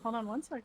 Hold on one sec.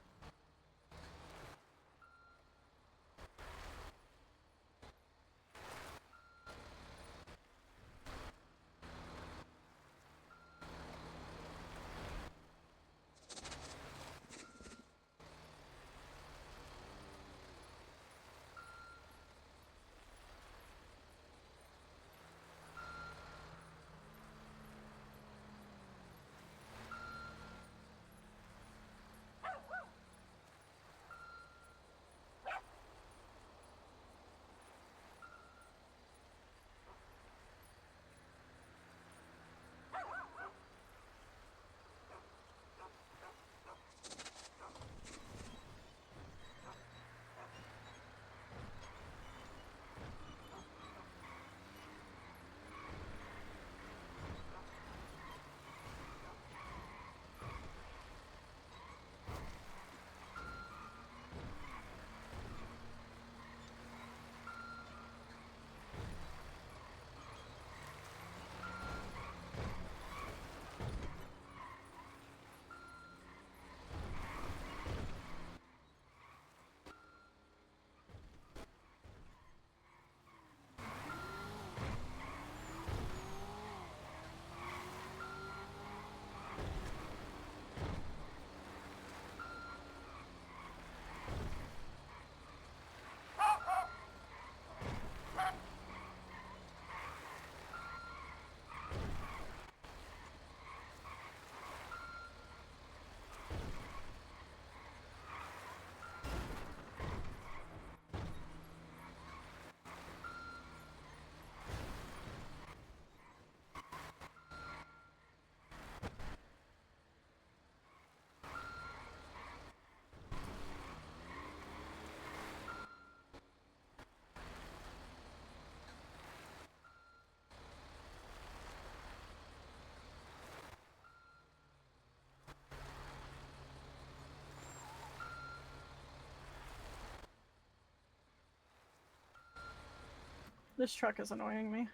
This truck is annoying me.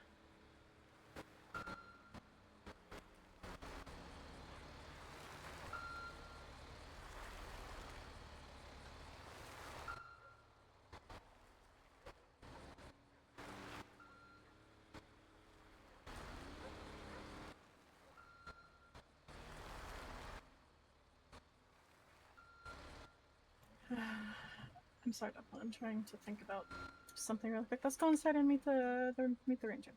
I'm sorry, Dumplin. I'm trying to think about something real quick. Let's go inside and meet the ranger.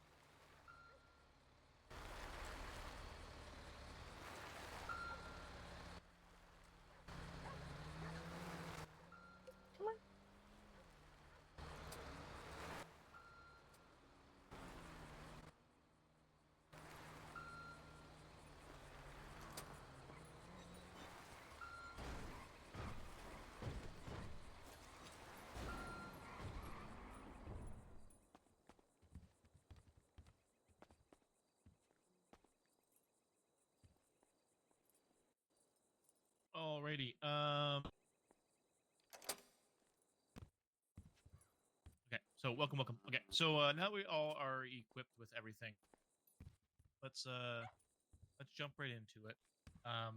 Come on. Alrighty. Okay. So welcome. Okay. So now we all are equipped with everything. Let's jump right into it.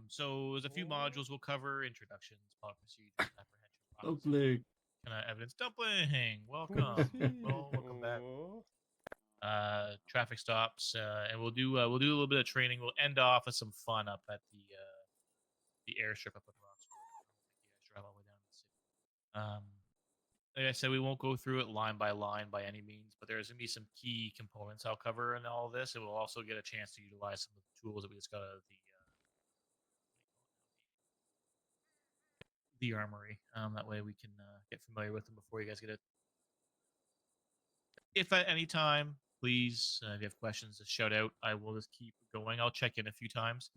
So there's a few modules we'll cover: introductions, plot procedures, apprehension process, Dumplin. kind of evidence. Dumpling, welcome. Well, welcome back. Traffic stops, and we'll do a little bit of training. We'll end off with some fun up at the airstrip up in Roxwood. You guys drive all the way down to the city. Like I said, we won't go through it line by any means, but there's gonna be some key components I'll cover in all of this, and we'll also get a chance to utilize some of the tools that we just got out of the armory. That way we can get familiar with them before you guys get it. If at any time, please, if you have questions, just shout out. I will just keep going. I'll check in a few times.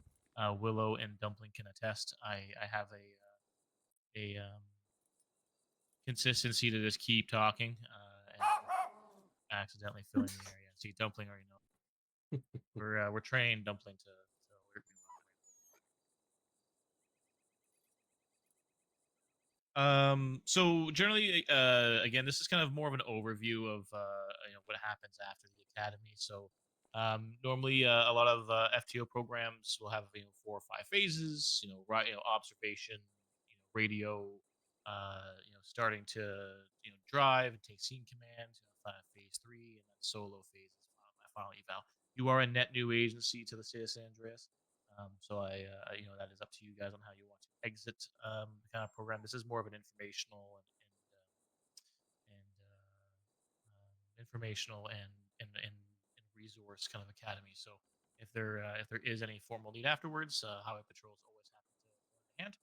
Willow and Dumpling can attest. I have a consistency to just keep talking and accidentally filling the area. See, Dumpling already know. We're trained Dumpling to. So generally, again, this is kind of more of an overview of what happens after the academy. So Normally, a lot of FTO programs will have 4 or 5 phases. Observation, radio, starting to drive and take scene command. Phase 3, and then solo phase is my final eval. You are a net new agency to the state of San Andreas, so that is up to you guys on how you want to exit the kind of program. This is more of an informational and resource kind of academy. So if there is any formal need afterwards, Highway Patrol is always happy to lend a hand.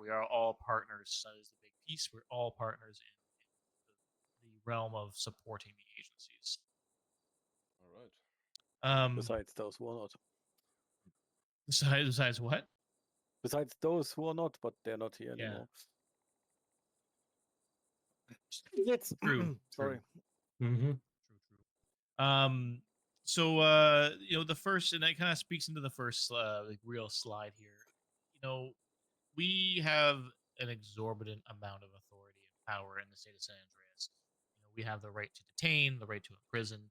We are all partners. That is the big piece. We're all partners in the realm of supporting the agencies. All right. Besides those who are not. Besides what? Besides those who are not, but they're not here anymore. It's True. sorry. True. So the first, and that kind of speaks into the first real slide here. We have an exorbitant amount of authority and power in the state of San Andreas. We have the right to detain, the right to imprison.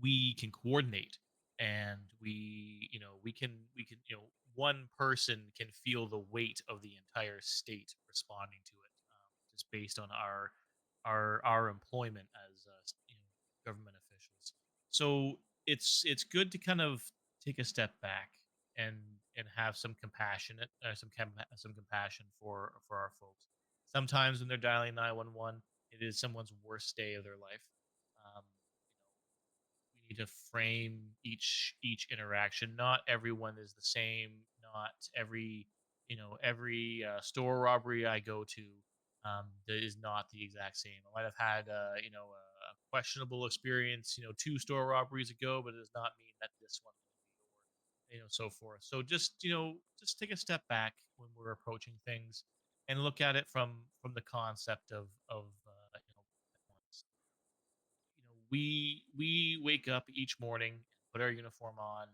We can coordinate, and one person can feel the weight of the entire state responding to it, just based on our employment as government officials. So it's good to kind of take a step back and have some some compassion for our folks. Sometimes when they're dialing 911, it is someone's worst day of their life. We need to frame each interaction. Not everyone is the same. Not every store robbery I go to that is not the exact same. I might have had a questionable experience 2 store robberies ago, but it does not mean that this one will be, or so forth. So just take a step back when we're approaching things and look at it from the concept of we wake up each morning, put our uniform on, and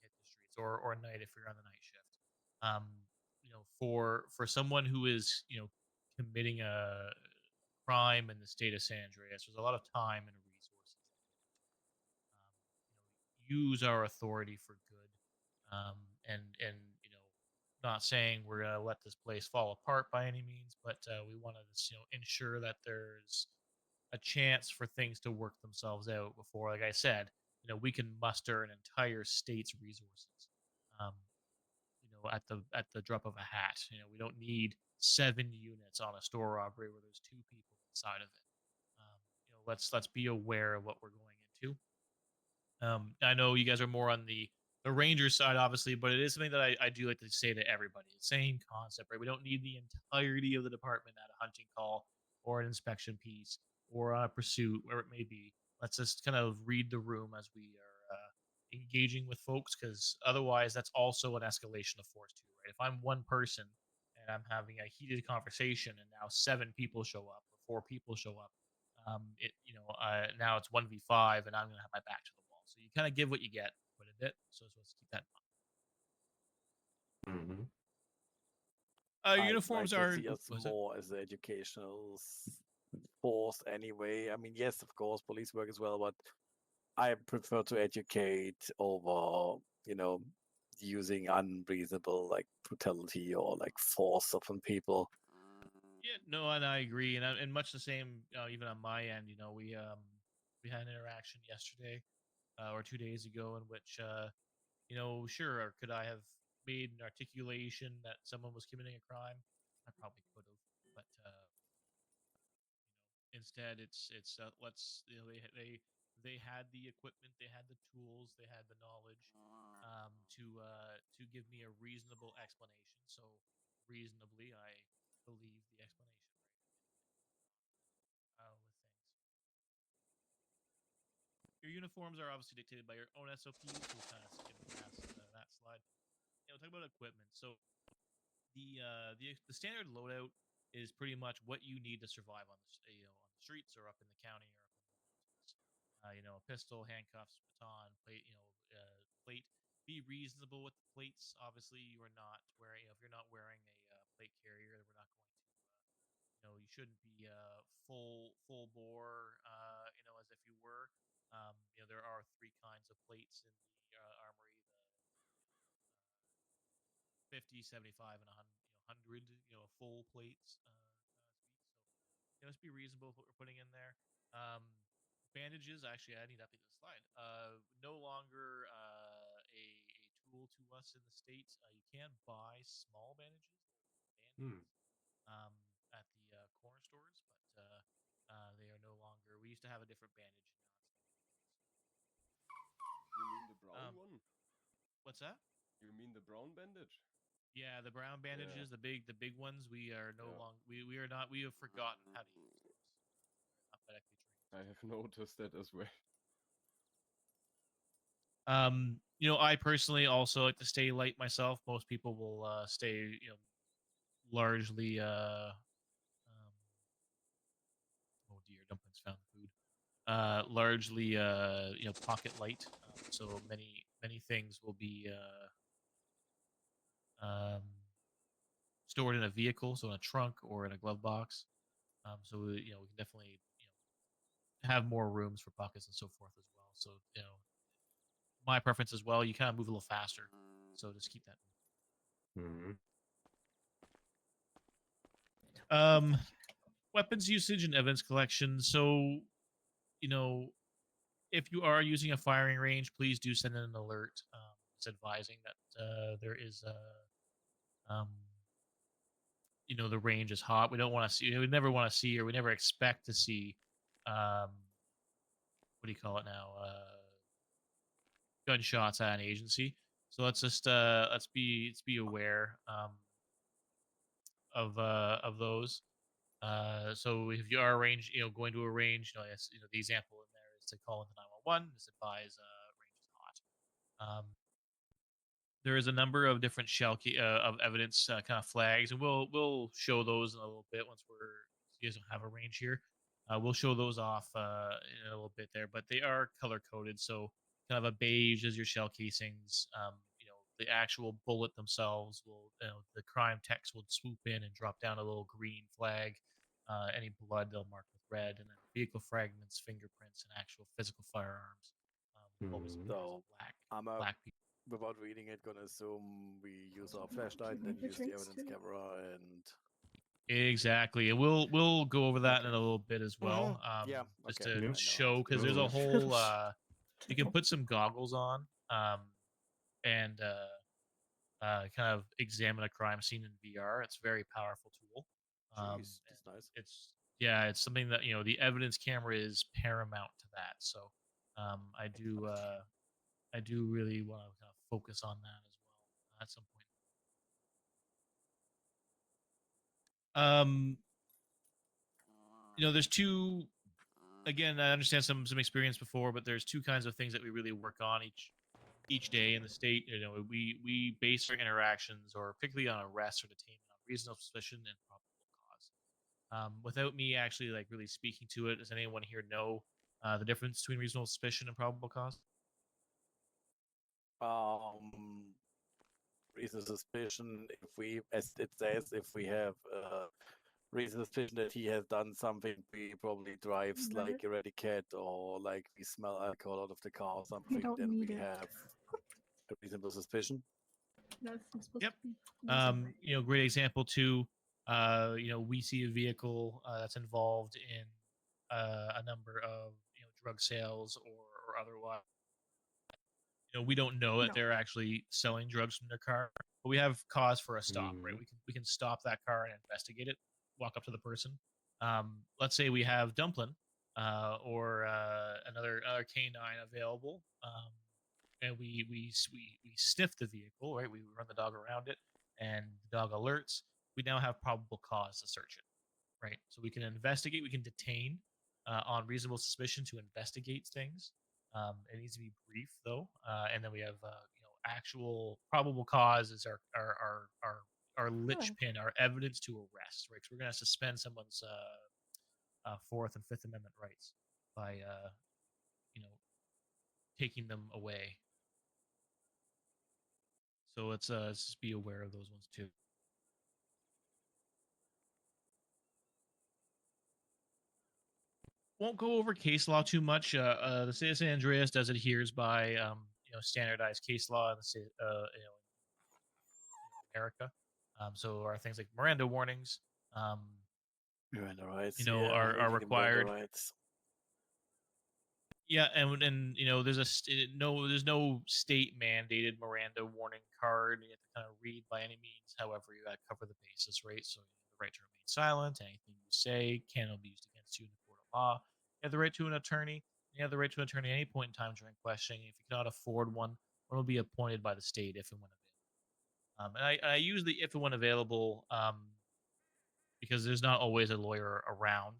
hit the streets, or night if you're on the night shift. For someone who is committing a crime in the state of San Andreas, there's a lot of time and resources that go into it. Use our authority for good, and not saying we're gonna let this place fall apart by any means, but we want to ensure that there's a chance for things to work themselves out before, like I said, we can muster an entire state's resources. Um, at the drop of a hat. We don't need 7 units on a store robbery where there's 2 people inside of it. Let's be aware of what we're going into. I know you guys are more on the ranger side, obviously, but it is something that I do like to say to everybody. Same concept, right? We don't need the entirety of the department at a hunting call or an inspection piece or on a pursuit, where it may be. Let's just kind of read the room as we are engaging with folks, because otherwise that's also an escalation of force too, right? If I'm one person and I'm having a heated conversation and now 7 people show up or 4 people show up, now it's 1v5 and I'm going to have my back to the wall. So you kind of give what you get quite a bit. So let's keep that in mind. Mm-hmm. Uniforms I'd like are to see us more as an educational force anyway. I mean, yes, of course, police work as well, but I prefer to educate over, using unreasonable like brutality or like force upon people. Yeah, no, and I agree, and much the same. Even on my end, we had an interaction yesterday or 2 days ago in which sure, could I have made an articulation that someone was committing a crime? I probably could have, but instead it's let's they had the equipment, they had the tools, they had the knowledge to give me a reasonable explanation. So reasonably, I believe the explanation, right? With things, your uniforms are obviously dictated by your own SOPs. We'll kind of skim past that slide. Talk about equipment. So the standard loadout is pretty much what you need to survive on on the streets or up in the county or up in the mountains. A pistol, handcuffs, baton, plate. Plate. Be reasonable with the plates. Obviously, you are not wearing. If you're not wearing a plate carrier, we're not going to. You shouldn't be full bore. As if you were. There are three kinds of plates in the armory: the 50, 75, and 100. Full plates. So let's be reasonable with what we're putting in there. Bandages. Actually, I need to update the slide. No longer a tool to us in the States. You can buy small bandages or bandages at the corner stores, but they are no longer. We used to have a different bandage. You mean the brown one? What's that? You mean the brown bandage? Yeah, the brown bandages, the big ones. We are no Yeah. longer. We are not. We have forgotten how to use those. Not medically trained. I have noticed that as well. I personally also like to stay light myself. Most people will stay, largely. Oh dear, Dumplings found the food. Largely, pocket light. So many things will be stored in a vehicle, so in a trunk or in a glove box. So we can definitely have more rooms for pockets and so forth as well. So my preference as well. You kind of move a little faster, so just keep that. Weapons usage and evidence collection. So, if you are using a firing range, please do send in an alert. It's advising that there is the range is hot. We don't want to see. We never want to see, or we never expect to see. What do you call it now? Gunshots at an agency. So let's just let's be aware of those. So if you are going to a range, the example in there is to call into 911. Just advise range is hot. There is a number of different of evidence kind of flags, and we'll show those in a little bit once you guys don't have a range here. We'll show those off in a little bit there, but they are color coded. So kind of a beige is your shell casings. The actual bullet themselves the crime text will swoop in and drop down a little green flag. Any blood they'll mark with red, and then vehicle fragments, fingerprints, and actual physical firearms. Always So black. I'm Black people. without reading it, gonna assume we use our flashlight and then use the evidence camera and. Exactly, and we'll go over that in a little bit as well. Yeah, just okay. I know to how show to because do there's a it. whole. You can put some goggles on, and kind of examine a crime scene in VR. It's a very powerful tool. Jeez, that's nice. It's something that the evidence camera is paramount to that. So I do really want to kind of focus on that as well at some point. There's two. Again, I understand some experience before, but there's two kinds of things that we really work on each day in the state. We base our interactions, or particularly on arrest or detainment, on reasonable suspicion and probable cause. Without me actually really speaking to it, does anyone here know the difference between reasonable suspicion and probable cause? Reasonable suspicion, as it says, if we have reasonable suspicion that he has done something, we probably drives like a ready cat, or like we smell alcohol out of the car or something, then we have a reasonable suspicion. Yep. Great example too. We see a vehicle that's involved in a number of drug sales or otherwise. We don't know that they're actually selling drugs from their car, but we have cause for a stop, right? We can stop that car and investigate it. Walk up to the person. Let's say we have Dumplin or another canine available, and we sniff the vehicle, right? We run the dog around it, and the dog alerts. We now have probable cause to search it, right? So we can investigate. We can detain on reasonable suspicion to investigate things. It needs to be brief though, and then we have actual probable cause is our linchpin, our evidence to arrest, right? So we're going to suspend someone's Fourth and Fifth Amendment rights by taking them away. So let's just be aware of those ones too. won't go over case law too much. The state of San Andreas does adheres by standardized case law in the state, America. So are things like Miranda warnings, Miranda rights, are reading the Miranda required. rights. Yeah, and there's no state mandated Miranda warning card you have to kind of read by any means. However, you got to cover the basis, right? So you have the right to remain silent. Anything you say cannot be used against you in the court of law. You have the right to an attorney. You have the right to an attorney at any point in time during questioning. If you cannot afford one will be appointed by the state if and when available. And I use the if and when available because there's not always a lawyer around.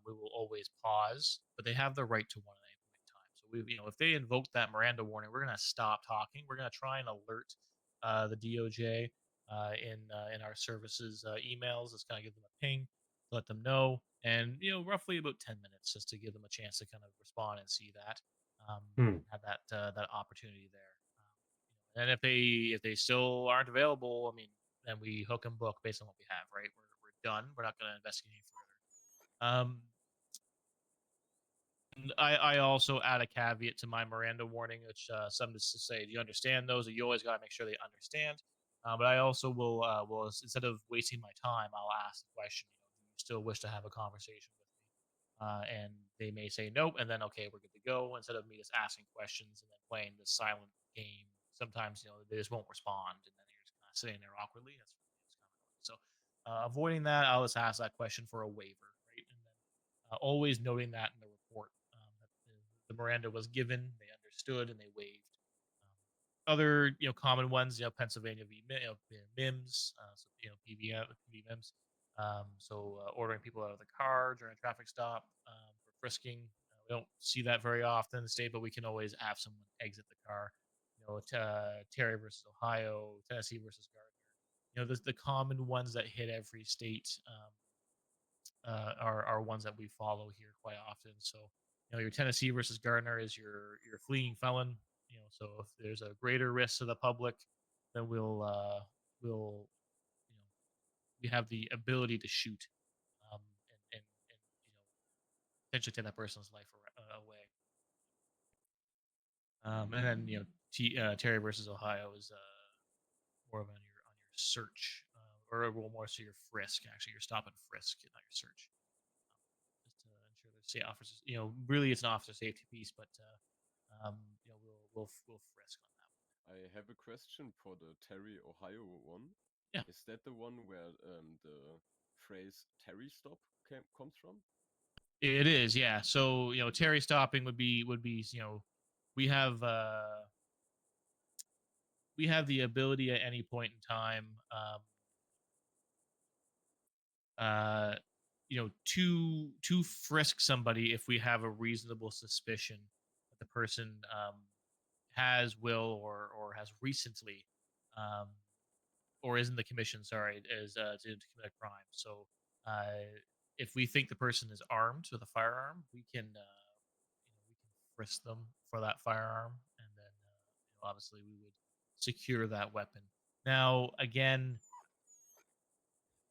We will always pause, but they have the right to one at any point in time. So if they invoke that Miranda warning, we're gonna stop talking. We're gonna try and alert the DOJ in our services emails. Let's kind of give them a ping, let them know, and roughly about 10 minutes just to give them a chance to kind of respond and see that, have that opportunity there. And if they still aren't available, I mean, then we hook and book based on what we have, right? We're done. We're not going to investigate any further. And I also add a caveat to my Miranda warning, which some just say, do you understand those? You always got to make sure they understand. But I also will instead of wasting my time, I'll ask the question, do you still wish to have a conversation with me? And they may say nope, and then okay, we're good to go. Instead of me just asking questions and then playing the silent game, sometimes they just won't respond, and then you're just kind of sitting there awkwardly. That's kind of annoying. So avoiding that, I'll just ask that question for a waiver, right? And then always noting that in the report that the Miranda was given, they understood, and they waived. Other common ones, Pennsylvania v. MIMS, so PVMs. So ordering people out of the car during a traffic stop for frisking. We don't see that very often in the state, but we can always have someone exit the car. Terry versus Ohio, Tennessee versus Gardner. The common ones that hit every state are ones that we follow here quite often. So your Tennessee versus Gardner is your fleeing felon. So if there's a greater risk to the public, then we have the ability to shoot and potentially take that person's life away. And then Terry versus Ohio is more of on your search, or more so your frisk. Actually, your stop and frisk, not your search. Just to ensure there's safe officers. Really, it's an officer safety piece, but we'll frisk on that. I have a question for the Terry, Ohio one. Yeah. Is that the one where the phrase Terry stop comes from? It is, yeah. So Terry stopping would be we have the ability at any point in time to frisk somebody if we have a reasonable suspicion that the person will or has recently or is in the commission, sorry, is to commit a crime. So if we think the person is armed with a firearm, we can frisk them for that firearm, and then obviously we would secure that weapon. Now, again,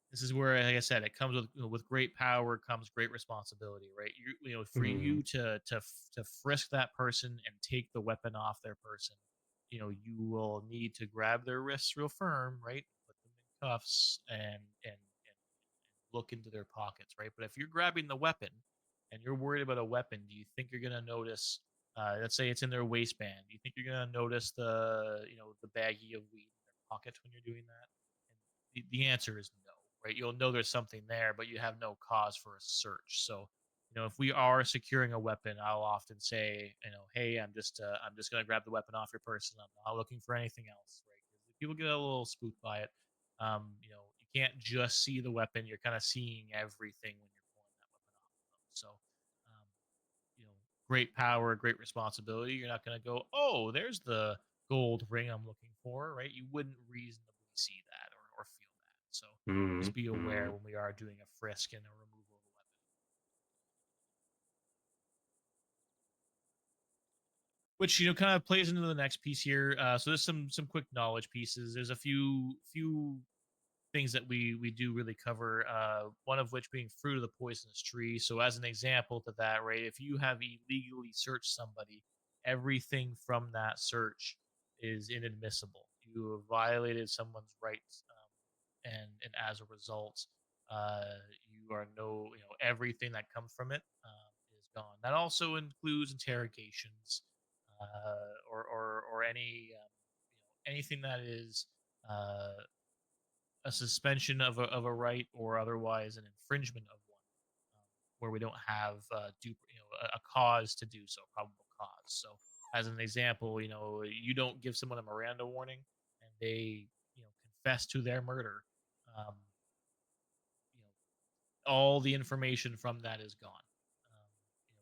this is where, like I said, it comes with great power comes great responsibility, right? You to frisk that person and take the weapon off their person, you will need to grab their wrists real firm, right? Put them in cuffs and look into their pockets, right? But if you're grabbing the weapon and you're worried about a weapon, do you think you're gonna notice? Let's say it's in their waistband. Do you think you're gonna notice the baggie of weed in their pocket when you're doing that? And the answer is no, right? You'll know there's something there, but you have no cause for a search. So if we are securing a weapon, I'll often say, hey, I'm just gonna grab the weapon off your person. I'm not looking for anything else, right? Because people get a little spooked by it. You can't just see the weapon; you're kind of seeing everything when you're pulling that weapon off of them. So, um, great power, great responsibility. You're not going to go, oh, there's the gold ring I'm looking for, right? You wouldn't reasonably see that or feel that. So just be aware when we are doing a frisk and a removal of a weapon. Which kind of plays into the next piece here. So there's some quick knowledge pieces. There's a few things that we do really cover. One of which being fruit of the poisonous tree. So as an example to that, right, if you have illegally searched somebody, everything from that search is inadmissible. You have violated someone's rights, and as a result, you are everything that comes from it is gone. That also includes interrogations, or any anything that is uh, a suspension of a right or otherwise an infringement of one, where we don't have a cause to do so, probable cause. So, as an example, you don't give someone a Miranda warning and they confess to their murder. Um, all the information from that is gone.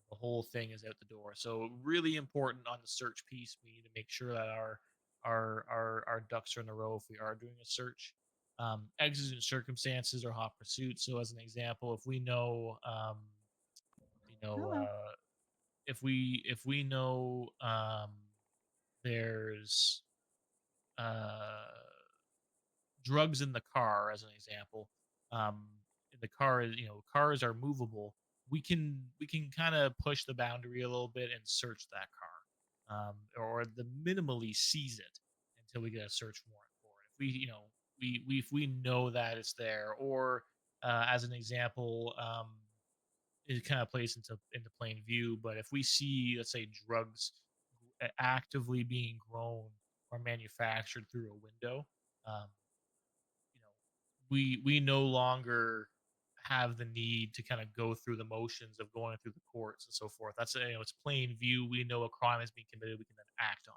The whole thing is out the door. So really important on the search piece. We need to make sure that our ducks are in a row if we are doing a search. Exigent circumstances or hot pursuit. So as an example, if we know, Hello. if we know there's drugs in the car, as an example, in the car, cars are movable. We can kind of push the boundary a little bit and search that car, or the minimally seize it until we get a search warrant for it. If we know that it's there, or as an example, it kind of plays into plain view. But if we see, let's say, drugs actively being grown or manufactured through a window, um, we no longer have the need to kind of go through the motions of going through the courts and so forth. That's it's plain view. We know a crime has been committed. We can then act on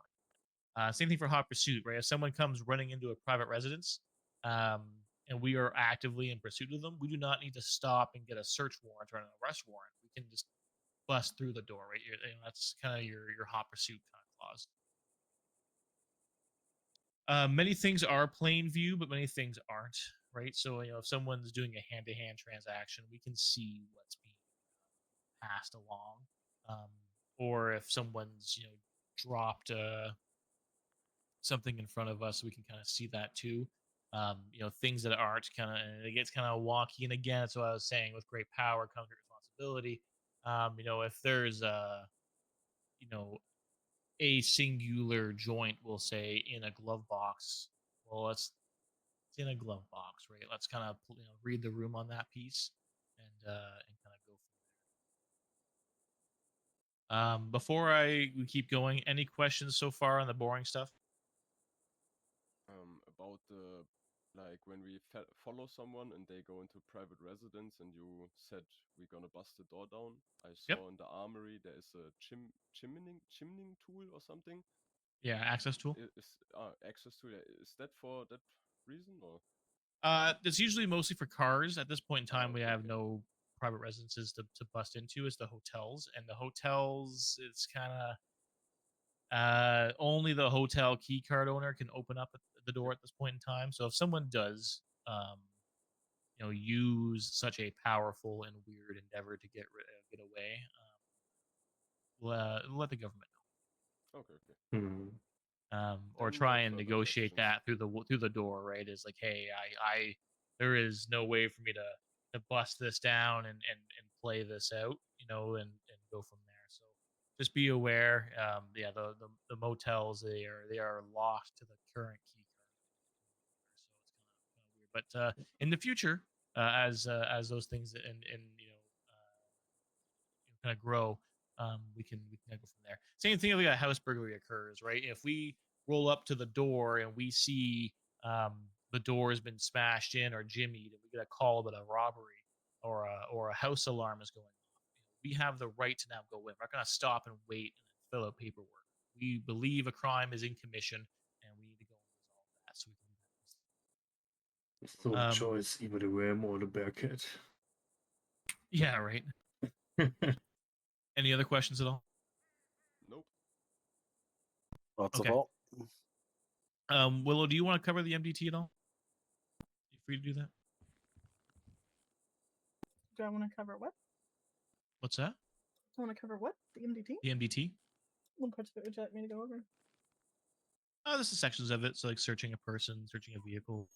it. Same thing for hot pursuit, right? If someone comes running into a private residence, and we are actively in pursuit of them, we do not need to stop and get a search warrant or an arrest warrant. We can just bust through the door, right? That's kind of your hot pursuit kind of clause. Many things are plain view, but many things aren't, right? So, if someone's doing a hand-to-hand transaction, we can see what's being passed along. Or if someone's, dropped something in front of us, we can kind of see that too. Things that aren't kind of, it gets kind of wonky. And again, that's what I was saying, with great power comes great responsibility. If there's a singular joint, we'll say, in a glove box, well, it's in a glove box, right? Let's kind of read the room on that piece, and kind of go from there. Before we keep going, any questions so far on the boring stuff? About the, like, when we follow someone and they go into private residence and you said we're gonna bust the door down. I Yep. saw in the armory there is a chimneying tool or something. Yeah, access tool. Access tool. Is that for that reason, or? It's usually mostly for cars. At this point in time, we Okay, have okay. no private residences to bust into. It's the hotels, and the hotels, it's kind of only the hotel key card owner can open up the door Yep. at this point in time. So if someone does, use such a powerful and weird endeavor to get away, let the government Okay, okay. know, or Then no try and further negotiate questions. that through the door. Right? Is like, hey, I there is no way for me to bust this down and play this out, and go from there. So just be aware. Yeah, the motels, they are locked to the current key card, so it's kind of weird. But in the future, as those things and kind of grow, we can go from there. Same thing if a house burglary occurs, right? If we roll up to the door and we see the door has been smashed in or jimmied, and we get a call about a robbery or a house alarm is going off, we have the right to now go in. We're not going to stop and wait and fill out paperwork. We believe a crime is in commission, and we need to go and resolve that so we can do that. No choice, either the worm or the bearcat. Yeah, right. Any other questions at all? Nope. Lots of Okay. all. Willow, do you want to cover the MDT at all? You free to do that? Do I want to cover what? What's that? I want to cover what? The MDT? The MDT? What parts of it would you like me to go over? This is sections of it. So like searching a person, searching a vehicle.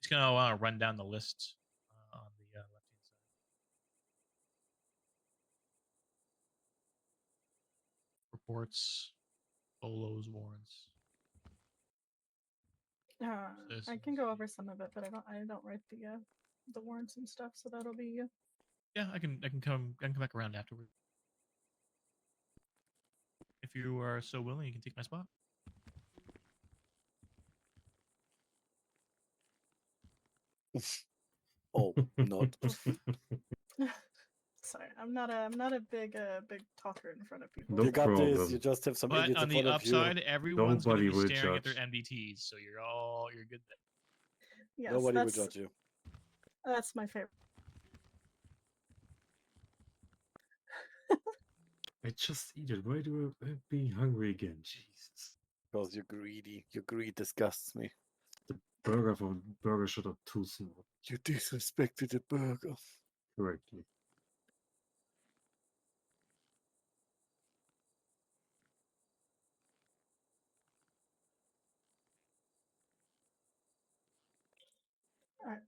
just gonna run down the list on the left-hand side. Reports, bolos, warrants. I can go over some of it, but I don't write the warrants and stuff, so that'll be you. Yeah, I can come back around afterward. If you are so willing, you can take my spot. Oh, not. Sorry, I'm not a big talker in front of people. No You got this. problem. You just have some But idiots on in the front of you. upside, everyone's going to Nobody be will staring at their judge. MDTs, so you're good there. Yes, Nobody will that's, judge you. that's my favorite. I just eat it. Why do I be hungry again? Jesus. Because you're greedy. Your greed disgusts me. Burger should have too small. You disrespected the burger. Correctly.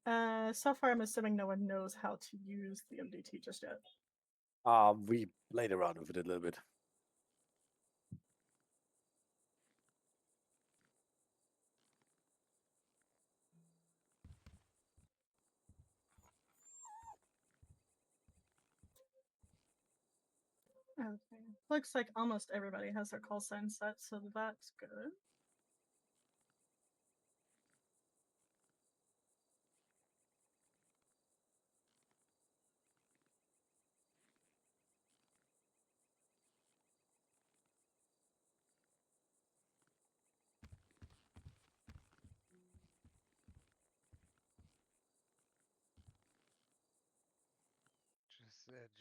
Alright, so far I'm assuming no one knows how to use the MDT just yet. We played around with it a little bit. Okay. Looks like almost everybody has their call sign set, so that's good.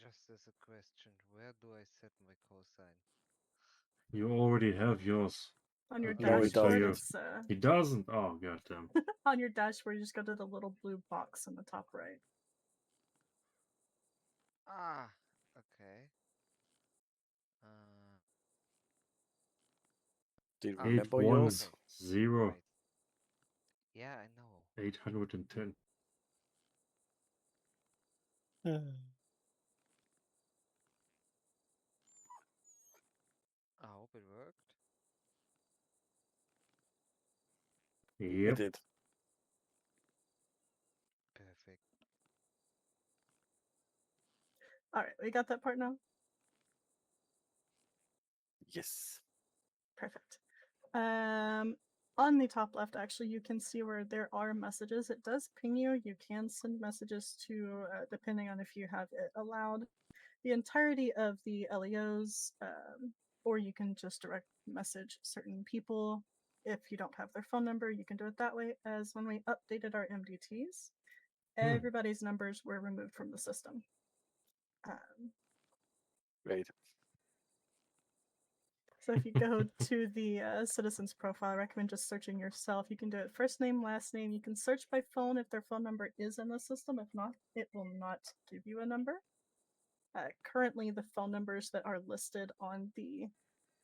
Just as a question, where do I set my cosine? You already have yours. On your No, he dashboard, doesn't. it's He doesn't? Oh, goddamn. on your dashboard. You just go to the little blue box in the top right. Ah, okay. Uh, Do you Ah, remember yours? 810 right. Yeah, I know. 810. I hope it worked. It Yep. did. Perfect. All right, we got that part now. Yes. Perfect. On the top left, actually, you can see where there are messages. It does ping you. You can send messages to, depending on if you have it allowed, the entirety of the LEOs, or you can just direct message certain people. If you don't have their phone number, you can do it that way. As when we updated our MDTs, everybody's numbers were removed from the system. Great. So if you go to the citizen's profile, I recommend just searching yourself. You can do it first name, last name. You can search by phone if their phone number is in the system. If not, it will not give you a number. Currently, the phone numbers that are listed on the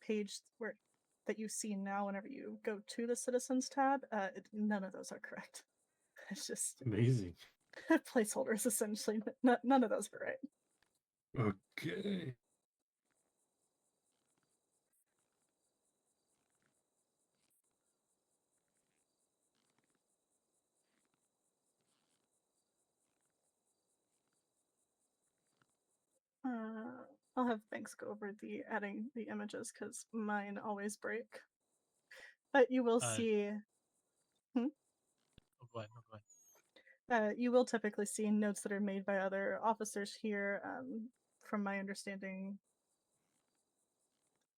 page that you see now whenever you go to the citizens tab, none of those are correct. It's just Amazing. placeholders, essentially. None of those are right. Okay. I'll have Banks go over the adding the images because mine always break. But you will see. Oh, go ahead. No, go ahead. You will typically see notes that are made by other officers here. From my understanding,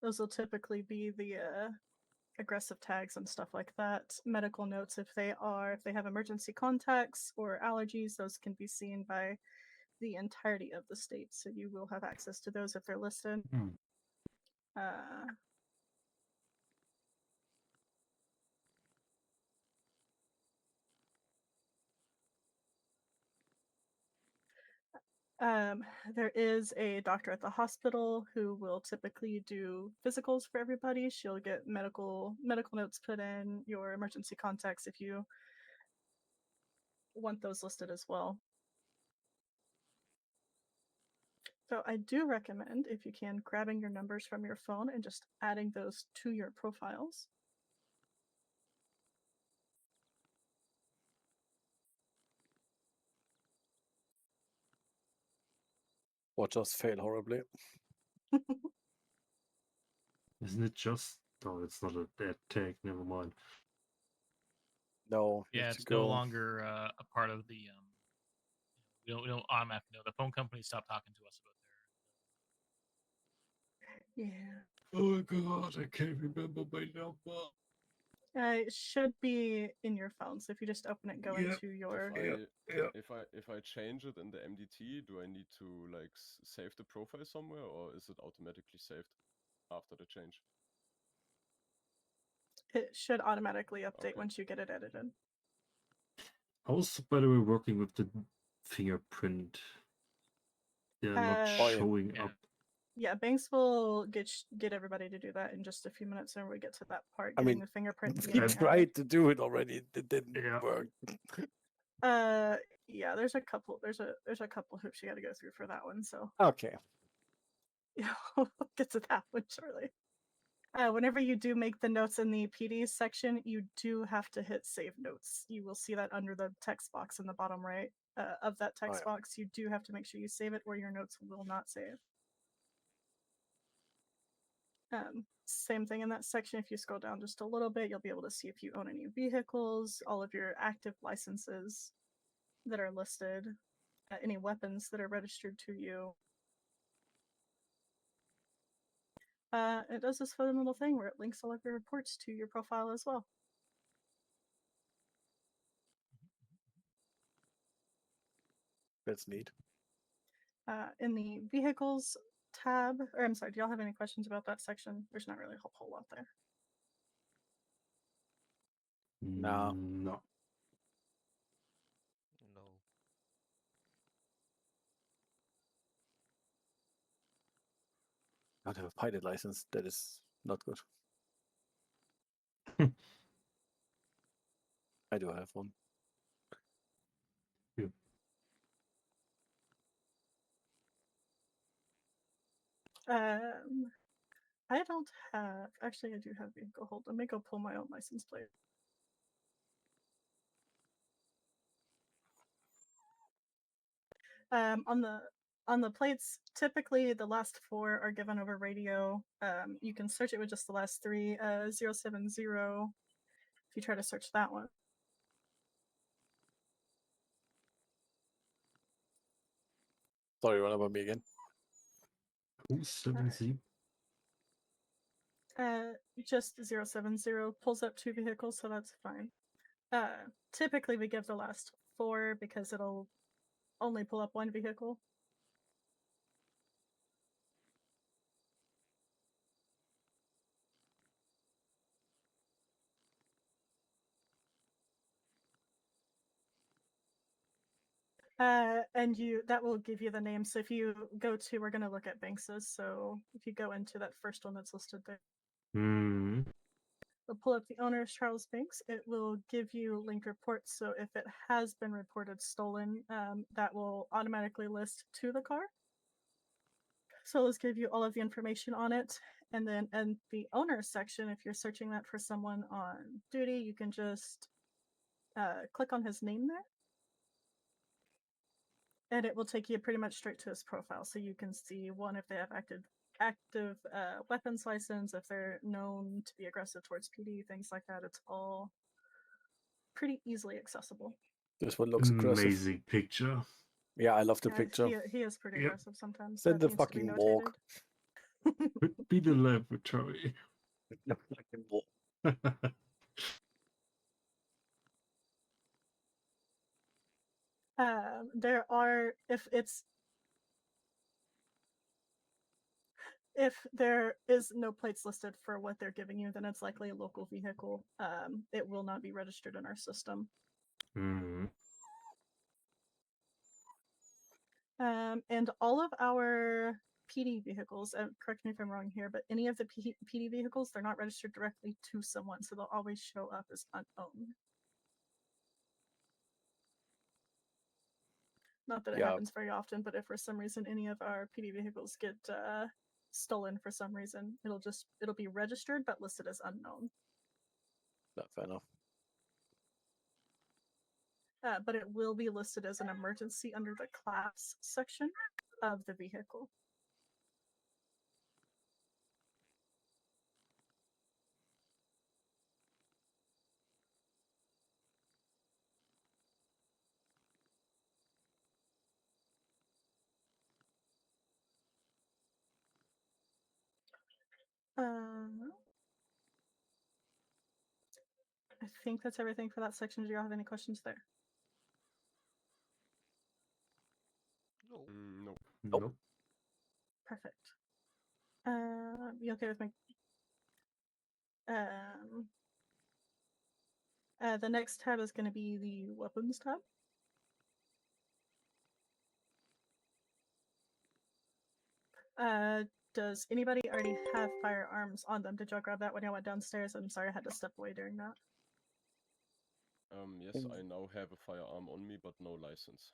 those will typically be the aggressive tags and stuff like that. Medical notes, if they have emergency contacts or allergies, those can be seen by the entirety of the state. So you will have access to those if they're listed. There is a doctor at the hospital who will typically do physicals for everybody. She'll get medical notes put in, your emergency contacts if you want those listed as well. So I do recommend, if you can, grabbing your numbers from your phone and just adding those to your profiles. Watch us fail horribly. Isn't it just? Oh, it's not a dead tag. Never mind. No. Yeah, need to it's no go. longer a part of the. We don't automatically know. The phone company stopped talking to us about their. Yeah. Oh god, I can't remember my number. It should be in your phone. So if you just open it, and go Yep. into your. If I change it in the MDT, do I need to like save the profile somewhere, or is it automatically saved after the change? It should automatically update Okay. once you get it edited. I was, by the way, working with the fingerprint. They're not Oh, yeah. showing Yeah. up. Yeah, Banks will get everybody to do that in just a few minutes when we get to that part. I Getting mean, the fingerprint. We being added. tried to do it already. It didn't Yeah. work. Yeah, there's a couple hoops you got to go through for that one. So Okay. yeah, we'll get to that one shortly. Whenever you do make the notes in the PD section, you do have to hit save notes. You will see that under the text box in the bottom right of that text yeah. box. You do have to make sure you save it, or your notes will not save. Same thing in that section. If you scroll down just a little bit, you'll be able to see if you own any vehicles, all of your active licenses that are listed, any weapons that are registered to you. It does this fun little thing where it links all of your reports to your profile as well. That's neat. In the vehicles tab, or I'm sorry, do y'all have any questions about that section? There's not really a whole lot there. No. No. No. I don't have a pilot license. That is not good. I do have one. I don't have, actually I do have vehicle hold. Let me go pull my own license plate. On the plates, typically the last 4 are given over radio. You can search it with just the last 3, 070, if you try to search that one. Sorry, run about me again. Who's 70? Just 070 pulls up 2 vehicles, so that's fine. Typically we give the last 4 because it'll only pull up 1 vehicle. And that will give you the name. So if you go to, we're going to look at Banks's. So if you go into that first one that's listed there, we'll pull up the owner is Charles Banks. It will give you linked reports. So if it has been reported stolen, that will automatically list to the car. So let's give you all of the information on it. And then in the owner section, if you're searching that for someone on duty, you can just click on his name there. And it will take you pretty much straight to his profile. So you can see, one, if they have active weapons license, if they're known to be aggressive towards PD, things like that. It's all pretty easily accessible. This one looks aggressive. Amazing picture. Yeah, I love the picture. He is pretty Yep. aggressive sometimes. Send That the needs to be fucking notated. walk. Could be the laboratory. Fucking walk. There are, if there is no plates listed for what they're giving you, then it's likely a local vehicle. It will not be registered in our system. And all of our PD vehicles, correct me if I'm wrong here, but any of the PD vehicles, they're not registered directly to someone, so they'll always show up as unowned. Not that it Yeah. happens very often, but if for some reason any of our PD vehicles get stolen for some reason, it'll be registered but listed as unknown. Fair enough. But it will be listed as an emergency under the class section of the vehicle. I think that's everything for that section. Do you all have any questions there? No. No. Nope. Perfect. You okay with me? The next tab is going to be the weapons tab. Does anybody already have firearms on them? Did y'all grab that when I went downstairs? I'm sorry, I had to step away during that. Yes, I now have a firearm on me, but no license.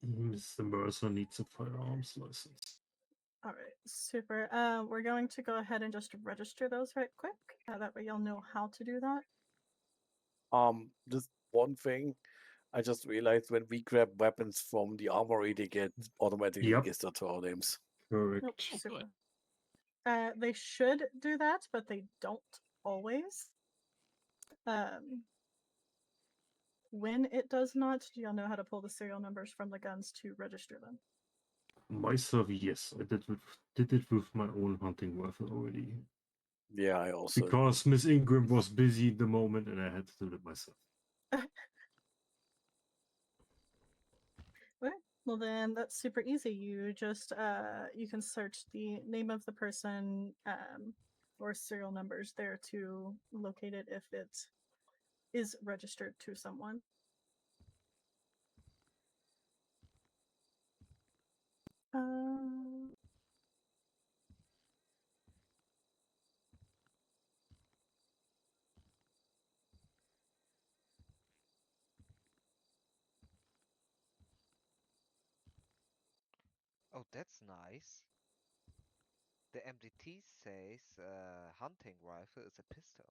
Mr. Mercer needs a firearms license. All right, super. We're going to go ahead and just register those right quick. That way y'all know how to do that. Just one thing. I just realized when we grab weapons from the armory, they get automatically Yep. registered to our names. Correct. Nope, Oh, super. good. They should do that, but they don't always. When it does not, do y'all know how to pull the serial numbers from the guns to register them? Myself, yes, I did it with my own hunting rifle already. Yeah, I also. Because Miss Ingram was busy at the moment and I had to do it myself. Okay. Well then that's super easy. You just you can search the name of the person or serial numbers there to locate it if it is registered to someone. Oh, that's nice. The MDT says hunting rifle is a pistol.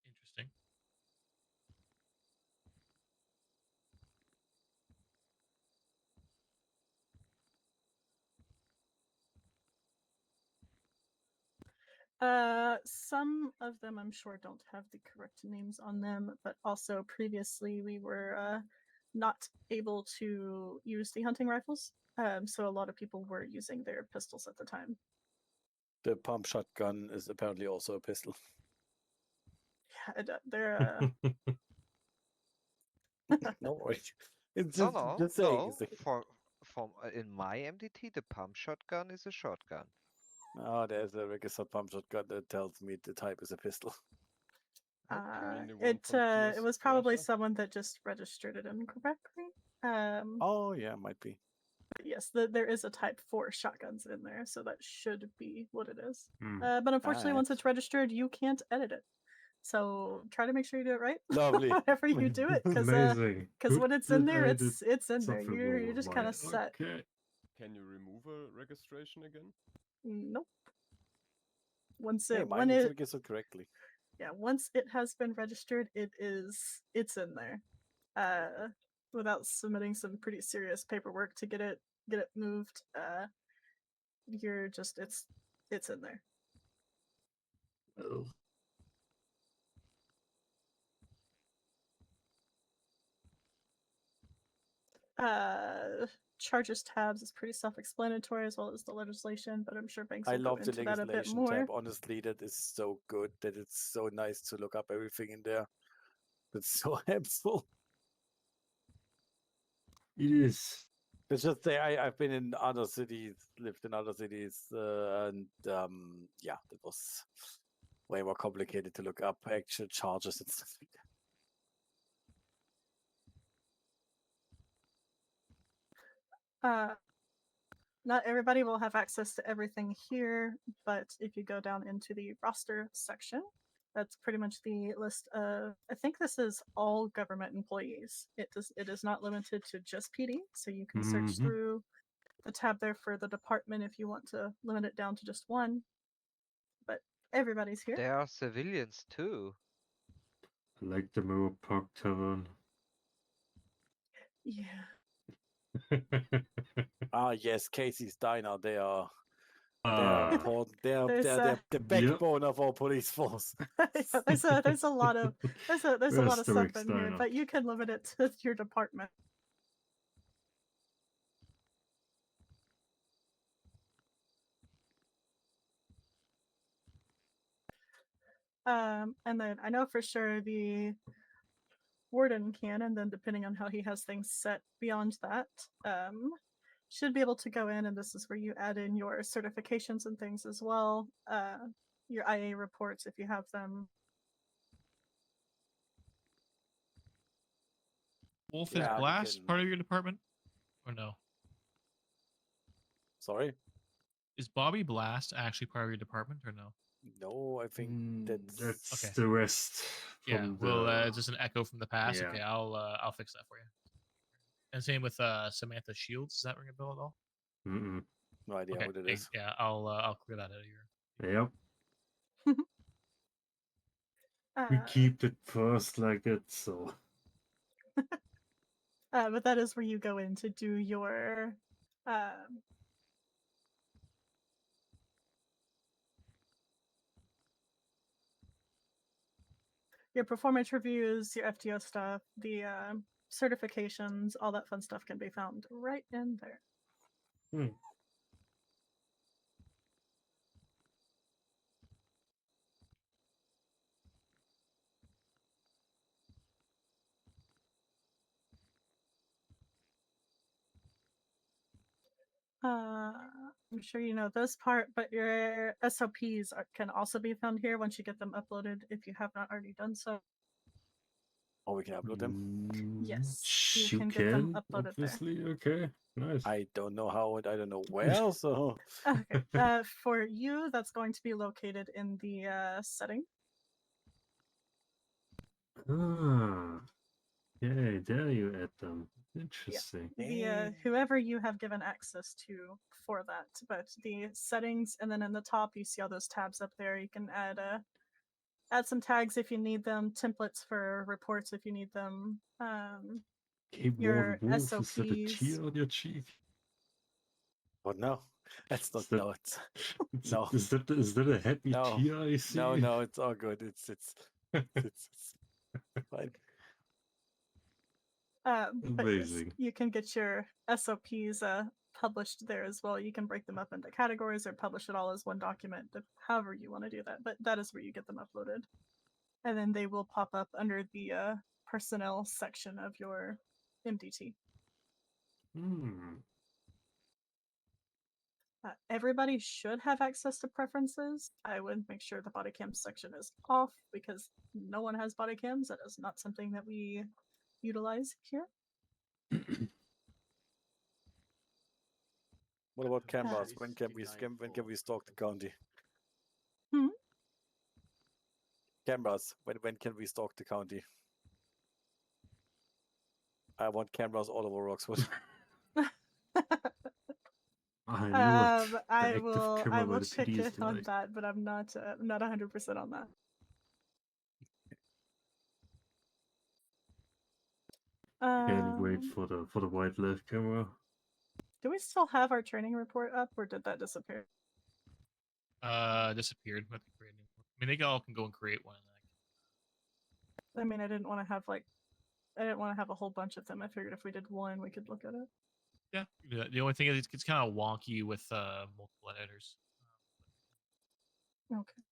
Interesting. Some of them I'm sure don't have the correct names on them, but also previously we were not able to use the hunting rifles. So a lot of people were using their pistols at the time. The pump shotgun is apparently also a pistol. Yeah, they're No worries. It's No, just, no, just saying. no. It's like, From in my MDT, the pump shotgun is a shotgun. oh, there's a registered pump shotgun that tells me the type is a pistol. You mean the one it from it was probably Versa? someone that just registered it incorrectly. Oh, yeah, might be. But yes, there is a type 4 shotguns in there, so that should be what it is. Hmm. But unfortunately, once Nice. it's registered, you can't edit it. So try to make sure you do it right. Lovely. Whenever you do it, because Amazing. when it's in Good there, that I it's did in there. something You're wrong with just my- kind of set. Okay. Can you remove a registration again? Nope. Once Hey, it mine when is it registered correctly. yeah once it has been registered, it's in there. Without submitting some pretty serious paperwork to get it moved, you're just it's in there. Well, Charges tabs is pretty self-explanatory as well as the legislation, but I'm sure Banks I will go love the into that a bit legislation more. tab. Honestly, that is so good that it's so nice to look up everything in there. That's so helpful. it is. It's just say I've been in other cities, lived in other cities, and yeah, that was way more complicated to look up actual charges and stuff like that. Not everybody will have access to everything here, but if you go down into the roster section, That's pretty much the list of. I think this is all government employees. It is not limited to just PD, so you can search Mhm. through the tab there for the department if you want to limit it down to just one. But everybody's here. There are civilians too. I like the Mirror Park Tavern. Yeah. Ah, yes, Casey's Diner. They are Ah, important. There's, They're the Yep. backbone of our police force. yeah, there's a lot of there's a lot Where's of the stuff Rick in here, Steiner? but you can limit it to your department. And then I know for sure the warden can, and then depending on how he has things set beyond that, should be able to go in, and this is where you add in your certifications and things as well. Your IA reports if you have them. Wolf Yeah, is we Blast can- part of your department, or no? Sorry? Is Bobby Blast actually part of your department, or no? No, I think that's That's Okay. the rest. Yeah. From Well, the... it's just an echo from the past. Yeah. Okay, I'll fix that for you. And same with Samantha Shields. Does that ring a bell at all? Mm-mm. no idea Okay. what it hey, is. yeah, I'll clear that out of your. Yep. We Uh, keep it first like it, so... but that is where you go in to do your performance reviews, your FTO stuff, the certifications, all that fun stuff can be found right in there. Hmm. I'm sure you know this part, but your SOPs can also be found here once you get them uploaded if you have not already done so. Or we can upload them. Yes, you You can get them can, uploaded there. obviously. Okay, nice. I don't know how and I don't know where, so Okay. For you, that's going to be located in the setting. Ah, yay, there you add them. Interesting. The whoever you have given access to for that, but the settings, and then in the top you see all those tabs up there. You can add some tags if you need them, templates for reports if you need them. Your Keyboard Wolf, is that a SOPs. tear on your cheek? what now? That's not Is that- no, no. Is that a happy No. tear I see? No, it's all good. It's fine. But yes, Amazing. you can get your SOPs published there as well. You can break them up into categories or publish it all as one document, however you want to do that. But that is where you get them uploaded. And then they will pop up under the personnel section of your MDT. Hmm. Everybody should have access to preferences. I would make sure the body cam section is off because no one has body cams. That is not something that we utilize here. What about cameras? Yes. When can we stalk the county? Hmm? Cameras. When can we stalk the county? I want cameras all over Roxwood. I know what the I active will camera by the check PD in is on like. that, but I'm not 100% on that. Can't wait Um, for the white left camera. do we still have our training report up, or did that disappear? Disappeared. I think create a new one. I mean, they all can go and create one. I mean, I didn't want to have a whole bunch of them. I figured if we did one, we could look at it. Yeah, you can do that. The only thing is it's kind of wonky with multiple editors. Okay.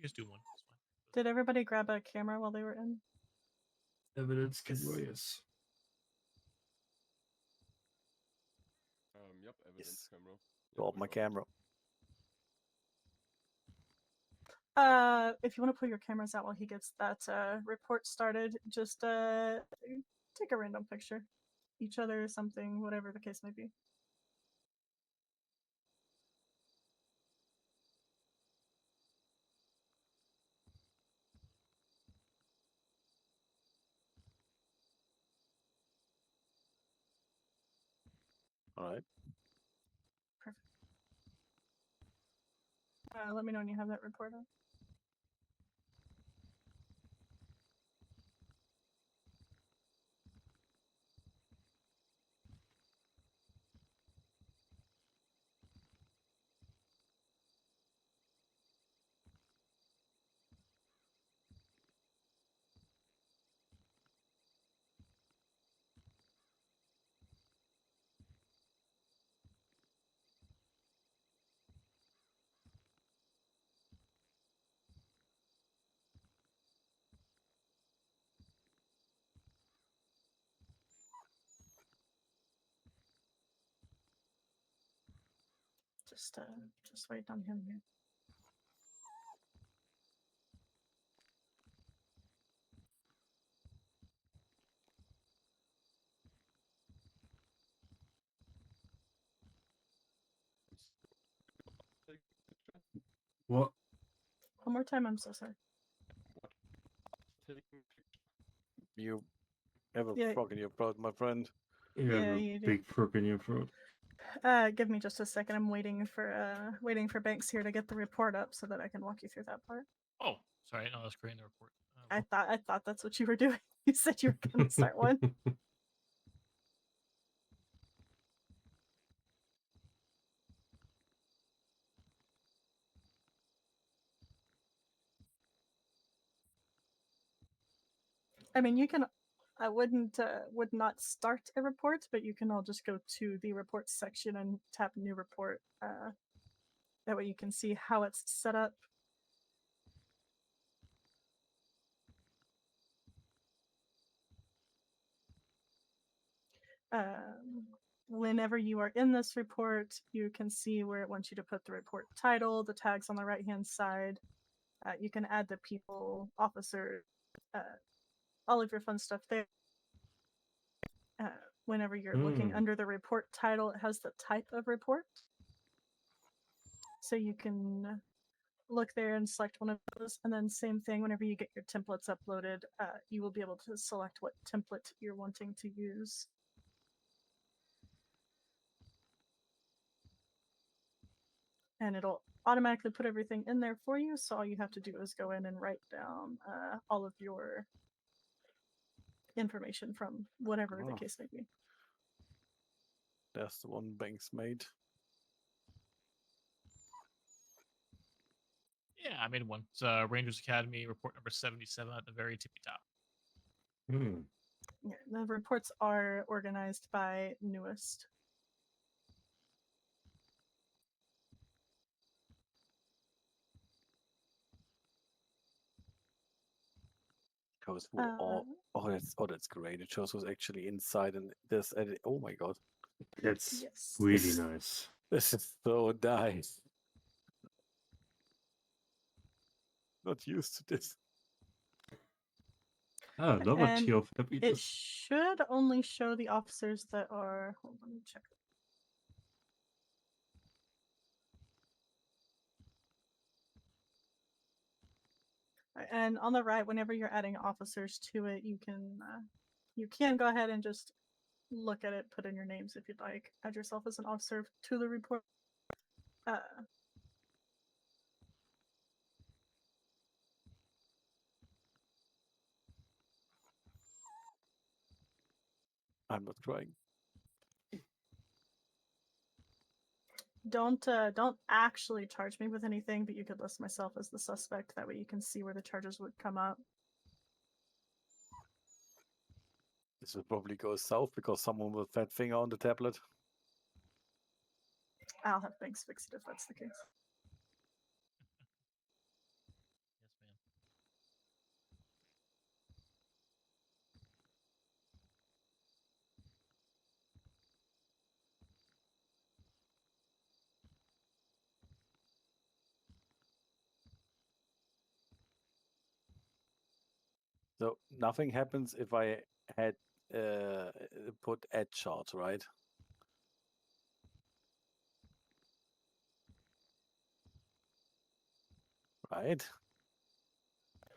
Just do one. It's fine. Did everybody grab a camera while they were in? Evidence Yes. camera, yes. Yep, evidence Yes. camera. Go up my camera. If you want to pull your cameras out while he gets that report started, just take a random picture, each other, something, whatever the case may be. All right. Let me know when you have that report up. Just wait on him here. What? One more time, I'm so sorry. Taking picture. You have a Yeah. frog in your throat, my friend. You have Yeah, a you do. big frog in your throat. Give me just a second. I'm waiting for Banks here to get the report up so that I can walk you through that part. Oh, sorry. No, I was creating the report. I thought that's what you were doing. You said you were gonna start one. I mean, you can. I would not start a report, but you can all just go to the reports section and tap new report. That way you can see how it's set up. Whenever you are in this report, you can see where it wants you to put the report title, the tags on the right hand side. You can add the people, officer, all of your fun stuff there. Whenever you're looking under the report title, it has the type of report. So you can look there and select one of those. And then same thing, whenever you get your templates uploaded, you will be able to select what template you're wanting to use. And it'll automatically put everything in there for you. So all you have to do is go in and write down all of your information from whatever the Oh. case may be. That's the one Banks made. Yeah, I made one. It's Rangers Academy report number 77 at the very tippy top. Yeah, the reports are organized by newest. Shows who all. That's great. It shows who's actually inside and this edit. Oh my god. That's Yes. really nice. This is so nice. Not used to this. Ah, novelty And of it happiness. should only show the officers that are. Hold on, let me check. And on the right, whenever you're adding officers to it, you can go ahead and just look at it, put in your names if you'd like, add yourself as an officer to the report. I'm not trying. Don't actually charge me with anything, but you could list myself as the suspect. That way you can see where the charges would come up. This will probably go south because someone with fat finger on the tablet. I'll have Banks fix it if that's the case. Yes, ma'am. So nothing happens if I had put add chart, right? Right.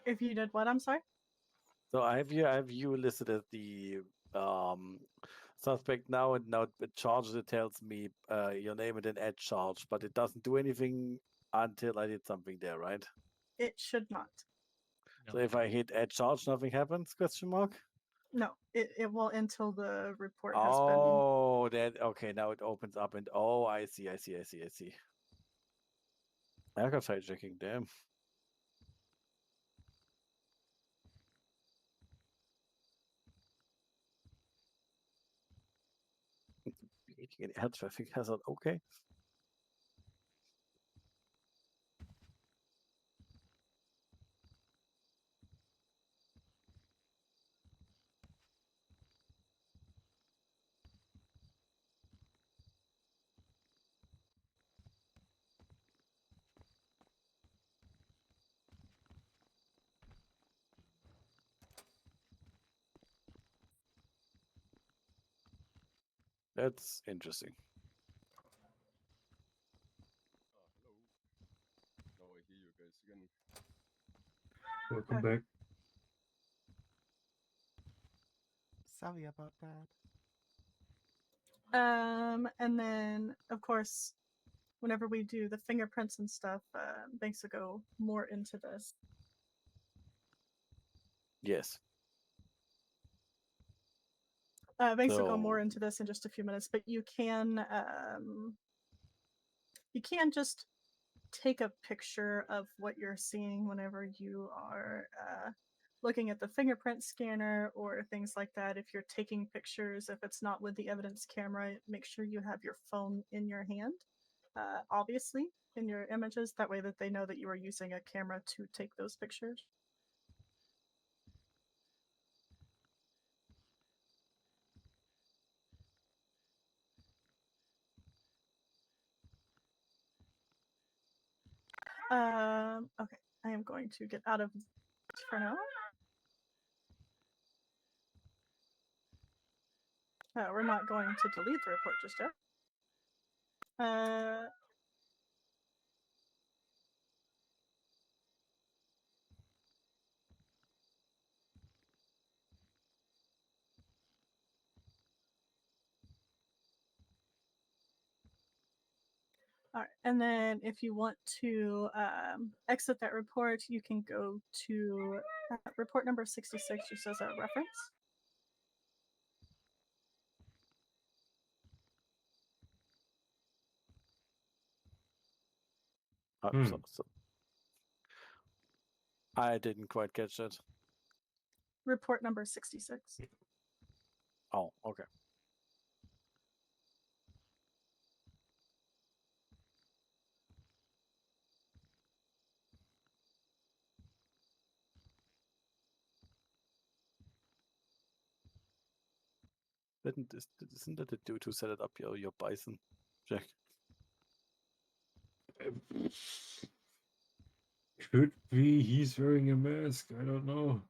If you did what? I'm sorry. So I have you listed as the suspect now, and now it charges. It tells me your name and then add charge, but it doesn't do anything until I did something there, right? It should not. No. So if I hit add charge, nothing happens? Question mark. No, it will until the report has been. Oh, that okay. Now it opens up, and oh, I see. I got side checking. Damn. Any air traffic hazard? Okay. That's interesting. Hello. Now I hear you guys again. Welcome back. Sorry about that. And then of course, whenever we do the fingerprints and stuff, Banks will go more into this. Yes. Banks will go more So- into this in just a few minutes, but you can just take a picture of what you're seeing whenever you are looking at the fingerprint scanner or things like that. If you're taking pictures, if it's not with the evidence camera, make sure you have your phone in your hand, obviously, in your images. That way that they know that you are using a camera to take those pictures. Okay, I am going to get out of for now. We're not going to delete the report just yet. All right, and then if you want to exit that report, you can go to report number 66, just as a reference. I didn't quite catch that. Report number 66. Oh, okay. Isn't that the dude who set it up, your bison, Jack? Could be he's wearing a mask. I don't know.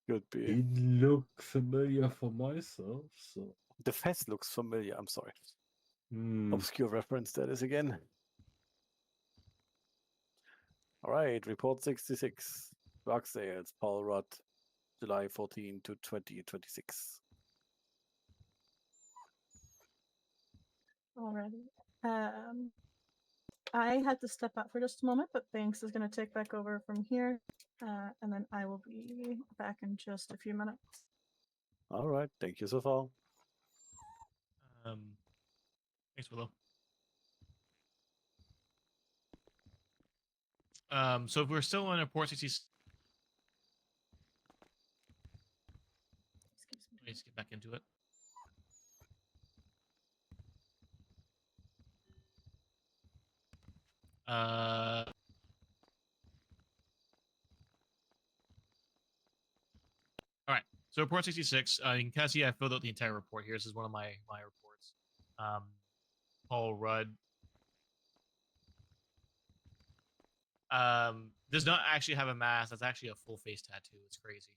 Could be. He looked familiar for myself, so. The face looks familiar. I'm sorry. Hmm. Obscure reference that is again. All right, report 66. Drug sales, Paul Rudd, July 14 to 2026. Alrighty. I had to step out for just a moment, but Banks is going to take back over from here, and then I will be back in just a few minutes. All right, thank you so far. Thanks, Willow. So if we're still on report 66, Excuse me. let's get back into it. All right. So report 66. You can kind of see I filled out the entire report here. This is one of my reports. Paul Rudd does not actually have a mask. That's actually a full face tattoo. It's crazy.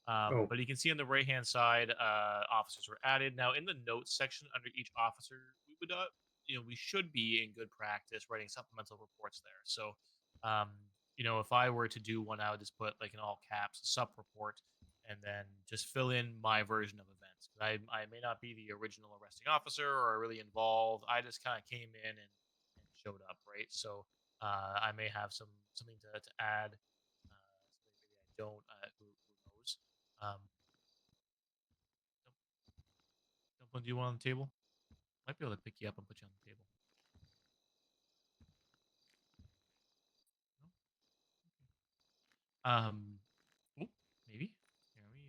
But you can see on the right hand side, officers were added. Now in the notes section under each officer, we would we should be in good practice writing supplemental reports there. So if I were to do one, I would just put like in all caps sup report and then just fill in my version of events. sense. I may not be the original arresting officer or really involved. I just kind of came in and showed up, right? So I may have something to add. Maybe I don't. Who knows? Dumplin, do you want on the table? Might be able to pick you up and put you on the table. No? Okay. Maybe. Here, let me.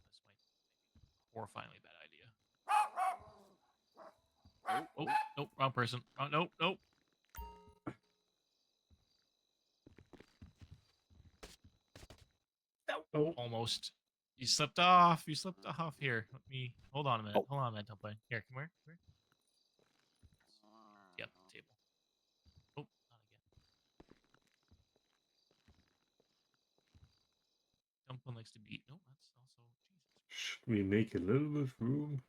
This might be a horrifyingly bad idea. Oh, nope, wrong person. Oh, nope, nope. Oh, Almost. You slipped off. You slipped off. Here, let me. Hold on a minute. Hold on a minute, Dumplin. Here, come here. Come here. Yep, table. Oh, not again. Dumplin likes to beat. No, that's also Jesus. should we make a little bit of room?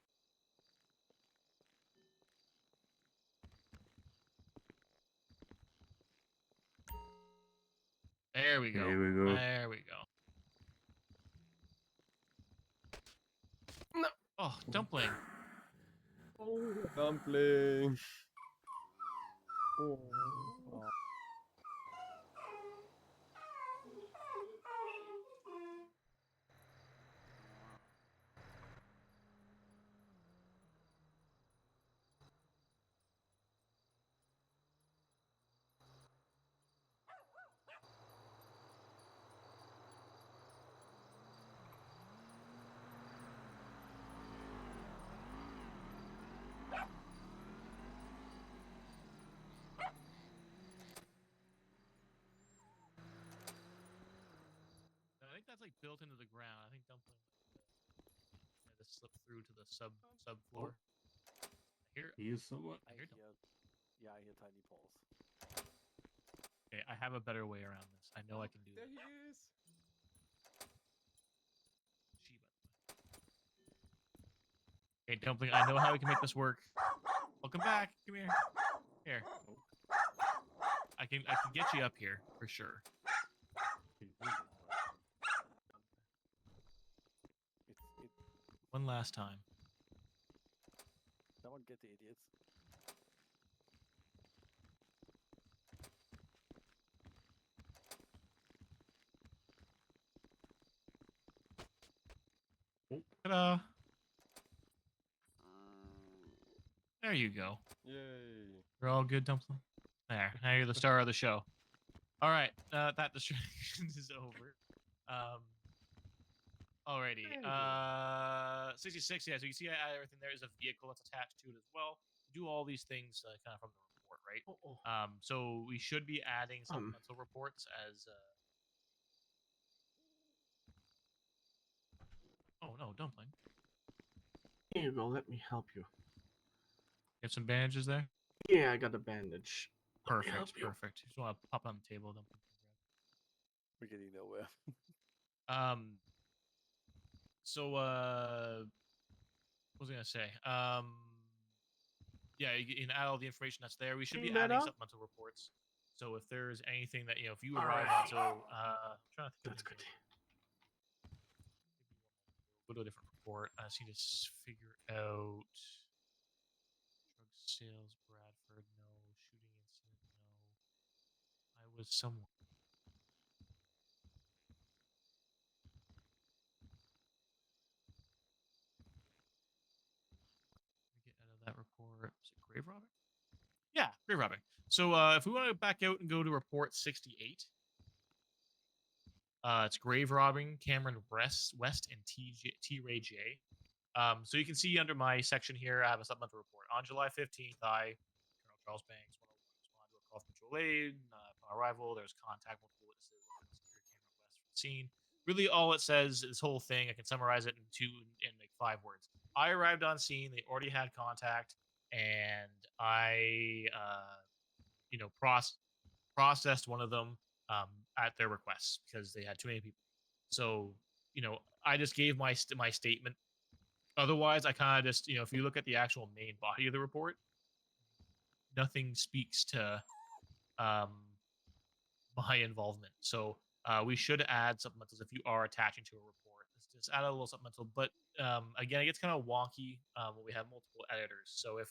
There we go. There we go. There we go. No. Oh, Dumplin. Dumpling. I think that's like built into the ground. I think Dumplin had to slip through to the subfloor. I hear. He is someone. I hear Dumplin. Yeah, I hear tiny paws. Okay, I have a better way around this. I know I can do There this. he is. She, by the way. Okay, Dumpling, I know how we can make this work. Welcome back. Come here. Here. I can get you up here for sure. One last time. Someone get the idiots. Ta-da! There you go. Yay. You're all good, Dumpling? There. Now you're the star of the show. All right. That distraction is over. Alrighty. 66. Yeah. So you see everything there is a vehicle that's attached to it as well. Do all these things kind of from the report, right? So we should be adding supplemental reports as. Oh no, Dumpling. Here you go. Let me help you. You have some bandages there. Yeah, I got a bandage. Let me help Perfect. you. Perfect. Just want to pop on the table. Dumpling. We're getting nowhere. So what was I gonna say? Yeah, you can add all the information that's there. We should be Any adding better? supplemental reports. So if there's anything that if you All arrive right. on, so I'm trying to think. That's good. Go to a different report. I just need to figure out drug sales, Bradford. No shooting incident. No, I was somewhere. Get out of that report. Is it grave robbing? Yeah, grave robbing. So if we want to back out and go to report 68, it's grave robbing Cameron West and T Ray J. So you can see under my section here, I have a supplemental report. On July 15th, I, Colonel Charles Banks, 101, responded to a call from mutual aid. Upon arrival, there's contact with multiple witnesses. Cameron West from the scene. Really, all it says, this whole thing, I can summarize it in like 5 words. I arrived on scene. They already had contact, and I, processed one of them at their request because they had too many people. So, I just gave my statement. Otherwise, I kind of just, if you look at the actual main body of the report, nothing speaks to my involvement. So we should add supplementals if you are attaching to a report. It's just add a little supplemental. But again, it gets kind of wonky when we have multiple editors. So if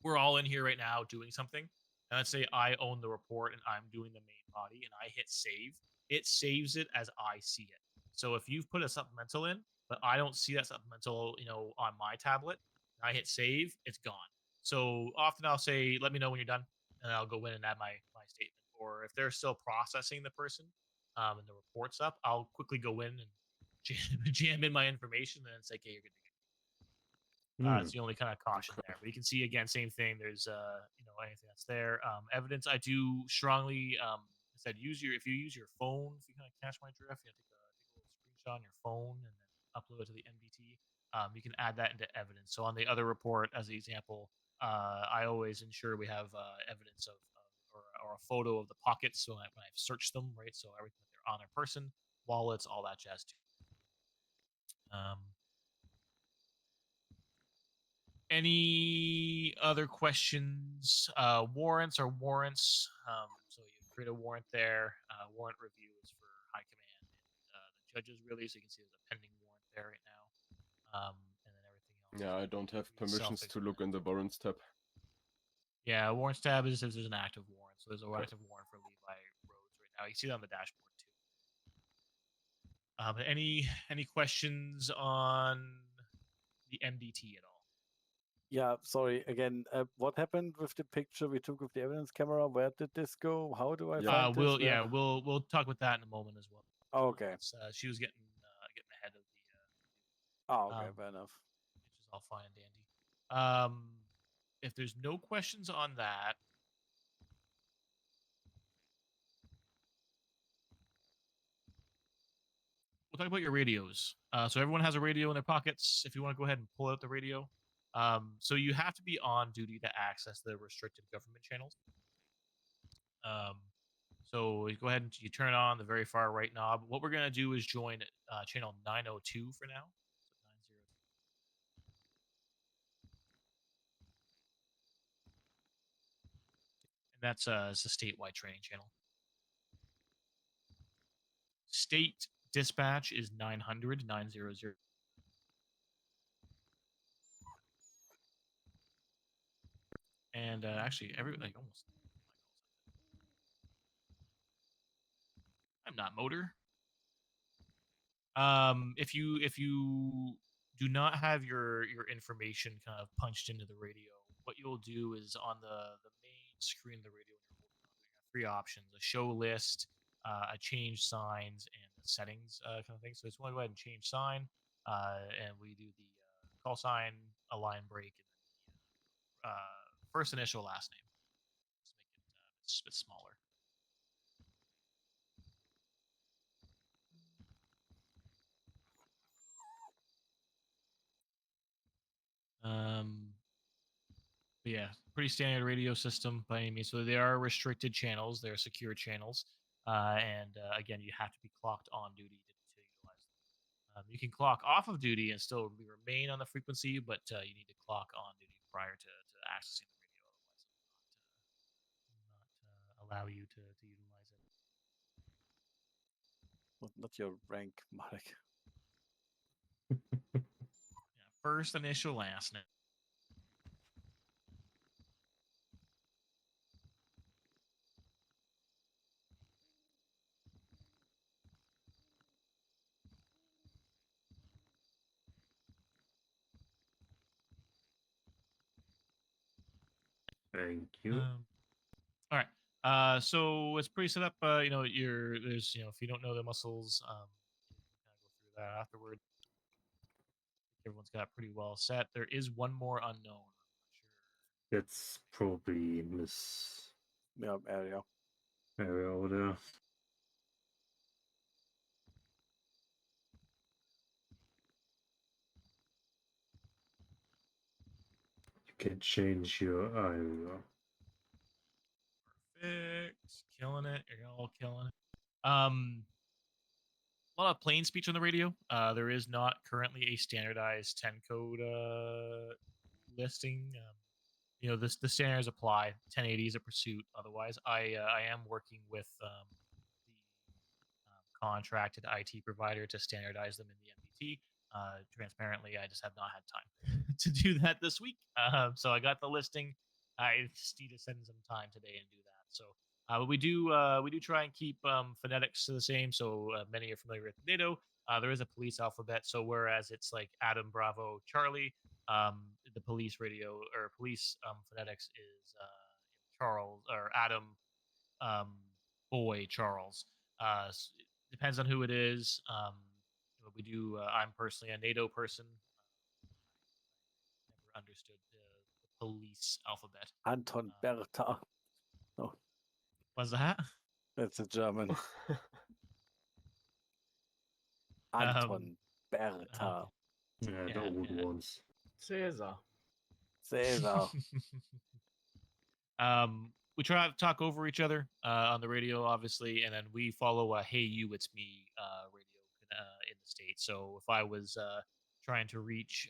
we're all in here right now doing something, and let's say I own the report and I'm doing the main body, and I hit save, it saves it as I see it. So if you've put a supplemental in, but I don't see that supplemental, on my tablet, and I hit save, it's gone. So often I'll say, let me know when you're done, and I'll go in and add my statement. Or if they're still processing the person and the report's up, I'll quickly go in and jam in my information and then say, okay, you're good to go. It's the only kind of caution there. But you can see, again, same thing. There's, anything that's there. Evidence, I do strongly said if you use your phone, if you kind of catch my drift, take a little screenshot on your phone and then upload it to the MDT. You can add that into evidence. So on the other report, as an example, I always ensure we have evidence of or a photo of the pockets. So when I've searched them, right? So everything that they're on their person, wallets, all that jazz too. Any other questions? Warrants are warrants. So you create a warrant there. Warrant review is for high command and the judges, really. So you can see there's a pending warrant there right now. And then everything else. Yeah, I don't have permissions to look in the self-explanatory. warrants tab. Yeah, warrants tab is if there's an active warrant. So there's an active warrant for Levi Roads right now. You see that on the dashboard too. But any questions on the MDT at all? Yeah, sorry again. What happened with the picture we took with the evidence camera? Where did this go? How do I find this? We'll talk with that in a moment as well. Oh, okay. She was getting ahead of the. Oh, okay, fair enough. Which is all fine and dandy. If there's no questions on that, we'll talk about your radios. So everyone has a radio in their pockets. If you want to go ahead and pull out the radio, so you have to be on duty to access the restricted government channels. So you go ahead and you turn on the very far right knob. What we're gonna do is join channel 902 for now. So 902. And that's it's a statewide training channel. State dispatch is 900 900. And actually, almost. I'm not motor. If you do not have your information kind of punched into the radio, what you'll do is on the main screen of the radio, you have three options: a show list, a change signs, and the settings kind of thing. So just want to go ahead and change sign, and we do the call sign, a line break, and first initial, last name. Just make it a bit smaller. But yeah, pretty standard radio system by any means. So they are restricted channels. They're secure channels. And again, you have to be clocked on duty to utilize them. You can clock off of duty and still remain on the frequency, but you need to clock on duty prior to accessing the radio. Otherwise, it will not allow you to utilize it. Not your rank, Marek. Yeah, first initial, last name. Thank you. All right. So it's pretty set up. There's if you don't know the muscles, you can kind of go through that afterward. Everyone's got pretty well set. There is one more unknown. I'm not sure. That's probably Miss Yeah, area. Area Order. You can change your area. Perfect. Killing it. You're all killing it. A lot of plain speech on the radio. There is not currently a standardized 10 code listing. The standards apply. 1080 is a pursuit. Otherwise, I am working with the contracted IT provider to standardize them in the MDT. Transparently, I just have not had time to do that this week. So I got the listing. I just need to spend some time today and do that. So but we do try and keep phonetics the same. So many are familiar with NATO. There is a police alphabet. So whereas it's like Adam, Bravo, Charlie, the police radio or police phonetics is Charles or Adam, Boy, Charles. Depends on who it is. But we do. I'm personally a NATO person. Never understood the police alphabet. Anton Bertha. Oh, What's that? that's a German. Anton Bertha. Yeah, the old ones. Caesar. Caesar. We try to talk over each other on the radio, obviously, and then we follow a "Hey You, It's Me" radio in the States. So if I was trying to reach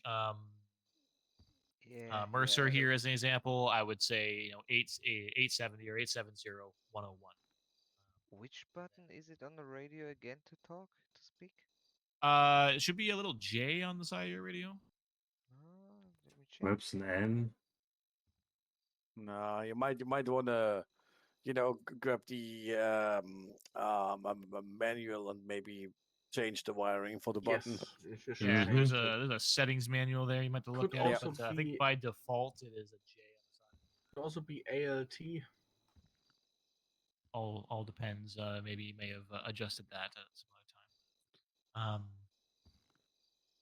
Mercer here as an example, I would say 870 or 870-101. Which button is it on the radio again to talk, to speak? It should be a little J on the side of your radio. Let me check. Perhaps an N. No, you might want to, grab the manual and maybe change the wiring for the button. Yes, if you should Yeah, change there's it. a settings manual there. You might have to look Could at it, also but I think be- by default it is a J on the side. Could also be ALT. All depends. Maybe you may have adjusted that at some other time.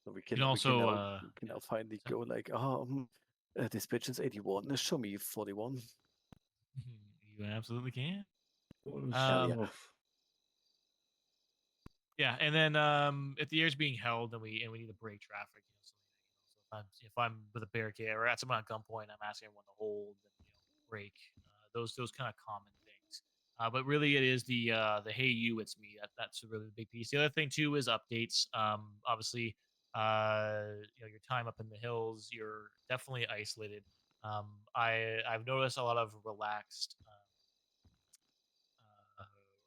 So we can can also, now finally so- go like, this bitch is 81. Show me 41. You absolutely can. yeah. Yeah, and then if the air's being held and we need to break traffic, so if I'm with a barricade or at someone at gunpoint, I'm asking everyone to hold and break. Those kind of common things. But really, it is the "Hey You, It's Me" that's a really big piece. The other thing too is updates. Obviously, your time up in the hills, you're definitely isolated. I've noticed a lot of relaxed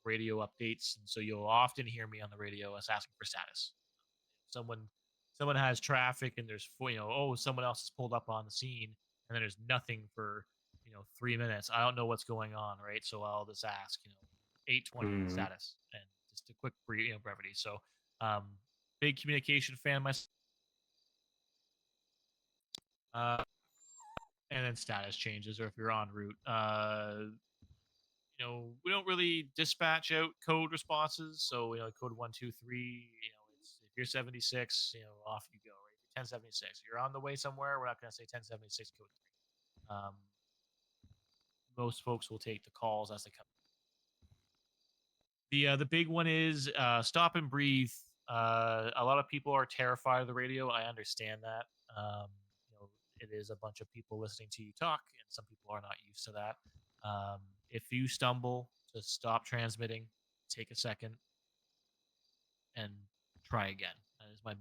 radio updates, and so you'll often hear me on the radio as asking for status. Someone has traffic, and there's someone else has pulled up on the scene, and then there's nothing for 3 minutes. I don't know what's going on, right? So I'll just ask 820 status, and just a quick brevity. So big communication fan myself. And then status changes, or if you're en route. We don't really dispatch out code responses. So, code 123, if you're 76, off you go, right? If you're 1076, you're on the way somewhere. We're not going to say 1076 code 3. Most folks will take the calls as they come. The big one is stop and breathe. A lot of people are terrified of the radio. I understand that. It is a bunch of people listening to you talk, and some people are not used to that. If you stumble, just stop transmitting, take a second, and try again. That is my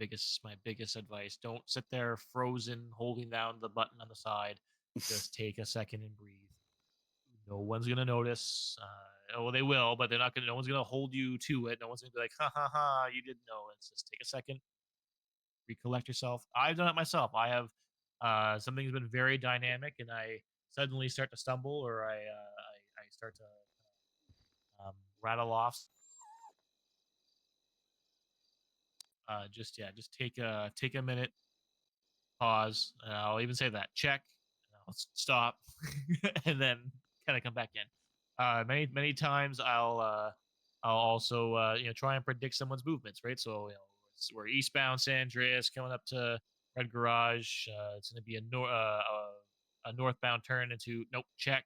biggest advice. Don't sit there frozen, holding down the button on the side. Just take a second and breathe. No one's gonna notice. They will, but they're not gonna. No one's gonna hold you to it. No one's gonna be like, "Ha ha ha! You didn't know." It's just take a second, recollect yourself. I've done it myself. I have. Something's been very dynamic, and I suddenly start to stumble, or I start to rattle off. Just take a minute, pause, and I'll even say that check, and I'll stop, and then kind of come back in. Many times I'll also try and predict someone's movements, right? So we're eastbound San Andreas coming up to Red Garage. It's going to be a northbound turn into check.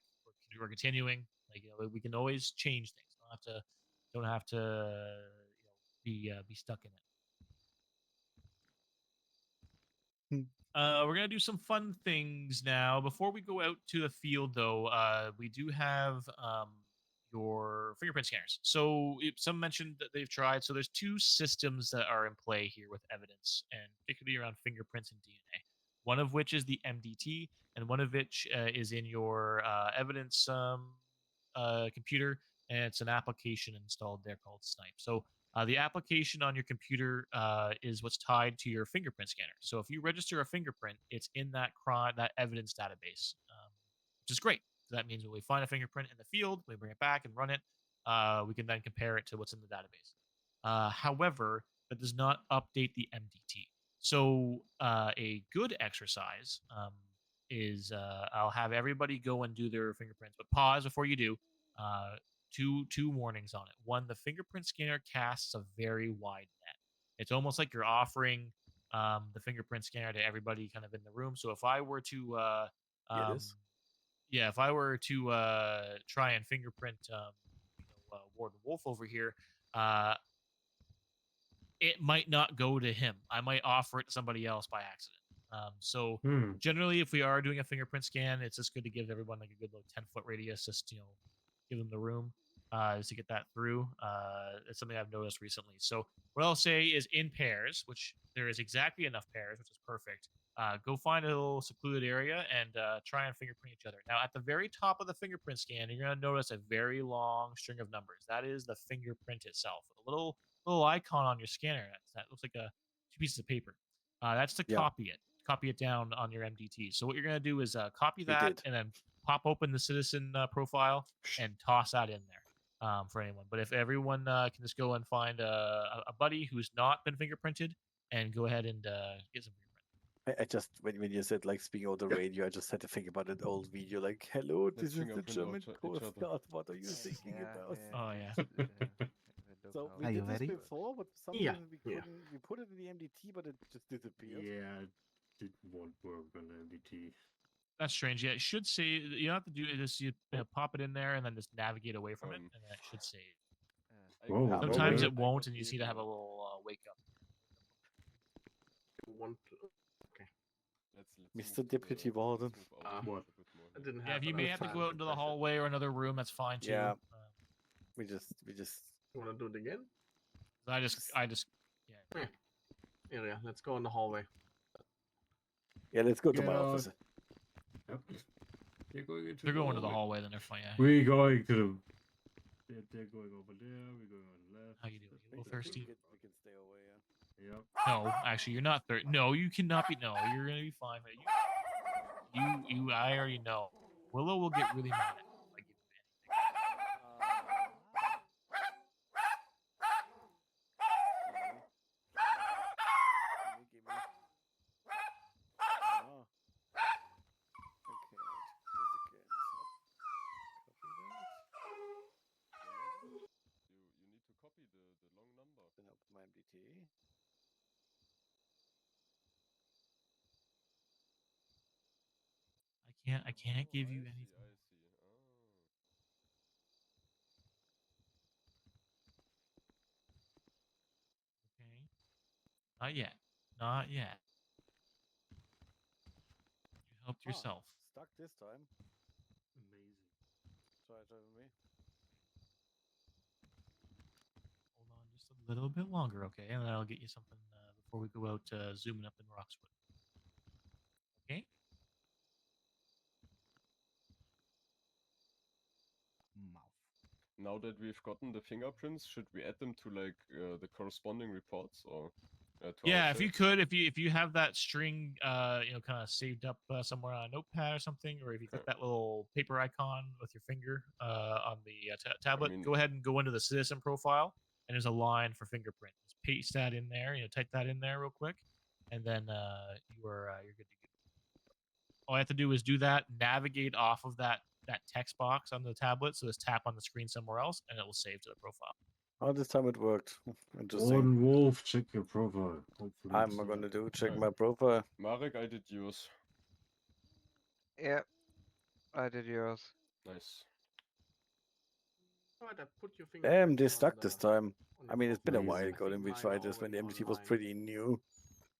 We're continuing. We can always change things. Don't have to be stuck in it. We're gonna do some fun things now. Before we go out to the field, though, we do have your fingerprint scanners. So some mentioned that they've tried. So there's two systems that are in play here with evidence, and particularly around fingerprints and DNA. One of which is the MDT, and one of which is in your evidence computer, and it's an application installed there called Snipe. So The application on your computer is what's tied to your fingerprint scanner. So if you register a fingerprint, it's in that that evidence database, which is great. So that means when we find a fingerprint in the field, we bring it back and run it. We can then compare it to what's in the database. However, that does not update the MDT. So a good exercise is I'll have everybody go and do their fingerprints, but pause before you do. Two warnings on it. One, the fingerprint scanner casts a very wide net. It's almost like you're offering the fingerprint scanner to everybody kind of in the room. So if I were to if I were to try and fingerprint Warden Wolf over here, it might not go to him. I might offer it to somebody else by accident. So generally, if we are doing a fingerprint scan, it's just good to give everyone like a good little 10-foot radius, just give them the room just to get that through. It's something I've noticed recently. So what I'll say is in pairs, which there is exactly enough pairs, which is perfect. Go find a little secluded area and try and fingerprint each other. Now, at the very top of the fingerprint scan, you're going to notice a very long string of numbers. That is the fingerprint itself. A little icon on your scanner that looks like two pieces of paper. That's to copy it down on your MDT. So what you're going to do is copy that and then pop open the citizen profile and toss that in there for anyone. But if everyone can just go and find a buddy who's not been fingerprinted and go ahead and get some fingerprint. I just when you said like speaking over the radio, I just had to think about that old video. Like, hello, this is the fingerprint German each Coast other. Guard. What are you thinking about? Oh yeah. So we Are you did this ready? before, but for some Yeah, reason we yeah. couldn't. We put it in the MDT, but it just disappeared. Yeah, it won't work on MDT. That's strange. Yeah, it should say you don't have to do it. Just you pop it in there and then just navigate away from it, and then it should save. Whoa, Sometimes wait. it won't, and you just need to have a little wake up. Let's Mr. Deputy Warden. What? I didn't have Yeah, if you enough may have to time go out into the press it. hallway or another room, that's fine too. Yeah. We just. You want to do it again? I just Yeah, let's go in the hallway. Yeah, let's go to Get my out. office. Yep. they're going to the hallway, then they're fine. Yeah. We're going to the. They're going over there. We're going on the left. How you doing? You a little We thirsty? can stay away. Yeah. Yep. No, actually, you're not thirsty. No, you cannot be. No, you're gonna be fine. You. I already know. Willow will get really mad at you if I give you anything. You need to copy the long number. Then open my MDT. I can't give you I anything. see. Okay. Not yet. Not yet. You helped yourself. Stuck this time. Amazing. Try it with me. Hold on just a little bit longer, okay? And then I'll get you something before we go out zooming up in Roxwood. Okay? Now that we've gotten the fingerprints, should we add them to like the corresponding reports or? To Yeah, our if you save? could, if you have that string, kind of saved up somewhere on a notepad or something, or if you click that little paper icon with your finger on the tablet, go ahead and go into the citizen profile, and there's a line for fingerprint. Just paste that in there, type that in there real quick, and then you're good to go. All I have to do is do that, navigate off of that text box on the tablet, so just tap on the screen somewhere else, and it will save to the profile. Oh, this time it worked. Interesting. Warden Wolf, check your profile. Hopefully I'm it's gonna not- do check my profile. Marek, I did yours. Yeah, I did yours. Nice. Alright, I put your Damn, fingerprints they on stuck the- this time. on I the mean, it's been a profile. while I ago when think we mine tried are this when the already MDT was online. pretty new.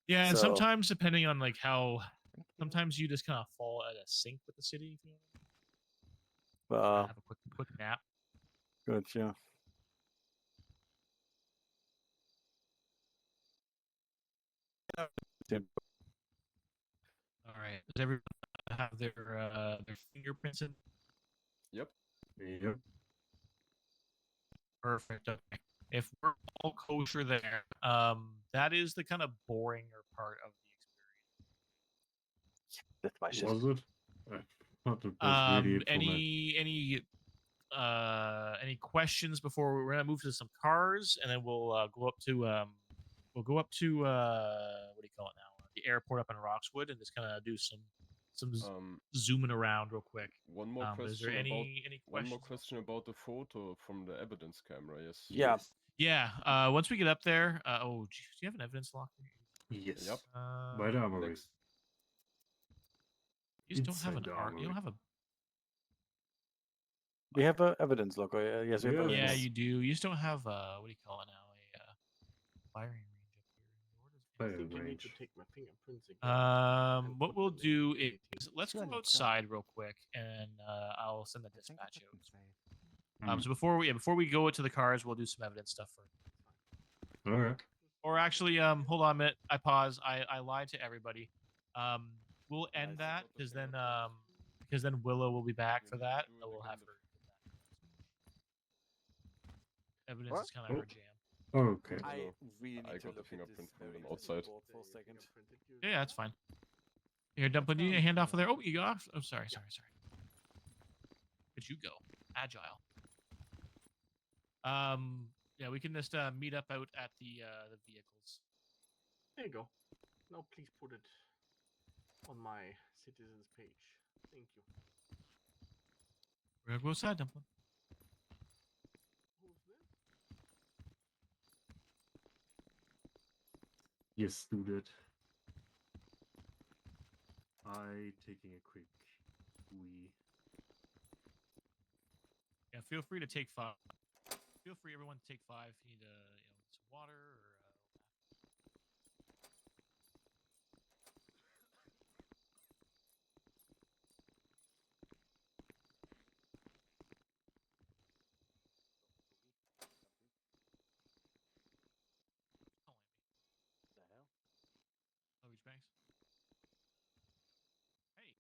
Yeah, and So- sometimes depending on like how, sometimes you just kind of fall out of sync with the city. If you know what I mean. Have a quick nap. Gotcha. All right. Does everyone have their fingerprints in? Yep. Yep. Perfect. Okay. If we're all kosher there, that is the kind of boringer part of the experience. That's my shift. Was it? I thought it was really informative. Any questions before we're gonna move to some cars, and then we'll go up to what do you call it now? The airport up in Roxwood, and just kind of do some zooming around real quick. One more Is question there about any one questions? more question about the photo from the evidence camera. Yes. Yeah. Yeah. Once we get up there, do you have an evidence locker? Yes. Yep. By the armory. Next. You just don't have Inside an the art. You don't armory. have a. We have a evidence logger. Yes, we have Yeah. Yeah, evidence. you do. You just don't have what do you call it now? A firing range up here. I Firing think you need range. to take my fingerprints again. and What put we'll them in do the is let's Sure, go let's go. outside real quick, and I'll send the I think dispatch it's out. safe. So before we go to the cars, we'll do some evidence stuff first. Okay. Or actually, hold on a minute. I pause. I lied to everybody. We'll end Nice. that because then Willow will be back We for need to that. do it And we'll again have the- her. Evidence What? is kind of Oh. her jam. Okay. I No, really I need to got the look at fingerprint this from very them outside. board for a second. Yeah, that's fine. Here, Dumplin, do you need a hand off of there? Oh, you got off? Oh, sorry. Could you go? Agile. Yeah, we can just meet up out at the vehicles. There you go. Now please put it on my citizens page. Thank you. We're gonna go outside, Dumplin. Who's this? Yes, do that. I taking a quick wee. Yeah, feel free to take 5. Feel free, everyone, to take 5. If you need some water or. The hell? Oh, Beach Banks. Hey.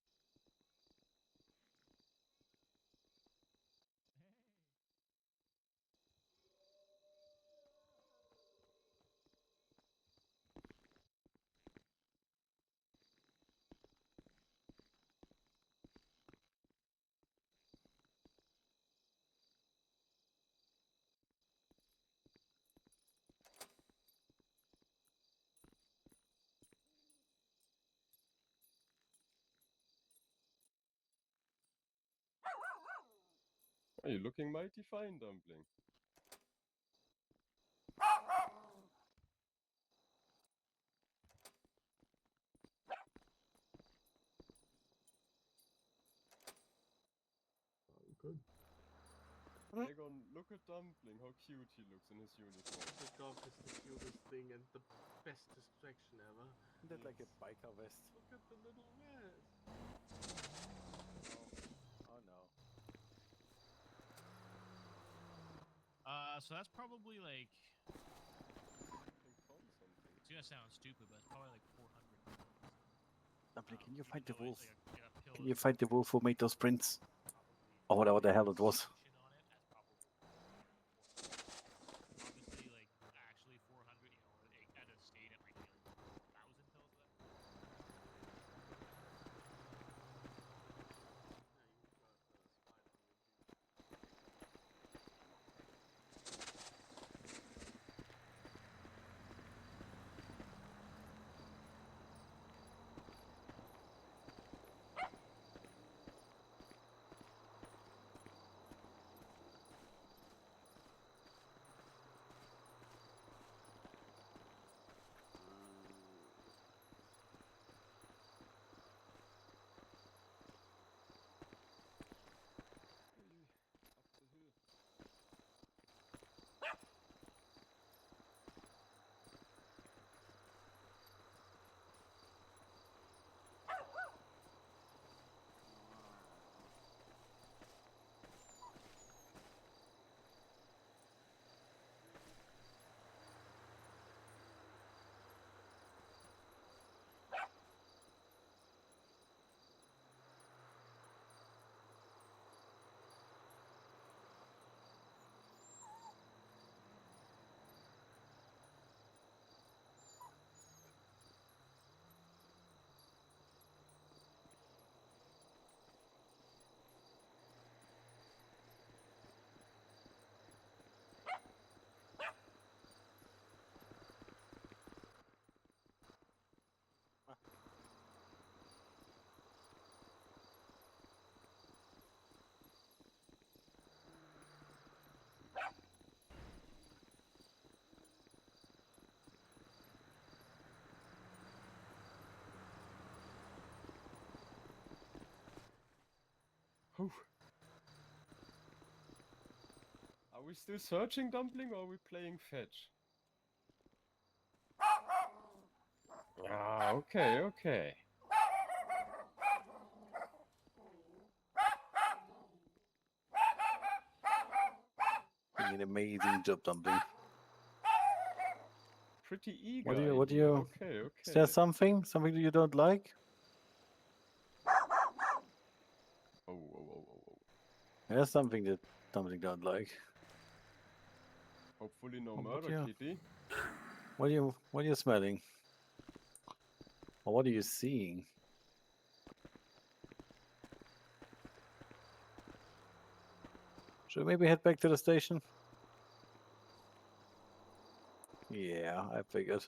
Are you looking mighty fine, Dumpling? Good. Hang on, look at Dumpling, how cute he looks in his uniform. The dog is the cutest thing and the best distraction ever. Isn't that like a biker vest? Look at the little vest. Oh no. So that's probably like. Dumpling found something. It's gonna sound stupid, but it's probably like 400. Dumpling, can you Even find the though it's wolf? like a pill Can you of find the wolf who made those prints? probably Or whatever the hell it was. distinction on it as probably 400. Obviously, like actually 400. At a state it might be like 1,000 pills of that. Whew. Are we still searching, Dumpling, or are we playing fetch? Ah, okay, okay. Doing an amazing job, Dumpling. Pretty eager. What do I you? hear. Okay, Is there okay. something that you don't like? Oh. There's something that Dumpling don't like. Hopefully no Oh, but murder, yeah. Kitty. What are you smelling? Or what are you seeing? Should we maybe head back to the station? Yeah, I figured.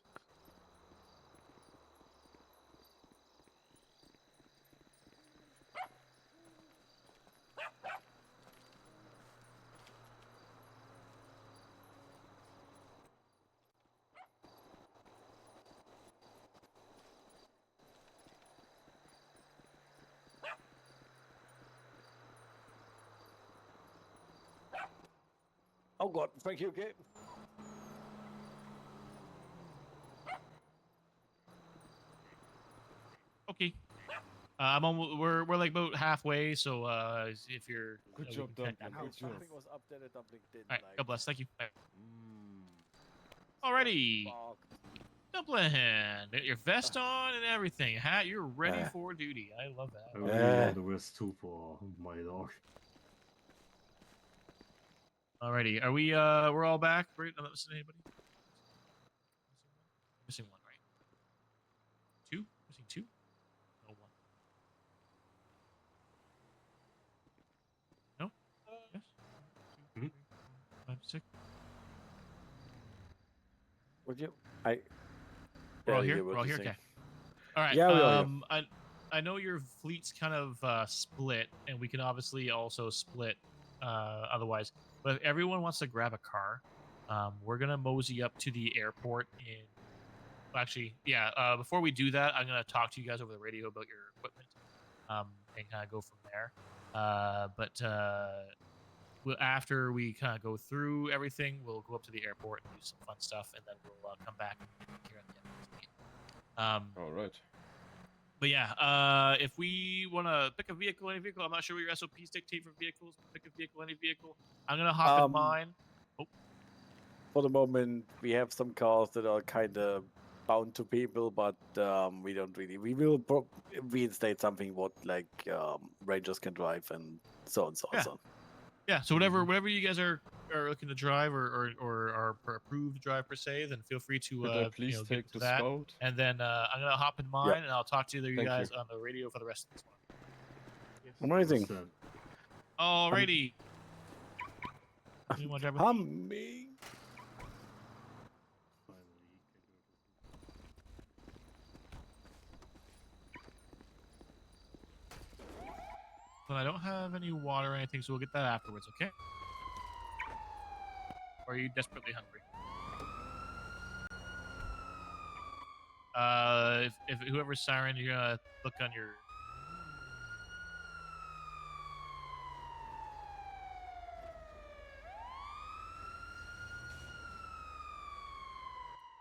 Oh God, thank you, Gabe. Okay. I'm almost, we're like about halfway, so if you're Good we job, can connect Dumpling. after. Good job. Something was up there that Dumpling didn't All right, like. God bless. Thank you. Bye. Mm. Alrighty, Barked. Dumplin, get your vest on and everything. Hat, you're ready Yeah. for duty. I love that. I really Yeah. want the rest too for my dog. Alrighty, are we? We're all back, right? I'm not missing anybody. Missing one, right? Two? Missing two? No, one. No? Yes. 2, 3, 4, 5, 6. Would you? I. We're all barely here. hear what We're all you're here. saying. Okay. All right. Yeah, we are here. I know your fleet's kind of split, and we can obviously also split otherwise. But if everyone wants to grab a car, we're gonna mosey up to the airport in. Actually, yeah. Before we do that, I'm gonna talk to you guys over the radio about your equipment, and kind of go from there. After we kind of go through everything, we'll go up to the airport and do some fun stuff, and then we'll come back here at the end of the game. All right. But yeah, if we want to pick a vehicle, any vehicle, I'm not sure what your SOPs dictate for vehicles. Pick a vehicle, any vehicle. I'm gonna hop in mine. For the moment, we have some cars that are kind of bound to people, but we don't really. We will reinstate something what like Rangers can drive and so on, so on, Yeah. so on. Yeah. So whatever you guys are looking to drive or are approved to drive per se, then feel free to Could I please get take into the that. scout? And then I'm gonna hop in mine, and I'll talk to you Thank guys you. on the radio for the rest of this one. Yes. Amazing. Understand. Alrighty. You want to drive with me? Humming. Finally, can go to Well, I don't have any water or anything, so we'll get that afterwards, okay? Or are you desperately hungry? If whoever's siren, you're gonna look on your.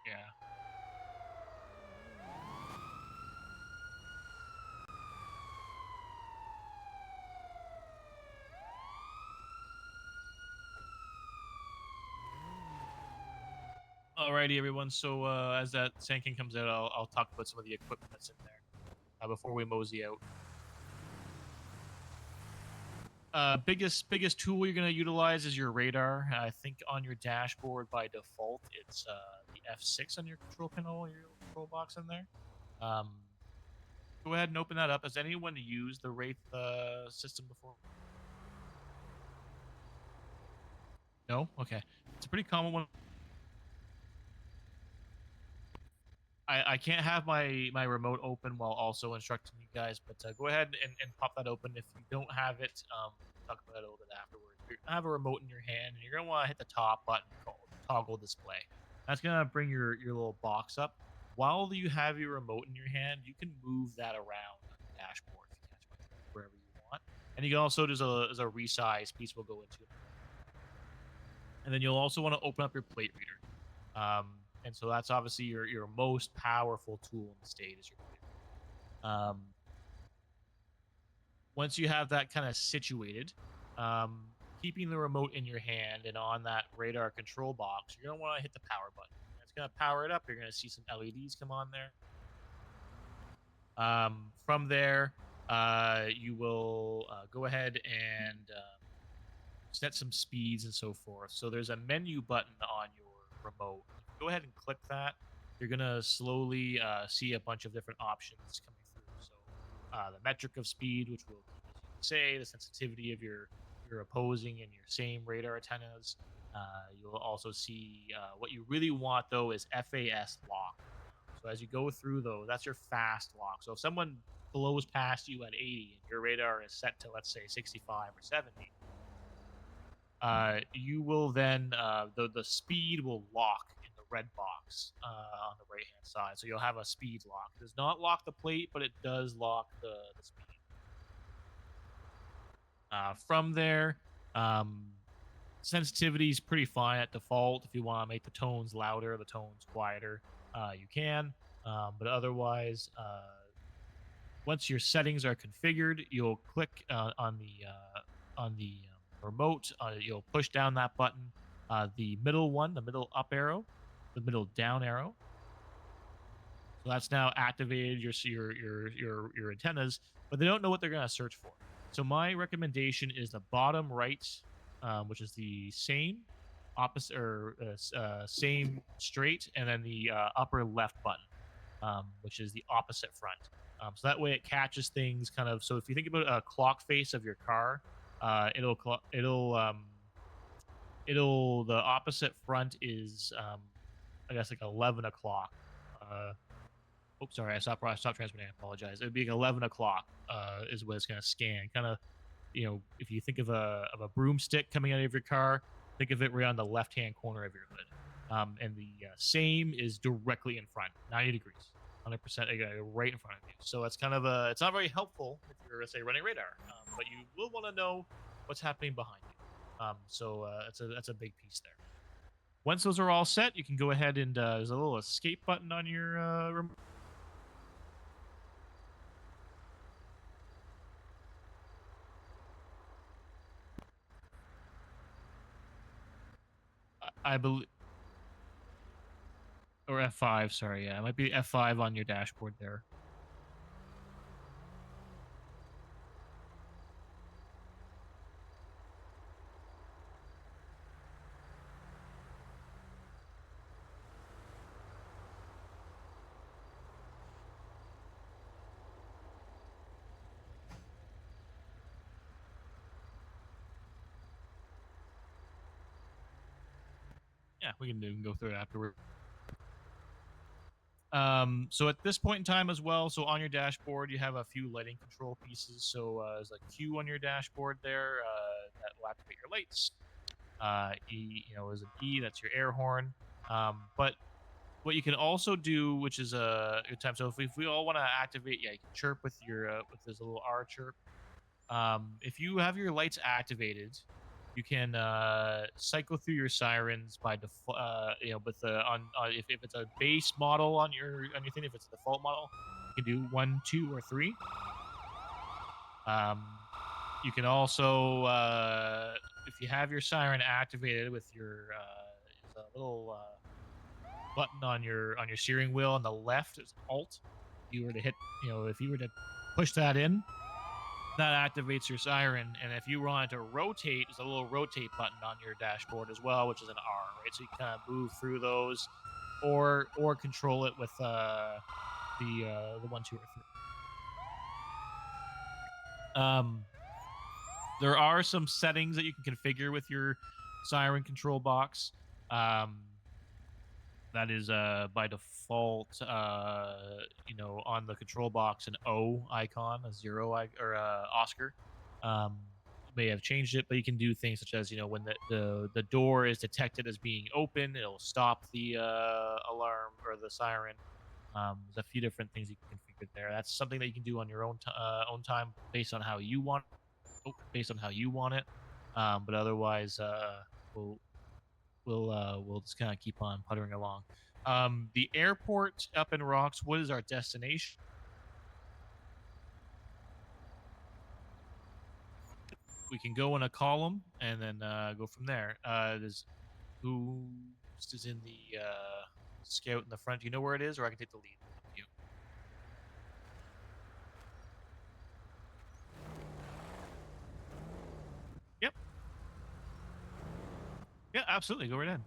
Yeah. Alrighty, everyone. So as that Sand King comes out, I'll talk about some of the equipment that's in there before we mosey out. Biggest tool you're gonna utilize is your radar. I think on your dashboard by default it's the F6 on your control panel, your control box in there. Go ahead and open that up. Has anyone used the Wraith system before? No? Okay. It's a pretty common one. I can't have my remote open while also instructing you guys, but go ahead and pop that open. If you don't have it, talk about it a little bit afterwards. You're gonna have a remote in your hand, and you're gonna want to hit the top button called toggle display. That's gonna bring your little box up. While you have your remote in your hand, you can move that around on the dashboard if you catch my drift, wherever you want. And you can also, there's a resize piece we'll go into. And then you'll also want to open up your plate reader. And so that's obviously your most powerful tool in the state is your plate reader. Once you have that kind of situated, keeping the remote in your hand and on that radar control box, you're going to want to hit the power button. It's going to power it up. You're going to see some LEDs come on there. From there, you will go ahead and set some speeds and so forth. So there's a menu button on your remote. Go ahead and click that. You're going to slowly see a bunch of different options coming through. So the metric of speed, which will, as you say, the sensitivity of your opposing and your same radar antennas. You'll also see what you really want, though, is FAS lock. So as you go through those, that's your fast lock. So if someone blows past you at 80 and your radar is set to, let's say, 65 or 70, you will then, the speed will lock in the red box on the right-hand side. So you'll have a speed lock. It does not lock the plate, but it does lock the speed. From there, sensitivity is pretty fine at default. If you want to make the tones louder, the tones quieter, you can. But otherwise, once your settings are configured, you'll click on the remote. You'll push down that button, the middle one, the middle up arrow, the middle down arrow. So that's now activated your antennas, but they don't know what they're going to search for. So my recommendation is the bottom right, which is the same, opposite or same straight, and then the upper left button, which is the opposite front. So that way it catches things kind of. So if you think about a clock face of your car, the opposite front is I guess like 11 o'clock. Oops, sorry, I stopped transmitting. I apologize. It would be like 11 o'clock is what it's going to scan. Kind of, if you think of a broomstick coming out of your car, think of it right on the left-hand corner of your hood. And the same is directly in front, 90 degrees, 100% right in front of you. So it's kind of it's not very helpful if you're, say, running radar, but you will want to know what's happening behind you. So that's a big piece there. Once those are all set, you can go ahead and there's a little escape button on your remote. I believe, or F5, sorry, yeah, it might be F5 on your dashboard there. Yeah, we can go through it afterward. So at this point in time as well, so on your dashboard, you have a few lighting control pieces. So there's a Q on your dashboard there that will activate your lights. E, is an E, that's your air horn. But what you can also do, which is a good time. So if we all want to activate, you can chirp with your with this little R chirp. If you have your lights activated, you can cycle through your sirens by default. With the if it's a base model on your thing, if it's a default model, you can do 1, 2, or 3. You can also, if you have your siren activated with your there's a little button on your steering wheel on the left, it's Alt. If you were to hit, if you were to push that in, that activates your siren. And if you wanted to rotate, there's a little rotate button on your dashboard as well, which is an R, right? So you kind of move through those, or control it with the 1, 2, or 3. There are some settings that you can configure with your siren control box. That is by default, on the control box, an O icon, a 0 or Oscar. You may have changed it, but you can do things such as, when the door is detected as being open, it'll stop the alarm or the siren. There's a few different things you can configure there. That's something that you can do on your own time based on how you want based on how you want it. But otherwise, we'll just kind of keep on puttering along. The airport up in Roxwood is our destination. We can go in a column and then go from there. There's who is in the scout in the front. Do you know where it is, or I can take the lead? Up to you. Yep. Yeah, absolutely. Go right ahead.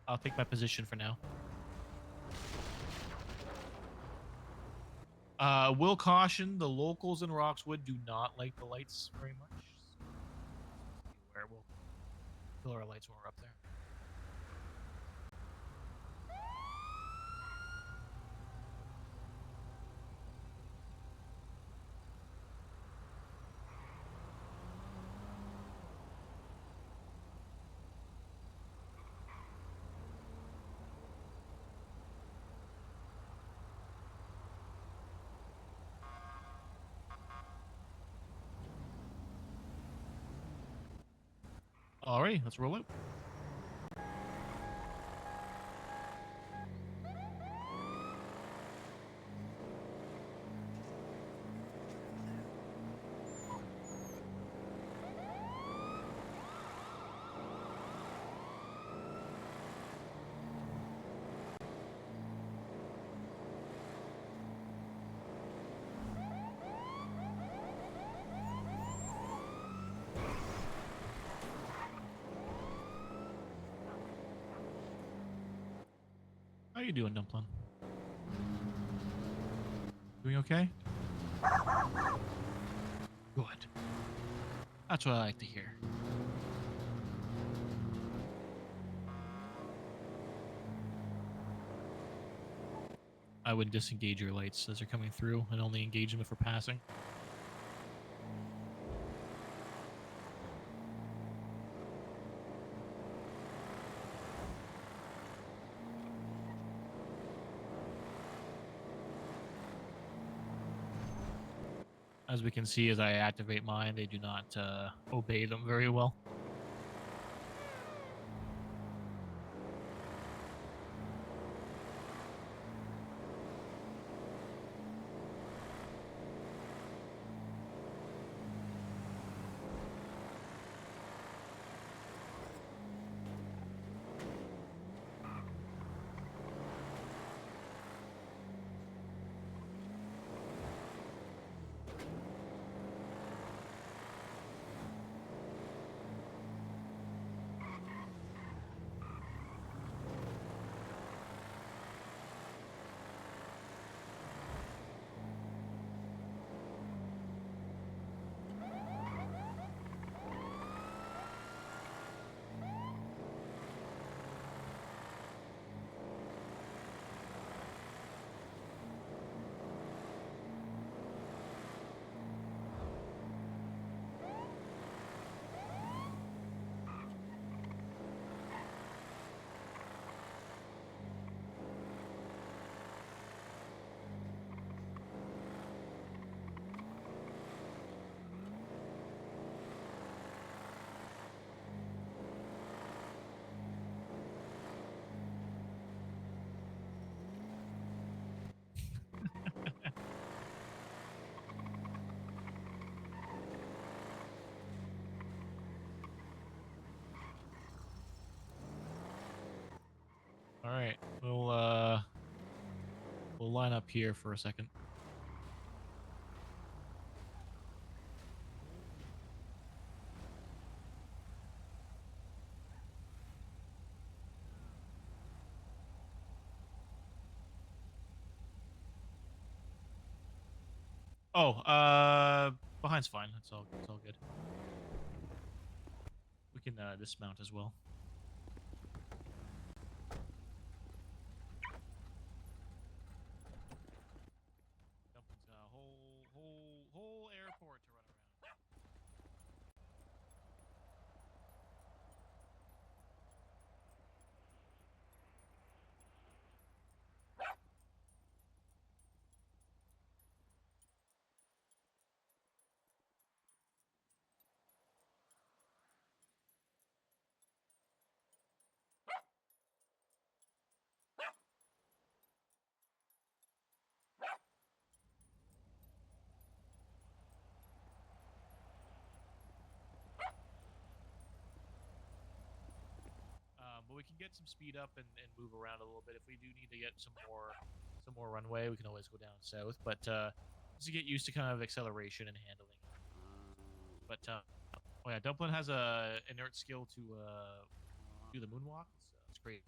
I'll take my position for now. Will caution the locals in Roxwood do not like the lights very much. So be aware, we'll kill our lights when we're up there. Alrighty, let's roll out. How you doing, Dumplin? Doing okay? Good. That's what I like to hear. I would disengage your lights as they're coming through and only engage them if we're passing. As we can see, as I activate mine, they do not obey them very well. All right, we'll line up here for a second. Oh, behind's fine. It's all good. We can dismount as well. Dumplin's got a whole airport to run around. we can get some speed up and move around a little bit. If we do need to get some more runway, we can always go down south. But just to get used to kind of acceleration and handling. But oh yeah, Dumplin has a inert skill to do the moonwalk. It's great.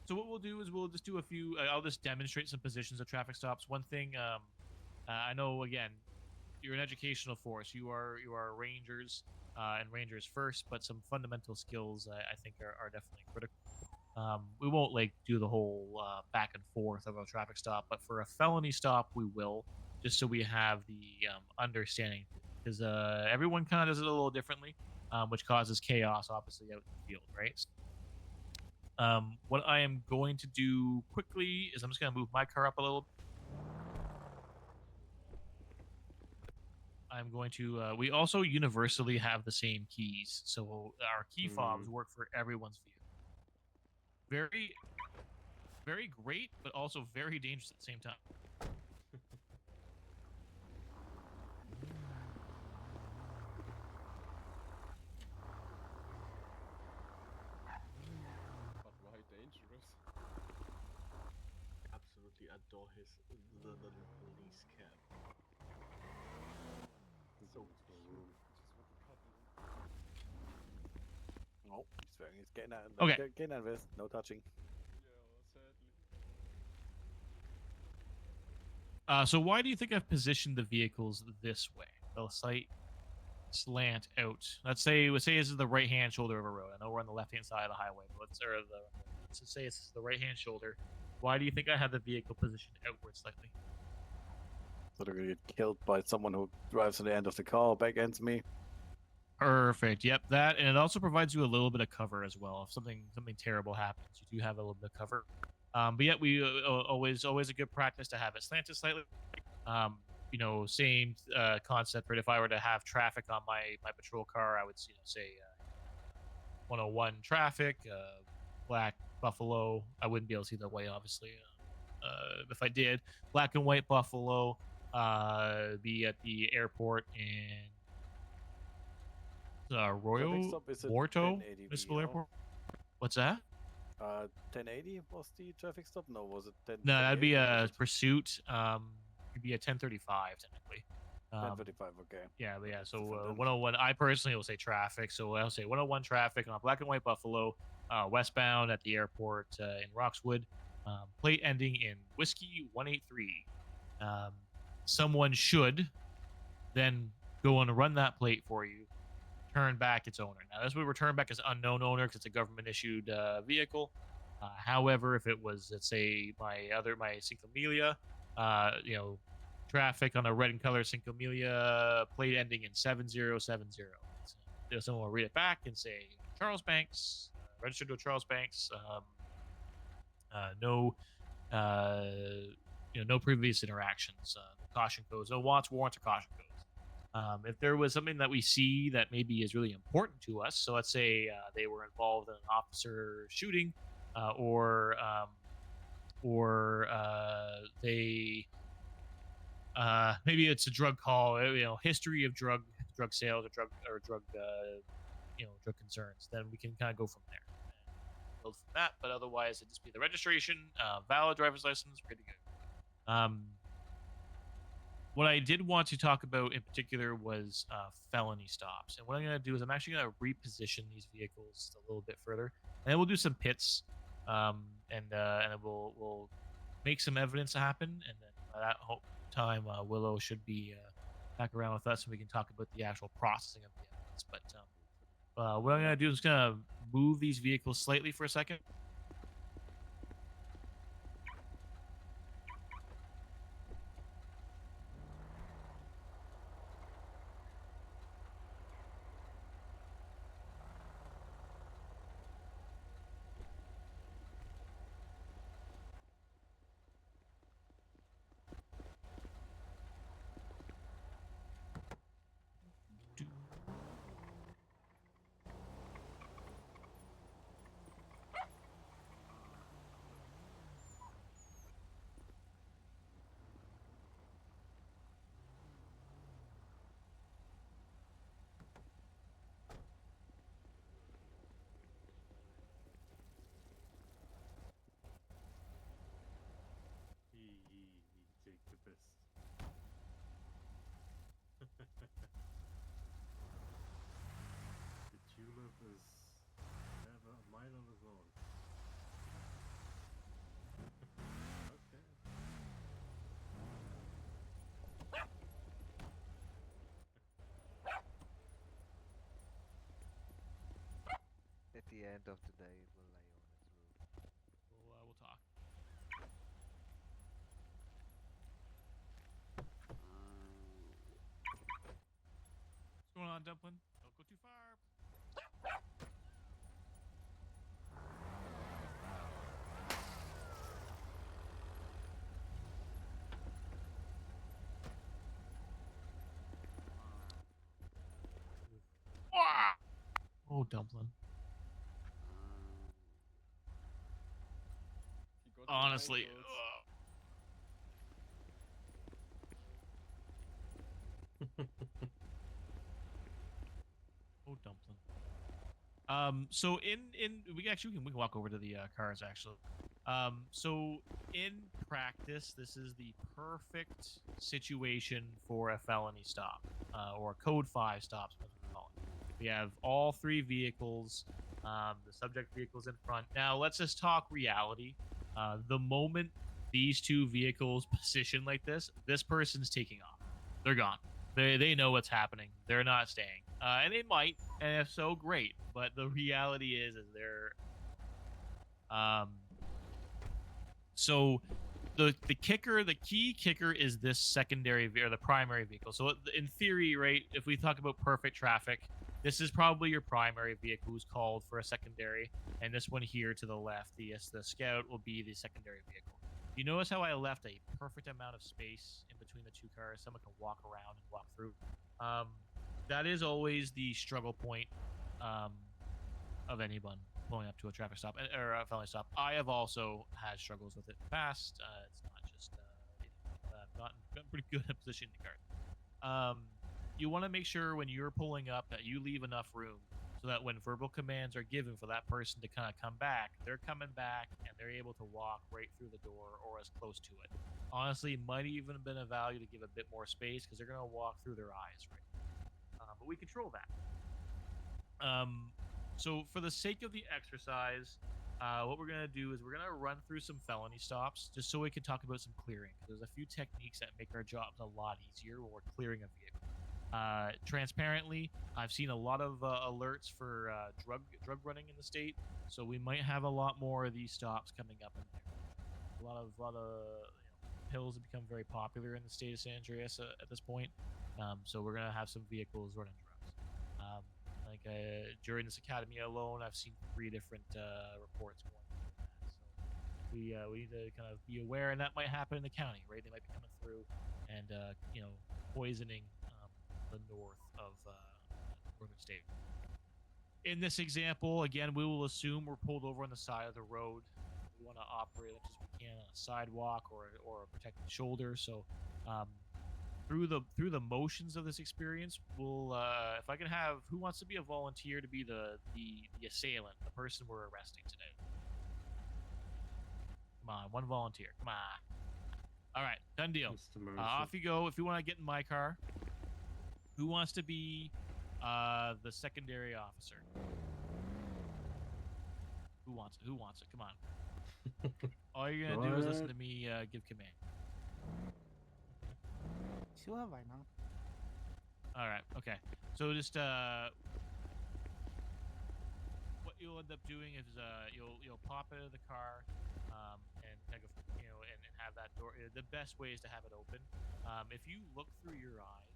So what we'll do is we'll just do a few. I'll just demonstrate some positions of traffic stops. One thing, I know again, you're an educational force. You are rangers and rangers first, but some fundamental skills I think are definitely critical. We won't like do the whole back and forth of a traffic stop, but for a felony stop, we will, just so we have the understanding, because everyone kind of does it a little differently, which causes chaos, obviously, out in the field, right? What I am going to do quickly is I'm just going to move my car up a little. I'm going to. We also universally have the same keys, so our key fobs work for everyone's vehicle. Very, very great, but also very dangerous at the same time. But why dangerous? Absolutely adore the little police cab. So cute. Oh, he's getting out. Okay. Getting out of this. No touching. Yeah, sadly. So why do you think I've positioned the vehicles this way? They'll slant out. Let's say this is the right hand shoulder of a road. I know we're on the left hand side of the highway, but let's just say it's the right hand shoulder. Why do you think I have the vehicle positioned outward slightly? So they're gonna get killed by someone who drives to the end of the car, back ends me. Perfect. Yep, that, and it also provides you a little bit of cover as well. If something terrible happens, you do have a little bit of cover. But yet we always a good practice to have it slanted slightly. Same concept. But if I were to have traffic on my patrol car, I would say 101 traffic, black Buffalo. I wouldn't be able to see the white, obviously. If I did, black and white Buffalo, be at the airport and Royal Morto Municipal Airport. What's that? 1080 was the traffic stop? No, was it 10? No, that'd be a pursuit. It'd be a 1035 technically. 1035, okay. Yeah, but yeah. That's So different then. 101. I personally will say traffic. So I'll say 101 traffic on a black and white Buffalo, westbound at the airport in Roxwood. Plate ending in whiskey 183. Someone should then go and run that plate for you. Turn back its owner. Now, this would return back as unknown owner because it's a government-issued vehicle. However, if it was, let's say, my Cinco Miglia, traffic on a red and color Cinco Miglia, plate ending in 7070. Someone will read it back and say Charles Banks, registered to Charles Banks. No previous interactions. Caution codes, no wants, warrants, or caution codes. If there was something that we see that maybe is really important to us, so let's say they were involved in an officer shooting, or they maybe it's a drug call, history of drug sales or drug concerns, then we can kind of go from there. Build from that, but otherwise it'd just be the registration, valid driver's license, pretty good. What I did want to talk about in particular was felony stops. And what I'm going to do is I'm actually going to reposition these vehicles a little bit further. And then we'll do some pits. And then we'll make some evidence happen. And then by that time, Willow should be back around with us and we can talk about the actual processing of the evidence. But what I'm going to do is just going to move these vehicles slightly for a second. end of the day, it will lay on its roof. We'll talk. What's going on, Dumplin? Don't go too far. Ah! Oh, Dumplin. He got the Honestly. ankles. Oh, Dumplin. So in we can walk over to the cars actually. So in practice, this is the perfect situation for a felony stop, or a code 5 stop. As we call it. We have all 3 vehicles. The subject vehicle's in front. Now let's just talk reality. The moment these 2 vehicles position like this person's taking off. They're gone. They know what's happening. They're not staying. And they might, and if so, great. But the reality is they're so the key kicker is this secondary or the primary vehicle. So in theory, right, if we talk about perfect traffic, this is probably your primary vehicle who's called for a secondary, and this one here to the left, the Scout, will be the secondary vehicle. You notice how I left a perfect amount of space in between the 2 cars? Someone can walk around and walk through. That is always the struggle point of anyone pulling up to a traffic stop or a felony stop. I have also had struggles with it in the past. It's not just I've gotten pretty good at positioning the car. You want to make sure when you're pulling up that you leave enough room so that when verbal commands are given for that person to kind of come back, they're coming back and they're able to walk right through the door or as close to it. Honestly, might even have been a value to give a bit more space because they're going to walk through their eyes, right? But we control that. So for the sake of the exercise, what we're going to do is we're going to run through some felony stops just so we can talk about some clearing. There's a few techniques that make our jobs a lot easier when we're clearing a vehicle. Transparently, I've seen a lot of alerts for drug running in the state, so we might have a lot more of these stops coming up in there. A lot of pills have become very popular in the state of San Andreas at this point, so we're gonna have some vehicles running drugs. During this academy alone, I've seen 3 different reports going on that. So we need to kind of be aware, and that might happen in the county, right? They might be coming through and poisoning the north of northern state. In this example, again, we will assume we're pulled over on the side of the road. We want to operate as much as we can on a sidewalk or a protected shoulder. So through the motions of this experience, we'll if I can have, who wants to be a volunteer to be the assailant, the person we're arresting today? Come on, one volunteer. Come on. All right, done deal. Mr. Mercer. Off you go. If you want to get in my car, who wants to be the secondary officer? Who wants it? Who wants it? Come on. All you're gonna do is listen to me give command. Sure, why not? All right. Okay. So just what you'll end up doing is you'll pop out of the car and kind of and have that door. The best way is to have it open. If you look through your eye,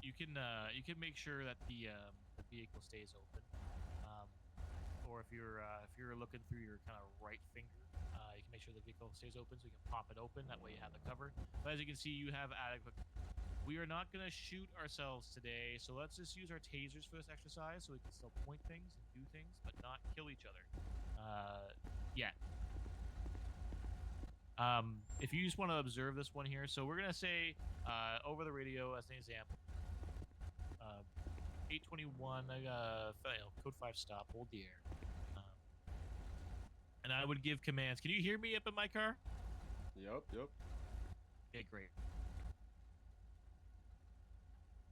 you can make sure that the vehicle stays open. Or if you're looking through your kind of right finger, you can make sure the vehicle stays open, so you can pop it open. That way you have the cover. But as you can see, you have adequate. We are not going to shoot ourselves today, so let's just use our tasers for this exercise, so we can still point things and do things, but not kill each other. Yet. If you just want to observe this one here, so we're going to say over the radio as an example. 821, code 5 stop, hold the air. And I would give commands. Can you hear me up in my car? Yep. Okay, great.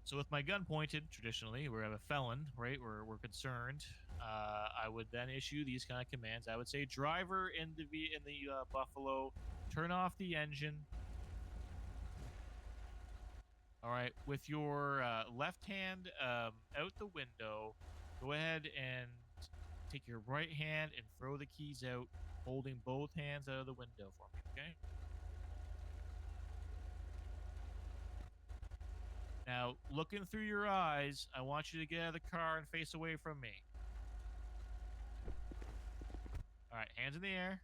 So with my gun pointed, traditionally, we have a felon, right? We're concerned. I would then issue these kind of commands. I would say, driver in the Buffalo, turn off the engine. All right, with your left hand out the window, go ahead and take your right hand and throw the keys out, holding both hands out of the window for me, okay? Now, looking through your eyes, I want you to get out of the car and face away from me. All right, hands in the air.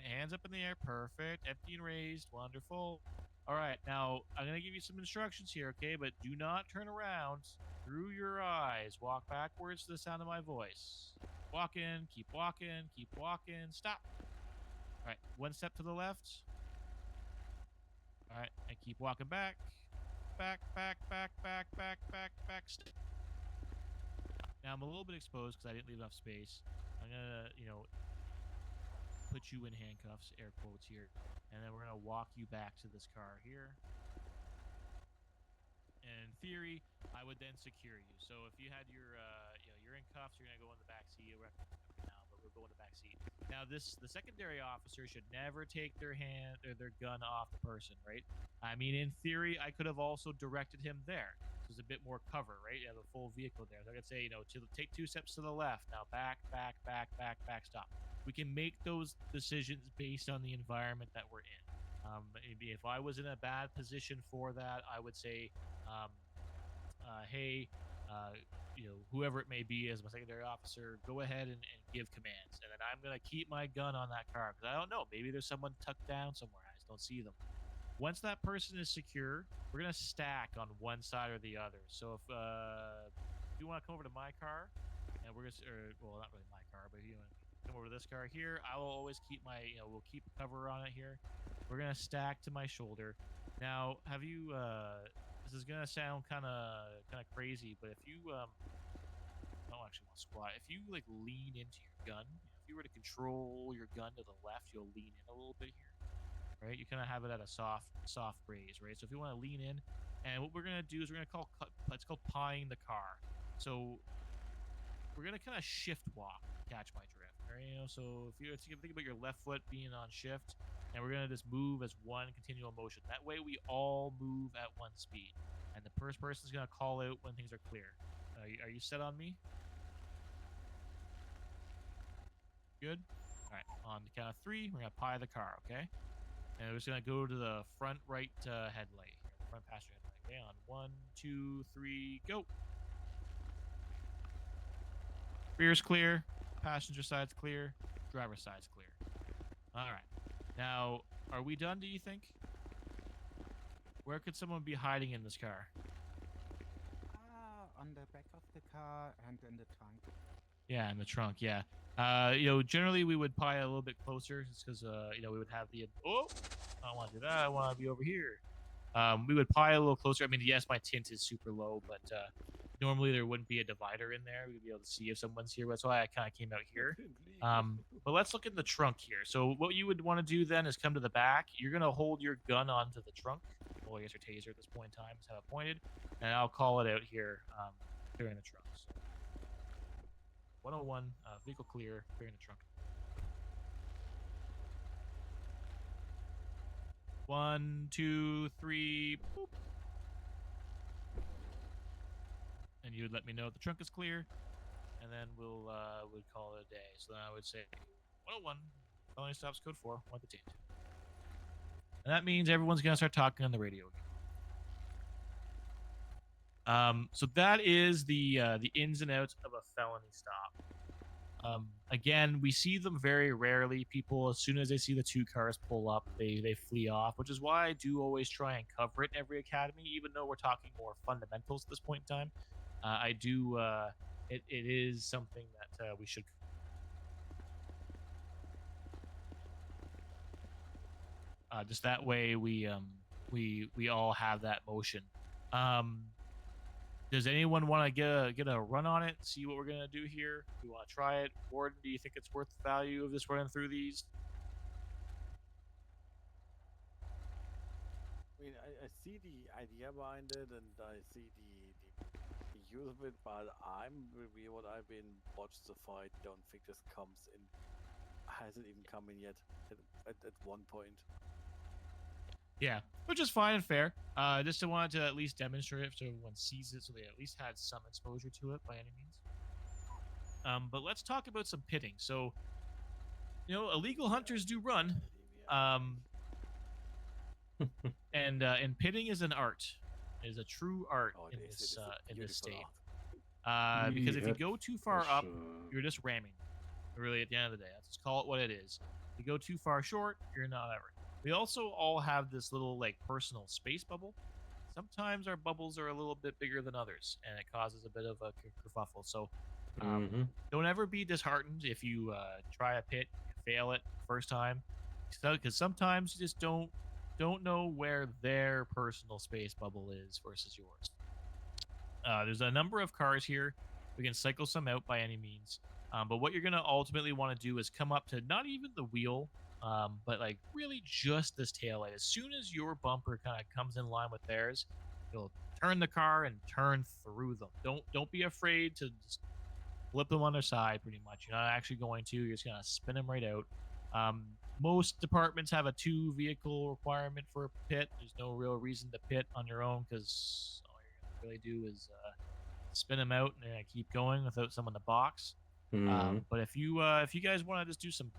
Hands up in the air. Perfect. Empty and raised. Wonderful. All right, now I'm going to give you some instructions here, okay? But do not turn around. Through your eyes. Walk backwards to the sound of my voice. Walking. Keep walking. Keep walking. Stop. All right, one step to the left. All right, and keep walking back. Back. Stop. Now I'm a little bit exposed because I didn't leave enough space. I'm going to, put you in handcuffs, air quotes here, and then we're gonna walk you back to this car here. And in theory, I would then secure you. So if you had your, you're in cuffs, you're gonna go in the back seat. We're now, but we'll go in the back seat. Now, the secondary officer should never take their hand or their gun off the person, right? I mean, in theory, I could have also directed him there. So there's a bit more cover, right? You have a full vehicle there. So I could say, to take 2 steps to the left. Now back, stop. We can make those decisions based on the environment that we're in. If I was in a bad position for that, I would say, hey, whoever it may be as my secondary officer, go ahead and give commands. And then I'm going to keep my gun on that car because I don't know. Maybe there's someone tucked down somewhere. I just don't see them. Once that person is secure, we're going to stack on one side or the other. So if you want to come over to my car, and we're going to, well, not really my car, but you want to come over to this car here, I will always keep my, we'll keep a cover on it here. We're going to stack to my shoulder. Now, have you, this is going to sound kind of crazy, but if you, I don't actually want to squat. If you, lean into your gun, if you were to control your gun to the left, you'll lean in a little bit here. Right, you kind of have it at a soft raise, right? So if you want to lean in, and what we're gonna do is we're gonna it's called pieing the car. So we're gonna kind of shift walk, catch my drift, right? So if you think about your left foot being on shift, and we're gonna just move as one continual motion. That way we all move at one speed, and the first person's gonna call out when things are clear. Are you set on me? Good. All right. On the count of 3, we're gonna pie the car. Okay. And we're just going to go to the front right headlight here, the front passenger headlight. Okay, on 1, 2, 3, go. Rear's clear, passenger side's clear, driver's side's clear. All right. Now, are we done, do you think? Where could someone be hiding in this car? On the back of the car and in the trunk. Yeah, in the trunk, yeah. Generally we would pie a little bit closer just because, we would have the... Oh! I don't want to do that. I want to be over here. We would pie a little closer. I mean, yes, my tint is super low, but normally there wouldn't be a divider in there. We'd be able to see if someone's here. That's why I kind of came out here. But let's look in the trunk here. So what you would want to do then is come to the back. You're going to hold your gun onto the trunk. Well, I guess your taser at this point in time is how it pointed. And I'll call it out here clearing the trunk. So 101, vehicle clear, clearing the trunk. 1, 2, 3, boop. And you would let me know if the trunk is clear, and then we'll call it a day. So then I would say 101, felony stops code 4, 1 detained. And that means everyone's gonna start talking on the radio again. So that is the ins and outs of a felony stop. Again, we see them very rarely. People, as soon as they see the 2 cars pull up, they flee off, which is why I do always try and cover it in every academy, even though we're talking more fundamentals at this point in time. I do, it is something that we should. Just that way we all have that motion. Does anyone want to get a run on it? See what we're gonna do here? Do you want to try it? Gordon, do you think it's worth the value of just running through these? I mean, I see the idea behind it, and I see the use of it, but what I've been watched so far, I don't think this comes in. Hasn't even come in yet at one point. Yeah, which is fine and fair. Just wanted to at least demonstrate it so everyone sees it, so they at least had some exposure to it by any means. But let's talk about some pitting. So, illegal hunters do run, and pitting is an art. It is a true art Oh, in it is. this It is a in this beautiful state. art. Because if you Yep, go too for far up, sure. you're just ramming. Really, at the end of the day, let's just call it what it is. If you go too far short, you're not ever. We also all have this little like personal space bubble. Sometimes our bubbles are a little bit bigger than others, and it causes a bit of a kerfuffle. So don't ever be disheartened if you try a pit, you fail it first time, because sometimes you just don't know where their personal space bubble is versus yours. There's a number of cars here. We can cycle some out by any means. But what you're going to ultimately want to do is come up to not even the wheel, but like really just this tail light. As soon as your bumper kind of comes in line with theirs, you'll turn the car and turn through them. Don't be afraid to just flip them on their side. Pretty much, you're not actually going to. You're just going to spin them right out. Most departments have a 2-vehicle requirement for a pit. There's no real reason to pit on your own because all you're going to really do is spin them out and keep going without someone to box. But if you guys want to just do some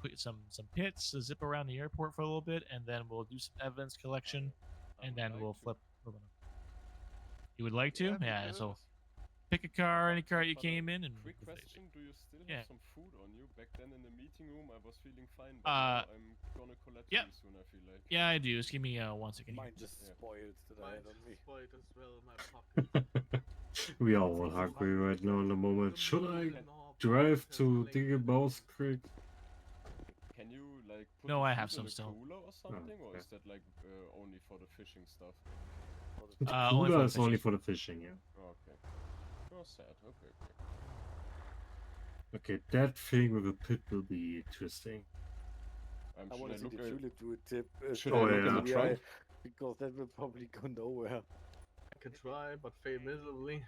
pits, zip around the airport for a little bit, and then we'll do some evidence collection, and then we'll flip. You would like to? Yeah. So pick a car, any car you came in, and quick question: do you still Yeah. have some food on you? Back then in the meeting room, I was feeling fine, but now I'm gonna collapse Yep. pretty soon. I feel like. Yeah, I do. Just give me 1 second. Here. Mine just spoiled that I had on me. Spoiled as well in my pocket. We are all hungry right now in the moment. Should I drive to Dingelbaus Creek? Can you like put No, the I food have in some a still. cooler or something, or okay. is that like only for the fishing stuff? The Only for cooler the is only fishing. for the fishing, yeah. Oh, okay. Oh, sad. Okay. Okay, that thing with a pit will be interesting. I Should want I to see look? the tulip do it tip. Should I look in the yeah. trunk? Because that will probably go nowhere. I can try, but fail miserably.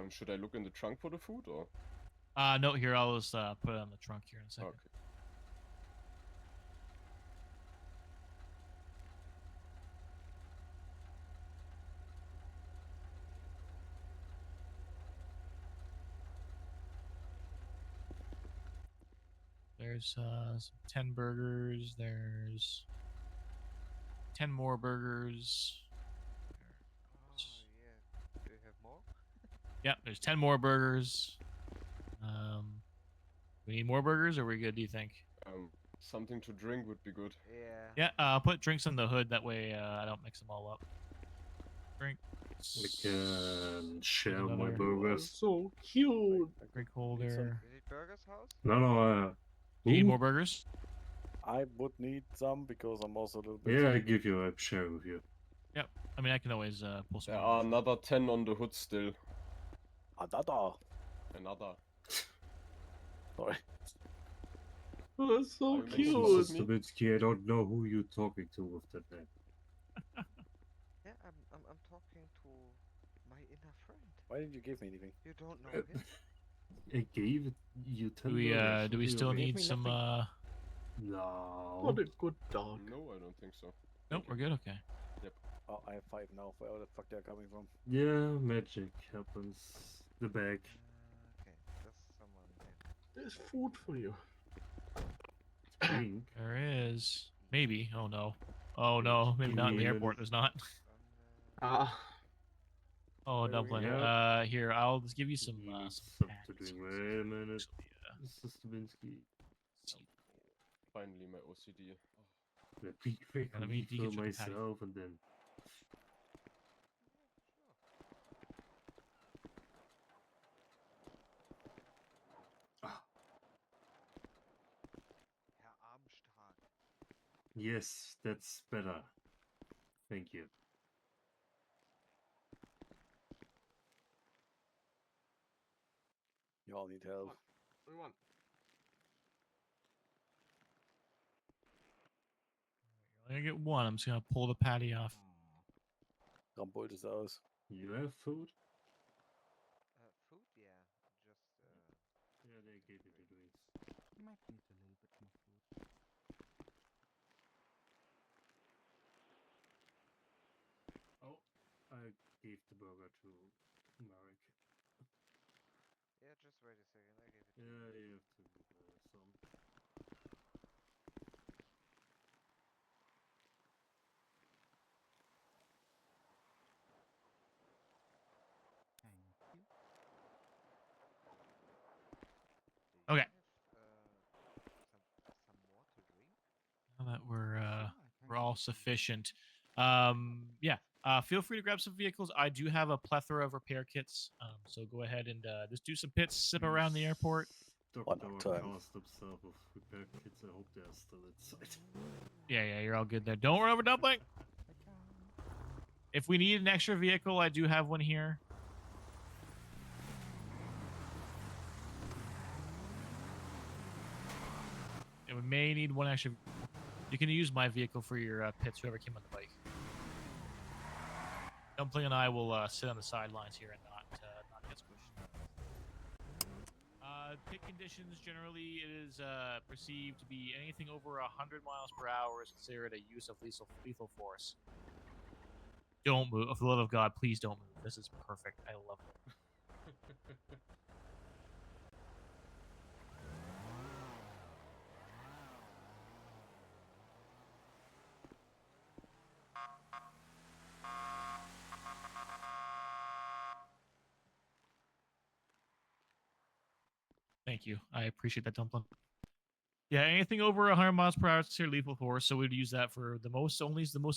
Should I look in the trunk for the food or? No, here I'll just put it on the trunk here in a second. Okay. There's some 10 burgers. There's 10 more burgers. Oh yeah. Do you have more? Yep, there's 10 more burgers. We need more burgers, or are we good? Do you think? Something to drink would be good. Yeah. Yeah, I'll put drinks in the hood. That way, I don't mix them all up. Drink. We can share my another- burgers. So cute. Drink holder. You need burgers, house? No, You need Ooh. more burgers? I would need some because I'm also a little bit. Yeah, I give you a share with you. Yep. I mean, I can always pull some. There more are if you- another 10 on the hood still. Another. Another. Sorry. Oh, that's so Are you cute. making Mrs. fun of me? Stavinsky, I don't know who you're talking to with that name. Yeah, I'm talking to my inner friend. Why didn't you give me anything? You don't know Uh, him? I gave you 10 Do we burgers. do we What still you mean? need me some nothing. No. What a good dog. No, I don't think so. Nope, we're good. Okay. Oh, I have 5 now. Where the fuck they're coming from? Yeah, magic happens. The bag. Okay, there's someone in. There's food for you. Drink. There is maybe. Oh no. Oh no. Maybe not in the Yeah. airport. There's not. Ah, Oh, Where do we Dumplin. go? Here I'll just give you some He needs some something to packets drink. here. Wait a minute. Actually, Mrs. Stavinsky. Finally, my OCD. Oh. Let me let me refill decaf the patty. myself and then. Herr Armstrong. Yes, that's better. Thank you. You all need help. what do you want? You're gonna get one. I'm just gonna pull the patty off. Rampol das aus. You have food? Food? Yeah. Just Yeah, they gave you the drinks. Might need a little bit more food. gave the burger to Marek. Yeah, just wait a second. I give it to Yeah, you. you have to give some. Thank you. Do Okay. you have some more to drink? Now that we're Sure, I we're can all give you. sufficient. Yeah. Feel free to grab some vehicles. I do have a plethora of repair kits. So go ahead and just do some pits, sip around the airport. One Stocked our time. cars themselves with repair kits. I hope they're still inside. Yeah, you're all good there. Don't run over Dumpling. I can. If we need an extra vehicle, I do have one here. And we may need one extra. You can use my vehicle for your pits, whoever came on the bike. Dumpling and I will sit on the sidelines here and not get squished. Pit conditions, generally, it is perceived to be anything over 100 miles per hour is considered a use of lethal force. Don't move. For the love of God, please don't move. This is perfect. I love it. Thank you. I appreciate that, Dumpling. Yeah, anything over 100 miles per hour is considered lethal force, so we'd use that for the most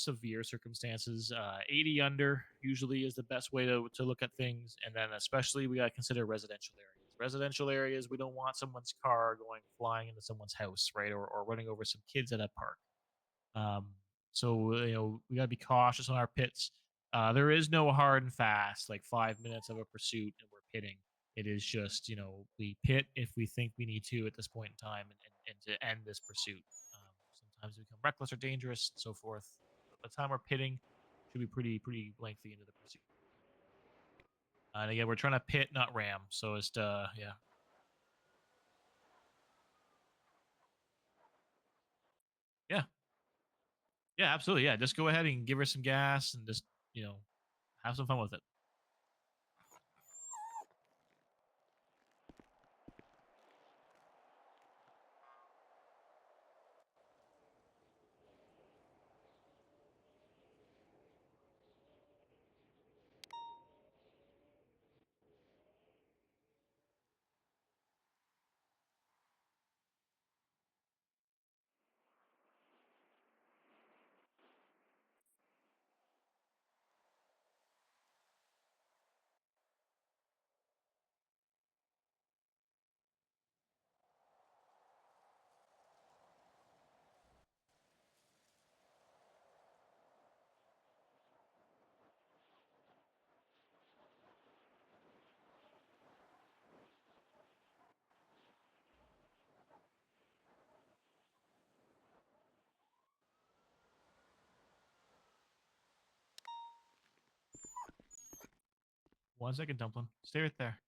severe circumstances. 80 under usually is the best way to look at things, and then especially we got to consider residential areas. Residential areas, we don't want someone's car going flying into someone's house, right, or running over some kids at a park. So we gotta be cautious on our pits. There is no hard and fast like 5 minutes of a pursuit and we're pitting. It is just we pit if we think we need to at this point in time and to end this pursuit. Sometimes we become reckless or dangerous and so forth. But by the time we're pitting, should be pretty lengthy into the pursuit. And again, we're trying to pit, not ram. So it's yeah. Yeah. Yeah, absolutely. Yeah, just go ahead and give her some gas and just, have some fun with it. One second, Dumpling. Stay right there.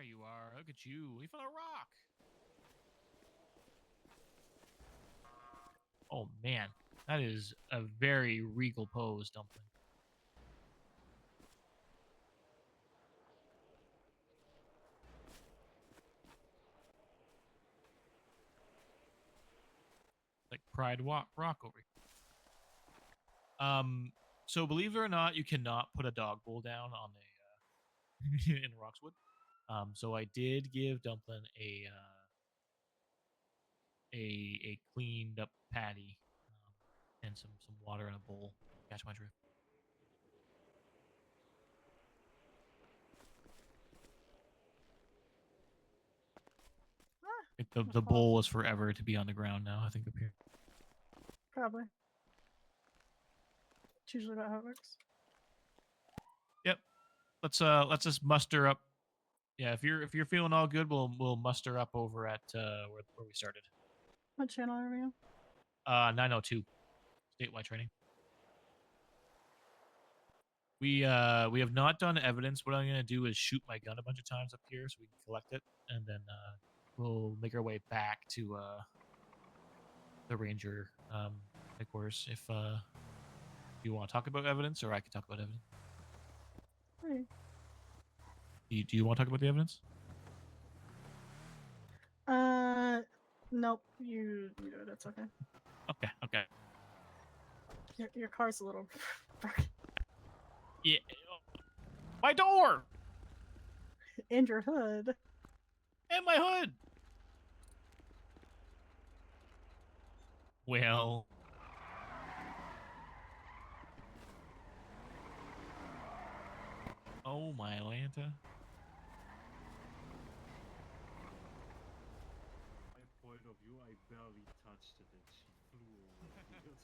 you are. Look at you. We found a rock. Oh man, that is a very regal pose, Dumplin. Like Pride Rock over here. So believe it or not, you cannot put a dog bowl down on a in Roxwood. So I did give Dumplin a cleaned up patty and some water in a bowl. Catch my drift. The bowl is forever to be on the ground now. I think up here. Probably. It's usually about how it works. Yep. Let's just muster up. Yeah, if you're feeling all good, we'll muster up over at where we started. What channel are we on? 902 statewide training. We have not done evidence. What I'm gonna do is shoot my gun a bunch of times up here so we can collect it, and then we'll make our way back to the ranger headquarters if you want to talk about evidence, or I can talk about evidence. Hey. Do you want to talk about the evidence? Nope. You do it. It's okay. Okay. Your car's a little broken. Yeah. My door And your hood. and my hood. Well. Oh my Atlanta. My point of view, I barely touched it and she flew over the field.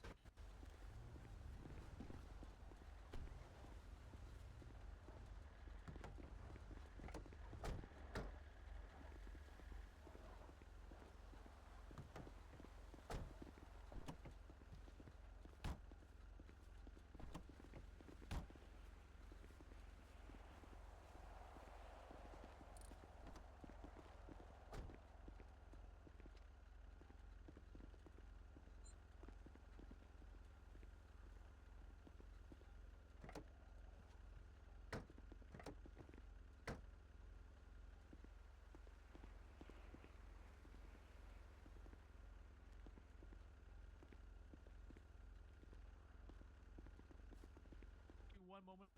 One moment.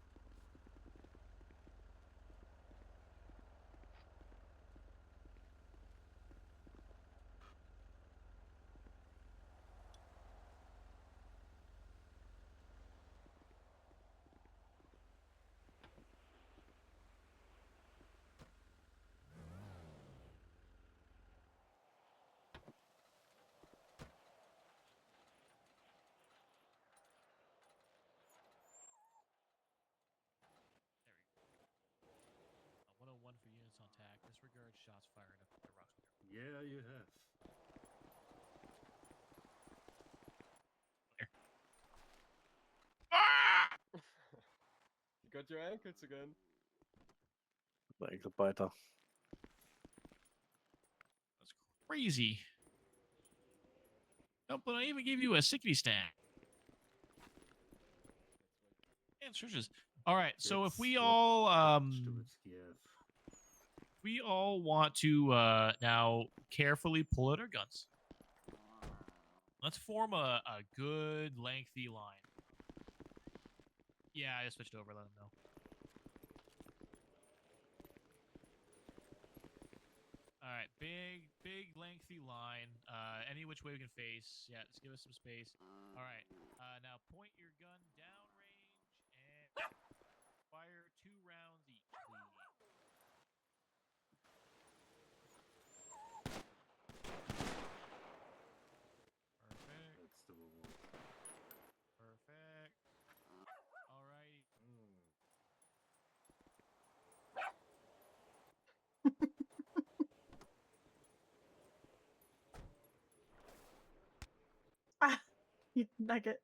There we go. 101 for units on TAC. Disregard shots fired up at the Roxwood. Yeah, you have. Ah! You got your ankles again. Ankle biter. That's crazy. No, but I even gave you a sickety stack. And searches. All right, so if we That's all attached to it, yeah. we all want to now carefully pull out our guns. Let's form a good lengthy line. Yeah, I just switched over. Let them know. All right, big lengthy line. Any which way we can face. Yeah, just give us some space. All right. Now point your gun downrange and fire 2 rounds each, please. Perfect. That's the one. Perfect. Alrighty. Ah! You nugget.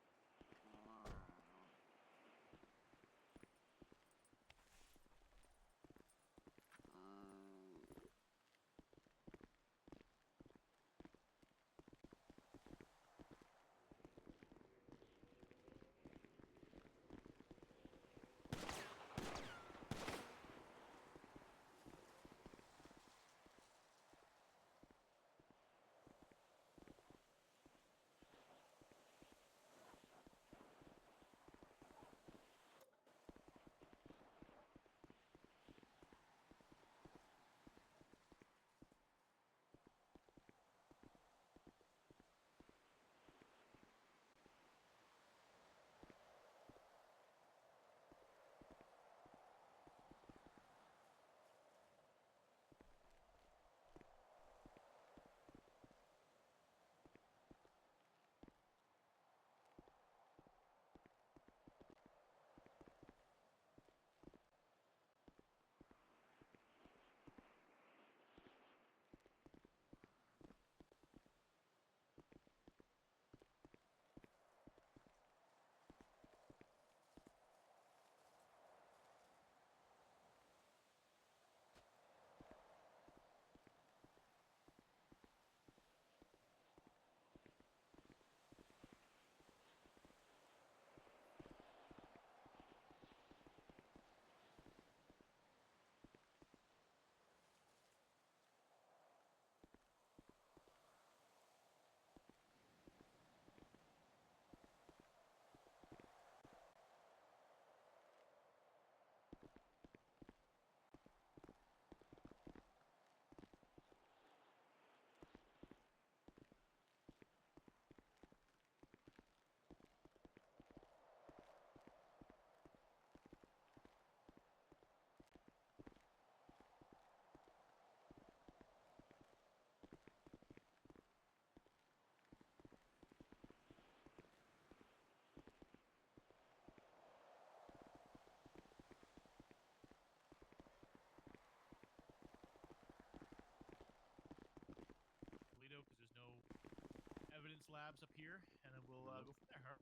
labs up here, and then we'll go from there. All right.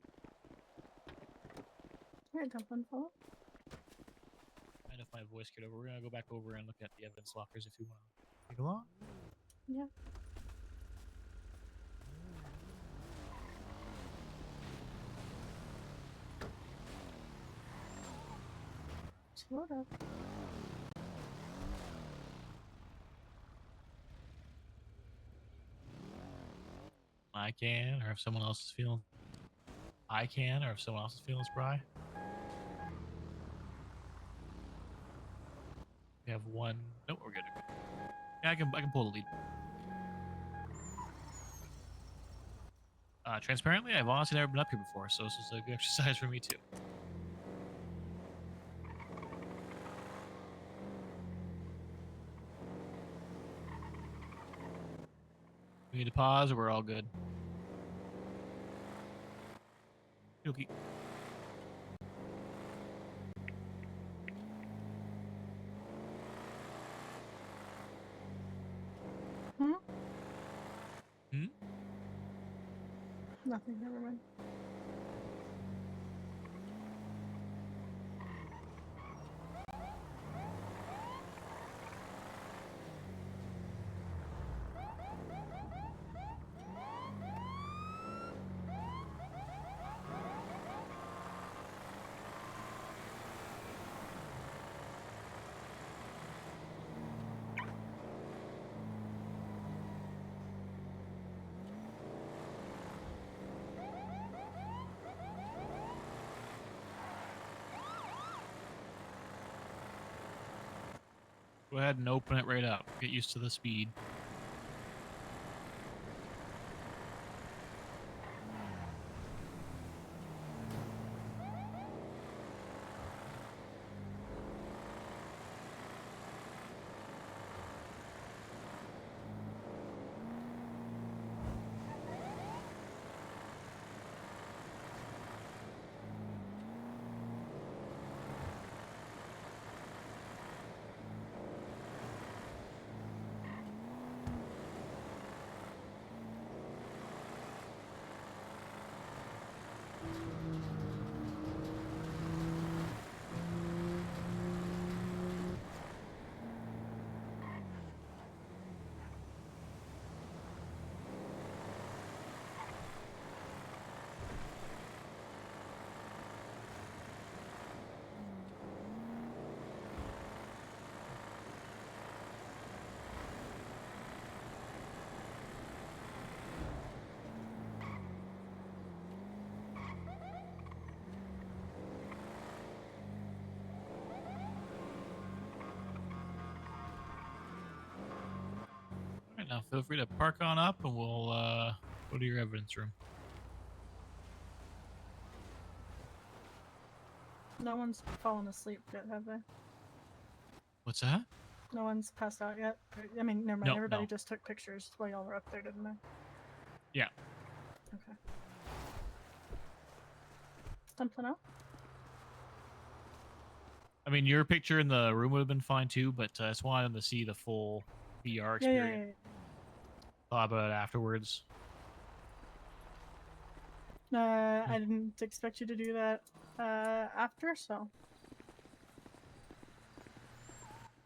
Alright, Dumplin, follow. And if my voice get over, we're gonna go back over and look at the evidence lockers if you want to take along. Yeah. Slow up. I can, or if someone else is feeling, I can, or if someone else is feeling spry. We have one. Nope, we're good. Yeah, I can pull the lead. Transparently, I've honestly never been up here before, so this is a good exercise for me too. We need to pause, or we're all good. Okay. Hmm? Hmm? Nothing, never mind. Go ahead and open it right up. Get used to the speed. All right, now feel free to park on up, and we'll go to your evidence room. No one's fallen asleep yet, have they? What's that? No one's passed out yet? I mean, never mind. No, Everybody no. just took pictures while y'all were up there, didn't they? Yeah. Okay. Dumplin out? I mean, your picture in the room would have been fine too, but I just wanted them to see the full VR Yeah, experience. Thought about it afterwards. I didn't expect you to do that after, so.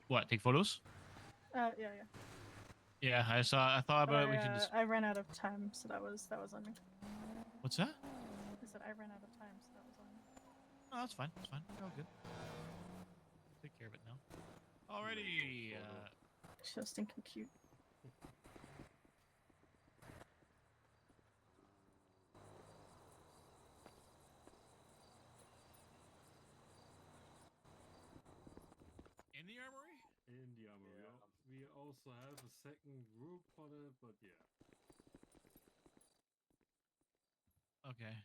What? Take photos? Yeah. Yeah, I thought about it. We can just. I ran out of time, so that was on me. What's that? I said I ran out of time, so that was on me. Oh, that's fine. That's fine. We're all good. Take care of it now. Alrighty. So stinking cute. In the armory? In the armory. We also have a second group for that, but yeah. Okay.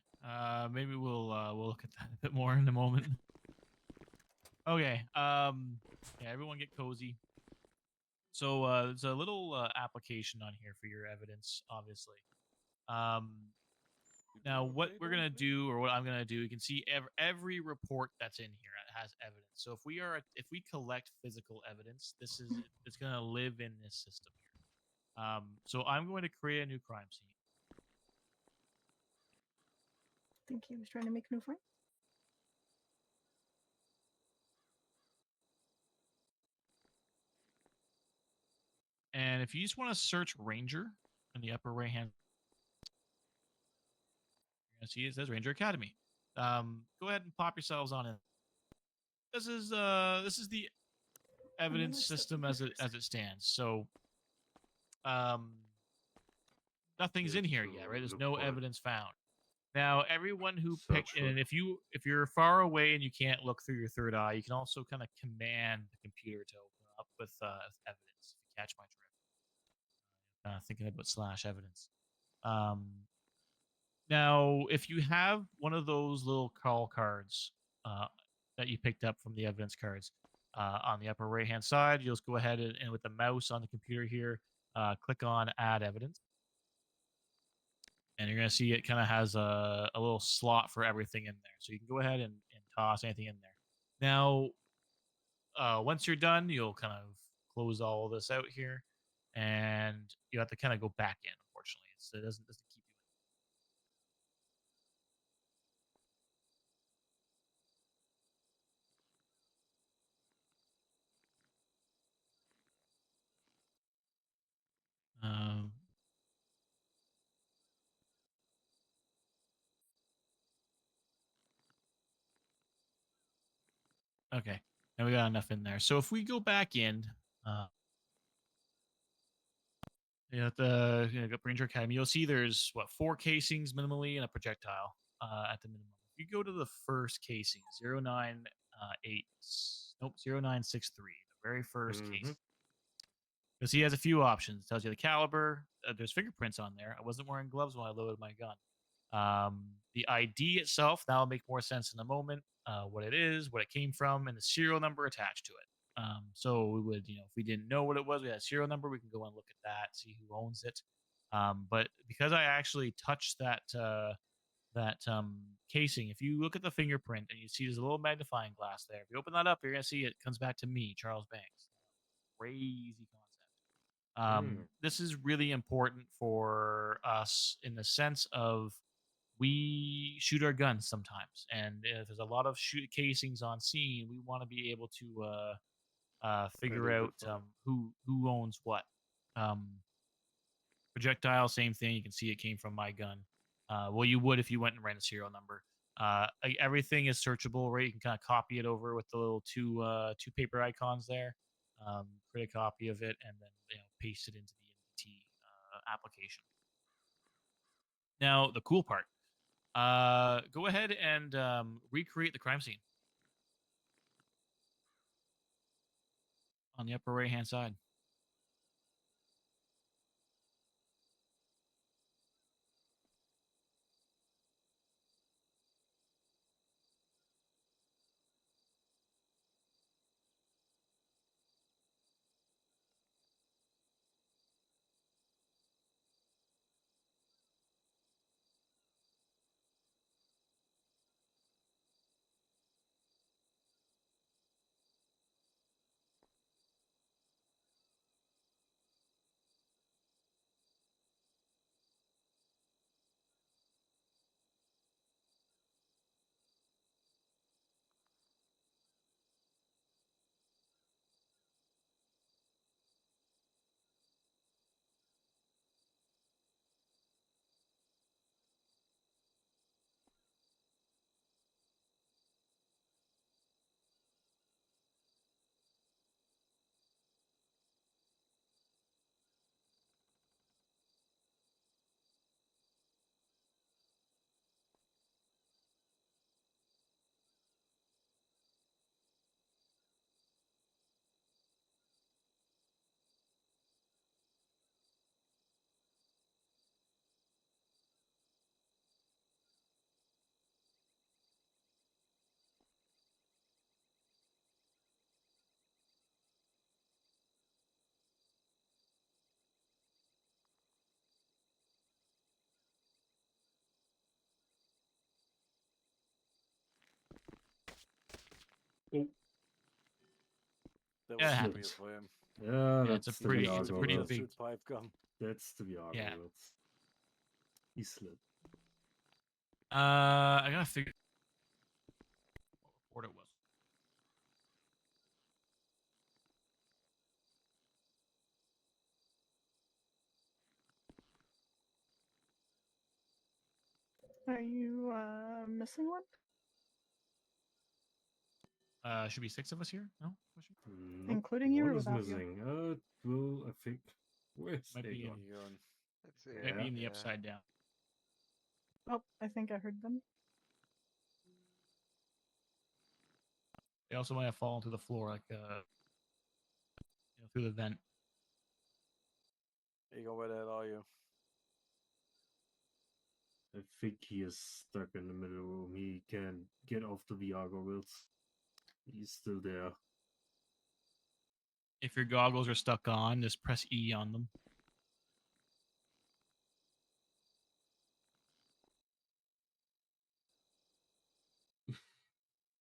Maybe we'll look at that a bit more in a moment. Okay. Yeah, everyone get cozy. So there's a little application on here for your evidence, obviously. Now what we're gonna do, or what I'm gonna do, you can see every report that's in here has evidence. So if we collect physical evidence, it's gonna live in this system here. So I'm going to create a new crime scene. think he was trying to make a new friend. And if you just want to search Ranger in the upper right hand, you're gonna see it says Ranger Academy. Go ahead and pop yourselves on in. This is the evidence step system over as it first. stands. So nothing's in Yeah, here so yet, right? There's look no for it. evidence found. Now, everyone who Search picked, for and it. if you're far away and you can't look through your third eye, you can also kind of command the computer to open up with evidence. If you catch my drift, thinking about slash evidence. Now, if you have one of those little call cards that you picked up from the evidence cards on the upper right hand side, you'll just go ahead and with the mouse on the computer here, click on Add Evidence. And you're going to see it kind of has a little slot for everything in there. So you can go ahead and toss anything in there. Now, once you're done, you'll kind of close all this out here. And you have to kind of go back in, unfortunately. It doesn't keep you in. Okay. Now we got enough in there. So if we go back in, at the Ranger Academy, you'll see there's 4 casings minimally and a projectile at the minimum. If you go to the first casing, 0963, the very first casing, you'll see he has a few options. It tells you the caliber. There's fingerprints on there. I wasn't wearing gloves when I loaded my gun. The ID itself, that'll make more sense in a moment. What it is, what it came from, and the serial number attached to it. So we would, if we didn't know what it was, we had a serial number, we can go and look at that, see who owns it. But because I actually touched that casing, if you look at the fingerprint and you see there's a little magnifying glass there, if you open that up, you're gonna see it comes back to me, Charles Banks. Crazy concept. This is really important for us in the sense of we shoot our guns sometimes, and if there's a lot of casings on scene, we want to be able to figure out who owns what. Projectile, same thing. You can see it came from my gun. Well, you would if you went and ran a serial number. Everything is searchable, right? You can kind of copy it over with the little two paper icons there. Create a copy of it and then paste it into the NDT application. Now, the cool part. Go ahead and recreate the crime scene on the upper right-hand side. That Yeah, it was happens. weird for him. Yeah, It's a that's the pretty Viagra. big. Shoot pipe gun. That's the Viagra. Yeah. He slipped. I gotta figure what report it was. Are you missing one? Should be 6 of us here. No question. Nope, Including you or one is without you? missing. Well, I think. Where's Might be Aegon? Aegon. Let's see. Might be in the Yeah. upside down. Oh, I think I heard them. They also might have fallen through the floor, like through the vent. Aegon, where the hell are you? I think he is stuck in the middle room. He can't get off the VR goggles. He's still there. If your goggles are stuck on, just press E on them.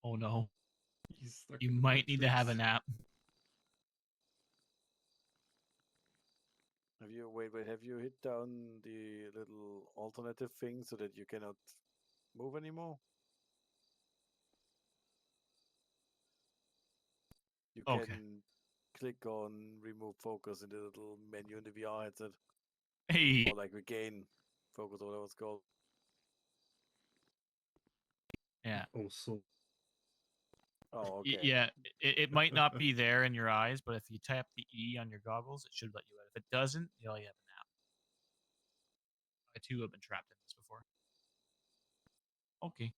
Oh no. He's stuck You in the might need to have a Matrix. nap. Have you hit down the little alternative thing so that you cannot move anymore? You Okay. can click on remove focus in the little menu in the VR headset, Hey. or like regain focus or whatever it's called. Yeah. Also, Oh, okay. Yeah. It might not be there in your eyes, but if you tap the E on your goggles, it should let you out. If it doesn't, you have a nap. I too have been trapped in this before. Okay.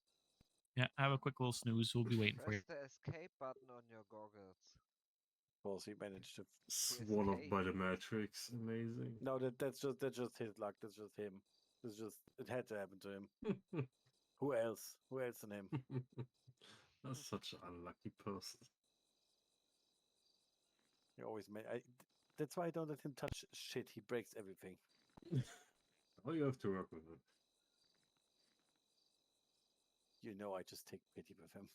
Yeah, have a quick little snooze. We'll be waiting for you. Press the escape button on your goggles. Of course, he managed to. swallowed escape. by the Matrix. Amazing. No, that's just his luck. That's just him. It had to happen to him. Who else? Who else than him? That's such an unlucky person. He always that's why I don't let him touch shit. He breaks everything. Oh, you have to work with it. You know, I just take pity with him.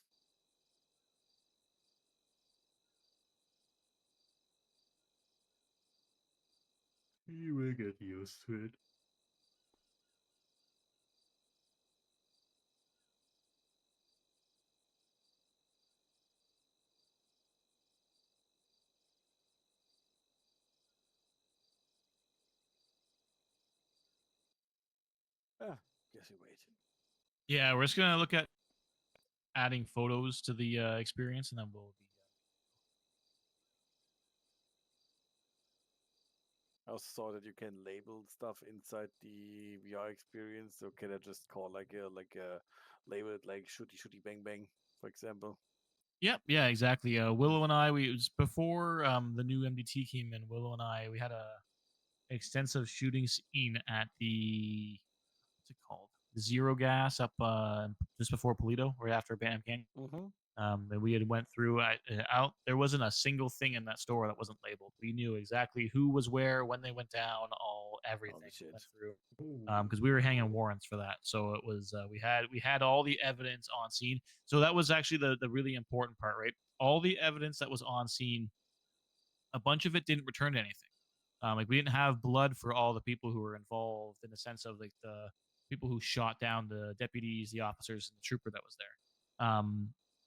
You will get used to it. Guess you wait. Yeah, we're just gonna look at adding photos to the experience, and then we'll be. I also saw that you can label stuff inside the VR experience. So can I just call like a label it like shooty bang bang, for example? Yep, yeah, exactly. Willow and I, it was before the new MDT came in. Willow and I, we had a extensive shooting scene at the what's it called? The Zero Gas up just before Polito, right after Bantam Canyon. Mm-hmm. And we had went through out. There wasn't a single thing in that store that wasn't labeled. We knew exactly who was where, when they went down, everything. Holy shit. Went through Ooh. because we were hanging warrants for that. So it was we had all the evidence on scene. So that was actually the really important part, right? All the evidence that was on scene, a bunch of it didn't return anything. Like we didn't have blood for all the people who were involved in the sense of like the people who shot down the deputies, the officers, and the trooper that was there.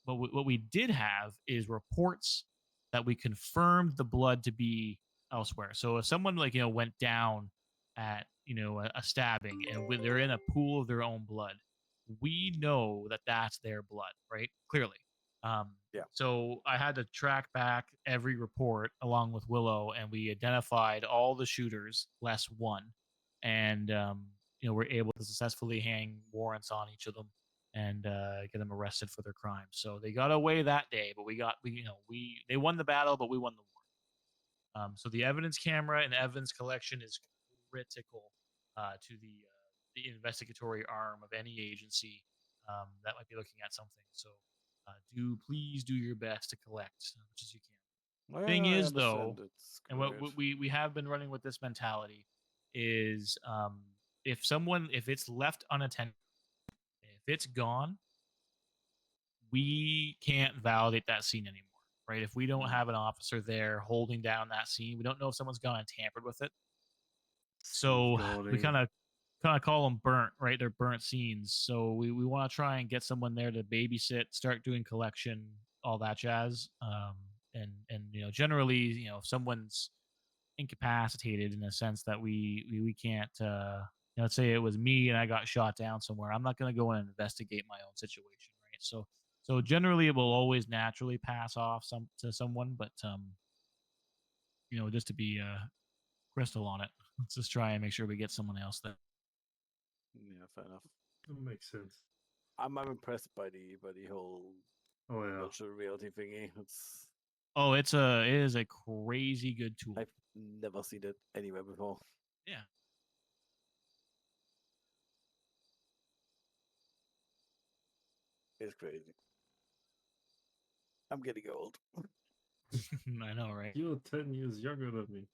But what we did have is reports that we confirmed the blood to be elsewhere. So if someone went down at a stabbing and when they're in a pool of their own blood, we know that that's their blood, right? Clearly. Yeah. So I had to track back every report along with Willow, and we identified all the shooters, less one, and we're able to successfully hang warrants on each of them and get them arrested for their crimes. So they got away that day, but they won the battle, but we won the war. So the evidence camera and evidence collection is critical to the investigatory arm of any agency that might be looking at something. So please do your best to collect as much as you can. Well, Thing I is, understand. though, It's and what great. we have been running with this mentality is if it's left unattended, if it's gone, we can't validate that scene anymore, right? If we don't have an officer there holding down that scene, we don't know if someone's gone and tampered with it. So we kind of kind of call them burnt, right? They're burnt scenes. So we want to try and get someone there to babysit, start doing collection, all that jazz. And generally, if someone's incapacitated in a sense that we can't, let's say it was me and I got shot down somewhere, I'm not going to go in and investigate my own situation, right? So generally, it will always naturally pass off to someone, but just to be crystal on it, let's just try and make sure we get someone else there. Yeah, fair enough. That makes sense. I'm impressed by the whole Oh yeah. virtual reality thingy. It's Oh, it is a crazy good tool. I've never seen it anywhere before. Yeah. It's crazy. I'm getting old. I know, right? You're 10 years younger than me.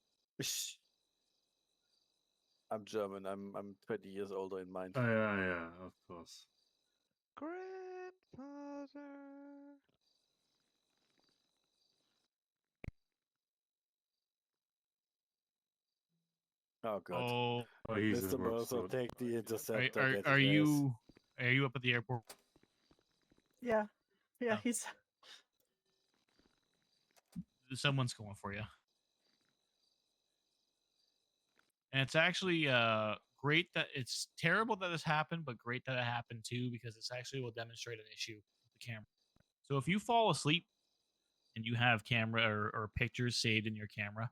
I'm German. I'm 20 years older in mind. Yeah, of course. Grandfather. Oh god. Oh, Oh, he's Mr. in work Mercer, soon. take the interceptor. are get are his ass. you up at the airport? Yeah. Yeah, Oh. he's Someone's going for you. And it's actually great that it's terrible that this happened, but great that it happened too, because this actually will demonstrate an issue with the camera. So if you fall asleep and you have camera or pictures saved in your camera,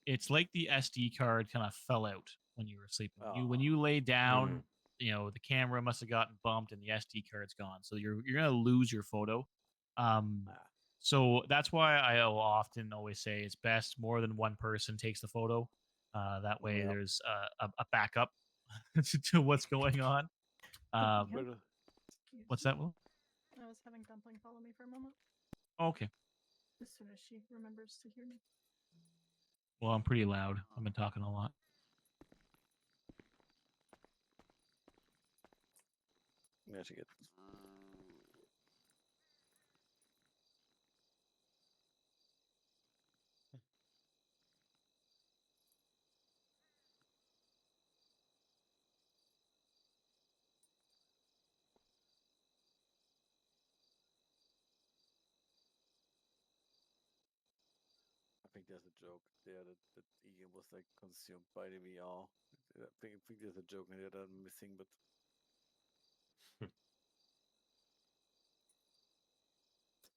it's like the SD card kind of fell out when you were sleeping. When you lay down, the camera must have gotten bumped and the SD card's gone. So you're gonna lose your photo. So that's why I'll often always say it's best more than one person takes the photo. That way Yep. there's a backup to what's going on. Excuse What's me. that, Will? I was having Dumpling follow me for a moment. Oh, okay. As soon as she remembers to hear me. Well, I'm pretty loud. I've been talking a lot. Yeah, she gets. I think there's a joke there that Ian was like consumed by the VR. I think there's a joke in there that I'm missing, but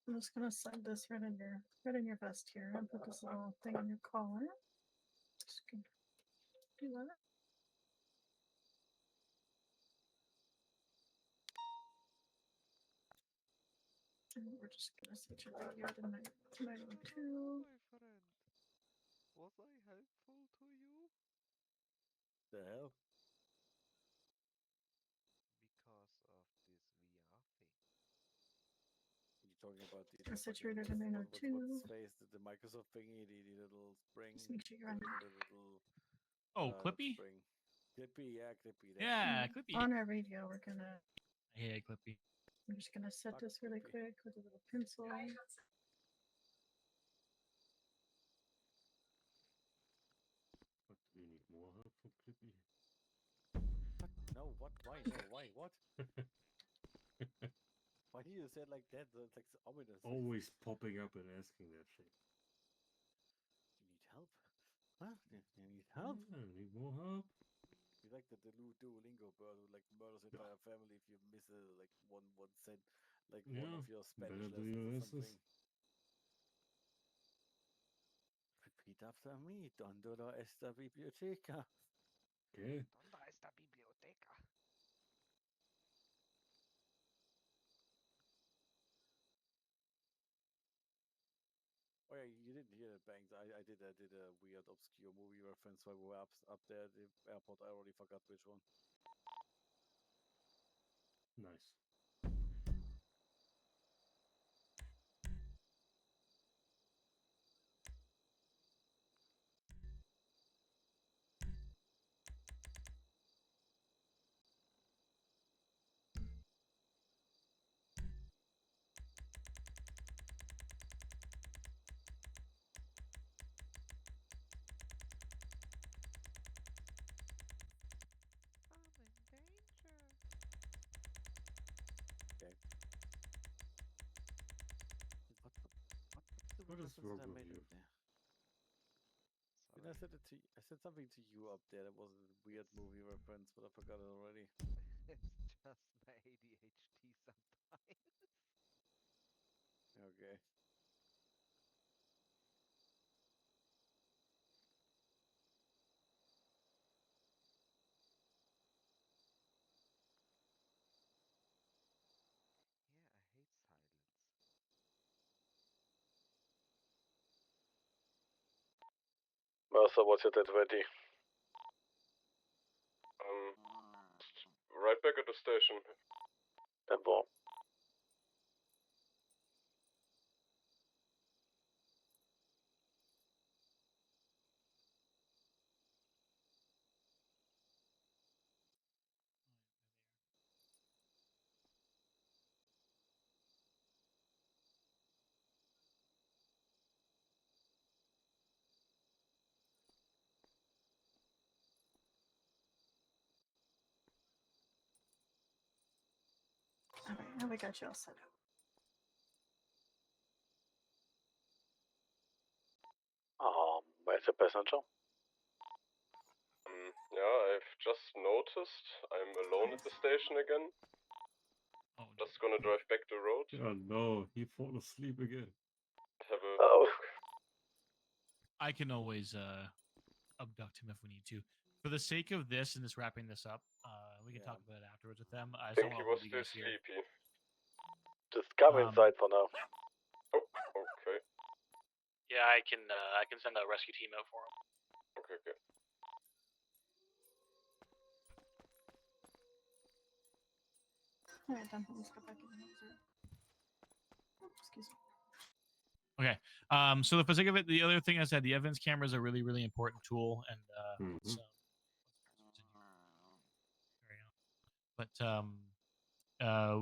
I'm just gonna send this right in your vest here and put this little thing on your collar. Just gonna do that. And we're just gonna set your radio to 902. My friend, was I helpful to you? the hell? Because of this VR thing. You're talking about the I set your fucking- radio to what's 902. face the Microsoft thingy, the little spring. Just make sure you're on. The little Oh, not Clippy? spring. Clippy, yeah, Clippy. There. Yeah, Clippy. On our radio, we're gonna. Hey, Clippy. I'm just gonna set Fuck this really Clippy. quick with a little pencil. What, do you need more help from Clippy? What? No, what? Why? No, why? What? Why do you say it like that? It's like so ominous. Always popping up and asking that shit. You need help? Huh? You need help? Yeah, need more help? You like the Duolingo bird who like murders your entire family if you miss like one cent, like one Yeah, of your Spanish better do lessons your or lessons. something. Repeat after me. Donde la esta biblioteca? Okay. ¿Dónde está biblioteca? Oh yeah, you didn't hear it, Banks. I did a weird obscure movie reference while we were up there at the airport. I already forgot which one. Nice. What is Reference wrong that I with made you? up there? Did I said it to you? I said something to you up there that was a weird movie reference, but I forgot it already. It's just my ADHD sometimes. Okay. Yeah, I hate silence. Mercer, what's your 1020? Right back at the station. 10-4. Alright, now we got you all set up. Where's the passenger? Yeah, I've just noticed I'm alone at the station again. Oh, Just gonna drive back the road. Oh no, he fall asleep again. Have a Oh. look. I can always abduct him if we need to. For the sake of this and just wrapping this up, we can Yeah. talk about it afterwards with them. I I just think don't he want was to leave still you guys here. sleepy. Just come Um, inside for now. Oh, okay. Yeah, I can send a rescue team out for him. Okay. Alright, then let's go back in the user. Oh, excuse me. Okay. So for the sake of it, the other thing I said, the evidence camera is a really, really important tool, and Mhm.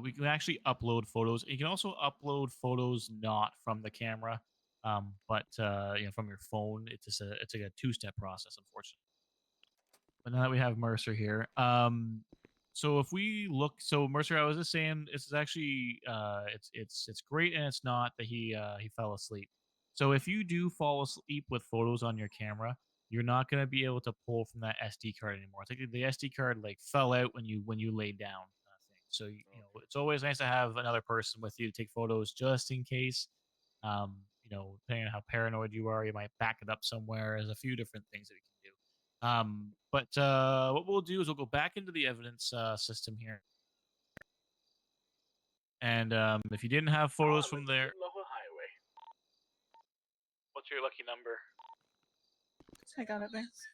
we can actually upload photos. You can also upload photos not from the camera, but from your phone. It's like a two-step process, unfortunately. But now that we have Mercer here, so if we look, so Mercer, I was just saying, it's actually it's great, and it's not that he fell asleep. So if you do fall asleep with photos on your camera, you're not going to be able to pull from that SD card anymore. It's like the SD card like fell out when you laid down. Thing. So you know it's always nice to have another person with you to take photos just in case. Depending on how paranoid you are, you might back it up somewhere. There's a few different things that we can do. But what we'll do is we'll go back into the evidence system here. And if you didn't have photos from there, Highway. what's your lucky number? I got it, thanks.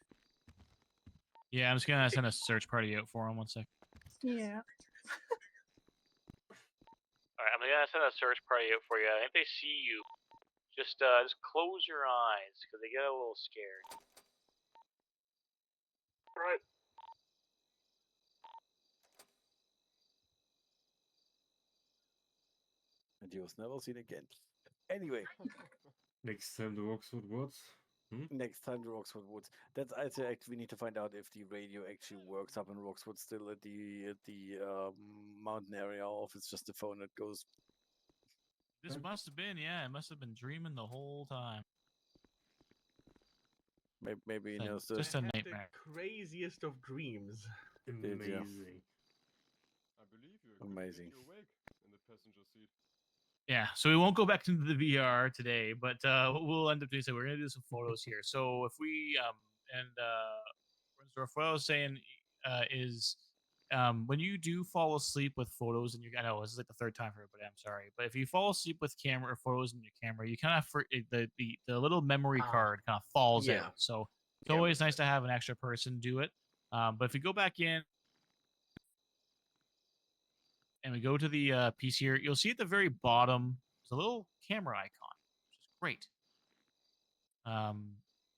Yeah, I'm just gonna send a search party out for him. 1 sec. Yeah. All right, I'm gonna send a search party out for you. If they see you, just close your eyes because they get a little scared. Right. And he was never seen again. Anyway, Next time the Roxwood Woods. next time the Roxwood Woods. That's actually we need to find out if the radio actually works up in Roxwood still at the mountain area, or if it's just the phone that goes. This must have been, yeah, it must have been dreaming the whole time. Maybe you Like, know, so just I a had nightmare. the craziest of dreams. Amazing. I believe you. Amazing. You're awake in the passenger seat. Yeah, so we won't go back into the VR today, but what we'll end up doing is we're gonna do some photos here. So if we what I was saying is when you do fall asleep with photos and I know this is like the third time for everybody, I'm sorry, but if you fall asleep with camera or photos in your camera, you kind of the little memory card kind of falls yeah. out. So it's Yeah, always makes nice to have an extra person do it. But if we go back in and we go to the piece here, you'll see at the very bottom there's a little camera icon, which is great.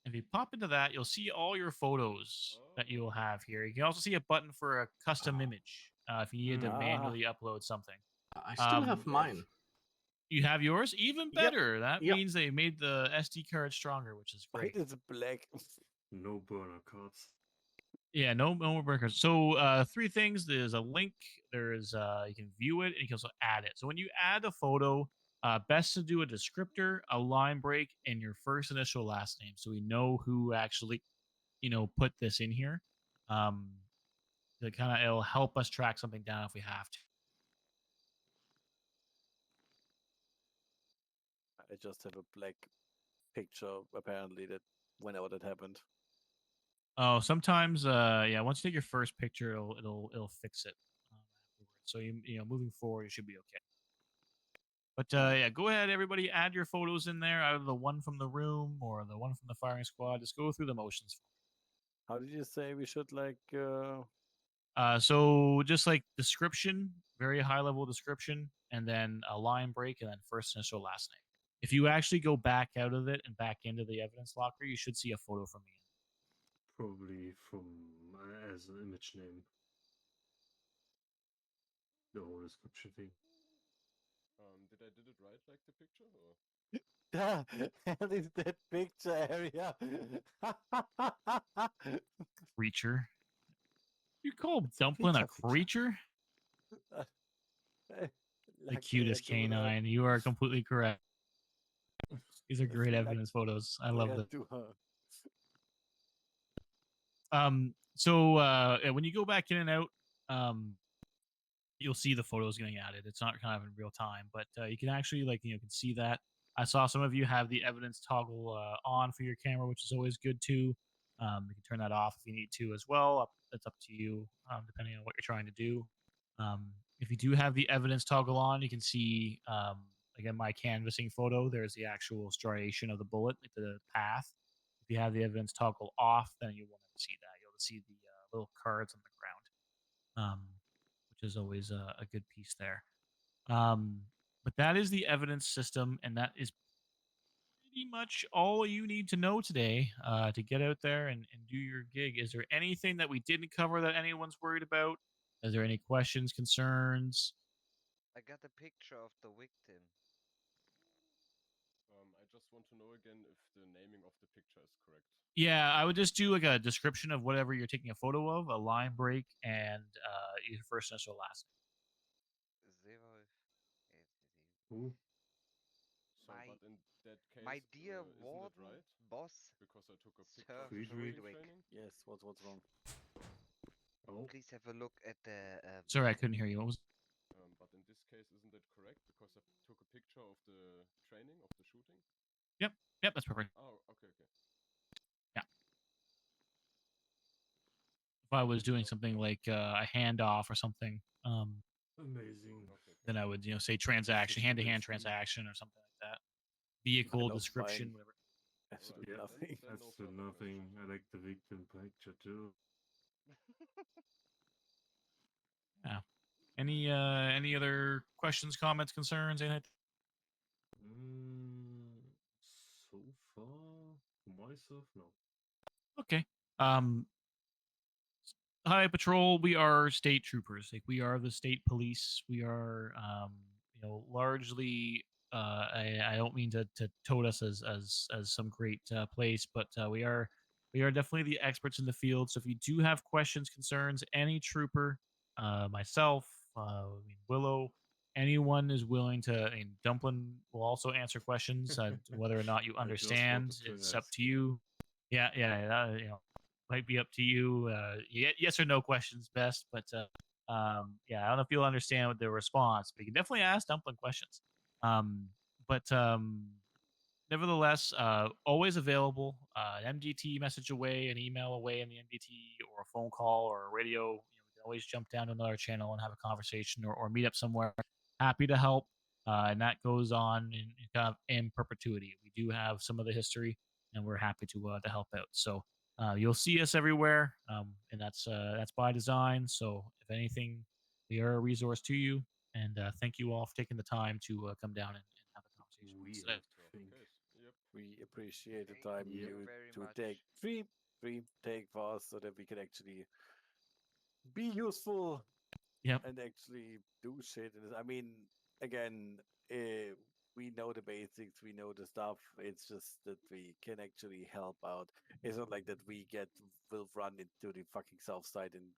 If you pop into that, you'll see all your photos that you will have here. You can also see a button for a custom image if you needed to manually upload something. I still have mine. You have yours? Even Yep. better. That Yep. means they made the SD card stronger, which is Why great. is it black? No burner cards. Yeah, no more breakers. So three things. There's a link. There's you can view it, and you can also add it. So when you add a photo, best to do a descriptor, a line break, and your first initial last name, so we know who actually, put this in here. It'll help us track something down if we have to. I just have a black picture apparently that whenever that happened. Oh, sometimes, once you take your first picture, it'll fix it afterwards. So moving forward, you should be okay. But go ahead, everybody, add your photos in there, either the one from the room or the one from the firing squad. Just go through the motions. How did you say we should like? So just like description, very high level description, and then a line break, and then first initial, last name. If you actually go back out of it and back into the evidence locker, you should see a photo from me. Probably from as an image name. The whole description thing. Did I did it right, like the picture, or? Hell is that picture area? Creature. You call Dumplin a picture. creature? The Luckily, cutest I do her. canine. You are completely correct. These are great Luck- evidence photos. I love I them. do her. So when you go back in and out, you'll see the photos getting added. It's not kind of in real time, but you can actually can see that. I saw some of you have the evidence toggle on for your camera, which is always good too. You can turn that off if you need to as well. That's up to you, depending on what you're trying to do. If you do have the evidence toggle on, you can see again my canvassing photo. There's the actual striation of the bullet, like the path. If you have the evidence toggle off, then you won't see that. You'll see the little cards on the ground, which is always a good piece there. But that is the evidence system, and that is pretty much all you need to know today to get out there and do your gig. Is there anything that we didn't cover that anyone's worried about? Is there any questions, concerns? I got a picture of the victim. I just want to know again if the naming of the picture is correct. Yeah, I would just do like a description of whatever you're taking a photo of, a line break, and your first initial, last name. Zero. Ooh. So, My- but in that case, My dear isn't it warden, right? boss, Because I took a Sir picture of the Friedrich. shooting Friedrich. training. Yes, what's wrong? Oh. Please have a look at the. Sorry, I couldn't hear you. What was? But in this case, isn't it correct? Because I took a picture of the training, of the shooting. Yep, that's perfect. Oh, okay. If I was doing something like a handoff or something, Amazing. Okay. then I would say transaction, hand-to-hand Situation. transaction or something like that. Vehicle know, description, fine. whatever. Absolutely Yeah, nothing. Then no That's further nothing. questions. I like the victim picture too. Yeah. Any other questions, comments, concerns? Anything? So far, for myself, no. Okay. Hi, patrol. We are state troopers. Like, we are the state police. We are, largely. I don't mean to tote us as some great place, but we are definitely the experts in the field. So if you do have questions, concerns, any trooper, myself, Willow, anyone is willing to. Dumplin will also answer questions. Whether or not you I just understand, wanted to it's up ask. to you. Yeah. Might be up to you. Yes or no questions best, but I don't know if you'll understand with the response, but you can definitely ask Dumplin questions. But nevertheless, always available. An MDT message away, an email away in the MDT, or a phone call or a radio. We can always jump down to another channel and have a conversation or meet up somewhere. Happy to help. And that goes on in perpetuity. We do have some of the history, and we're happy to help out. So you'll see us everywhere, and that's by design. So if anything, we are a resource to you. And thank you all for taking the time to come down and have a conversation with us We today. have to think. Case. Yep. We appreciate the Thank time you you very to much. take free take for us so that we can actually be useful Yep. and actually do shit. And I mean, again, we know the basics, we know the stuff. It's just that we can actually help out. It's not like that will run into the fucking south side and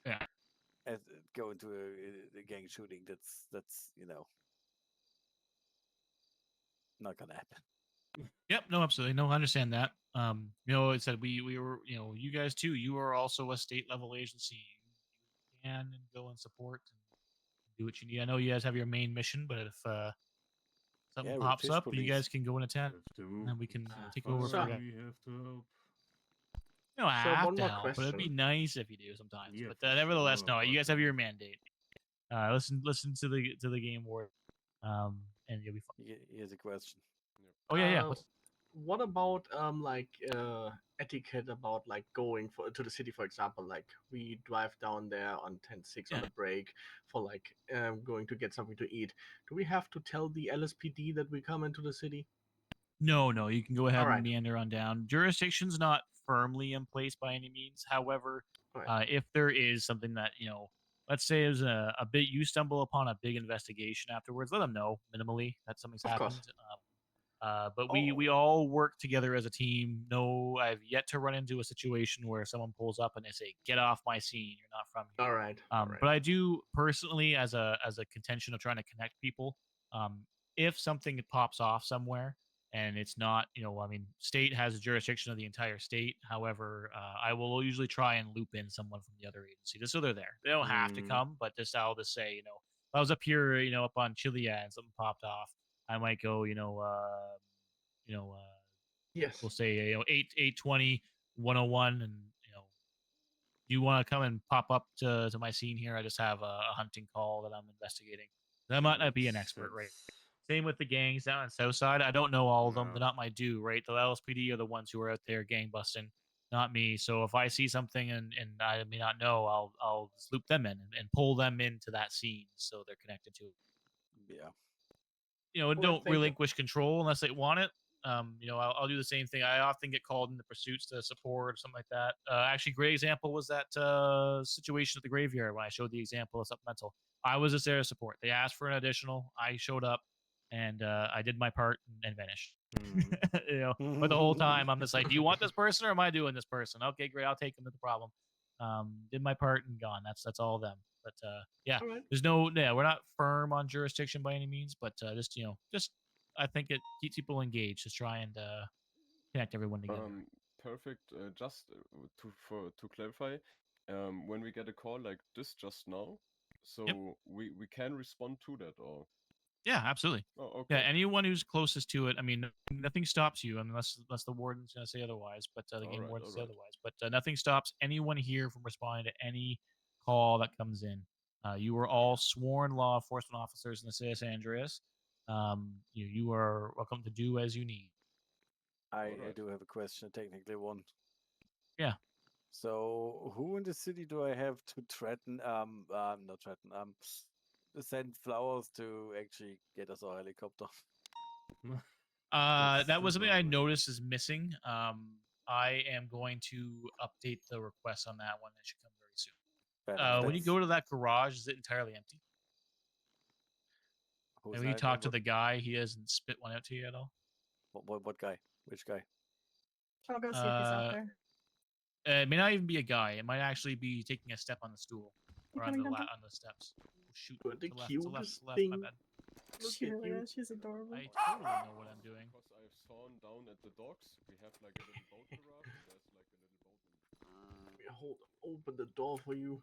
Yeah. as go into a gang shooting. That's not gonna happen. Yep, no, absolutely, no, I understand that. You know, it said we were, you know, you guys too. You are also a state level agency. You can and go and support and do what you need. I know you guys have your main mission, but if something Yeah, we're pops fish up, you police. guys can go and attend, Have to and then we can Ah, take over so- for you. We have to help. You don't So have one to more help, but it'd be question. nice if you do sometimes. Yeah, but for nevertheless, sure, no, you guys have but- your mandate. Listen to the game board, and you'll be fine. Here's a question. Oh yeah. Uh, what about like etiquette about like going to the city, for example? Like we drive down there on 10-6 on Yeah. a break for like going to get something to eat. Do we have to tell the LSPD that we come into the city? No, you can go ahead Alright. and meander on down. Jurisdiction's not firmly in place by any means. However, Alright. if there is something that, you know, let's say there's a bit, you stumble upon a big investigation afterwards, let them know minimally that something's Of course. happened. But we Oh. all work together as a team. No, I've yet to run into a situation where someone pulls up and they say, "Get off my scene. You're not from here." All right. But I do personally, as a contention of trying to connect people, if something pops off somewhere and it's not, you know, I mean, state has jurisdiction of the entire state. However, I will usually try and loop in someone from the other agency just so they're there. They don't have to Mm. come, but I'll just say, you know, if I was up here, you know, up on Chilia and something popped off, I might go, Yes. we'll say, you know, 820 101, and you know, you want to come and pop up to my scene here? I just have a hunting call that I'm investigating. I might not be an Makes expert, right? sense. Same with the gangs down on South Side. I don't know all of them. No. They're not my due, right? The LSPD are the ones who are out there gang busting, not me. So if I see something and I may not know, I'll just loop them in and pull them into that scene so they're connected to it. Yeah. You know, Well, don't thank you. relinquish control unless they want it. You know, I'll do the same thing. I often get called into pursuits to support or something like that. Actually, great example was that situation at the graveyard when I showed the example of supplemental. I was just there to support. They asked for an additional. I showed up and I did my part and vanished. You know, but the whole time I'm just like, do you want this person or am I doing this person? Okay, great. I'll take them to the problem. Did my part and gone. That's all of them. But yeah, All right. there's no, yeah, we're not firm on jurisdiction by any means, but just, you know, just I think it keeps people engaged. Just try and connect everyone together. Perfect. Just to clarify, when we get a call like this just now, so we can respond to that, or Yeah, absolutely. oh, Yeah, okay. anyone who's closest to it. I mean, nothing stops you unless the warden's gonna say otherwise. But the game Alright, warden's say alright. otherwise. But nothing stops anyone here from responding to any call that comes in. You are all sworn law enforcement officers in the city of San Andreas. You are welcome to do as you need. I Alright. do have a question, technically one. Yeah. So who in the city do I have to threaten? Not threaten. Send flowers to actually get us a helicopter. That was something I Probably. noticed is missing. I am going to update the request on that one. That should come very soon. Fair enough, When you that's- go to that garage, is it entirely empty? who's And when you that? talk to the guy, he hasn't spit one out to you at all. What guy? Which guy? I'll go see if he's out there. It may not even be a guy. It might actually be taking a step on the stool You or on coming, the Dumplin? on the steps. Oh, shoot, But the to left, cutest my thing. bad. Look She at really you. is. She's adorable. I totally know what I'm doing. Because I've sawn down at the docks, we have like a little boat garage. There's like a little boat. Let me open the door for you.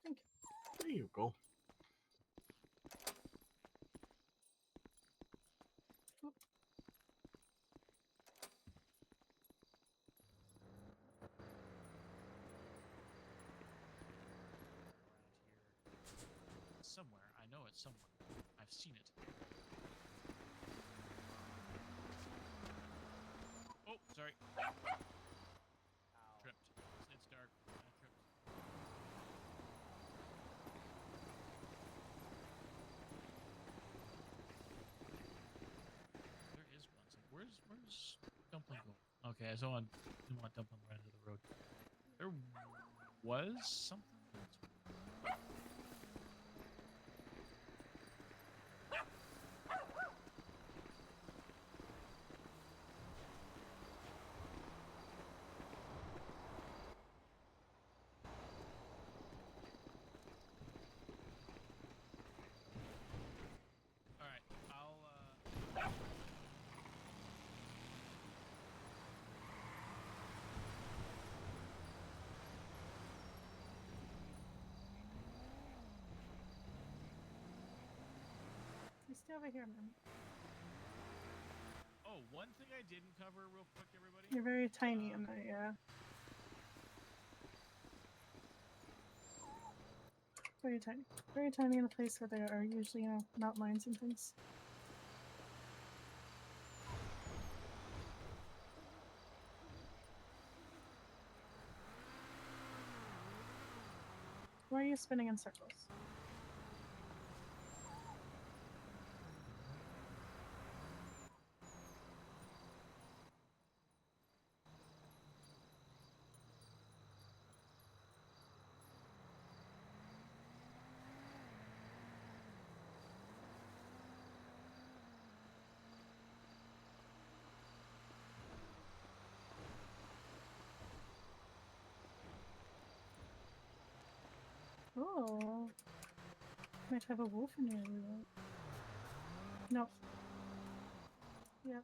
Thank you. There you go. Somewhere. I know it's somewhere. I've seen it. Oh, sorry. Tripped. It's dark. I tripped. There is one. It's like, where's Dumplin going? Okay, so I didn't want Dumplin right into the road. There was something. All right, I'll Get over here, man. Oh, one thing I didn't cover real quick, everybody. You're very tiny in there, yeah. Very tiny. Very tiny in a place where there are usually, not mines and things. Why are you spinning in circles? Oh. Might have a wolf in here. No. Yep.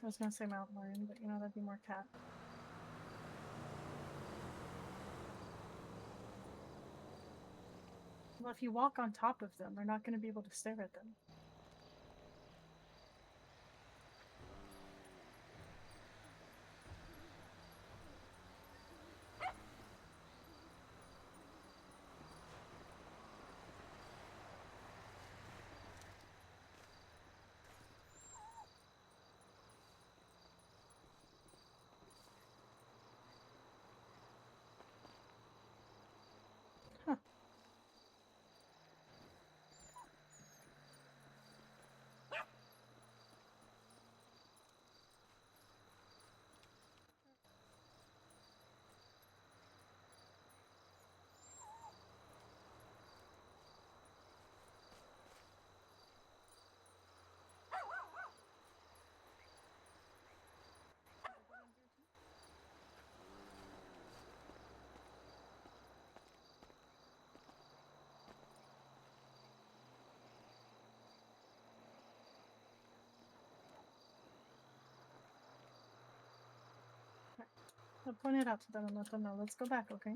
I was gonna say mountain lion, but that'd be more cat. Well, if you walk on top of them, they're not gonna be able to stare at them. Huh. I'll point it out to them and let them know. Let's go back, okay?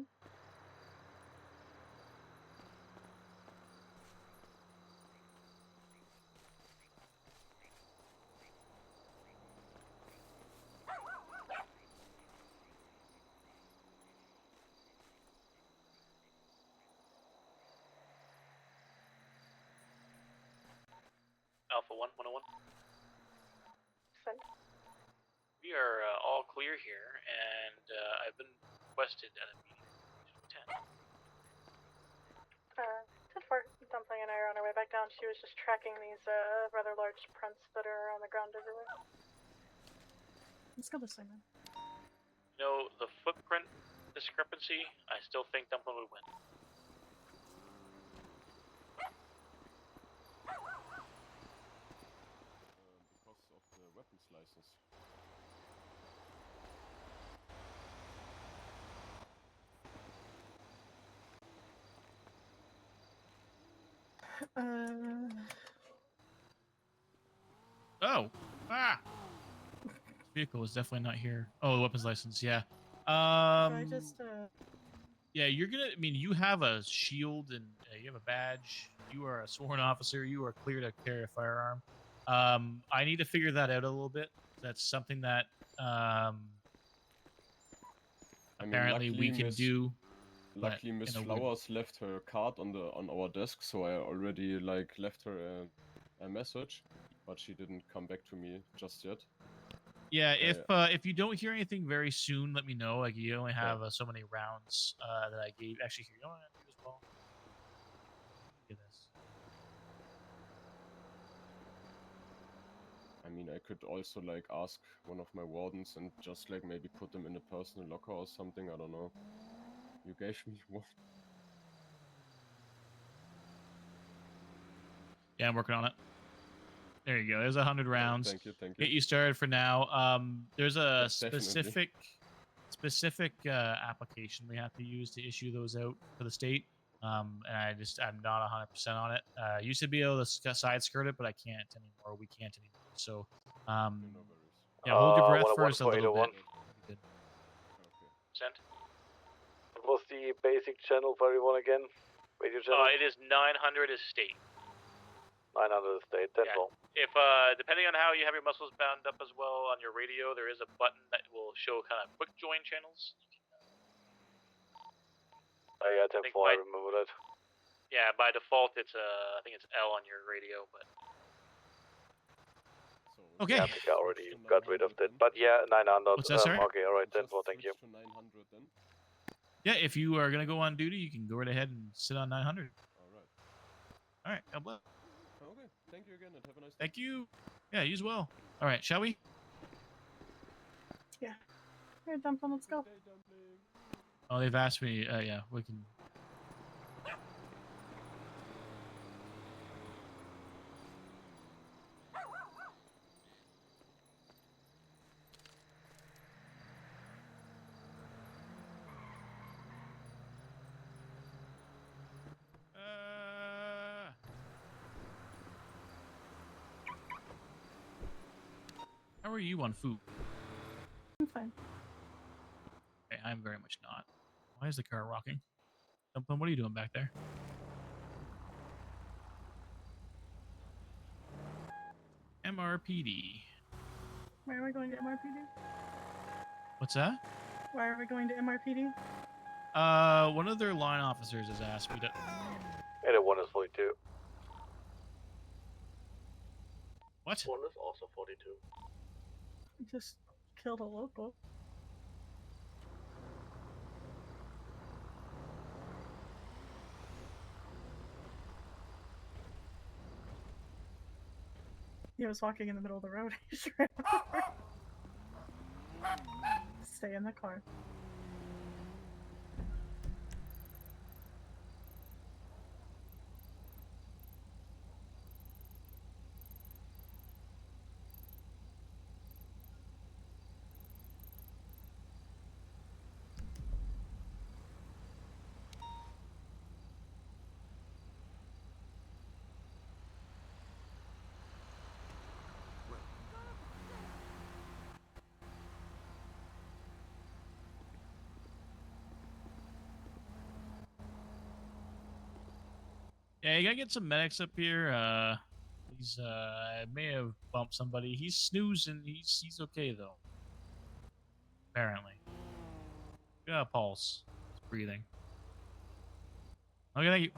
Alpha 1, 101. Send. We are all clear here, and I've been requested at a meeting to attend. 10-4, Dumplin and I are on our way back down. She was just tracking these rather large prints that are on the ground everywhere. Let's go this way, man. You know, the footprint discrepancy, I still think Dumplin would win. Because of the weapons license. Oh. Ah. This vehicle is definitely not here. Oh, the weapons license. Yeah. So I just Yeah, you're gonna. I mean, you have a shield and you have a badge. You are a sworn officer. You are clear to carry a firearm. I need to figure that out a little bit. That's something that apparently we can do. Luckily, Miss Flowers left her card on our desk, so I already left her a message, but she didn't come back to me just yet. Yeah, if you don't hear anything very soon, let me know. Like, you only have so many rounds that I gave. Actually, here, you know what I do as well? Look at this. I mean, I could also ask one of my wardens and just maybe put them in a personal locker or something. I don't know. You gave me one. Yeah, I'm working on it. There you go. There's 100 rounds. Thank you. Get you started for now. There's a Yes, definitely. specific application we have to use to issue those out for the state. And I'm not 100% on it. Used to be able to side skirt it, but I can't anymore. We can't anymore. So, No worries. yeah, hold your breath 101 first a little bit. 801. Good. Okay. Sent. What was the basic channel for everyone again? Radio channel? It is 900 is state. 900 state, 10 Yeah. If depending on how you have your muscles bound up as well on your radio, there is a button that will show kind of quick join channels. Yeah, 10 think 4, I by- remember that. Yeah, by default it's I think it's L on your radio, but So Okay. Yeah, I think I already got rid of that. But yeah, 900. What's that, sorry? Okay, alright, 10 just 4, thank you. switch to 900 then. Yeah, if you are gonna go on duty, you can go right ahead and sit on 900. All right. All right, God bless. Okay. Thank you again, and have a nice day. Thank you. Yeah, you as well. All right, shall we? Yeah. Here, Dumplin, let's go. Good day, Dumpling. Oh, they've asked me. Yeah, we can. How are you on food? I'm fine. Okay, I'm very much not. Why is the car rocking? Dumplin, what are you doing back there? MRPD. Why are we going to MRPD? What's that? Why are we going to MRPD? One of their line officers has asked me to. 81 is 42. What? One is also 42. We just killed a local. He was walking in the middle of the road. He just ran over. Stay in the car. Yeah, you gotta get some medics up here. He's may have bumped somebody. He's snoozing. He's okay though. Apparently. Got a pulse. He's breathing. Okay, thank you.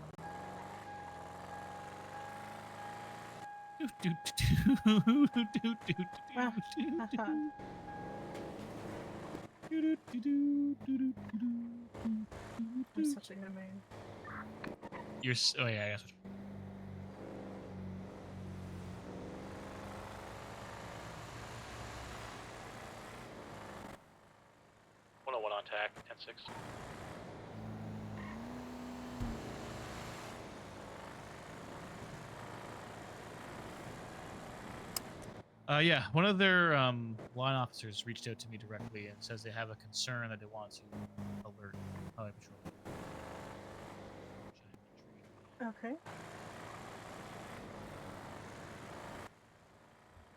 I'm such a good man. Oh yeah, I guess. one on tack, 10-6. Yeah, one of their line officers reached out to me directly and says they have a concern that they want to alert Highway Patrol. Okay.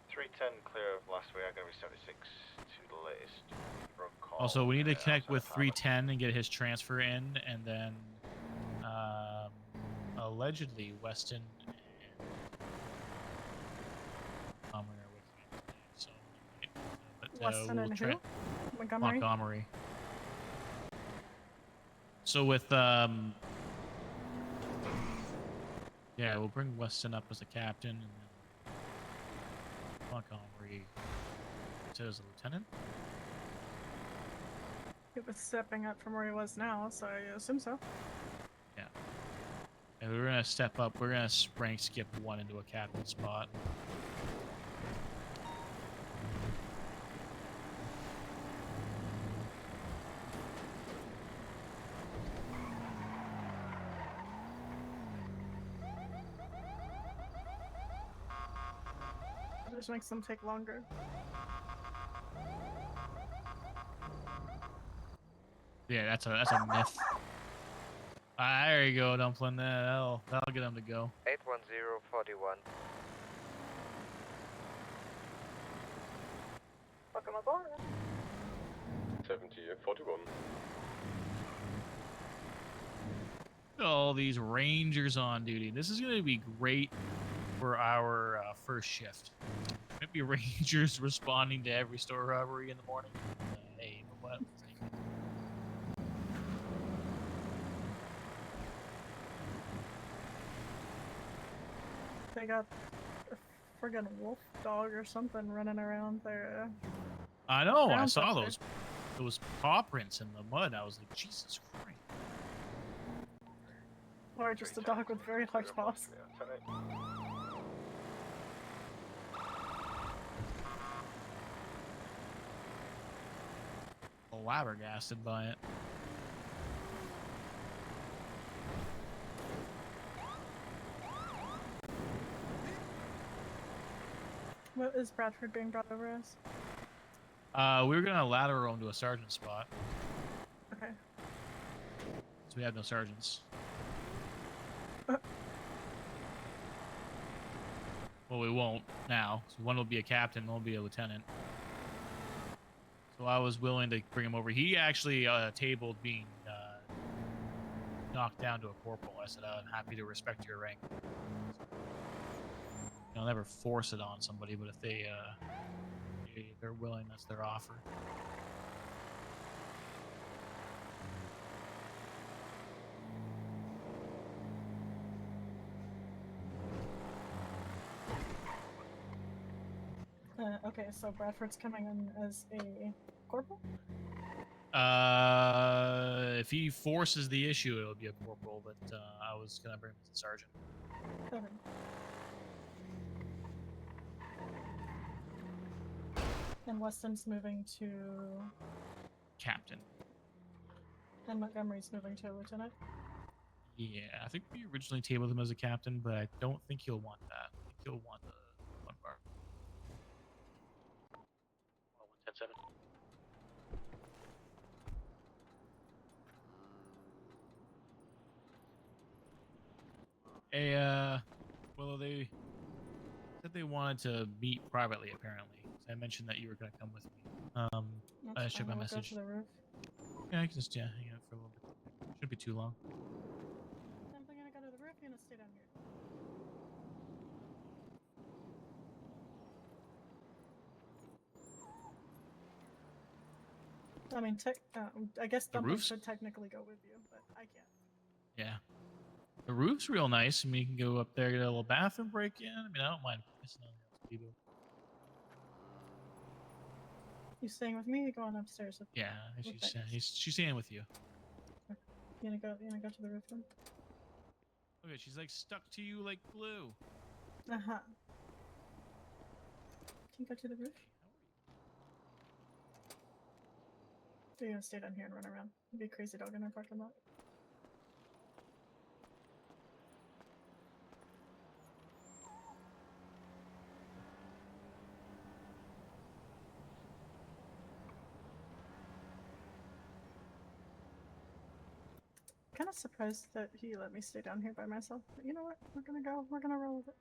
310 clear of last week. I'm going to be 76 to the latest. Call, Also, we need to connect outside with of Harbour. 310 and get his transfer in, and then allegedly Weston and Montgomery are with me today. So, Weston we'll and who? Montgomery? Montgomery. So with yeah, we'll bring Weston up as a captain, and then Montgomery as a lieutenant. He was stepping up from where he was now, so I assume so. Yeah. And we're gonna step up. We're gonna rank skip one into a captain spot. It just makes them take longer. Yeah, that's a myth. There you go, Dumplin. That'll get him to go. 81041. Welcome aboard. 7041. Look at all these rangers on duty. This is gonna be great over our first shift. Maybe rangers responding to every store robbery in the morning. Hey, you know what? Let's take it. They got a friggin' wolf dog or something running around there. I know. I Ground saw up there. those paw prints in the mud. I was like, Jesus Christ. Or just a dog with very large paws. Flabbergasted by it. What is Bradford being brought over as? We were gonna ladder him to a sergeant spot, Okay. so we have no sergeants. Well, we won't now. So one will be a captain, one will be a lieutenant. So I was willing to bring him over. He actually tabled being knocked down to a corporal. I said, I'm happy to respect your rank. I'll never force it on somebody, but if they're willing, that's their offer. Okay, so Bradford's coming in as a corporal? If he forces the issue, it'll be a corporal, but I was gonna bring him as a sergeant. Okay. And Weston's moving to... Captain. And Montgomery's moving to lieutenant? Yeah, I think we originally tabled him as a captain, but I don't think he'll want that. I think he'll want the one bar. 110-7. Hey, well, they said they wanted to meet privately, apparently. So I mentioned that you were going to come with me. I That's checked fine, my we'll go message. to the roof. Yeah, I can just, hang out for a little bit. Shouldn't be too long. I'm gonna go to the roof, you're gonna stay down here. I mean, I guess The Dumplin roof's- could technically go with you, but I can't. Yeah. The roof's real nice. I mean, you can go up there, get a little bathroom break in. I mean, I don't mind pissing on the people. You staying with me? You going upstairs with Yeah, she's staying with you. You gonna go to the roof then? Okay, she's like stuck to you like glue. Uh-huh. Can you go to the roof? You're gonna stay down here and run around. You'd be a crazy dog in our parking lot. Kind of surprised that he let me stay down here by myself. But you know what? We're gonna go. We're gonna roll with it.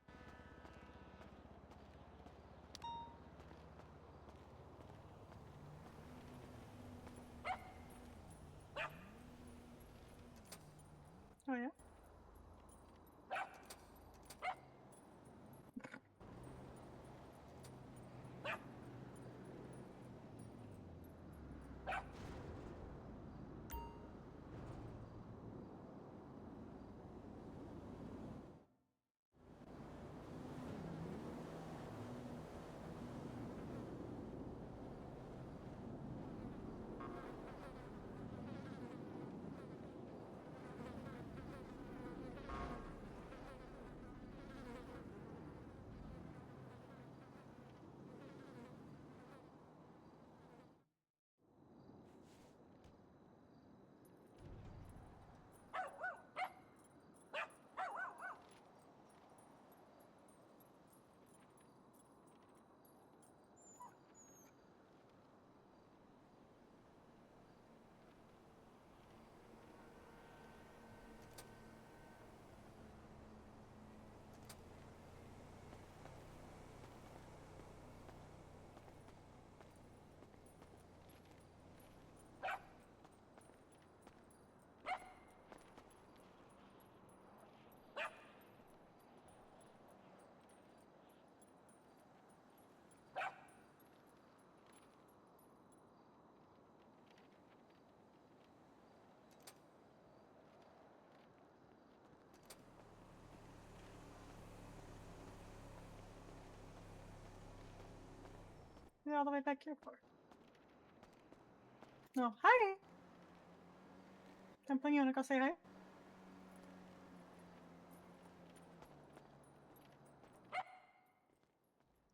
Oh yeah? coming all the way back here for? Oh, hi! Dumpling, you wanna go say hi?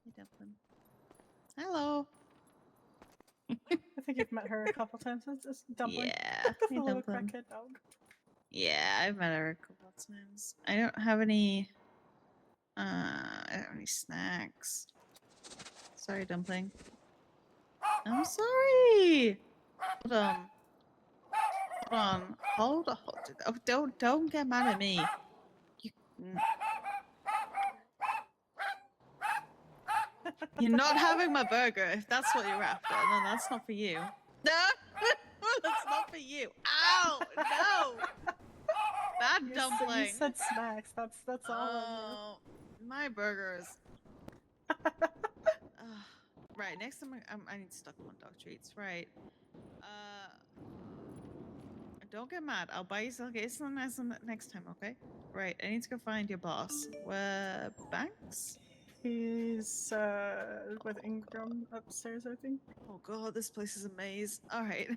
Hey, Dumplin. Hello. I think you've met her a couple times. It's Dumpling. Yeah. This Hey, little Dumplin. crackhead dog. Yeah, I've met her a couple of times. I don't have any. I don't have any snacks. Sorry, Dumpling. I'm sorry. Hold on. Hold on. Hold on. Oh, don't get mad at me. You, you're not having my burger. If that's what you're after, then that's not for you. No, that's not for you. Ow! No. Bad Dumpling. You said snacks. That's all I knew. Oh, my burgers. Right, next time I need stock on dog treats. Right. Don't get mad. I'll buy you some. Get you some nice next time, okay? Right. I need to go find your boss. Where Banks? He's with Ingram upstairs, I think. Oh god, this place is a maze. All right.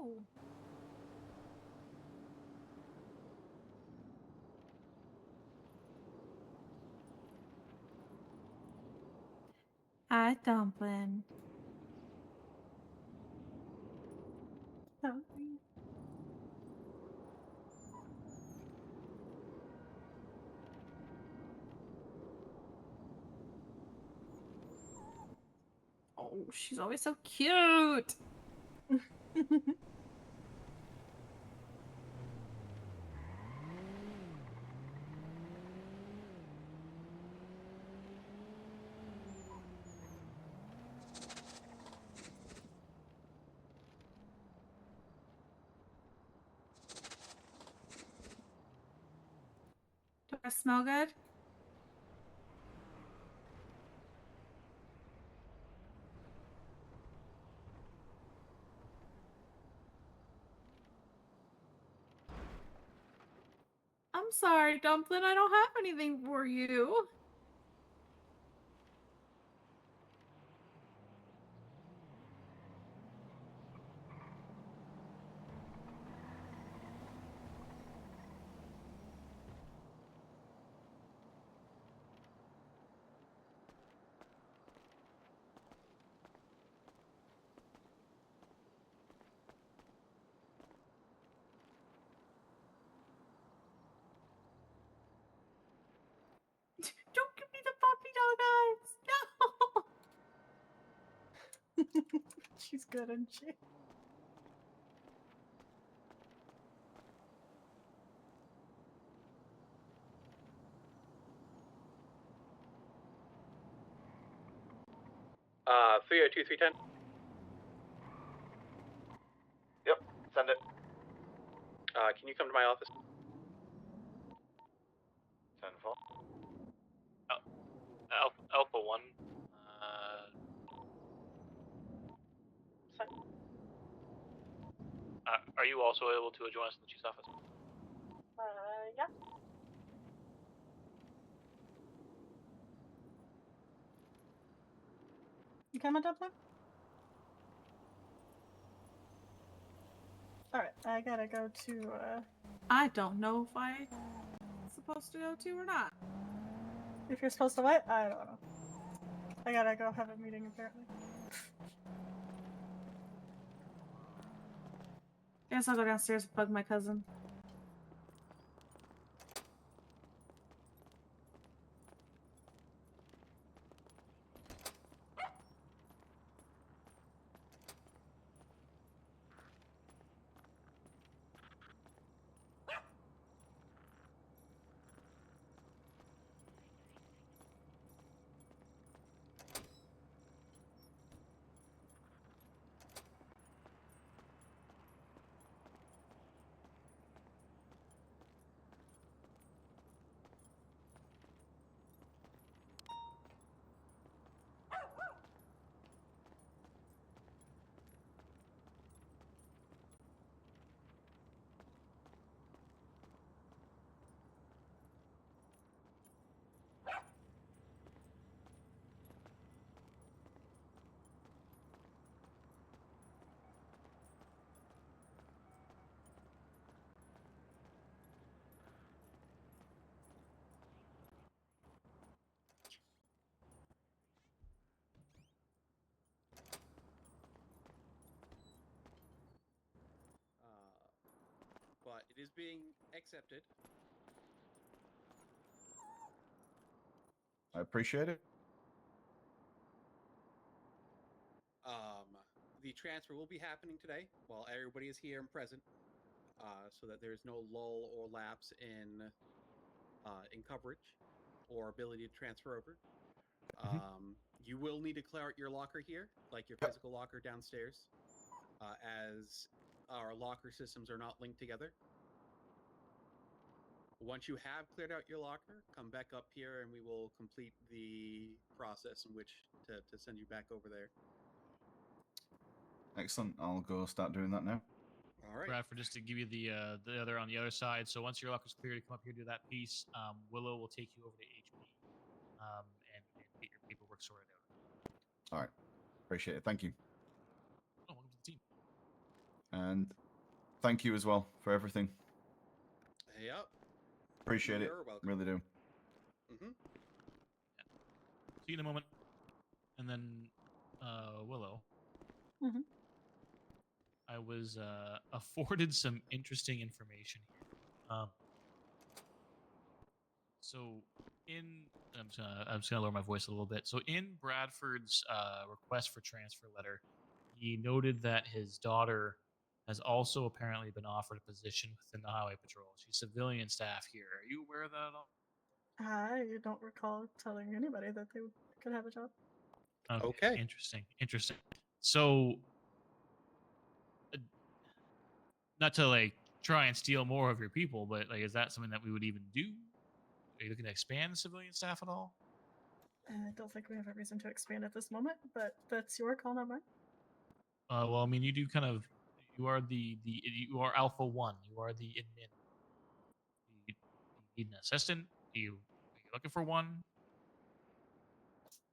go. Hi, Dumplin. Oh, she's always so cute. Do I smell good? I'm sorry, Dumplin. I don't have anything for you. Don't give me the puppy dog eyes. No. She's good, isn't she? Uh, 302 310. Yep, send it. Can you come to my office? 10-4. Alpha 1. Are you also able to join us in the chief's office? Yeah. You coming, Dublin? Alright, I gotta go to, I don't know if I'm supposed to go to or not. if you're supposed to what? I don't know. I gotta go have a meeting, apparently. Guess I'll go downstairs and bug my cousin. But it is being accepted. I appreciate it. The transfer will be happening today while everybody is here and present, so that there is no lull or lapse in coverage or ability to transfer over. You will need to clear out your locker here, like your physical locker downstairs, as our locker systems are not linked together. Once you have cleared out your locker, come back up here and we will complete the process in which to send you back over there. Excellent. I'll go start doing that now. All right. Bradford, just to give you the other on the other side. So once your locker's clear, to come up here, do that piece. Willow will take you over to HP and get your paperwork sorted out. All right. Appreciate it. Thank you. Oh, welcome to the team. And thank you as well for everything. Yep. Appreciate it. You're welcome. Really do. Mm-hmm. See you in a moment. And then, Willow. Mm-hmm. I was afforded some interesting information here. So I'm just gonna lower my voice a little bit. So in Bradford's request for transfer letter, he noted that his daughter has also apparently been offered a position within the Highway Patrol. She's civilian staff here. Are you aware of that at all? I don't recall telling anybody that they could have a job. Okay. Interesting. So, not to like try and steal more of your people, but like, is that something that we would even do? Are you looking to expand the civilian staff at all? I don't think we have a reason to expand at this moment, but that's your call, not mine. Well, I mean, you do kind of. You are you are Alpha 1. You are the admin. You need an assistant. Are you looking for one?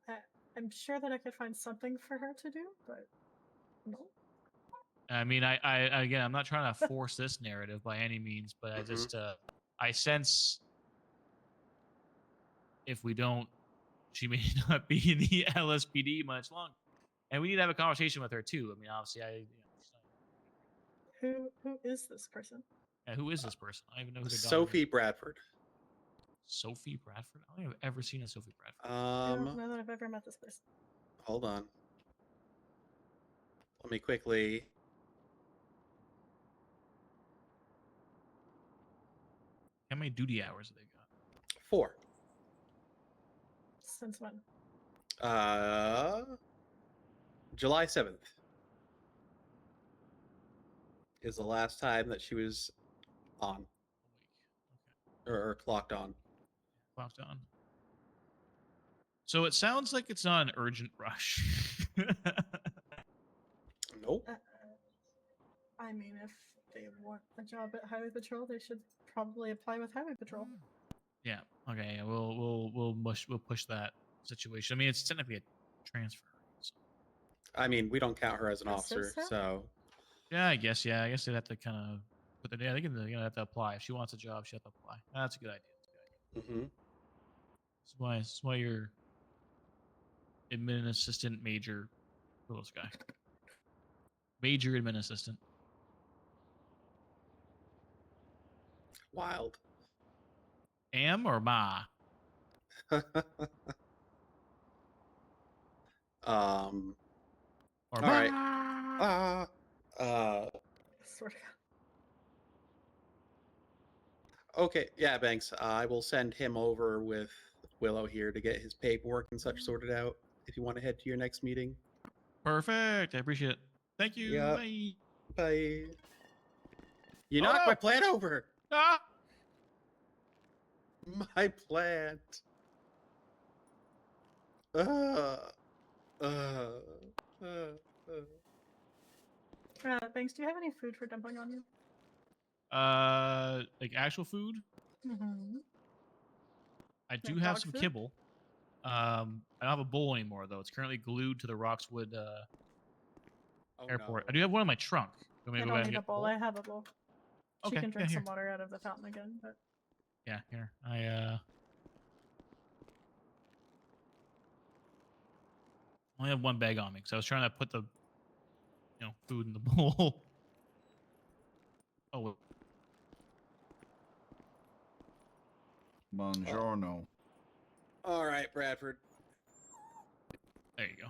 I'm sure that I could find something for her to do, but no. I mean, I again, I'm not trying to force this narrative by any means, but I just, I sense if we don't, she may not be in the LSPD much longer, and we need to have a conversation with her too. I mean, obviously, Who is this person? who is this person? I don't even know who the Sophie Bradford. Sophie Bradford? I don't think I've ever seen a Sophie Bradford. I don't know that I've ever met this person. Hold on. Let me quickly. How many duty hours have they got? 4. Since when? July 7th is the last time that she was on. Or clocked on. Clocked on. So it sounds like it's not an urgent rush. Nope. I mean, if they want a job at Highway Patrol, they should probably apply with Highway Patrol. Yeah. Okay. Yeah, we'll push that situation. I mean, it's technically a transfer. So. I mean, we don't count her as an officer, so. Yeah, I guess. Yeah, I guess they'd have to kind of put the. Yeah, they're gonna have to apply. If she wants a job, she has to apply. That's a good idea. Mm-hmm. That's why you're admin assistant major. Who this guy? Major admin assistant. Wild. Am or ma? Or Or all right. Sort of. Okay, yeah, Banks. I will send him over with Willow here to get his paperwork and such sorted out. If you want to head to your next meeting. Perfect. I appreciate it. Thank you. Yep. Bye. Bye. You knocked my plant over. Ah! My plant. Banks, do you have any food for Dumpling on you? Like actual food? Mm-hmm. I do Like have dog some food? kibble. I don't have a bowl anymore though. It's currently glued to the Roxwood airport. no. I do have one in my trunk. You want me I to go don't ahead and need a get bowl. I have a bowl. She Okay, can yeah, drink here. some water out of the fountain again, but Yeah, here. I only have one bag on me because I was trying to put the food in the bowl. Oh, wait. Buongiorno. All right, Bradford. There you go.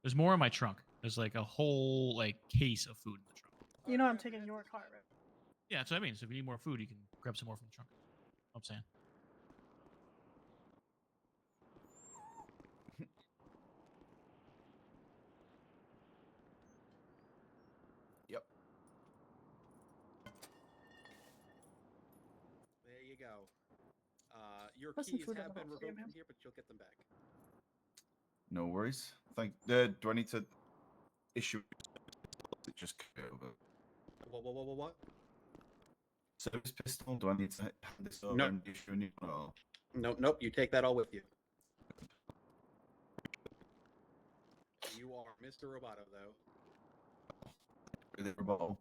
There's more in my trunk. There's like a whole case of food in the trunk. you know I'm taking your car, right? Yeah, that's what I mean. So if you need more food, you can grab some more from the trunk. I'm saying. Yep. There you go. Your Put some keys food in have the been bowl for you, revoked ma'am. from here, but you'll get them back. No worries. Do I need to issue it? Just go over. What? Service pistol? Do I need to hand this over No. and issue a new one? Or... Nope. You take that all with you. You are Mr. Roboto, though. the roboto?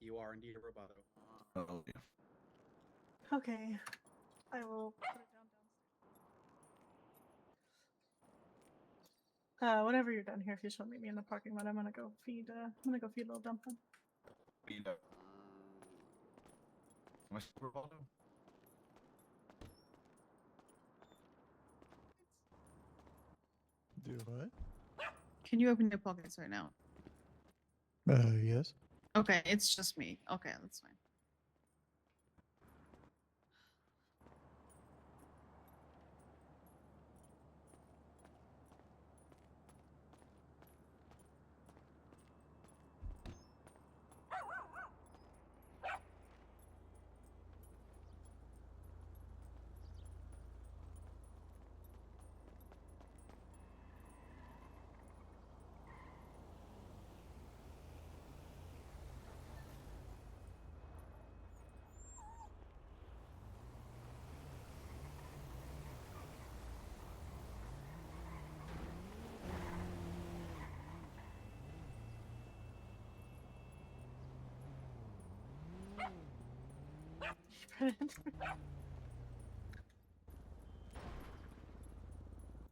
You are indeed a roboto. Oh, yeah. Okay, I will put it down downstairs. Whenever you're done here, if you just want to meet me in the parking lot, I'm gonna go feed. I'm gonna go feed little Dumplin. Am I still roboto? Do what? Can you open your pockets right now? Yes. Okay, it's just me. Okay, that's fine.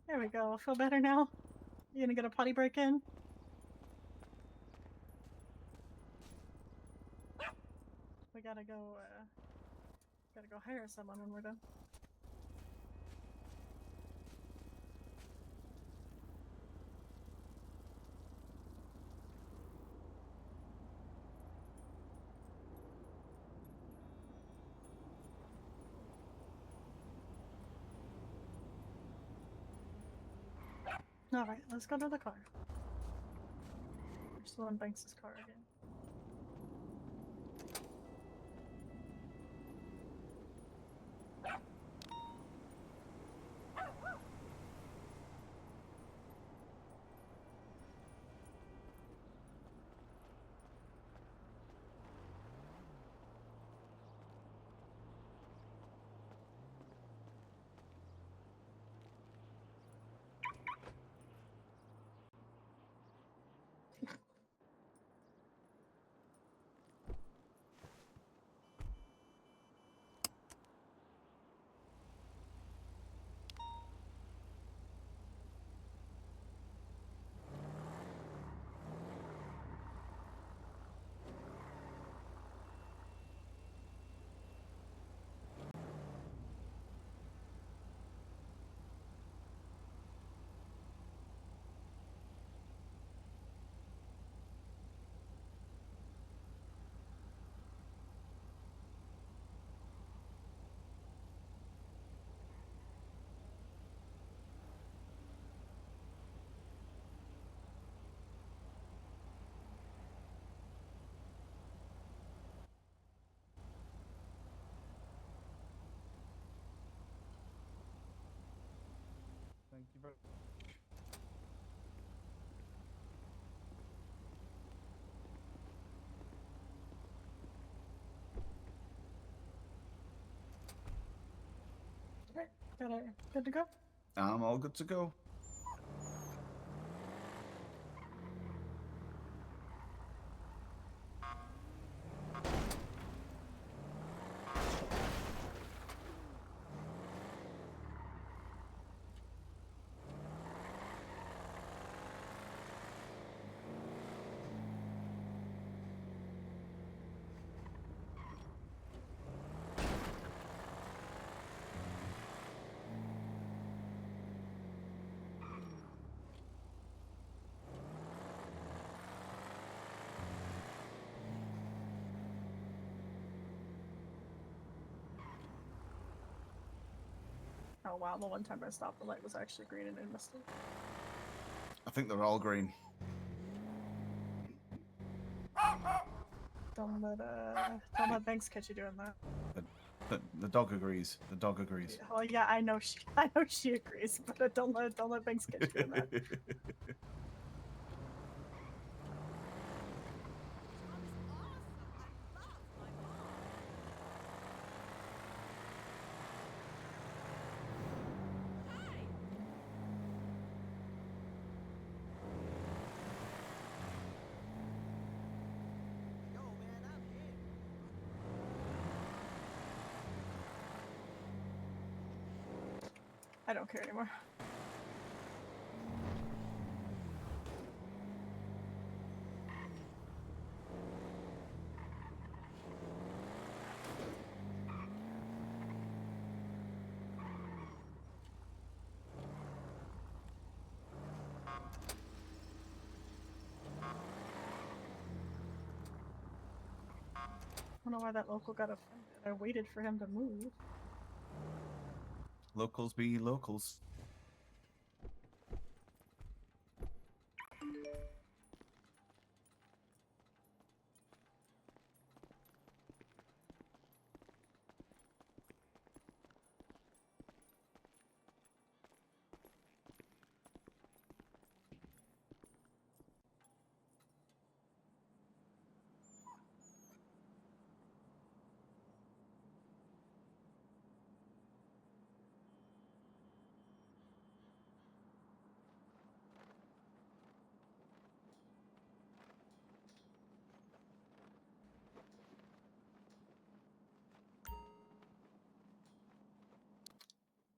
There we go. Feel better now? You gonna get a potty break in? We gotta go hire someone when we're done. Alright, let's go to the car. We're still in Banks' car again. Thank you very much. Alright, good to go? I'm all good to go. Oh wow, the one time I stopped, the light was actually green and I missed it. I think they're all green. Don't let Banks catch you doing that. The dog agrees. The dog agrees. Oh yeah, I know she agrees, but don't let Banks catch you doing that. I don't care anymore. I don't know why that local got offended. I waited for him to move. Locals be locals.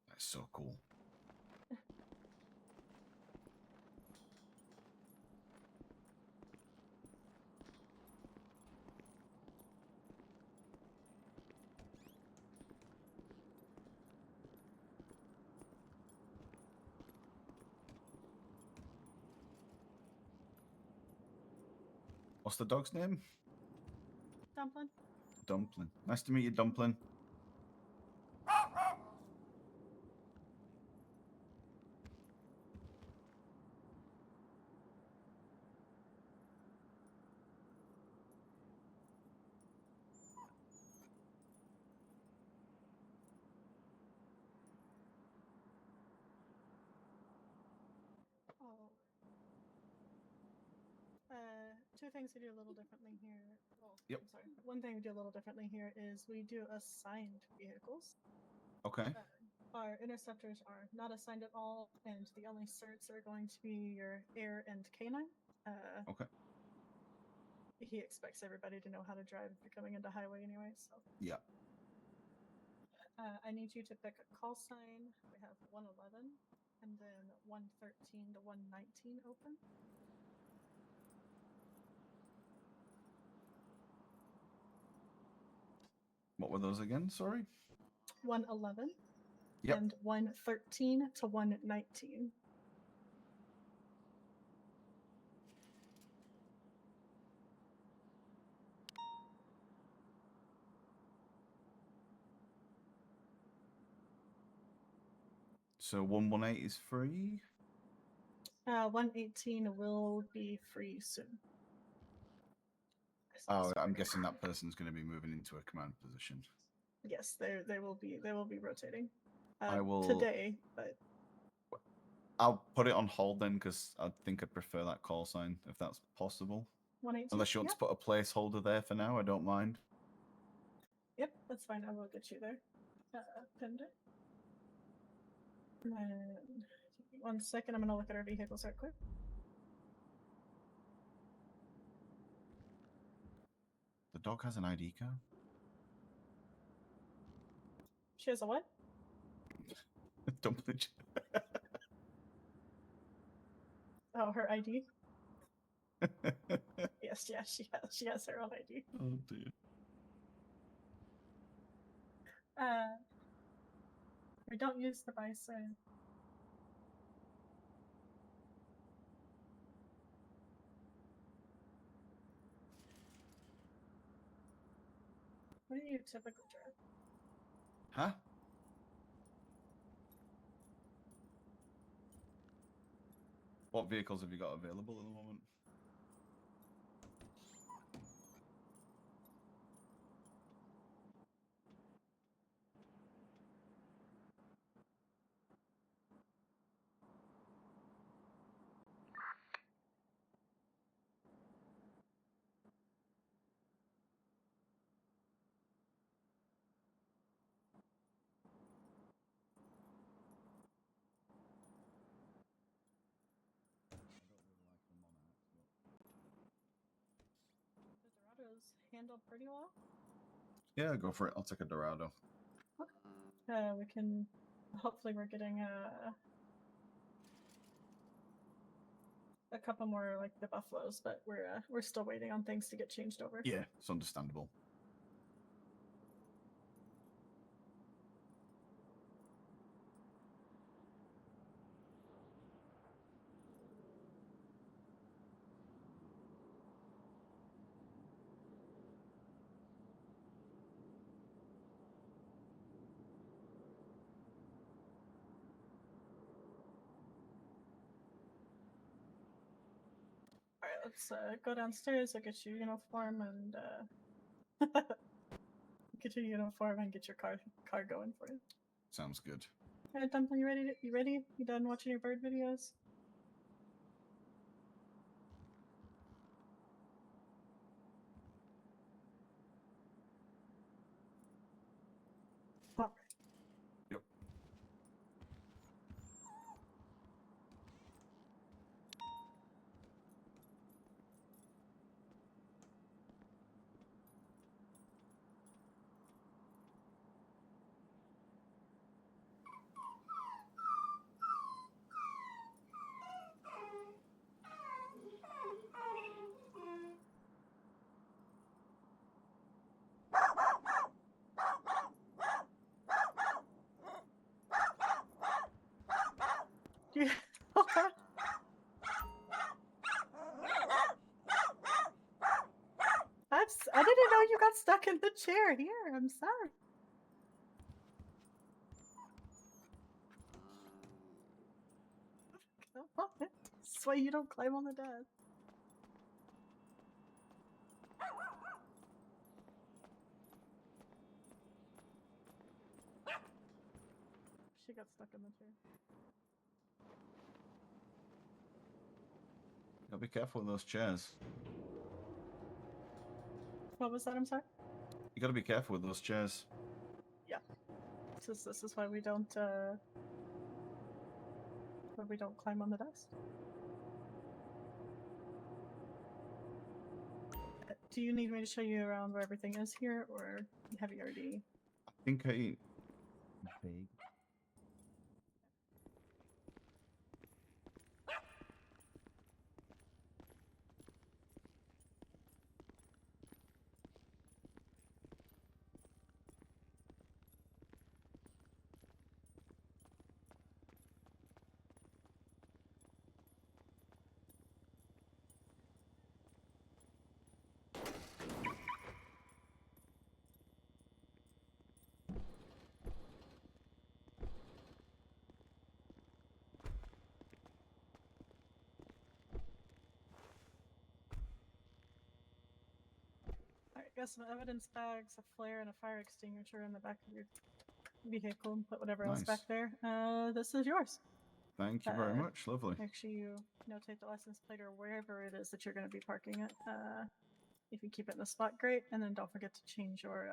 That's so cool. What's the dog's name? Dumplin. Dumplin. Nice to meet you, Dumplin. Oh. Two things we do a little differently here. Well, Yep. I'm sorry. One thing we do a little differently here is we do assigned vehicles. Okay. Our interceptors are not assigned at all, and the only certs are going to be your air and canine. Okay. He expects everybody to know how to drive if you're coming into highway anyway, so. Yeah. I need you to pick a call sign. We have 111 and then 113 to 119 open. What were those again? Sorry. 111 Yep. and 113 to 119. So 118 is free. 118 will be free soon. Oh, I'm guessing that person's going to be moving into a command position. Yes, they will be rotating. I will today, but I'll put it on hold then, because I think I'd prefer that call sign if that's possible. 118. Unless you want Yep. to put a placeholder there for now, I don't mind. Yep, that's fine. I will get you there. Pinned it. And then, 1 second. I'm gonna look at our vehicles right quick. The dog has an ID card. She has a what? Dumplin. Oh, her ID. Yes, yeah, she has her own ID. Oh dear. We don't use the bison. What do you typically drive? Huh? What vehicles have you got available at the moment? The Dorado's handled pretty well. Yeah, go for it. I'll take a Dorado. We can hopefully we're getting a couple more like the buffaloes, but we're still waiting on things to get changed over. Yeah, it's understandable. All right, let's go downstairs. I'll get your uniform and get your uniform and get your car going for you. Sounds good. All right, Dumplin, you ready? You ready? You done watching your bird videos? All right. Yep. Yeah. I didn't know you got stuck in the chair here. I'm sorry. Come on. This way you don't climb on the desk. She got stuck in the chair. Gotta be careful with those chairs. What was that? I'm sorry. You gotta be careful with those chairs. Yeah. This is why we don't climb on the desk. Do you need me to show you around where everything is here, or have you already? I think I. Vague. Alright, got some evidence bags, a flare, and a fire extinguisher in the back of your vehicle, and put whatever else back Nice. there. This is yours. Thank you very much. Lovely. Make sure you notate the license plate or wherever it is that you're going to be parking it. If you keep it in the spot, great. And then don't forget to change your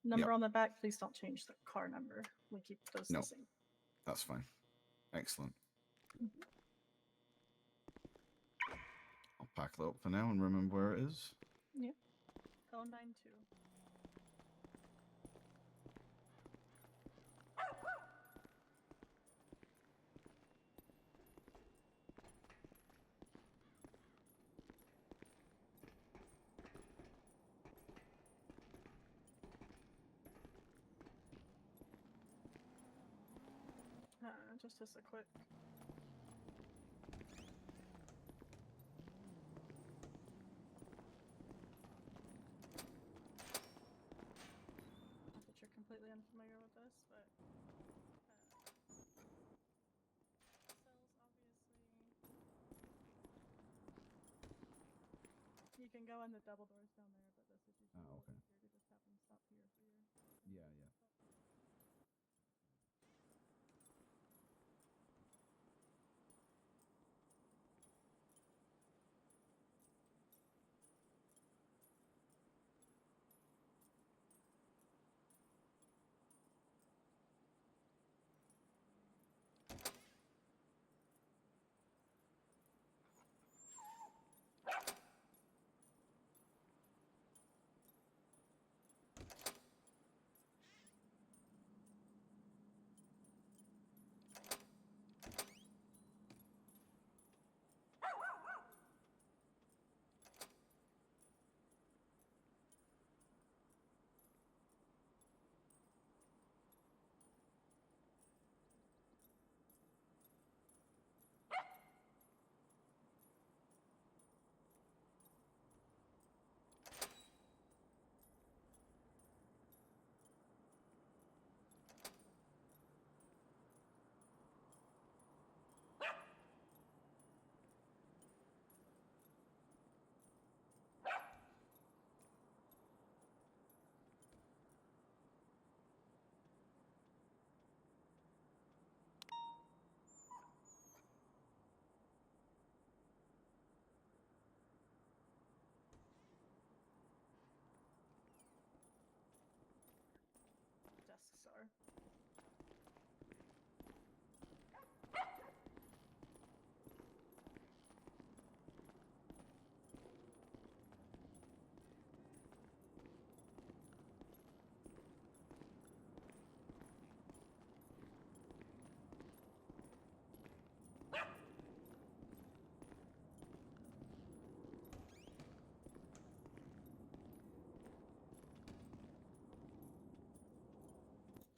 number on the back. Please don't change the car number. We keep those No. the same. That's fine. Excellent. I'll pack that up for now and remember where it is. Yep. 092. Just as a quick. Not that you're completely unfamiliar with this, but cells obviously. You can go in the double doors down there, but this is usually Oh, okay. easier to just have them stop here for your. Yeah, yeah.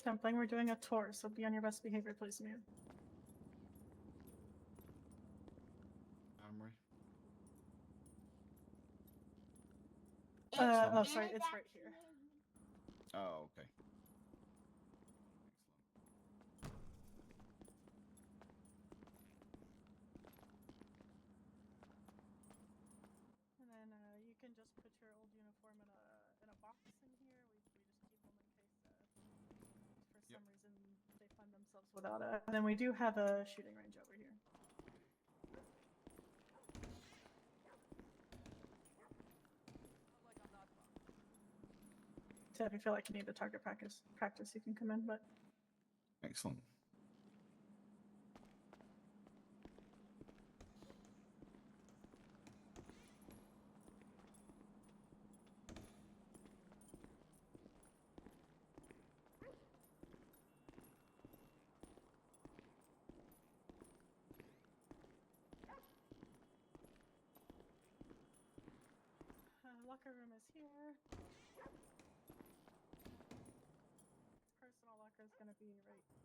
Dumpling, we're doing a tour, so be on your best behavior, please, man. Armory. Oh, sorry, it's right here. Oh, okay. And then you can just put your old uniform in a box in here. We just keep them in case for some reason they find themselves without it. And then we do have a shooting range over here. So if you feel like you need the target practice, you can come in. But Excellent. locker room is here. Personal locker is going to be right here.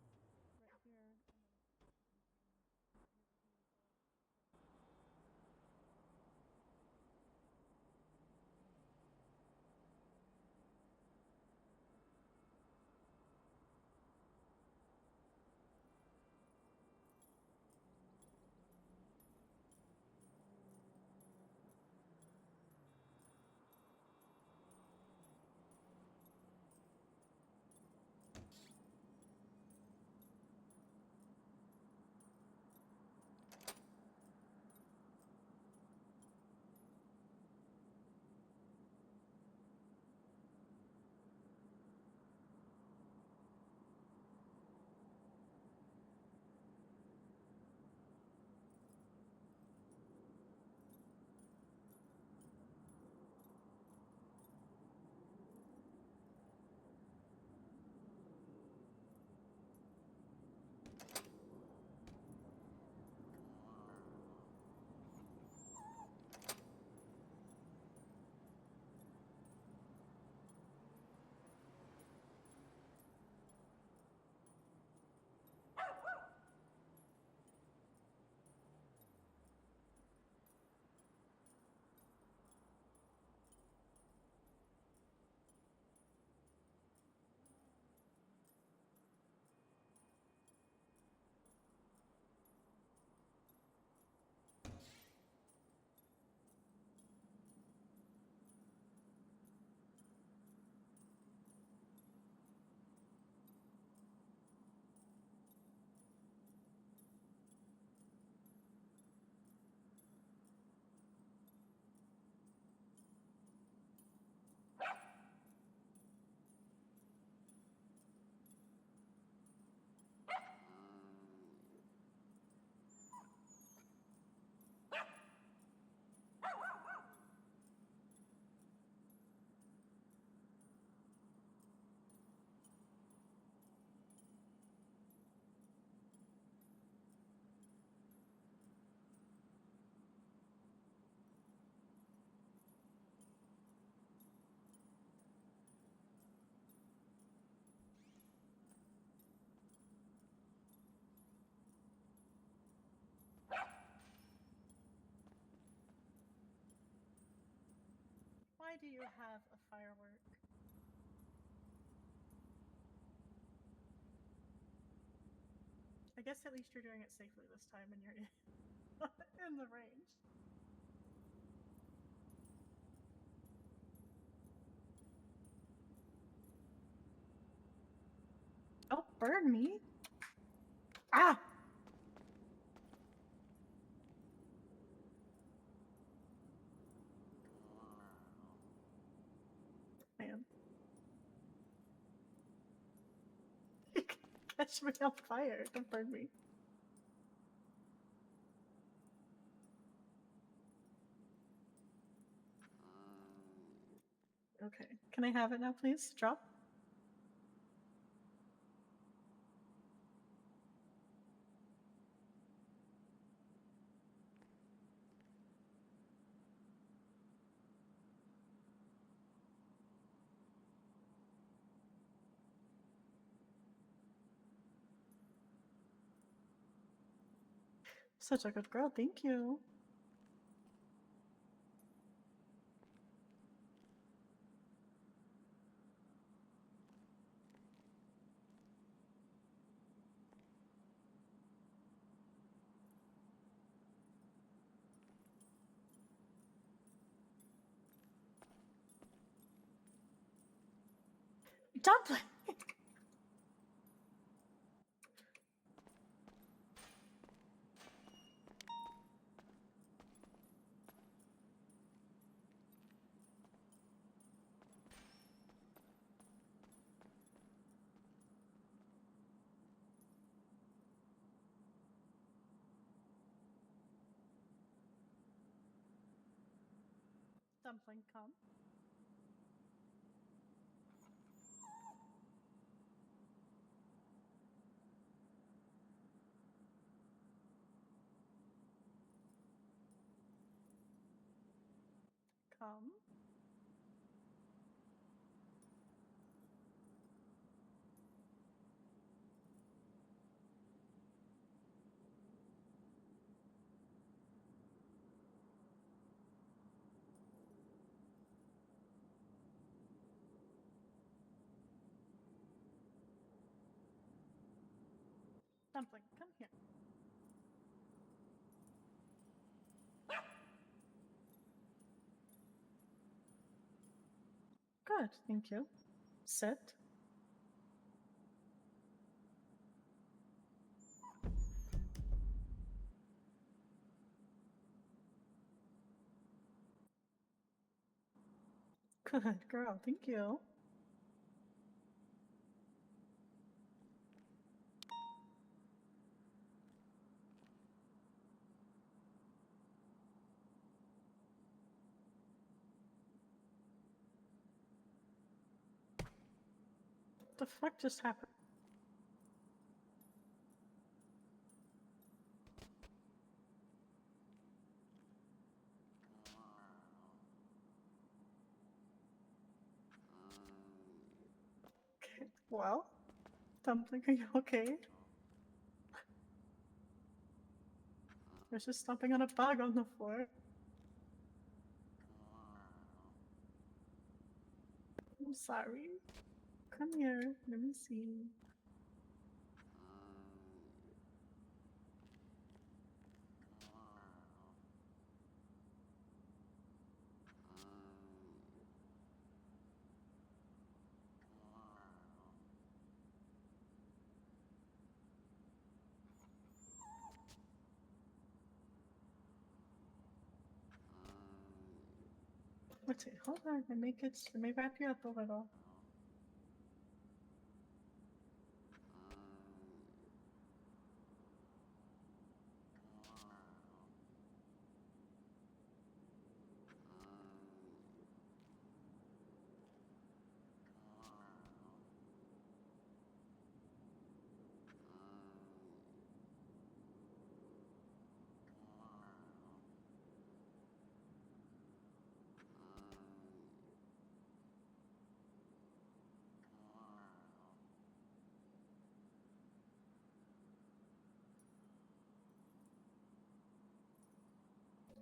Why do you have a firework? I guess at least you're doing it safely this time and you're in the range. Don't burn me. Ah! Man. You can catch me on fire. Don't burn me. Okay. Can I have it now, please? Drop. Such a good girl, thank you. Dumplin! Dumpling, come. Come. Dumpling, come here. Good, thank you. Sit. Good girl, thank you. What the fuck just happened? Okay, well, Dumpling, are you okay? There's just stomping on a bug on the floor. I'm sorry. Come here, let me see. Wait, hold on, let me wrap you up a little.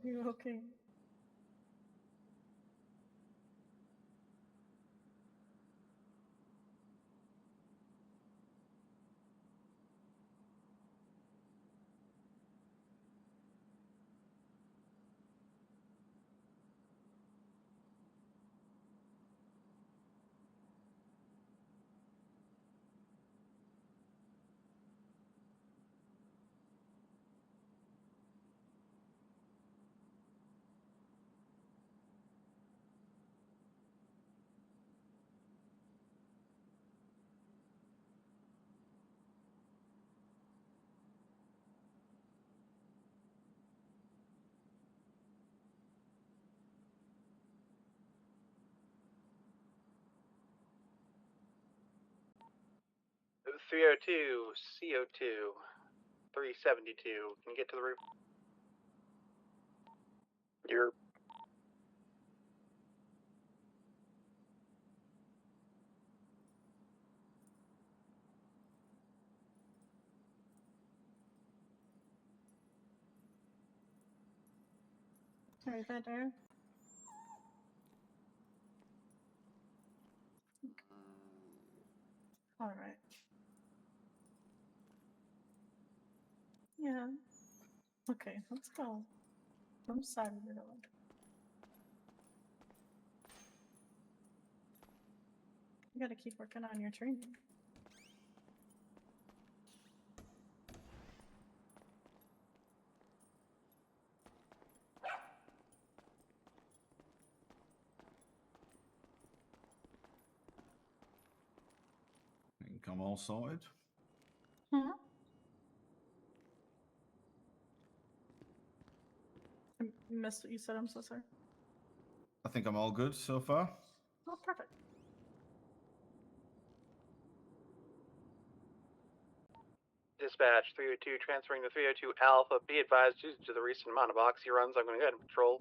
You okay? It was 302, CO2, 372. Can you get to the roof? You're. Right there. All right. Yeah. Okay, let's go. I'm sorry, the road. You gotta keep working on your training. I think I'm all sorted. Hmm? I missed what you said. I'm so sorry. I think I'm all good so far. Oh, perfect. Dispatch 302 transferring to 302 Alpha. Be advised, due to the recent amount of oxy runs, I'm going to go ahead and patrol.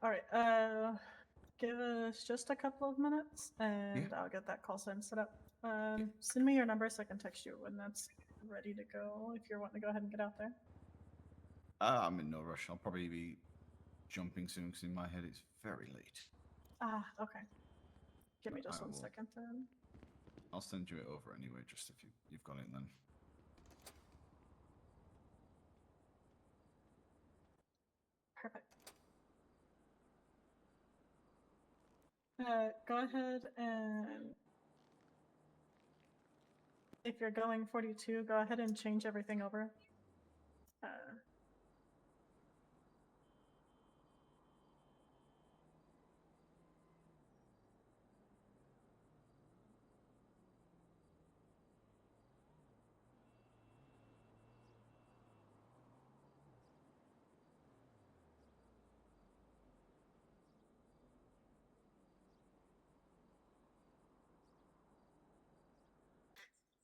All right. Give us just a couple of minutes, and I'll get that call sign set up. Send me your number so I can text you when that's ready to go. If you're wanting to go ahead and get out there. I'm in no rush. I'll probably be jumping soon because in my head it's very late. Ah, okay. Give me But just I one will- second then. I'll send you it over anyway, just if you've got it then. Perfect. Go ahead and if you're going 42, go ahead and change everything over.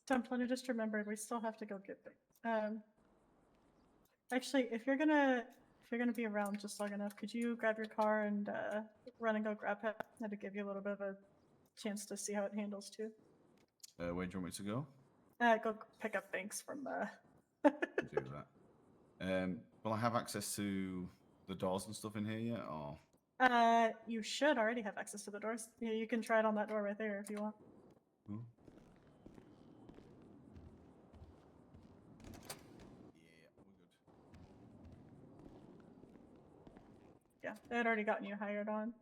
Dumplin, I just remembered we still have to go get them. Actually, if you're gonna be around just long enough, could you grab your car and run and go grab him? That'll give you a little bit of a chance to see how it handles too. Where do you want me to go? Go pick up Banks from. Do that. Will I have access to the doors and stuff in here yet, or? You should already have access to the doors. Yeah, you can try it on that door right there if you want. Hmm? Yeah, it had already gotten you hired on.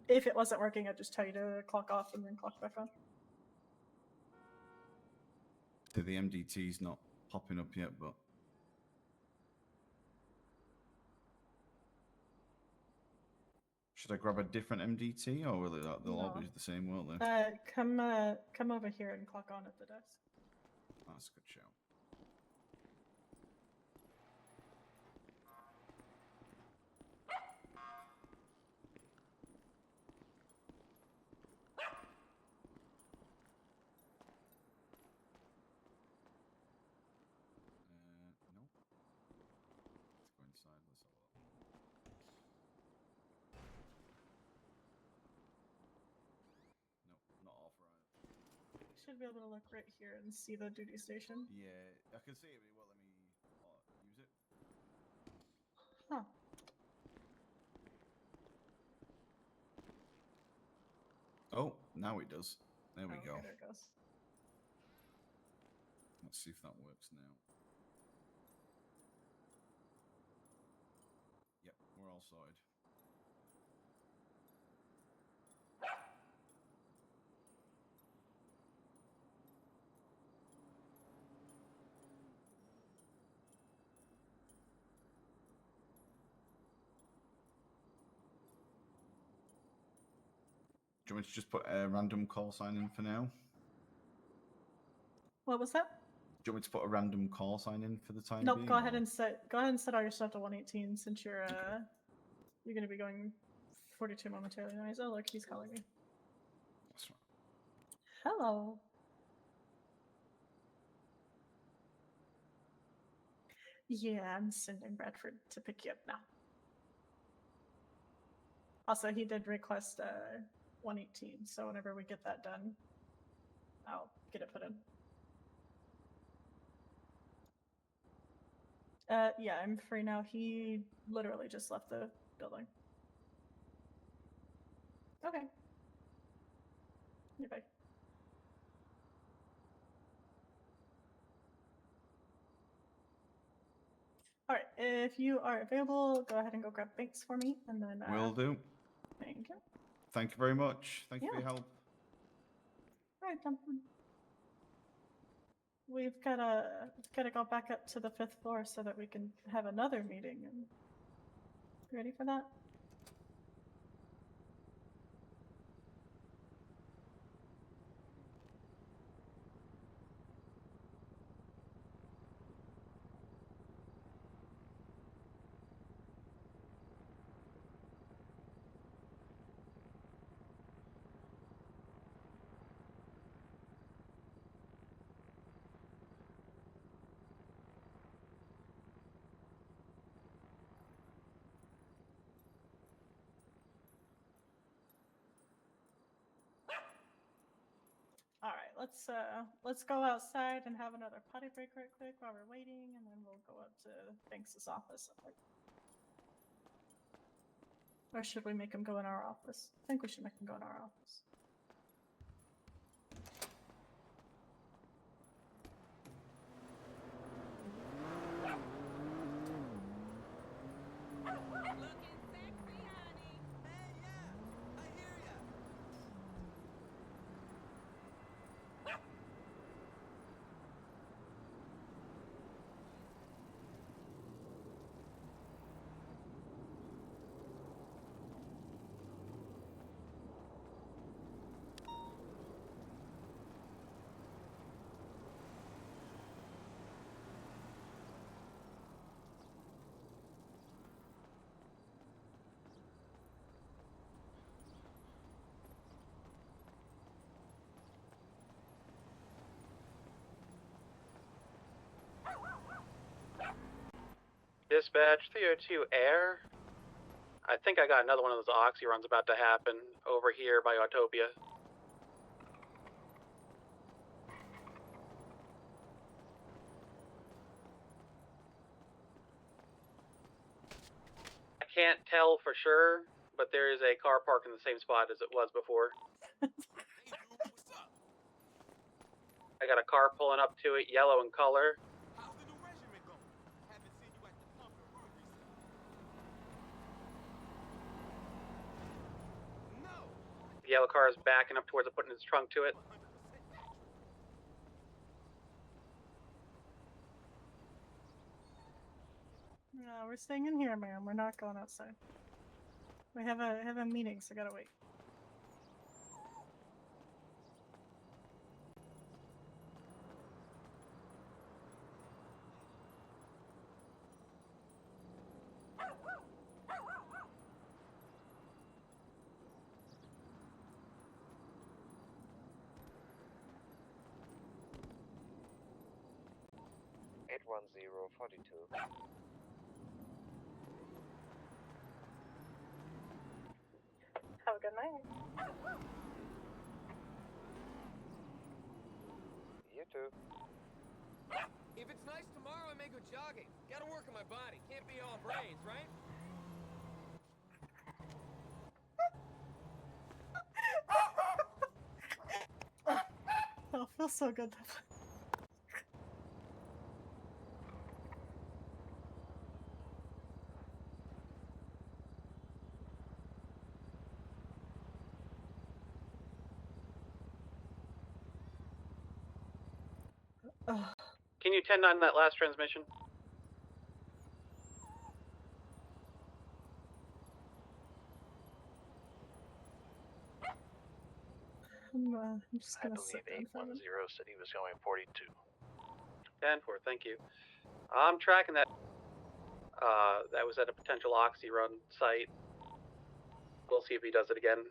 If it wasn't working, I'd just tell you to clock off and then clock back on. So the MDT's not popping up yet, but should I grab a different MDT, or will they'll all No. be the same, won't they? Come over here and clock on at the desk. That's a good shout. No. Let's go inside. Let's have a look. No, not authorized. You should be able to look right here and see the duty station. Yeah, I can see it, but it won't let me use it. Huh. Oh, now it does. There we Oh, go. okay, there it goes. Let's see if that works now. Yep, we're all sorted. Do you want me to just put a random call sign in for now? What was that? Do you want me to put a random call sign in for the time Nope. being? Go ahead or- and set all your stuff to 118 since you're gonna be going 42 momentarily. Anyways. Oh look, he's calling me. That's right. Hello. Yeah, I'm sending Bradford to pick you up now. Also, he did request 118, so whenever we get that done, I'll get it put in. Yeah, I'm free now. He literally just left the building. Okay. You're back. All right, if you are available, go ahead and go grab Banks for me, and then. Will do. Thank you. Thank you very much. Thank you for your help. All right, Dumplin. We've gotta go back up to the 5th floor so that we can have another meeting. And you ready for that? All right, let's go outside and have another potty break right quick while we're waiting, and then we'll go up to Banks's office. Or should we make him go in our office? I think we should make him go in our office. Dispatch 302 Air. I think I got another one of those oxy runs about to happen over here by Autopia. I can't tell for sure, but there is a car parked in the same spot as it was before. I got a car pulling up to it, yellow in color. The yellow car is backing up towards it, putting its trunk to it. No, we're staying in here, ma'am. We're not going outside. We have a meeting, so gotta wait. Have a good night. You too. If it's nice tomorrow, I may go jogging. Gotta work on my body. Can't be all brains, right? Oh, feels so good. Can you 10-9 that last transmission? I'm just I gonna believe sit down for a 810 minute. said he was going 42. 10-4, thank you. I'm tracking that. That was at a potential oxy run site. We'll see if he does it again.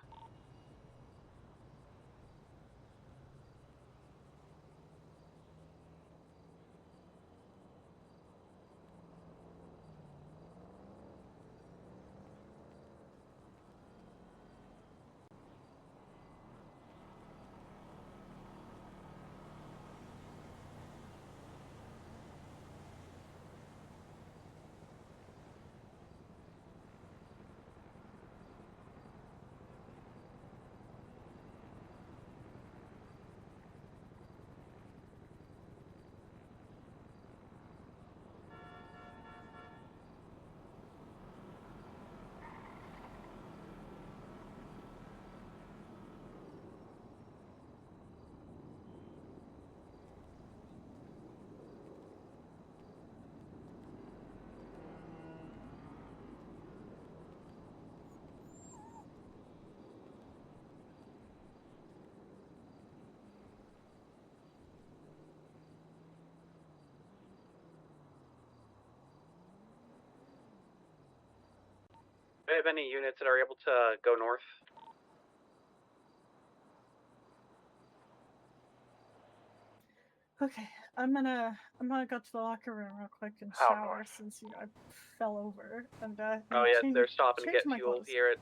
have any units that are able to go north? Okay, I'm gonna go to the locker room real quick and How shower north? since I fell over and Oh yeah, change, they're stopping to change get my fuel clothes. here at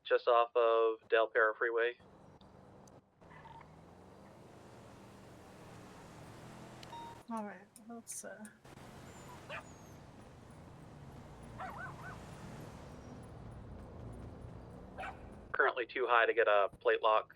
just off of Del Perro Freeway. All right, let's Currently too high to get a plate lock.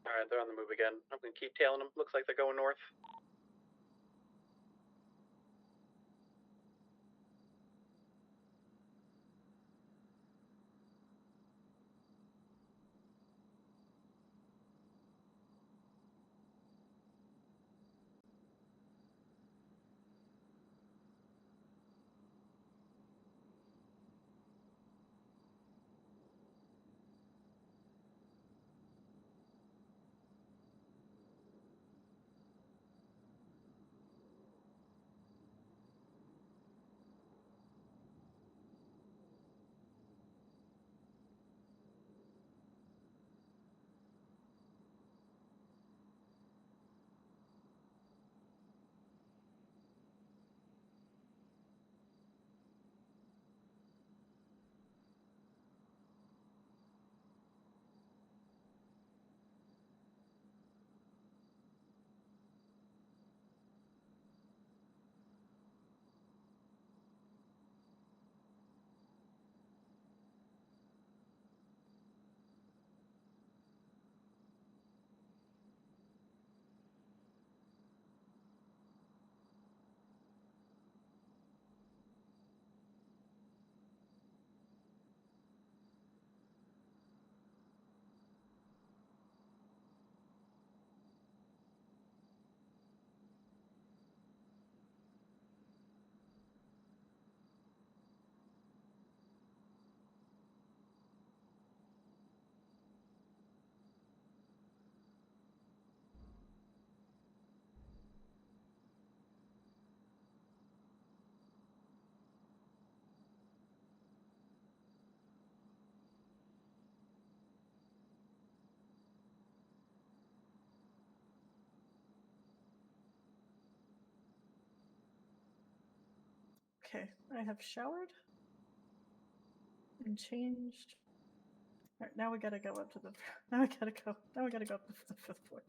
Alright, they're on the move again. I'm gonna keep tailing them. Looks like they're going north. Okay, I have showered and changed. All right, now we gotta go up to the. Now we gotta go. Now we gotta go up to the 5th floor.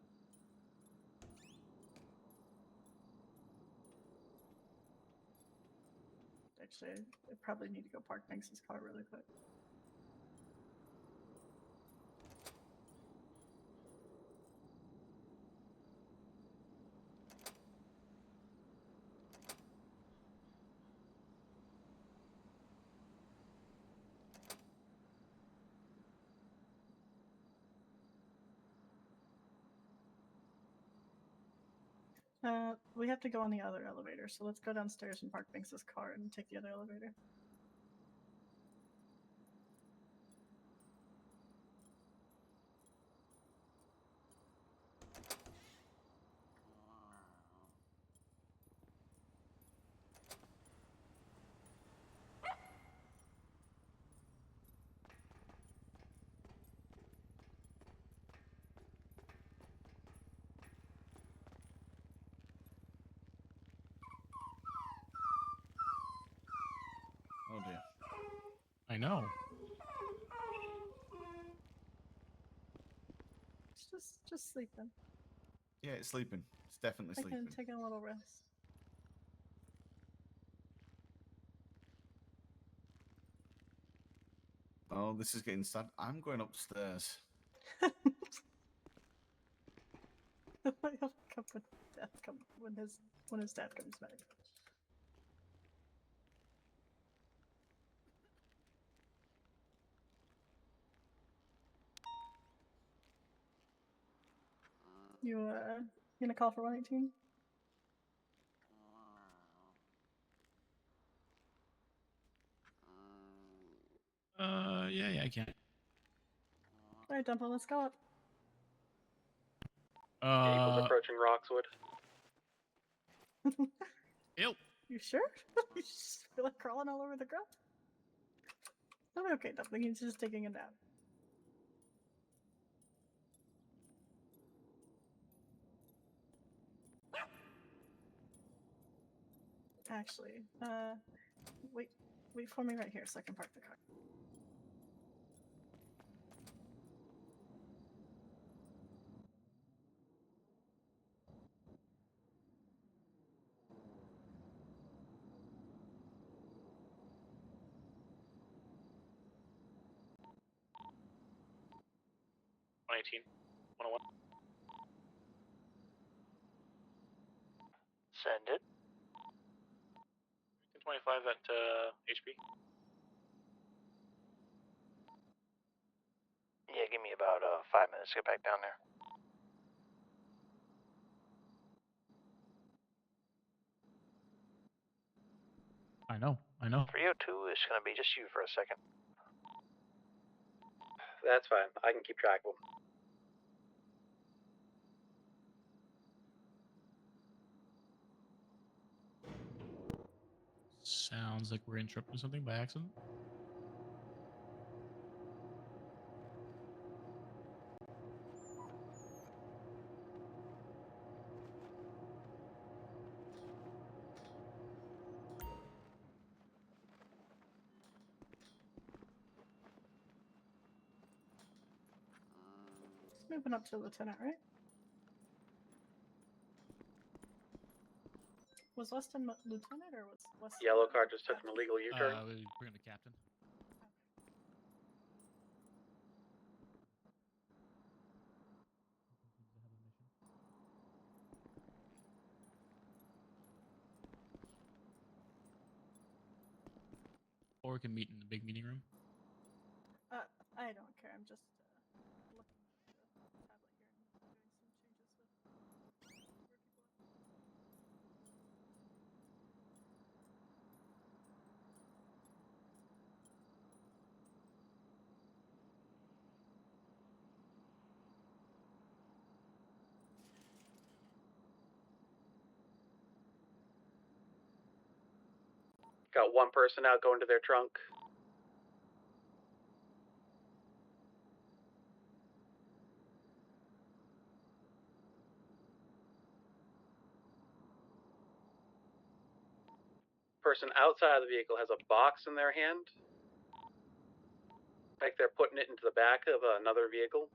Actually, I probably need to go park Banks's car really quick. We have to go on the other elevator, so let's go downstairs and park Banks's car and take the other elevator. Oh dear. I know. It's just sleeping. Yeah, it's sleeping. It's definitely I sleeping. can take a little rest. Oh, this is getting sad. I'm going upstairs. I have to come when Dad when his dad comes back. You gonna call for 118? Yeah, I can. All right, Dumplin, let's go up. Gaple's approaching Roxwood. Ew. You sure? You just feel like crawling all over the ground? Oh, okay, Dumplin, he's just taking a nap. Actually, wait for me right here so I can park the car. $118. 101. Send it. 25 at HP. Yeah, give me about 5 minutes to get back down there. I know. 302 is going to be just you for a second. That's fine. I can keep track of them. Sounds like we're interrupting something by accident. It's moving up to lieutenant, right? Was Weston lieutenant or was Weston? Yellow car just took an illegal U-turn. We bring the captain. Or we can meet in the big meeting room. I don't care. I'm just looking at the tablet here and doing some changes with where people are. Got one person out going to their trunk. person outside of the vehicle has a box in their hand, like they're putting it into the back of another vehicle.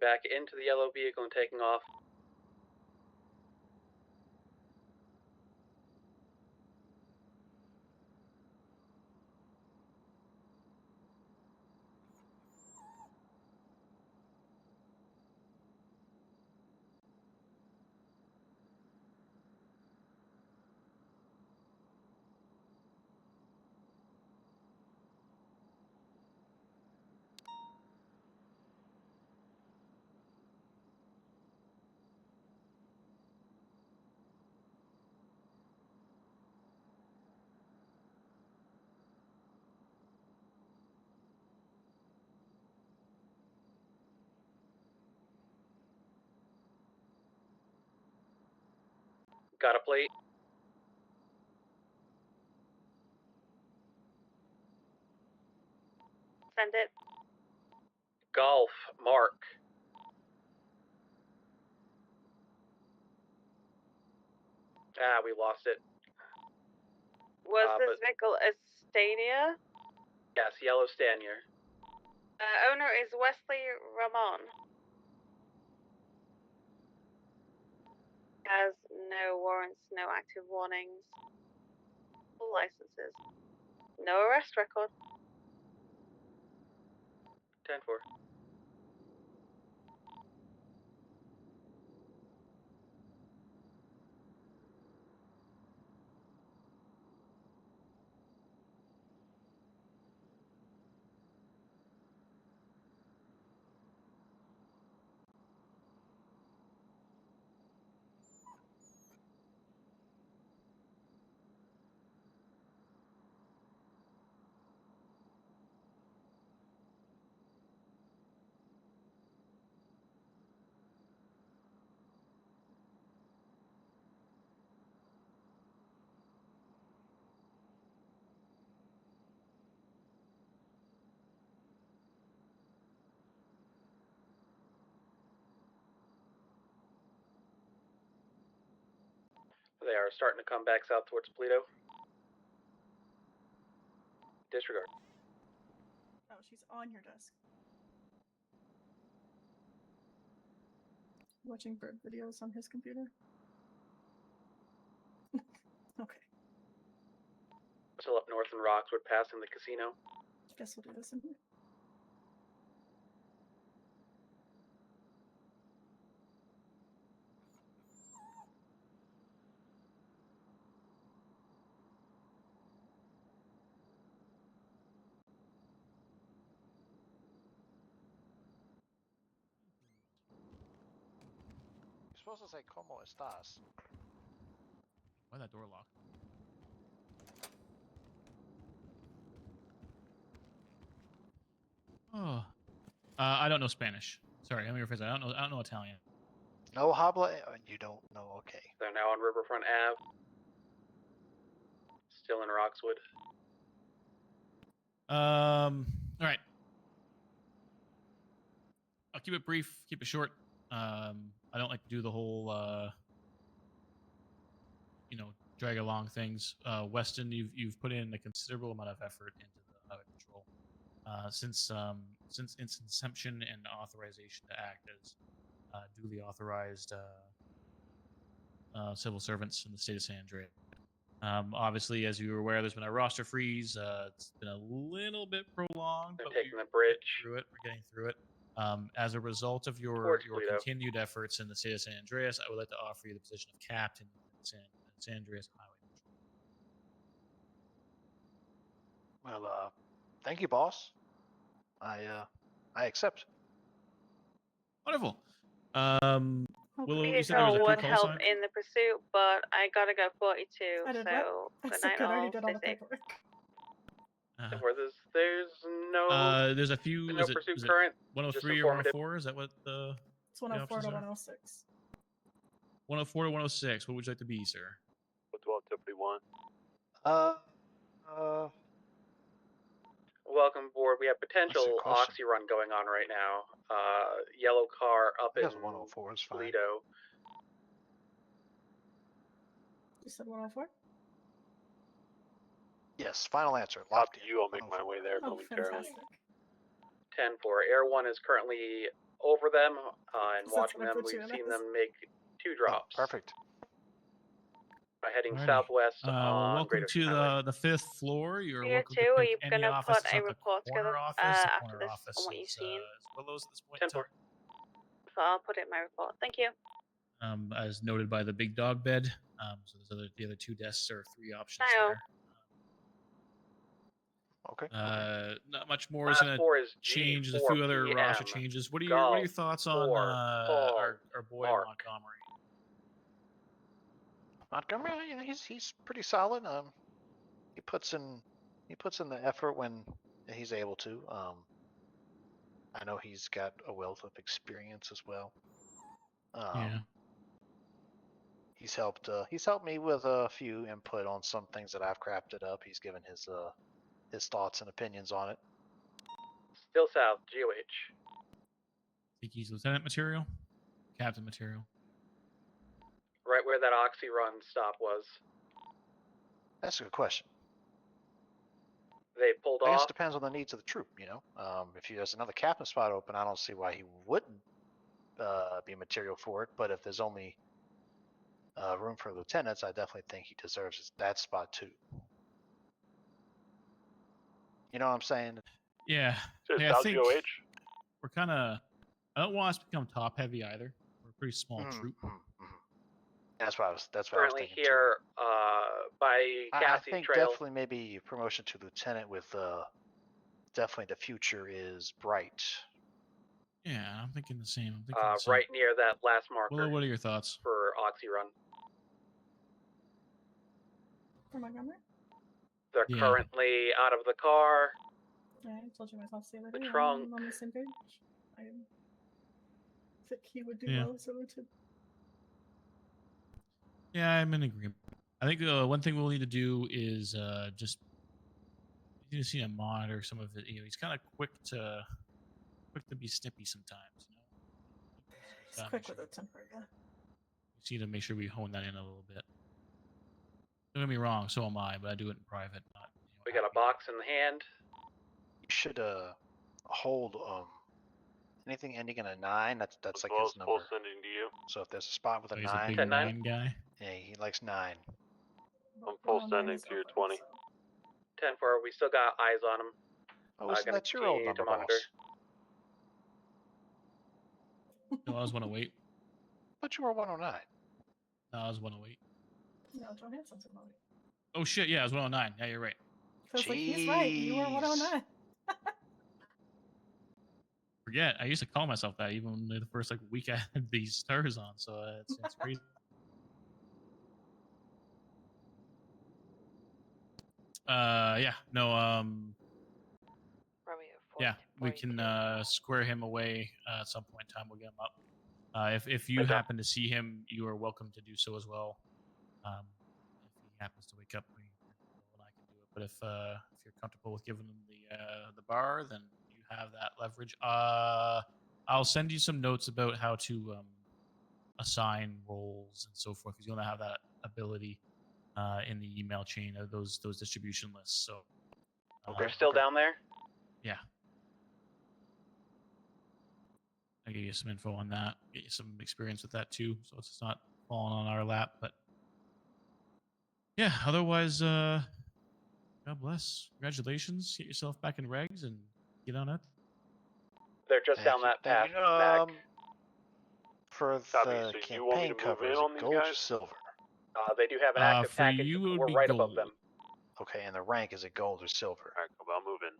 Back into the yellow vehicle and taking off. Got a plate. Send it. Golf, Mark. Ah, we lost it. Was this but- vehicle a Stadia? Yes, yellow Stanier. Owner is Wesley Ramon. Has no warrants, no active warnings. Full licenses. No arrest record. 10-4. They are starting to come back south towards Toledo. Disregard. Oh, she's on your desk. Watching bird videos on his computer. Okay, Still up north in Roxwood, passing the casino. guess we'll do this in here. You're supposed to say "Como estás?" Why that door locked? Oh, I don't know Spanish. Sorry, let me rephrase that. I don't know Italian. No habla. You don't know. Okay. They're now on Riverfront Ave. Still in Roxwood. All right. I'll keep it brief, keep it short. I don't like to do the whole, drag along things. Weston, you've put in a considerable amount of effort into the highway patrol since its inception and authorization to act as duly authorized civil servants in the state of San Andreas. Obviously, as you were aware, there's been a roster freeze. It's been a little bit prolonged, They're but taking the bridge. We're getting through it. As a result of your Towards Toledo. continued efforts in the state of San Andreas, I would like to offer you the position of captain in San Andreas Highway Patrol. Well, thank you, boss. I accept. Wonderful. Willow, Vehicle you said there was a few would call help signs? in the pursuit, but I gotta go 42. I did So what? good So night good, I already all. did all Stay the safe. paperwork. Where there's no There's a few. no Is it pursuit is it current. 103 just or informative. 104? Is that what the It's 104 to options are? 106. 104 to 106? What would you like to be, sir? 12 to 51. Well, welcome aboard. We have potential question. oxy run going on right now. Yellow car up I in guess 104 is fine. Toledo. You said 104? Yes, final answer. Up to you. I'll make my way there Oh, momentarily. fantastic. 10-4. Air 1 is currently over them and That's watching what I them. put you We've in seen as. them make 2 drops. Perfect. Heading Alrighty. southwest Well, on welcome Great to Ocean Highway. the 5th floor. You're You welcome too, to are pick you any gonna office. put It's a not the report corner together office. The after corner this office on what you've is, seen? is Willow's at this point 10-4. in time. So I'll put it in my report. Thank you. As noted by the big dog bed. So there's the other 2 desks or 3 options Hi-oh. there. Okay. Not much more Last is going to 4 is change. There's a few other roster G4PM. changes. What are Golf, your thoughts on 4, our boy Mark. Montgomery? Montgomery, you know, he's pretty solid. He puts in the effort when he's able to. I know he's got a wealth of experience as well. Yeah. He's helped me with a few input on some things that I've crafted up. He's given his thoughts and opinions on it. Still south, GOH. Think he's lieutenant material, captain material. Right where that oxy run stop was. That's a good question. They pulled I guess off. it depends on the needs of the troop, you know. If there's another captain spot open, I don't see why he wouldn't be material for it. But if there's only room for lieutenants, I definitely think he deserves that spot too. You know what I'm saying? Yeah. So I South think GOH? we're kind of. I don't want us to become top heavy either. We're a pretty small troop. That's what I was. That's what Currently I was thinking here by too. I Cassie's think Trail. definitely maybe promotion to lieutenant with definitely the future is bright. Yeah, I'm thinking the same. I'm thinking the same. Right near that last marker. Willow, what are your thoughts? For oxy run. For Montgomery? They're Yeah. currently out of the car. Yeah, I told you myself the other The day. trunk. I'm on the same page. I think he would do Yeah. well as a lieutenant. Yeah, I'm in agreement. I think one thing we'll need to do is just you need to see him monitor some of it. You know, he's kind of quick to be snippy sometimes. You know, It's quick with a temper, yeah. we just need to make sure we hone that in a little bit. Don't get me wrong, so am I, but I do it in private. Not, We got a box in the hand. You should hold anything ending in a 9. That's like his number. Full sending to you. So if there's a spot with a he's a 9, big 9 guy. yeah, he likes 9. I'm full sending to your 20. 10-4. We still got eyes on him. Oh, isn't that your old continue to number, monitor. boss? No, I was 108. But you were 109. No, I was 108. No, Johansson's a movie. Oh shit! Yeah, I was 109. Yeah, you're right. I was like, he's right. You were 109. Forget. I used to call myself that even the first week I had these stars on. So it's crazy. Yeah. No. Yeah, we can square him away at some point in time. We'll get him up. If you happen to see him, you are welcome to do so as well. If he happens to wake up, and I can do it. But if you're comfortable with giving him the bar, then you have that leverage. I'll send you some notes about how to assign roles and so forth, because you'll have that ability in the email chain of those distribution lists. So They're still down there. yeah. I'll give you some info on that, get you some experience with that too, so it's not falling on our lap. But yeah, otherwise, God bless. Congratulations. Get yourself back in regs and get on it. They're just down that path. Back. For Copy, the so you want me campaign to move cover, in is on it these gold or guys? silver? They do have an active For package. you, it would We're be right gold. above them. Okay, and the rank, is it gold or silver? Alright, cool, I'll move in.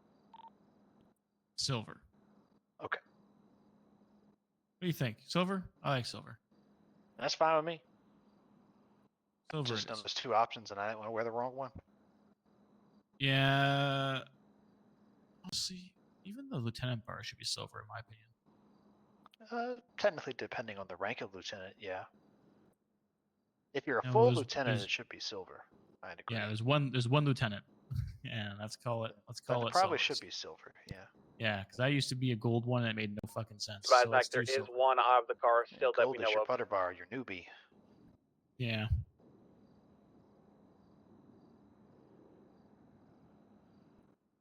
Silver. Okay. What do you think? Silver? I like silver. That's fine with me. Silver. Just on those 2 options, and I didn't want to wear the wrong one. Yeah. Honestly, even the lieutenant bar should be silver, in my opinion. Technically, depending on the rank of lieutenant, yeah. If you're a No, full there's- lieutenant, there's- it should be silver. I'd agree. Yeah, there's one lieutenant. Yeah, let's call it. Let's But call it it. probably silver. should be silver. Yeah. Yeah, because I used to be a gold one and it made no fucking sense. Advise So back, let's there do is silver. one out of the car still that we Gold is know your of. butter bar, your newbie. Yeah.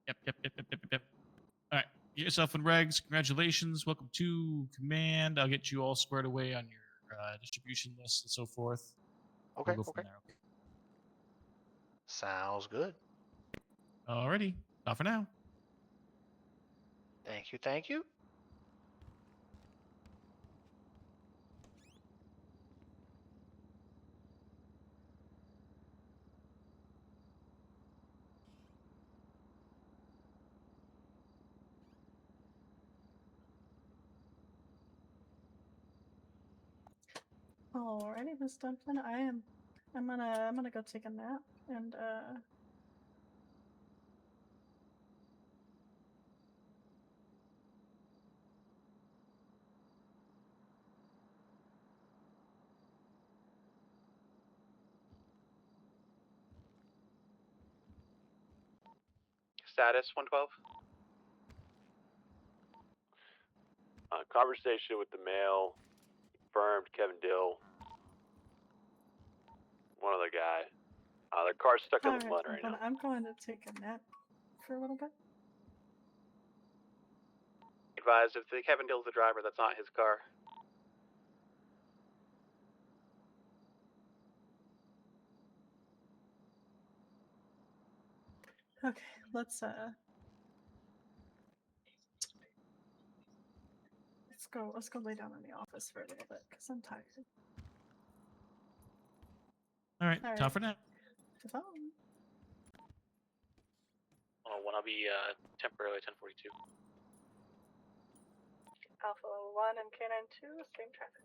Yep. All right, get yourself in regs. Congratulations. Welcome to command. I'll get you all squared away on your distribution list and so forth. Okay. We'll go from Okay. there. Okay. Sounds good. Alrighty. Not for now. Thank you. Thank you. Alrighty, Miss Dumplin, I'm gonna go take a nap and Status 112. Conversation with the male, confirmed Kevin Dill, one other guy. Their car's stuck in the mud right now. I'm going to take a nap for a little bit. Advise if the Kevin Dill's the driver, that's not his car. Okay, let's go lay down in the office for a little bit because I'm tired. All right. Time for now. Ta-ta. I'll be temporarily 1042. Alpha 1 and Canine 2, same traffic.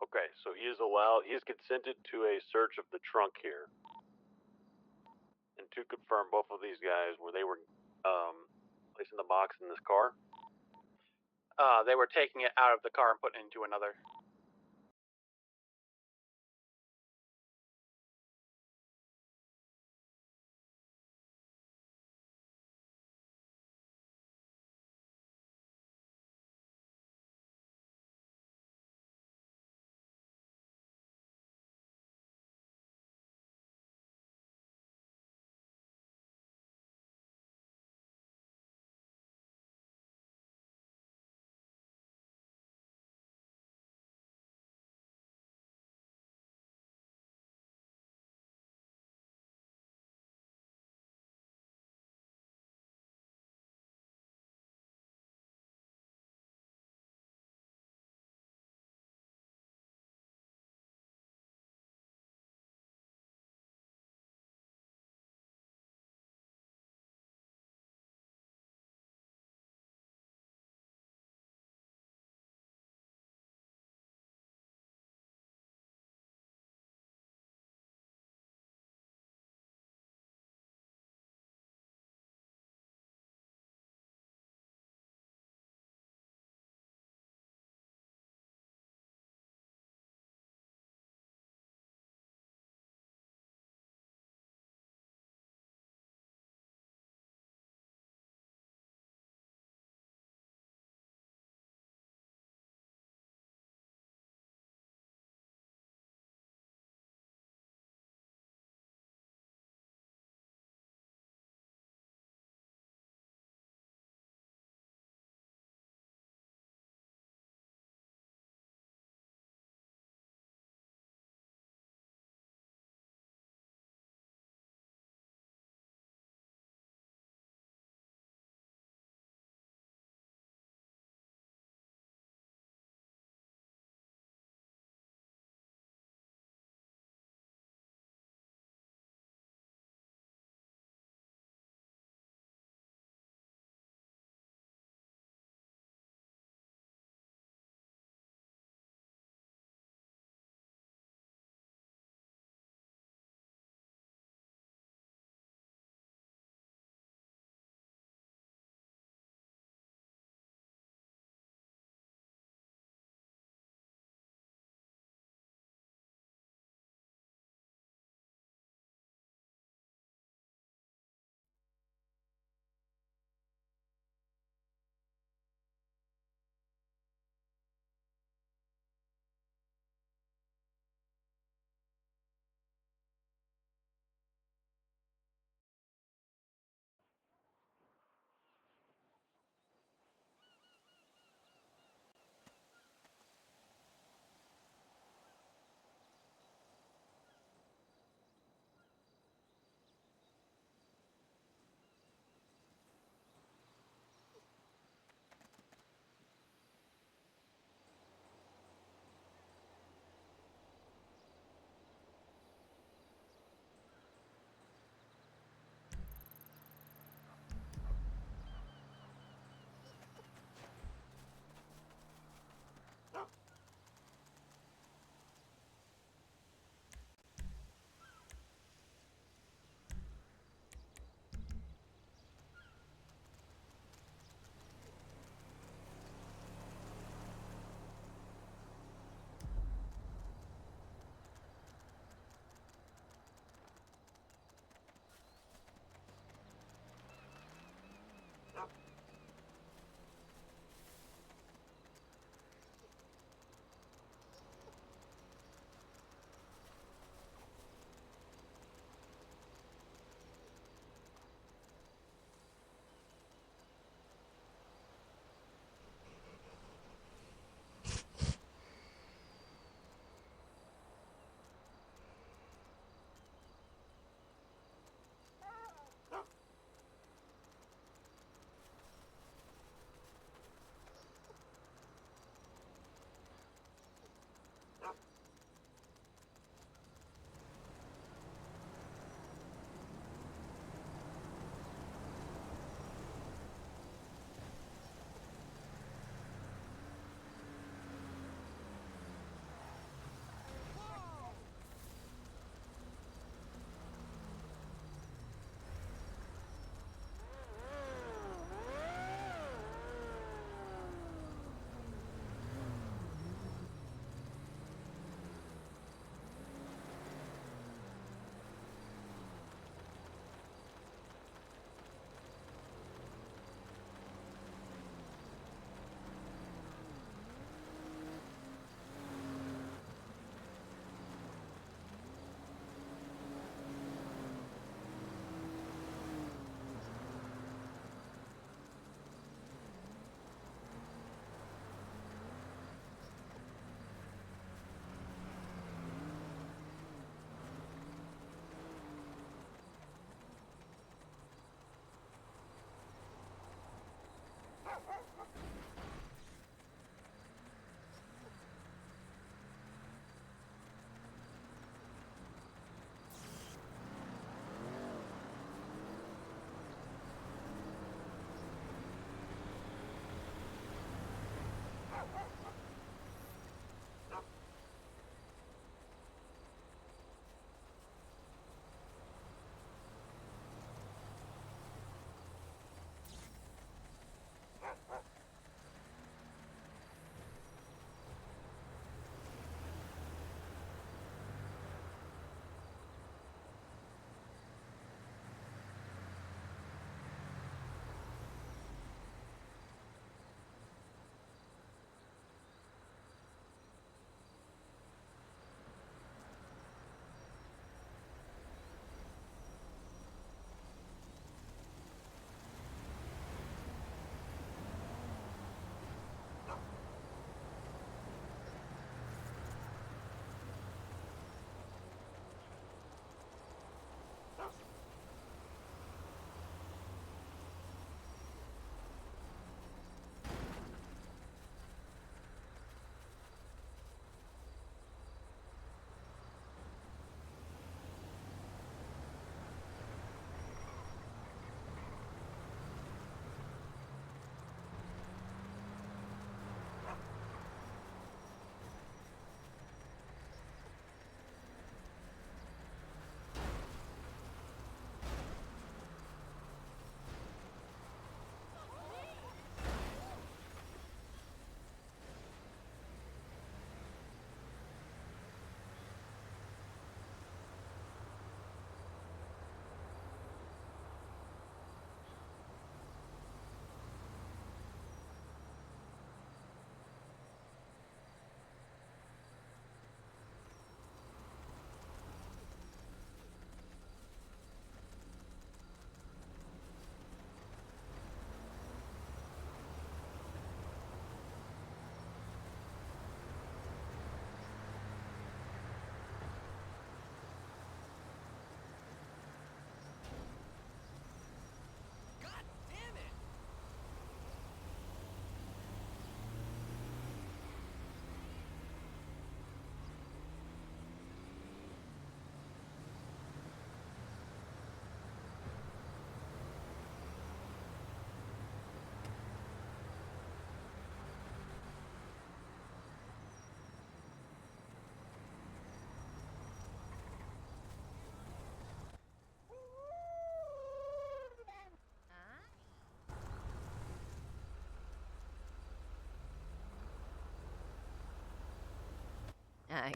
Okay, so he is allowed, he is consented to a search of the trunk here. And to confirm, both of these guys, where they were placing the box in this car? They were taking it out of the car and putting it into another.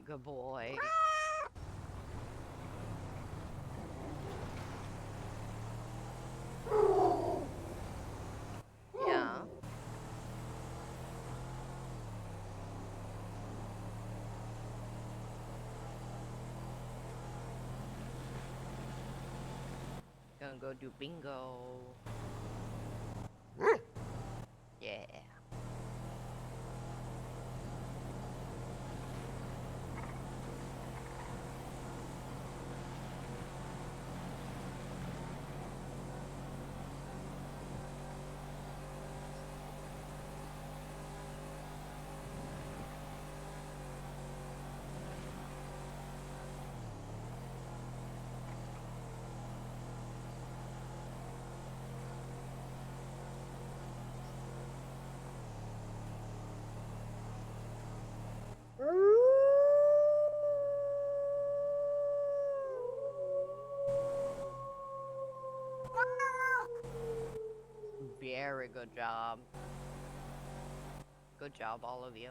Good boy. Yeah. Gonna go do bingo. Yeah. Very good job. Good job, all of you.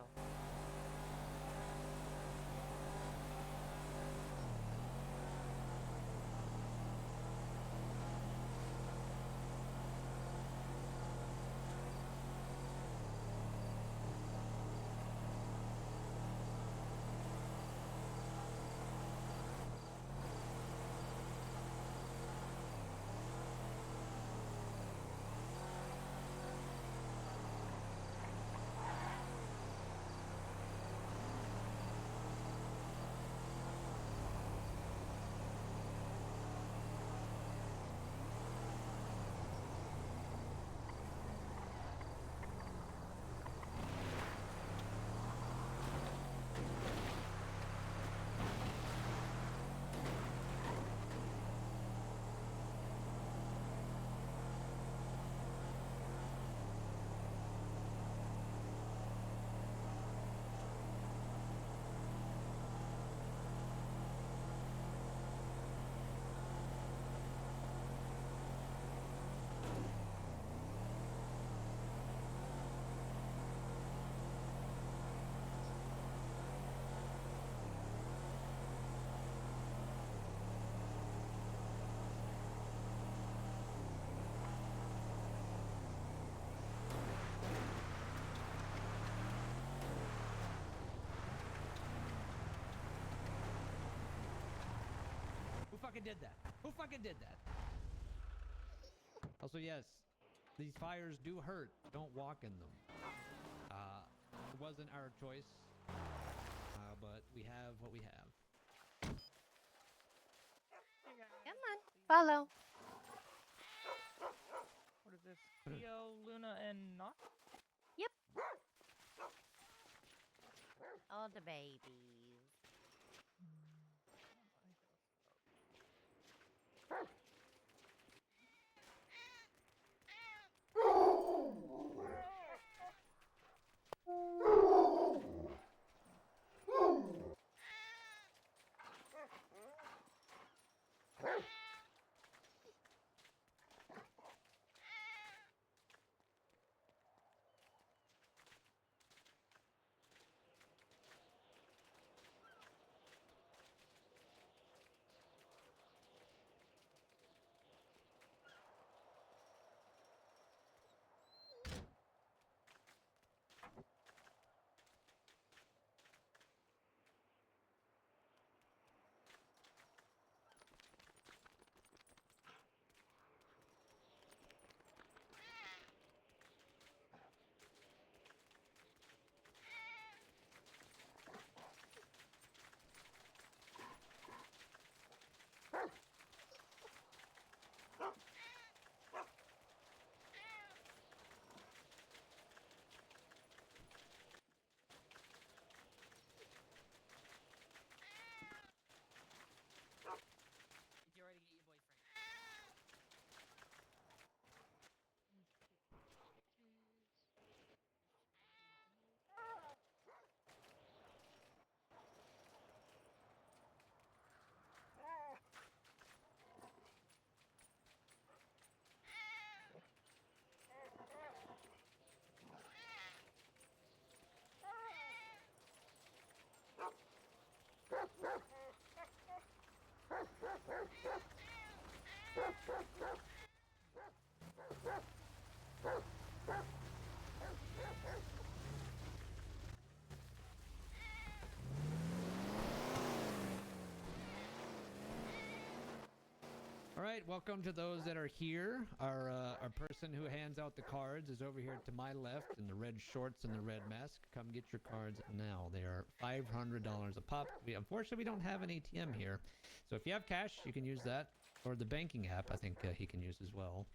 Who fucking did that? Who fucking did that? Also, yes, these fires do hurt. Don't walk in them. It wasn't our choice, but we have what we have. Come on, follow. What is this? Cleo, Luna, and Noct? Yep. All the babies. All right, welcome to those that are here. Our person who hands out the cards is over here to my left in the red shorts and the red mask. Come get your cards now. They are $500 a pop. Unfortunately, we don't have an ATM here. So if you have cash, you can use that. Or the banking app, I think he can use as well.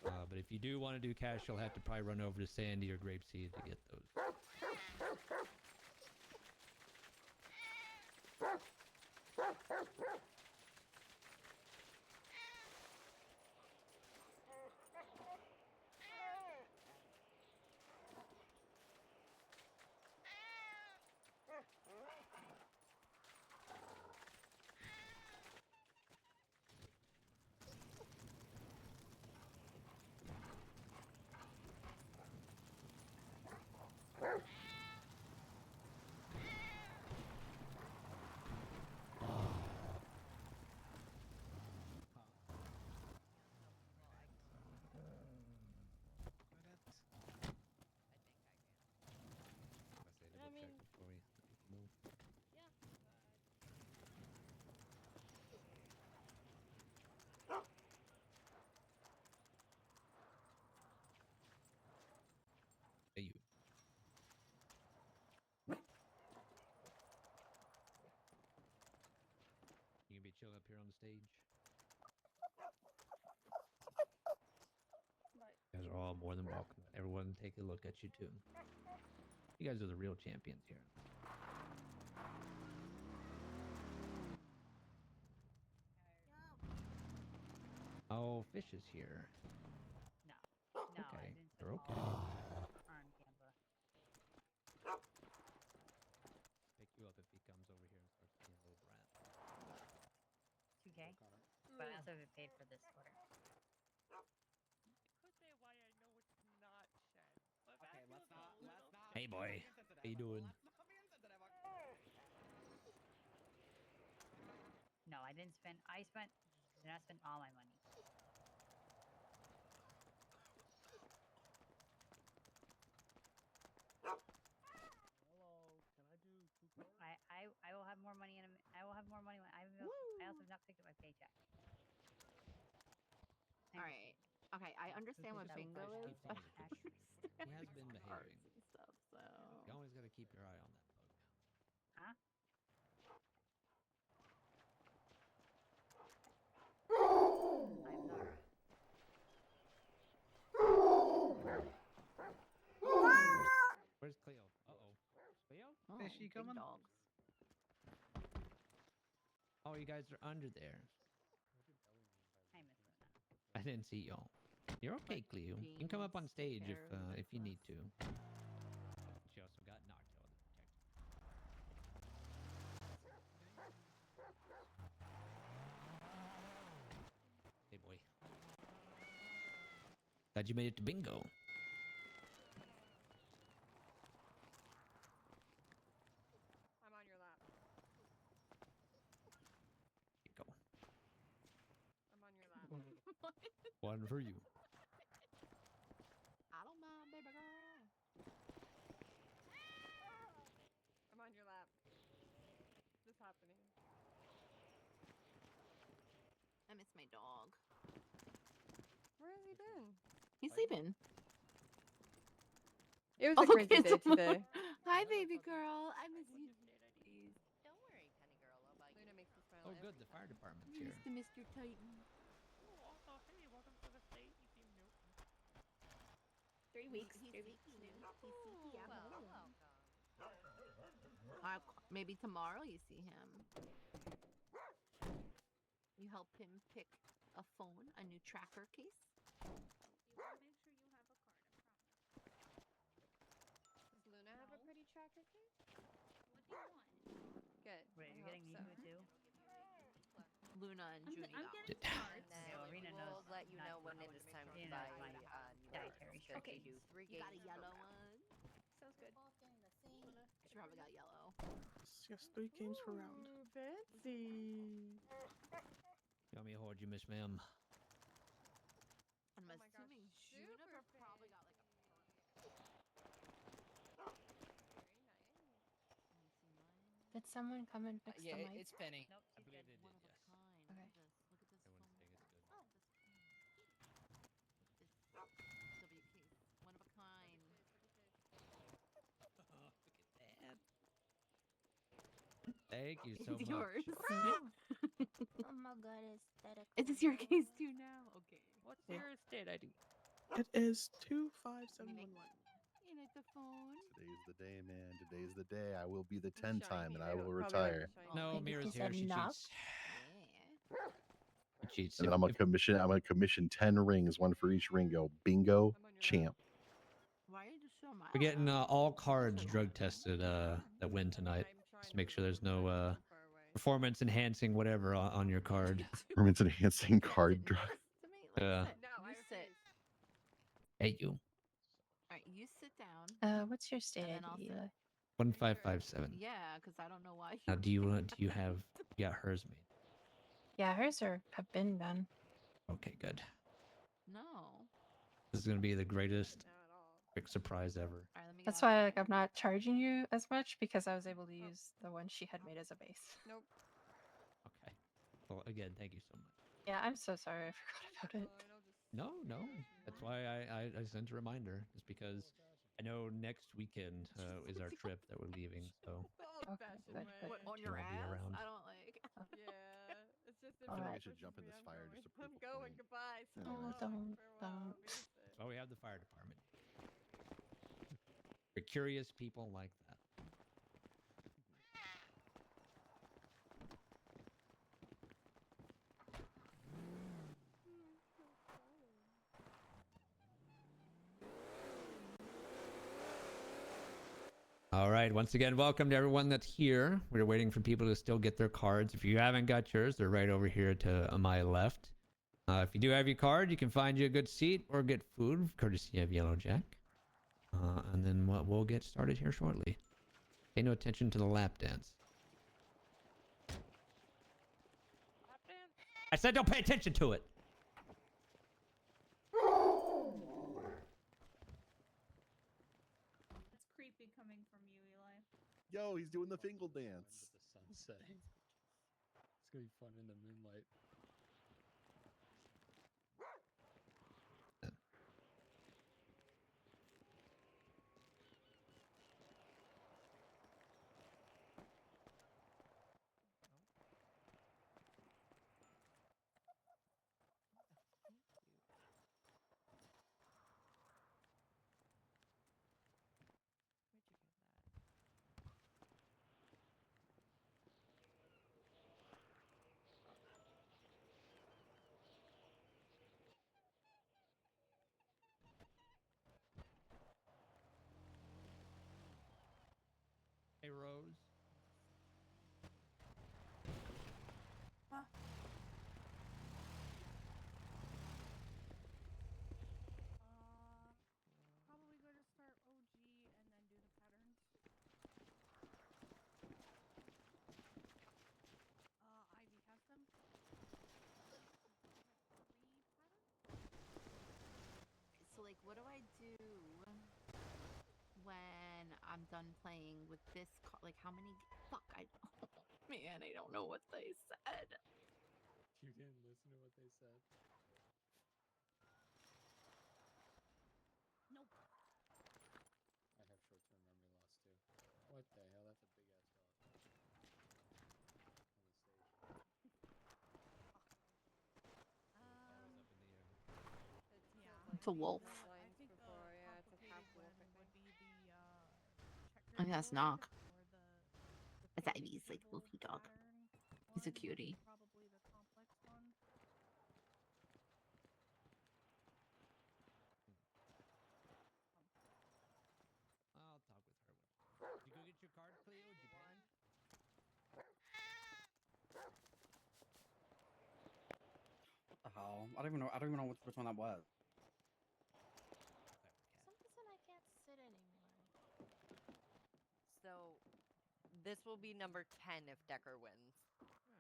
But if you do want to do cash, you'll have to probably run over to Sandy or Grapeseed to get those. Hey, you. You can be chilling up here on the stage. You guys are all more than welcome. Everyone take a look at you too. You guys are the real champions here. Oh, Fish is here. No. No, Okay, I didn't they're okay. on Canva. Pick you up if he comes over here and starts being a little brat. 2K. But I also get paid for this order. Could say why I know it's not Shen. But Okay, let's not. Hey, boy. How you doing? No, I didn't spend. I did not spend all my money. Hello, can I do 2 cards? I will have more money in I will have more money when I also have not picked up my paycheck. All right. Okay, I understand what bingo is, but I He has been behaving. and stuff. So You always got to keep your eye on that bug. Huh? I'm Nora. Where's Cleo? Uh-oh. Cleo? Fish, you coming? Dogs. Oh, you guys are under there. Hi, Miss Luna. I didn't see y'all. You're okay, Cleo. You can come up on stage if you need to. She also got knocked out of the protector. Hey, boy. Glad you made it to bingo. I'm on your lap. Here you go. I'm on your lap. One for you. I don't mind, baby girl. I'm on your lap. What's happening? I miss my dog. Where has he been? He's sleeping. It was a crazy day today. Hi, baby girl. I miss you. Please. Don't worry, Penny girl. I'll buy Luna makes me smile. Oh, every good. The time. fire department's You here. used to Mr. Titan. Oh, hey, welcome to the state. You seem new. 3 weeks. He's 3 weeks. sleepy. He's sleepy. I'm Well, home. welcome. Maybe tomorrow you see him. You help him pick a phone, a new tracker case. You will make sure you have a card, I promise. Does Luna have a pretty tracker case? What do you want? Good. Wait, I you're getting me hope who too? Luna and Junie. I'm doll. getting And then Yeah, Arena we will knows let you not know to when know it what is to time make to sure. buy Arena knows my new dietary cards. So if Okay. you do 3 You got a games. yellow one. Sounds good. She probably got yellow. Yes, 3 games per round. Fancy. Let me hold you, Miss Ma'am. I'm Oh my gosh, assuming super Juniper probably got like a Did someone come and fix Yeah, the mic? it's Penny. Nope, I she's believe good. they one did, of a yes. kind. Okay. Look at this. Look at this Everyone's phone. saying it's good. Oh, this W case. One of a kind. Oh, look at that. Thank you so It's much. yours. Oh my god, aesthetic. Is this your case too now? Okay. What's Yeah. your state ID? It is 25711. You like the phone? Today's the day, man. Today's the day. I will be the The 10 time shiny, and they I don't- will probably like the retire. shiny. No, Maybe Mira's he here. said She knock. cheats. Yeah. She cheats. And then I'm gonna commission 10 rings, one for each ring. Go bingo, I'm on your champ. Why are you just so mad? We're getting all cards drug tested that win tonight. I'm trying Just make to sure there's remember, no but I'm too far away. performance enhancing whatever on your card. Performance enhancing card Sit drug. next to me. Like, Yeah. sit. No, You I sit. refuse. Hey, you. Alright, you sit down. What's your state And then I'll ID, sit. Eli? 1557. Yeah, because I don't know why. Now, do you have you got hers made? Yeah, hers have been done. Okay, good. No. This is gonna be the greatest Not at all. big surprise ever. Alright, let me That's get out why of like here. I'm not charging you as much because I was able to use the one she had made as a base. Nope. Okay. Well, again, thank you so much. Yeah, I'm so sorry. I forgot about it. Fine, I'll just No. That's why I sent a reminder. Just because I know next weekend is our trip that we're leaving, so Okay, good, good. What, on she your won't be ass? around. I don't like. Yeah, it's just if All I feel like right. I should jump in this fire just to prove I'm a going. point. Goodbye. So Anyways. long. Don't. Farewell. Be safe. That's why we have the fire department. For curious people like that. All right, once again, welcome to everyone that's here. We're waiting for people to still get their cards. If you haven't got yours, they're right over here to my left. If you do have your card, you can find you a good seat or get food, courtesy of Yellow Jack. And then we'll get started here shortly. Pay no attention to the lap dance. I said don't pay attention to it. It's creepy coming from you, Eli. Yo, he's doing the fingal dance. The sunset. It's gonna be fun in the moonlight. Hey, Rose. Probably go to start OG and then do the patterns. Ivy has them. So, like, what do I do when I'm done playing with this like, how many? Fuck, I don't. Man, I don't know what they said. You didn't listen to what they said. Nope. I have short-term memory loss too. What the hell? That's a big ass dog. On the stage. It's a wolf. I think the complicated one would be the I think that's Noct. or the It's Ivy's like wolfy dog. He's a cutie. probably the complex one. I'll talk with her. Did you go get your card, Cleo? Did you pay? What the hell? I don't even know which one that was. For some reason I can't sit anymore. So, This will be number 10 if Decker wins.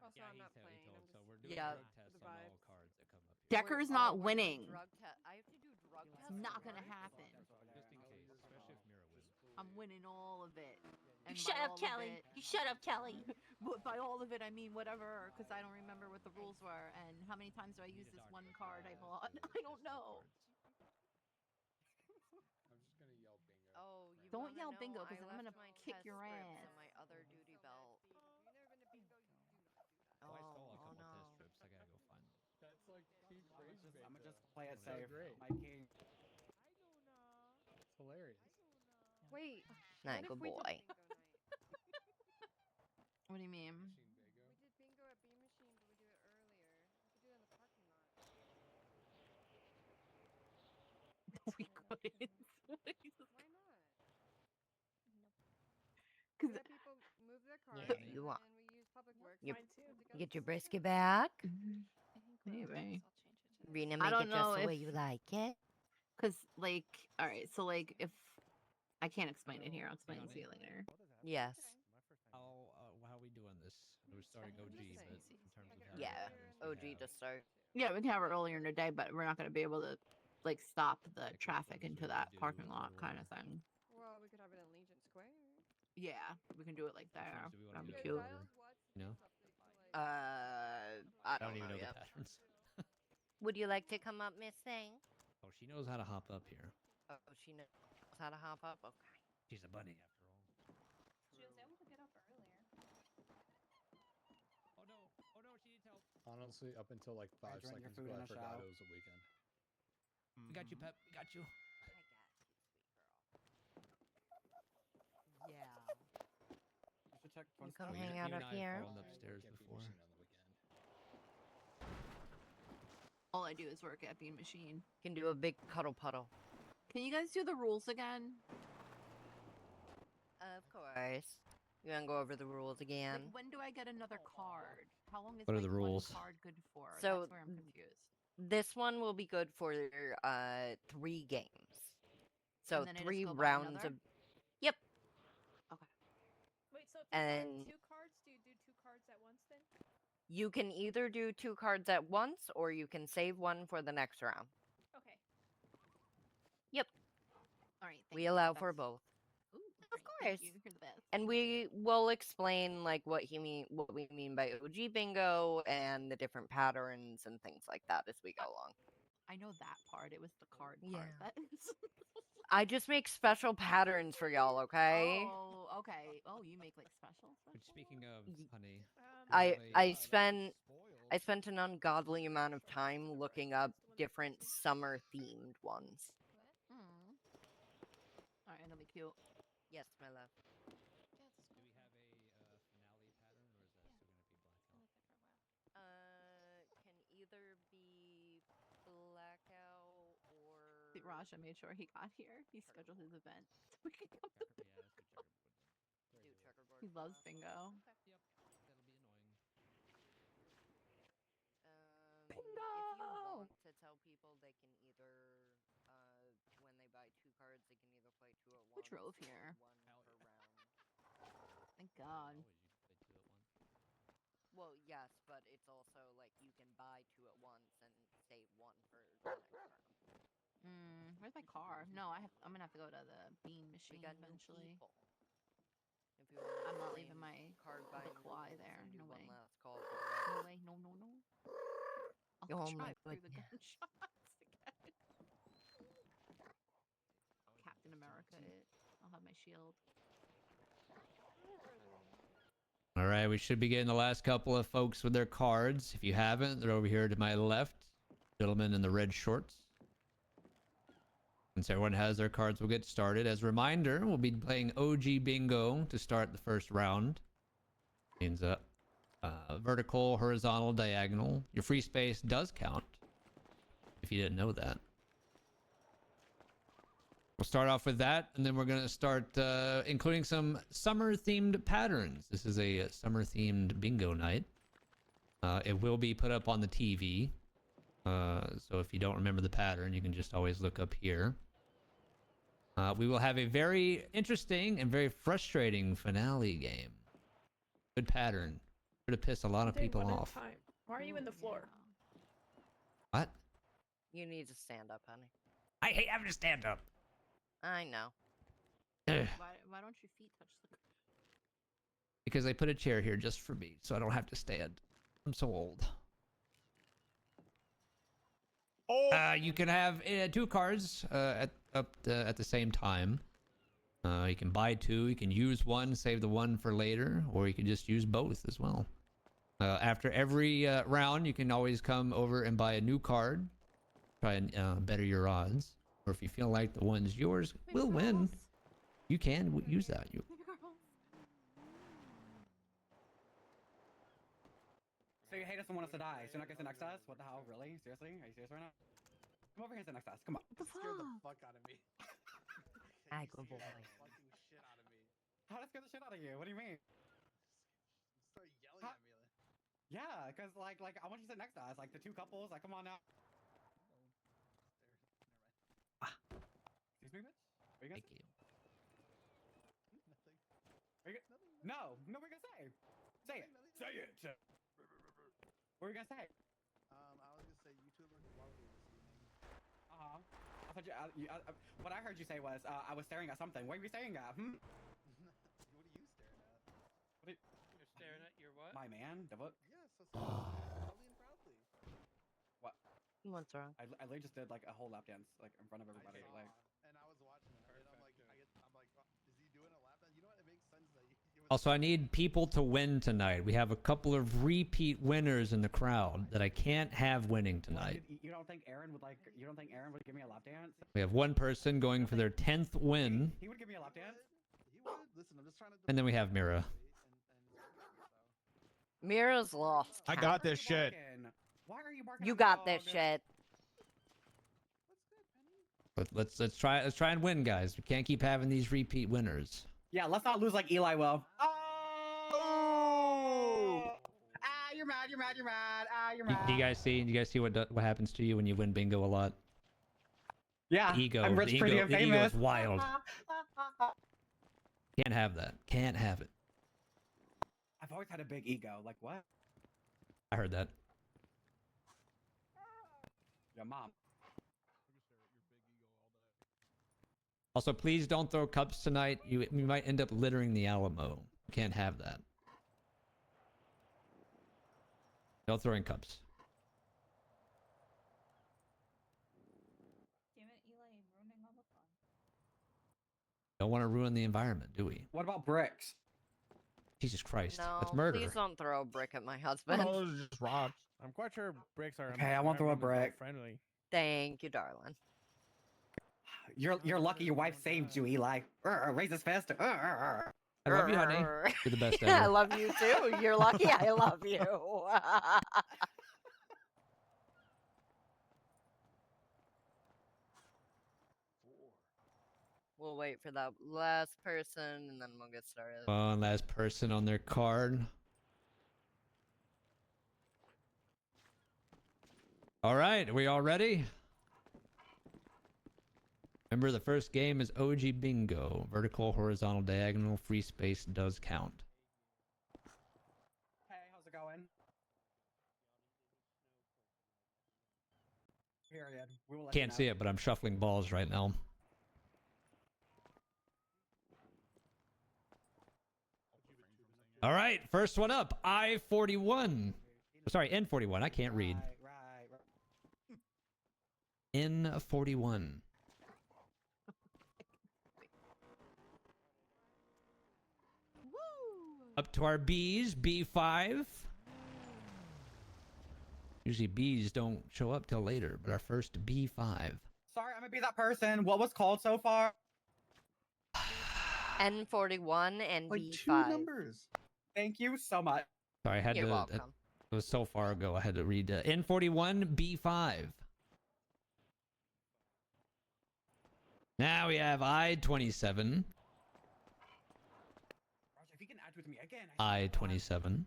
Also, yeah, I'm not playing. So we're doing Yeah. drug tests on all cards that come up here. Decker's not winning. I have to do drug tests. It's not gonna happen. Just in case, especially if Mira wins. I'm winning all of it. And Shut by up, all of Kelly. it- You shut up, Kelly. But by all of it, I mean whatever, because I don't remember what the rules were and how many times do I use this one card I bought. I don't know. I'm just gonna yell bingo. Oh, you Don't wanna yell know? bingo, 'cause I then I'm gonna left my kick test your strips ass. on my other duty belt. If you've never been to bingo, you do not do that. Oh, I stole a Oh, couple no. test strips. I gotta go find them. That's like peak rage bingo. I'm gonna just play it So safe. great. My king. It's hilarious. Wait. Not what good if we did boy. bingo night? What do you mean? Machine bingo. We did bingo at Bean Machine, but we do it earlier. We could do it in the parking lot. We couldn't. Why not? Because We let people move their cars, Yeah, you want. and we use public works. You to put together get your the brisket back. Maybe. Rena, I make don't it just know the way if- you like it. Because, like, all right, so, like, if I can't explain it here, I'll explain it to you later. Yes. How are we doing this? We're starting OG, but in terms of Yeah. patterns, we OG have- to start. Yeah, we can have it earlier in the day, but we're not going to be able to, like, stop the traffic into that parking lot kind of thing. Well, we could have it in Legion Square. Yeah, we can do it like there. Do we want That'd to be do it cute. order? You know? I I don't don't even know know yet. the patterns. Would you like to come up, Miss Thing? Oh, she knows how to hop up here. Oh, she knows how to hop up? Okay. She's a bunny after all. She was able to get up earlier. Oh no! Oh no! She needs help. Honestly, up until like 5 drank your seconds food ago, in I a forgot shower. it was a weekend. We got you, Pep. We got you. Yeah. You should check You one come star. hang You out and up I here. fallen upstairs Can't beat before. machine on the weekend. All I do is work at Bean Machine. Can do a big cuddle puddle. Can you guys do the rules again? Of course. You wanna go over the rules again? Like, when do I get another card? How long is What are like, the one rules? card good for? So, That's where I'm confused. This one will be good for 3 games. So And then I just 3 go buy rounds another? of. Yep. Wait, so if you And- buy 2 cards, do you do 2 cards at once then? You can either do 2 cards at once, or you can save 1 for the next round. Okay. Yep. All right. We allow for both. Ooh, Of great, course. Thank you. You're the best. And we will explain like what we mean by OG bingo and the different patterns and things like that as we go along. I know that part. It was the card part. Yeah. That is... I just make special patterns for y'all, okay? Oh, okay. Oh, you make like special stuff? Which, speaking of, honey, I spent an ungodly amount of time looking up different summer themed ones. Hmm. All right, that'll be cute. Yes, my love. do we have a finale pattern, or is that still going to be blackout? Can either be blackout or See, Raj, I made sure he got here. He scheduled his event. So we can come to Yeah, let's do checkerboard then. do checkerboard. He loves bingo. Yep, that'll be annoying. If you want to tell people, they can either when they buy 2 cards, they can either play 2 at once. Who drove here? 1 per round. Thank God. Always you can play 2 at once. Well, yes, but it's also like you can buy 2 at once and save 1 for the next round. Where's my car? No, I'm gonna have to go to the Bean We Machine got new eventually. people. If you wanna I'm not explain leaving my card buying little fly rules there. and do No one way. last call for the No rest. way. No, no, no. Oh I'll my drive through the goodness. gunshots again. Captain America it. I'll have my shield. All right, we should be getting the last couple of folks with their cards. If you haven't, they're over here to my left. Gentlemen in the red shorts. Once everyone has their cards, we'll get started. As a reminder, we'll be playing OG Bingo to start the first round. Means vertical, horizontal, diagonal. Your free space does count, if you didn't know that. We'll start off with that, and then we're going to start including some summer-themed patterns. This is a summer-themed bingo night. It will be put up on the TV. So if you don't remember the pattern, you can just always look up here. We will have a very interesting and very frustrating finale game. Good pattern. Would have pissed a lot of Day people one at a off. time. Why are you in the floor? What? You need to stand up, honey. I hate having to stand up. I know. Ugh. Why don't your feet touch the Because they put a chair here just for me, so I don't have to stand. I'm so old. You can have 2 cards at the same time. You can buy 2. You can use one, save the one for later, or you can just use both as well. After every round, you can always come over and buy a new card. Try and better your odds. Or if you feel like the one's yours will win, you can use that. So you hate us and want us to die. So you're not gonna sit next to us? What the hell? Really? Seriously? Are you serious right now? Come over here and sit next to us. Come on. Scared the fuck out of me. Aggravating. Fucking shit out of me. How did I scare the shit out of you? What do you mean? Start yelling at me. Yeah, cause like I want you to sit next to us. Like the 2 couples. Like come on now. Excuse me, bitch. What are you gonna say? Nothing. Are you gonna... No, what are you gonna say? Say it. Say it. What are you gonna say? I was gonna say you two look lovely this evening. I thought what I heard you say was I was staring at something. What are you staring at? What are you staring at? You're staring at your what? My man? The what? Yeah, so loudly and proudly. What? What's wrong? I literally just did like a whole lap dance like in front of everybody. Like. And I was watching it, and I'm like, is he doing a lap dance? You know what? It makes sense that you. Also, I need people to win tonight. We have a couple of repeat winners in the crowd that I can't have winning tonight. You don't think Aaron would You don't think Aaron would give me a lap dance? We have one person going for their 10th win, He would give me a lap dance. He would. Listen, I'm just trying to. and then we have Mira. Mira's lost. I got this shit. Why are you barking? You at the got this dog? shit. But let's try and win, guys. We can't keep having these repeat winners. Yeah, let's not lose like Eli will. Oh! You're mad. You're mad. You're mad. Do you guys see what happens to you when you win bingo a lot? Yeah. The ego. I'm rich, the pretty, ego, and the ego famous. is wild. Can't have that. Can't have it. I've always had a big ego. Like what? I heard that. Your mom. Also, please don't throw cups tonight. You might end up littering the Alamo. Can't have that. No throwing cups. Damn it, Eli, ruining all the fun. Don't want to ruin the environment, do we? What about bricks? Jesus Christ. No, That's murder. please don't throw a brick at my husband. Oh, those are just rocks. I'm quite sure bricks are. Okay, I won't throw a brick. Friendly. Thank you, darling. You're lucky your wife saved you, Eli. Raise his fist. I love you, honey. You're the best ever. I love you too. You're lucky I love you. We'll wait for that last person and then we'll get started. One last person on their card. All right, are we all ready? Remember, the first game is OG Bingo. Vertical, horizontal, diagonal, free space does count. Hey, how's it going? Period. We will let Can't see it, but I'm shuffling balls right now. All right, first one up, I-41. Sorry, N41. I can't read. Right. N41. Up to our Bs, B5. Usually Bs don't show up till later, but our first B5. Sorry, I'm gonna be that person. What was called so far? N41 and Like B5. 2 numbers. Thank you so much. Sorry, I had You're to. welcome. It was so far ago. I had to read N41 B5. Now we have I-27. Roger, if you can add with me again. I-27.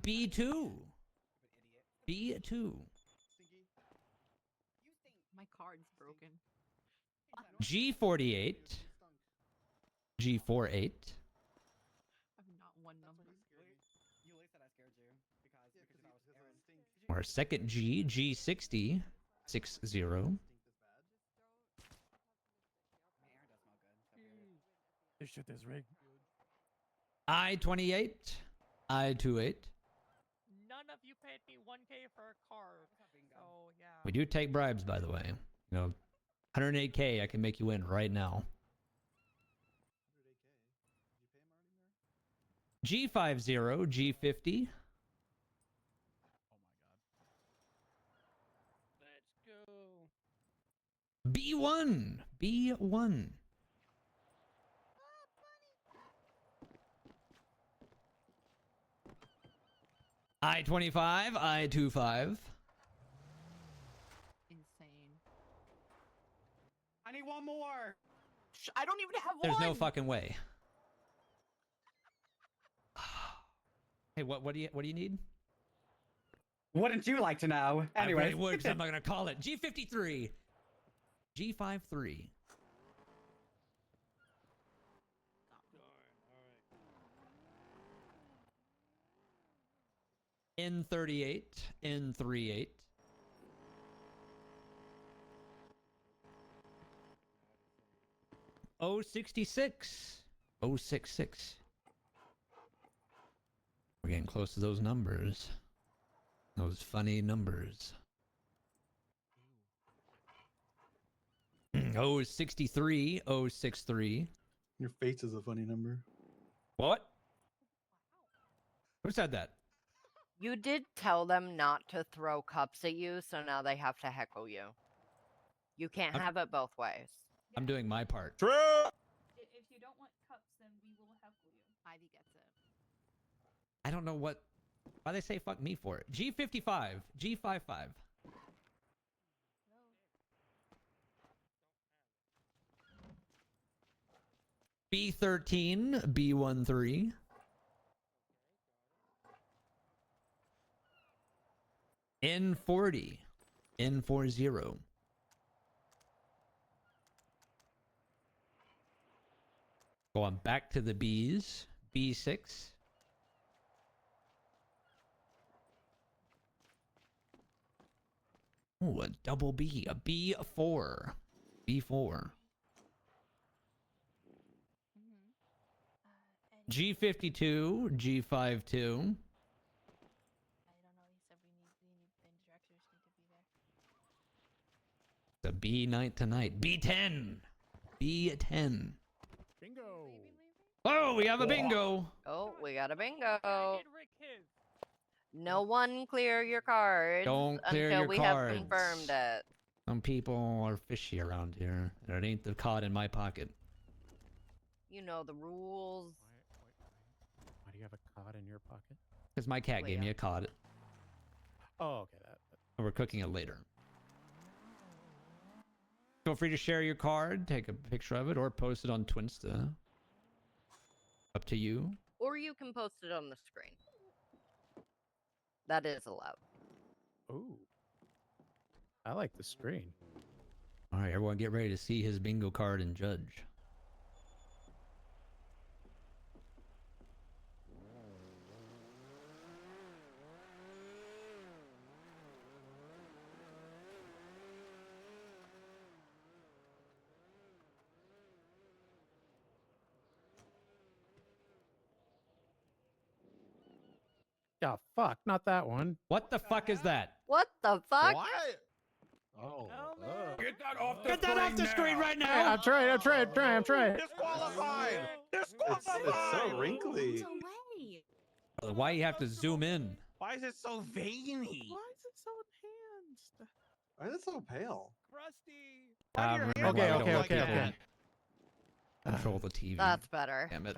B2. B2. My card's broken. G48. G48. Our second G, G60, 60. This shit is rigged. I-28, I-28. None of you paid me 1K for a card. So yeah. We do take bribes, by the way. You know, 108K, I can make you in right now. G50, G50. Let's go. B1, B1. I-25, I-25. Insane. I need one more. I don't even have There's one. no fucking way. Hey, what do you need? Wouldn't you like to know? I Anyway, really would, 'cause I'm not gonna call it. G53. G53. N38, N38. O66, O66. We're getting close to those numbers. Those funny numbers. O63, O63. Your face is a funny number. What? Who said that? You did tell them not to throw cups at you, so now they have to heckle you. You can't have it both ways. I'm doing my part. If you don't want cups, then we will heckle you. Ivy gets it. I don't know why they say fuck me for it. G55, G55. B13, B13. N40, N40. Going back to the B's, B6. Oh, a double B, a B4, B4. G52, G52. The B night tonight. B10. B10. Bingo. Oh, we have a bingo. Oh, we got a bingo. No one clear your cards Don't clear until your we cards. have confirmed it. Some people are fishy around here. And it ain't the cod in my pocket. You know the rules. Why do you have a cod in your pocket? Because my cat gave me a cod. Oh, okay. And we're cooking it later. Feel free to share your card, take a picture of it, or post it on Twinsta. Up to you. Or you can post it on the screen. That is allowed. Ooh. I like the screen. All right, everyone get ready to see his bingo card and judge. Oh, fuck. Not that one. What the fuck is that? What the fuck? Oh. Get that off Get that off the screen right now! Hey, I'm trying. Disqualified! It's so wrinkly. Why you have to zoom in? Why is it so veiny? Why is it so enhanced? Why is it so pale? Crusty. Okay. Control the TV. That's better. Damn it.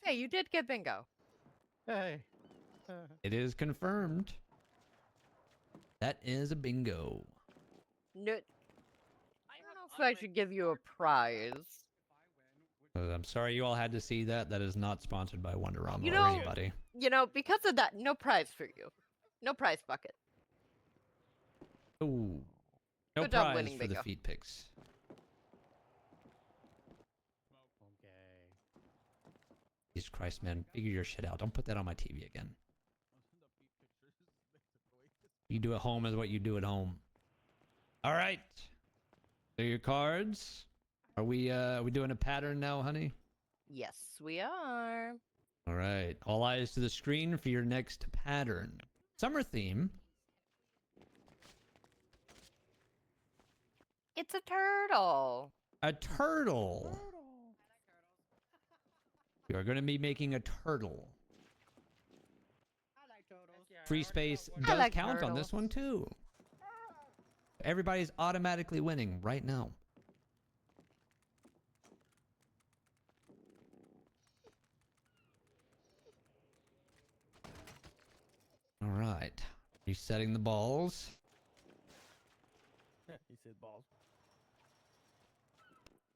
Okay, you did get bingo. Hey. It is confirmed. That is a bingo. No, I don't know if I should give you a prize. I'm sorry you all had to see that. That is not sponsored by Wonderama You or know, anybody. Because of that, no prize for you. No prize bucket. Ooh. No Good job prize winning for the bingo. feet pics. He's Christ, man. Figure your shit out. Don't put that on my TV again. You do at home is what you do at home. All right. So your cards. Are we doing a pattern now, honey? Yes, we are. All right. All eyes to the screen for your next pattern. Summer theme. It's a turtle. A turtle. You are going to be making a turtle. Free space does like count on this turtles. one too. Everybody's automatically winning right now. All right. Resetting the balls. He said balls.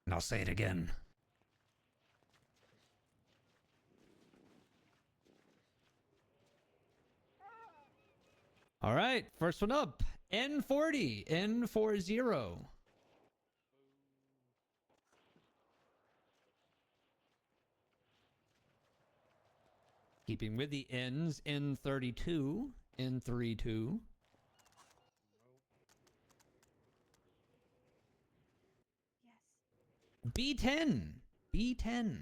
And I'll say it again. All right, first one up. N40, N40. Keeping with the N's, N32, N32. B10, B10.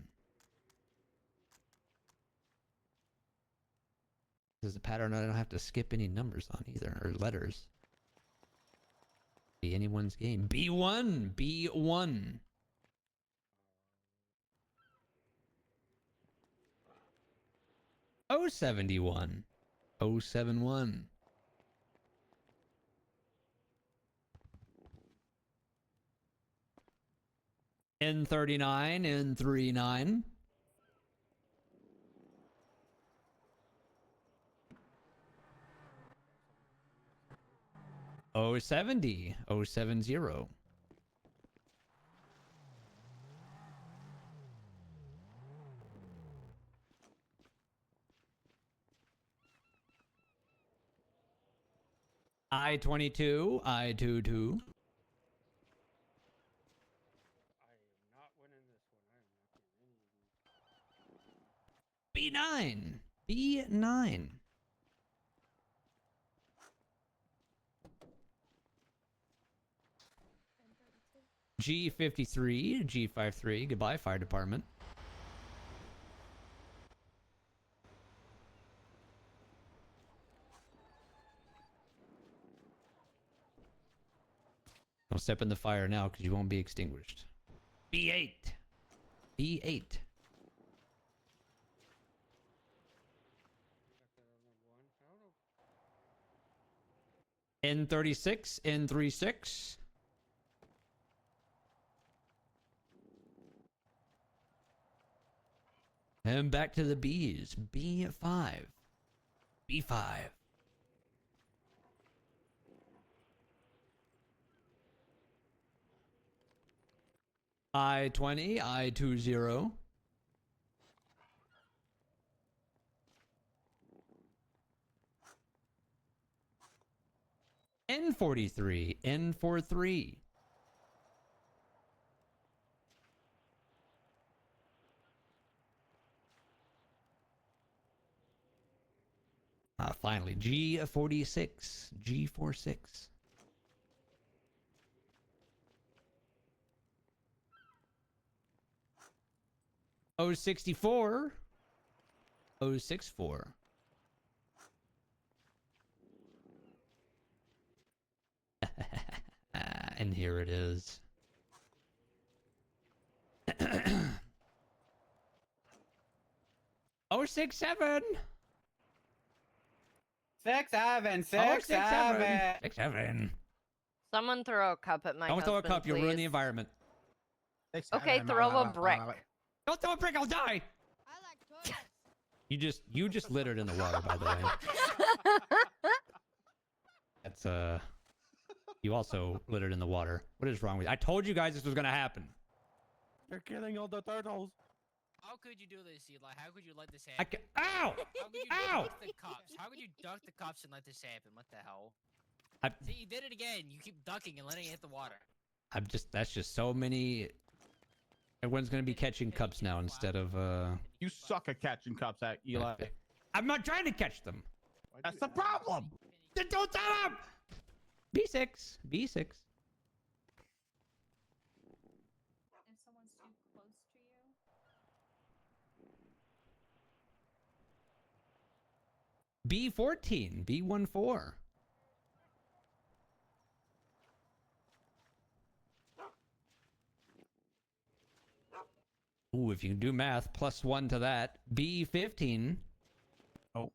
This is a pattern I don't have to skip any numbers on either, or letters. Be anyone's game. B1, B1. O71, O71. N39, N39. O70, O70. I-22, I-22. B9, B9. G53, G53. Goodbye, fire department. Don't step in the fire now because you won't be extinguished. B8. B8. N36, N36. And back to the B's. B5. B5. I-20, I-20. N43, N43. Finally, G46, G46. O64, O64. And here it is. 067. 6-7, 6-7. 6-7. Someone throw a cup at my Don't throw a husband, cup, you'll ruin the please. environment. Okay, throw a brick. Don't throw a brick, I'll die! You just littered in the water, by the way. That's you also littered in the water. What is wrong with you? I told you guys this was gonna happen. You're killing all the turtles. How could you do this, Eli? How could you let this happen? Ow! How could you Ow! duck the cups? How could you duck the cups and let this happen? What the hell? I- See, you did it again. You keep ducking and letting it hit the water. That's just so many. Everyone's gonna be catching cups now instead of You suck at catching cups, at Eli. I'm not trying to catch them. That's the problem. Then don't tell him. B6. B6. If someone's too close to you. B14. B14. Ooh, if you can do math, +1 to that. B15. Oh.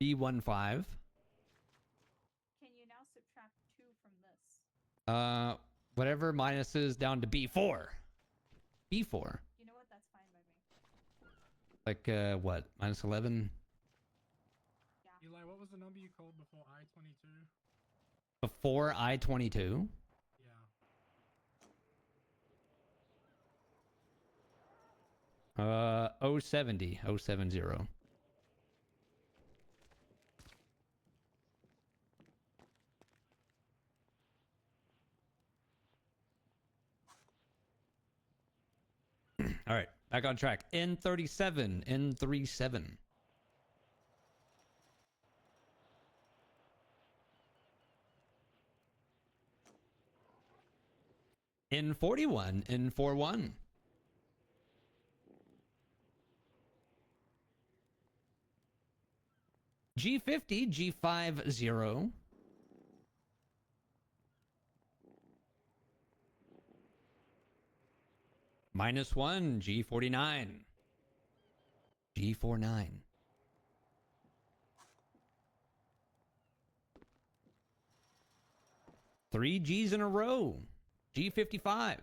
B15. Can you now subtract 2 from this? Whatever minuses down to B4. B4. You know what? That's fine by me. Like, what? -11? Eli, what was the number you called before I-22? Before I-22? Yeah. 070. 070. All right, back on track. N37. N37. N41. N41. G50. G50. -1. G49. G49. Three G's in a row. G55.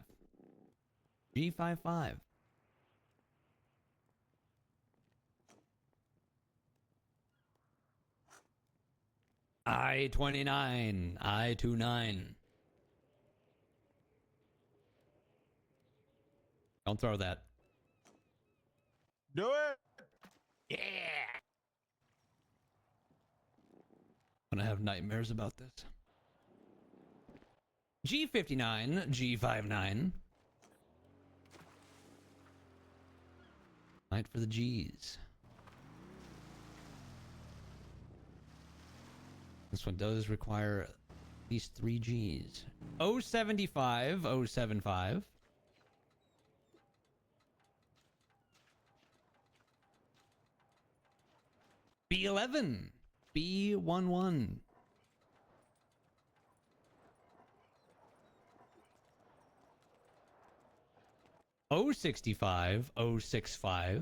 G55. I-29. I-29. Don't throw that. Do it. Yeah. I'm gonna have nightmares about this. G59, G59. Night for the G's. This one does require at least 3 G's. 075, 075. B11, B11. O65, O65.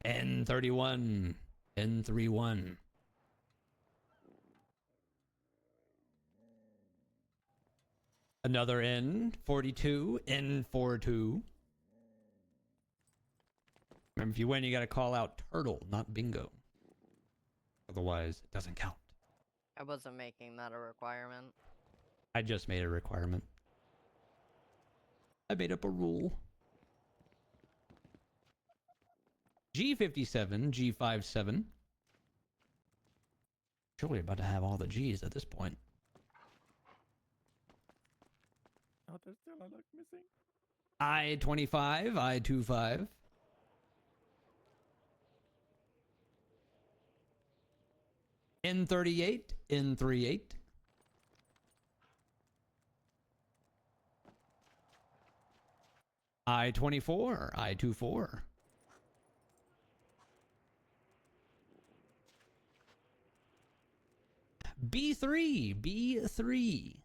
N31, N31. Another N42, N42. Remember, if you win, you gotta call out turtle, not bingo. Otherwise, it doesn't count. I wasn't making that a requirement. I just made a requirement. I made up a rule. G57, G57. Surely about to have all the G's at this point. Oh, there's still a look missing. I-25, I-25. N38, N38. I-24, I-24. B3, B3.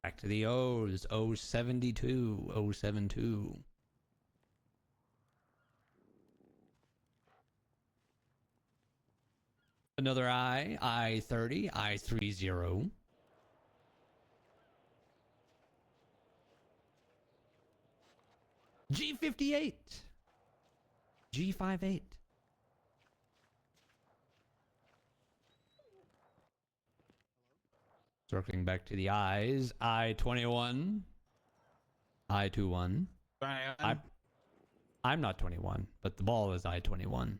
Back to the O's, O72, O72. Another I, I-30, I-30. G58. G58. Circling back to the I's. I-21. I-21. I'm not 21, but the ball is I-21.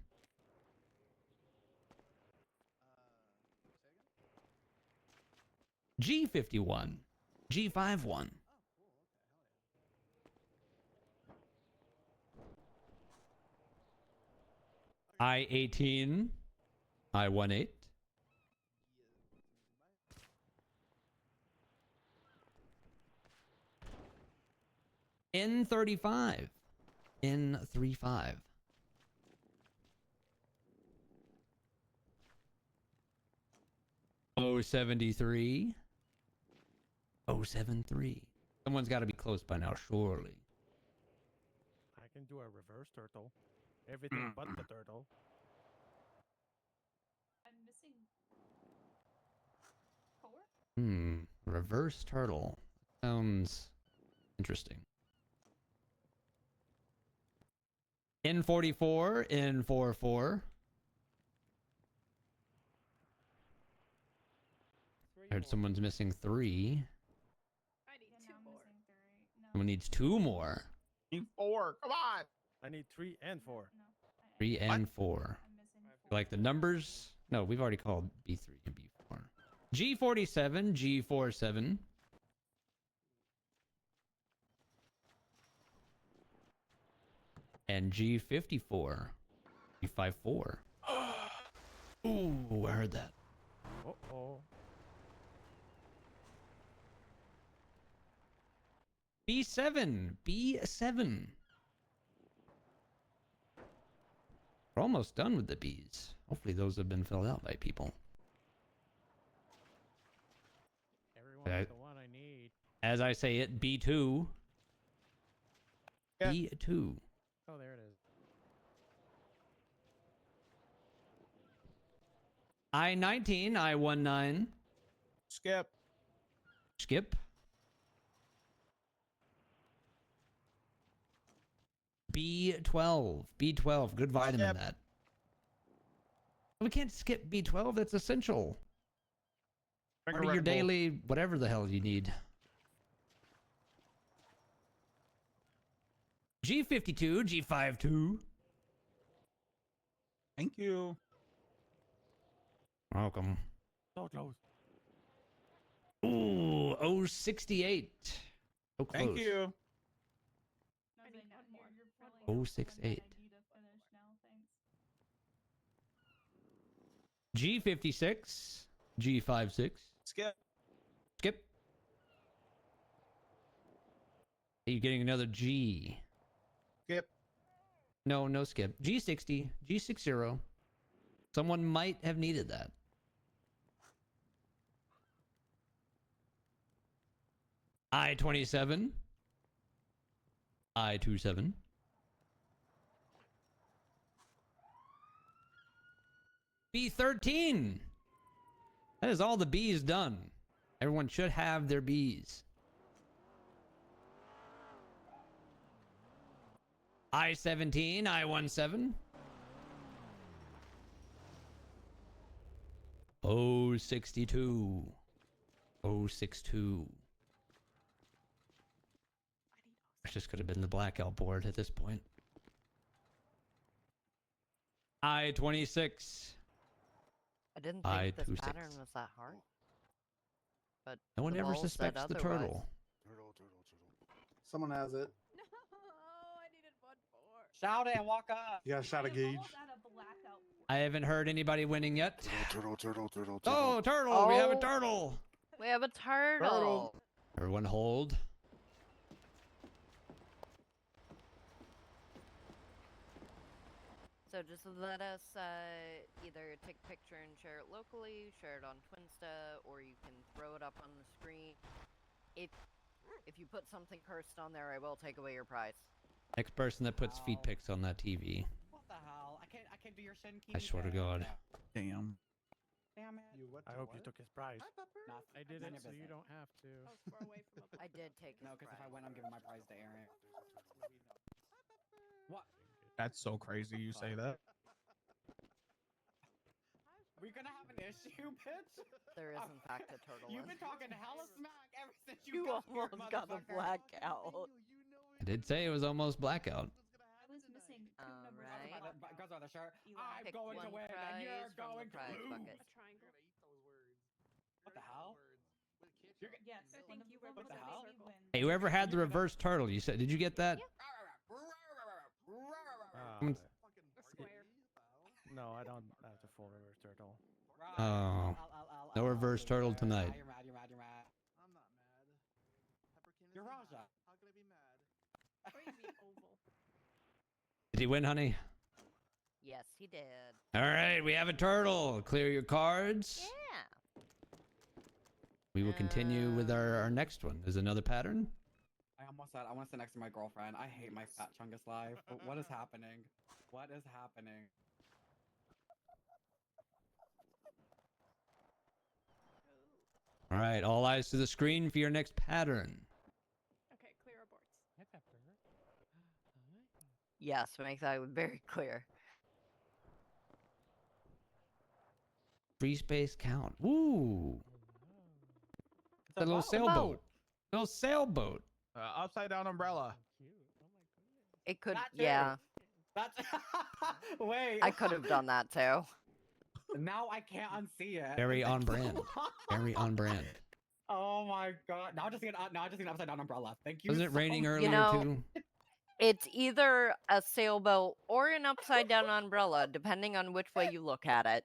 G51, G51. I-18, I-18. N35, N35. O73, O73. Someone's got to be close by now, surely. I can do a reverse turtle. Everything but the turtle. I'm missing 4. Reverse turtle. Sounds interesting. N44, N44. I heard someone's missing 3. I need 2 more. Someone needs 2 more. Need 4. Come on. I need 3 and 4. 3 and 4. Like the numbers? No, we've already called B3 and B4. G47, G47. And G54. G54. Ooh, I heard that. Uh-oh. B7. B7. We're almost done with the Bs. Hopefully those have been filled out by people. Everyone's the one I need. As I say it, B2. Yeah. B2. Oh, there it is. I-19, I-19. Skip. Skip. B12. B12. Good vitamin, that. We can't skip B12. That's essential. Part of your daily whatever the hell you need. G52, G52. Thank you. Welcome. So close. Ooh, 068. So close. Thank you. I need 1 more. 068. G56, G56. Skip. Skip. Are you getting another G? Skip. No, no skip. G60, G60. Someone might have needed that. I-27. I-27. B13. That is all the B's done. Everyone should have their B's. I-17, I-17. 062. 062. This just could have been the blackout board at this point. I-26. I didn't think this I-26. pattern was that hard. But No one the ever balls said suspects the otherwise. turtle. Someone has it. Shout it and walk up. You gotta shout a gauge. I haven't heard anybody winning yet. Turtle. Oh, turtle! We have a turtle! We have a turtle. Everyone hold. So just let us either take a picture and share it locally, share it on Twinsta, or you can throw it up on the screen. If you put something cursed on there, I will take away your prize. Next person that puts feet pics on that TV. What the hell? I can't do your shin key. I swear to God. Damn. Damn it. I hope you took his prize. Nah, I did it, so you don't have to. I did take his No, because if I prize. win, I'm giving my prize to Aaron. What? That's so crazy you say that. We gonna have an issue, bitch? There is, in fact, a turtle. You've in been talking hella smack ever since You got here, almost got the motherfucker. blackout. I did say it was almost blackout. I was missing 2 numbers. Alright. Goes by the shirt. I'm Pick going to one win, and prize you're from going the to prize lose. bucket. What the hell? Yes, I one think of you them represent was a maybe circle. when Hey, whoever had the reverse turtle, you said, did you get that? Uh, a square. no, I don't have the full reverse turtle. Oh, no reverse turtle tonight. You're mad. I'm not mad. Pepperkin you're Raja. How could I be mad? Or you mean oval. Did he win, honey? Yes, he did. All right, we have a turtle. Clear your cards. Yeah. We will continue with our next one. There's another pattern. I almost said I want to sit next to my girlfriend. I hate my fat chungus life. But what is happening? What is happening? All right, all eyes to the screen for your next pattern. Okay, clear aborts. Yes, make that very clear. Free space count. Ooh. It's a little boat. sailboat. Little sailboat. Upside down umbrella. It could, That too. yeah. That's wait. I could have done that too. Now I can't unsee it. Very on brand. Very on brand. Oh my god! Now I just need an upside down umbrella. Thank you. Wasn't it so raining much. earlier too? It's either a sailboat or an upside down umbrella, depending on which way you look at it.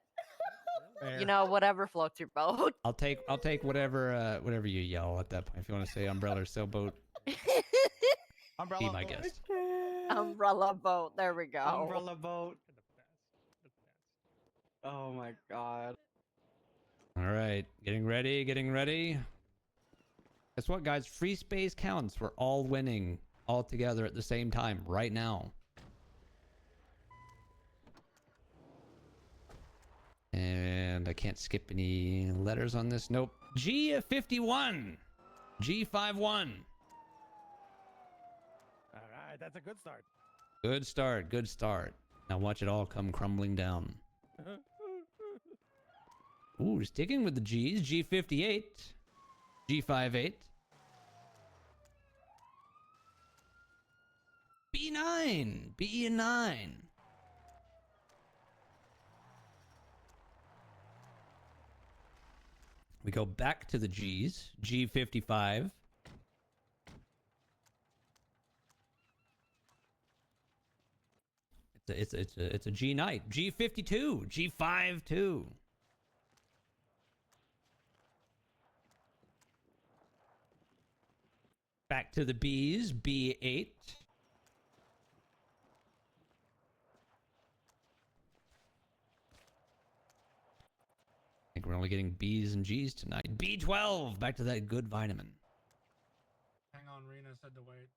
You know, whatever floats your boat. I'll take whatever you yell at that point. If you want to say umbrella or sailboat, Umbrella. be my guest. Umbrella boat. There we go. Umbrella boat. Oh my god. All right, getting ready, getting ready. Guess what, guys? Free space counts. We're all winning all together at the same time right now. And I can't skip any letters on this. Nope. G51. G51. All right, that's a good start. Good start. Good start. Now watch it all come crumbling down. Ooh, sticking with the G's. G58. G58. B9. B9. We go back to the G's. G55. It's a G night. G52. G52. Back to the B's. B8. I think we're only getting B's and G's tonight. B12. Back to that good vitamin. Hang on, Rena said to wait.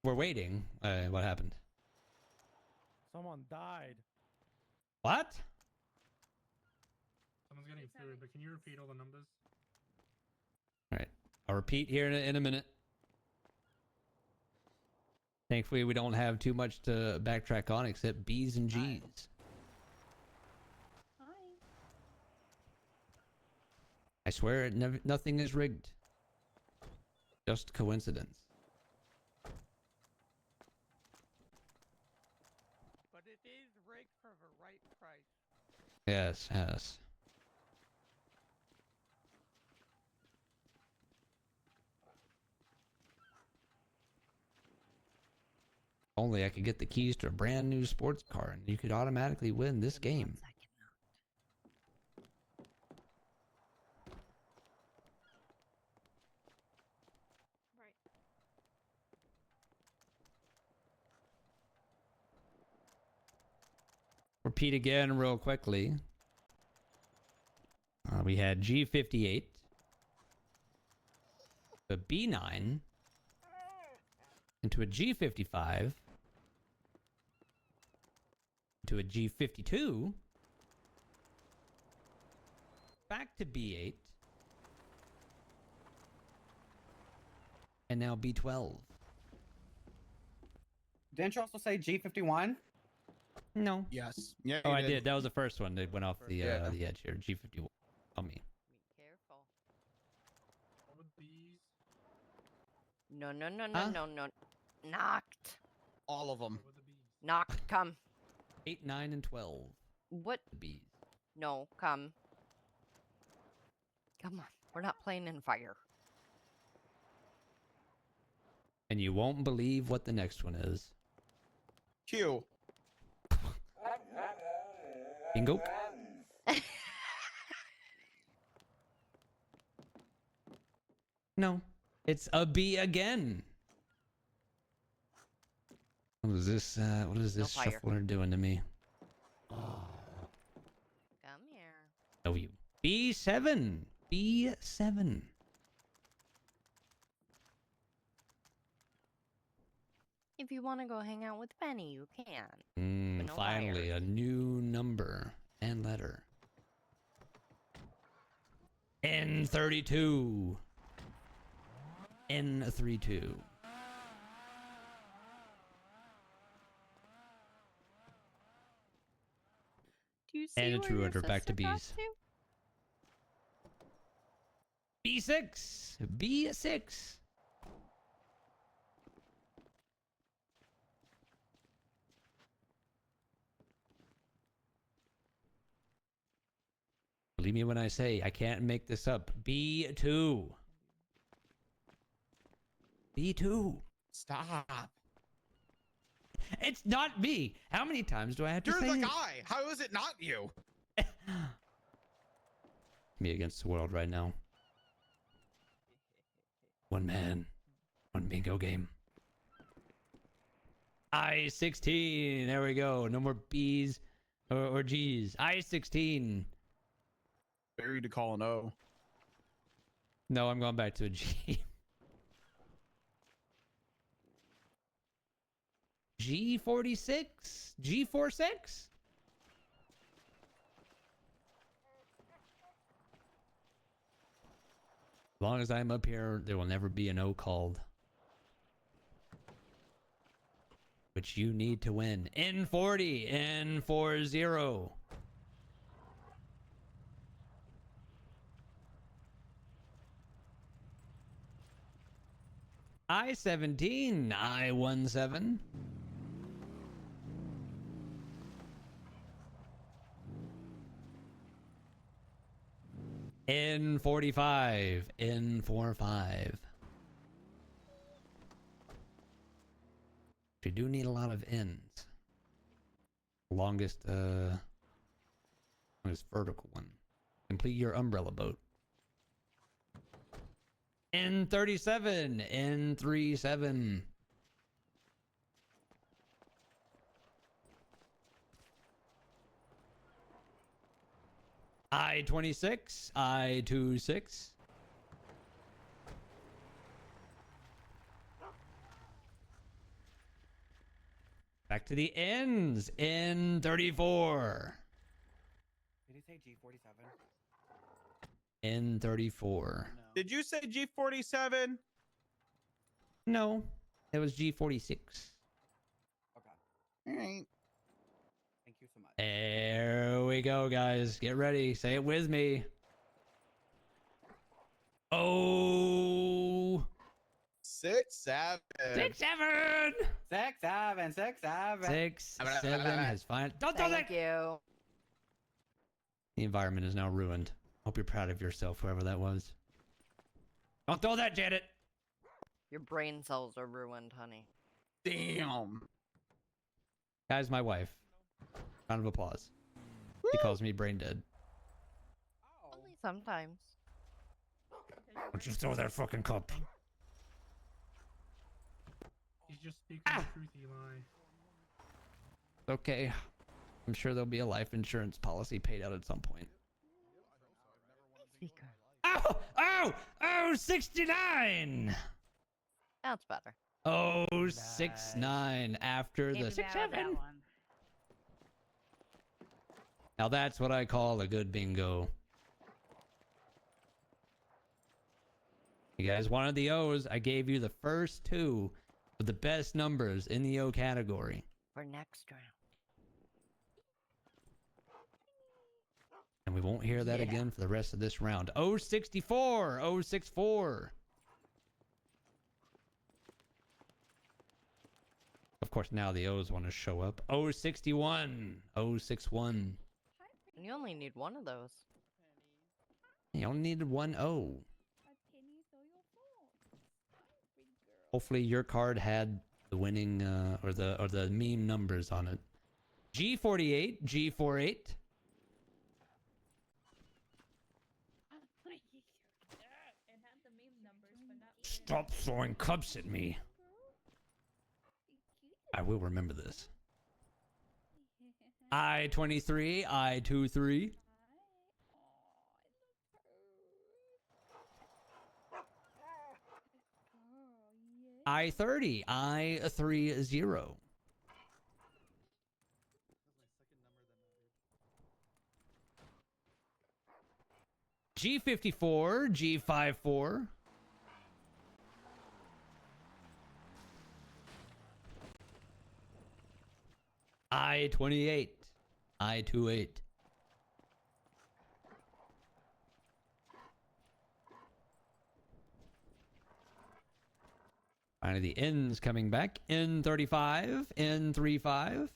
We're waiting. What happened? Someone died. What? Someone's getting food, but can you repeat all the numbers? All right. I'll repeat here in a minute. Thankfully, we don't have too much to backtrack on except B's and G's. Hi. I swear, nothing is rigged. Just coincidence. But it is rigged for the right price. Yes, yes. Only I could get the keys to a brand new sports car and you could automatically win this game. Right. Repeat again real quickly. We had G58, a B9, into a G55, into a G52, back to B8, and now B12. Didn't you also say G51? No. Yes. Yeah. Oh, I did. That was the first one that went off the the edge here. G51 on me. Careful. What would these? No, no, no, no, Huh? no, no. Noct. All of them. Noct, come. 8, 9, and 12. What? The B's. No, come. Come on, we're not playing in fire. And you won't believe what the next one is. Q. Bingo. No, it's a B again. What is this? What is this fire. shuffler doing to me? Come here. Oh, you. B7. B7. If you want to go hang out with Benny, you can. But no Finally, fire. a new number and letter. N32. N32. Do you see And a where true your order back to sister got B's. to? B6. B6. Believe me when I say I can't make this up. B2. B2. Stop. It's not me. How many times do I have to You're say the it? guy. How is it not you? Me against the world right now. One man. One bingo game. I-16. There we go. No more B's or G's. I-16. Buried to call an O. No, I'm going back to a G. G46? G46? As long as I'm up here, there will never be an O called. Which you need to win. N40. N40. I-17. I-17. N45. N45. You do need a lot of N's. Longest vertical one. Complete your umbrella boat. N37. N37. I-26. I-26. Back to the N's. N34. Did you say G47? N34. Did you say G47? No, it was G46. Okay. All right. Thank you so much. There we go, guys. Get ready. Say it with me. Oh. 6, 7. 6, 7. 6, 7, 6, 7. 6, 7 has finally. Don't do that. Thank you. The environment is now ruined. Hope you're proud of yourself, whoever that was. Don't throw that, Janet. Your brain cells are ruined, honey. Damn. Guys, my wife. Round of applause. She calls me brain dead. Only sometimes. Don't you throw that fucking cup. He's just speaking the truth, Eli. Okay. I'm sure there'll be a life insurance policy paid out at some point. Speaker. Oh! Oh! Oh! 69! That's better. Oh, 69 after the 6, 7. Now that's what I call a good bingo. You guys wanted the O's. I gave you the first two with the best numbers in the O category. For next round. And we won't hear that again for the rest of this round. 064. 064. Of course, now the O's want to show up. 061. 061. And you only need one of those. You only needed 1 O. Hopefully your card had the winning or the meme numbers on it. G48, G48. It had the meme numbers, but not Stop throwing cups at me. I will remember this. I-23, I-23. I-30, I-30. G54, G54. I-28, I-28. Finally, the N's coming back. N35, N35.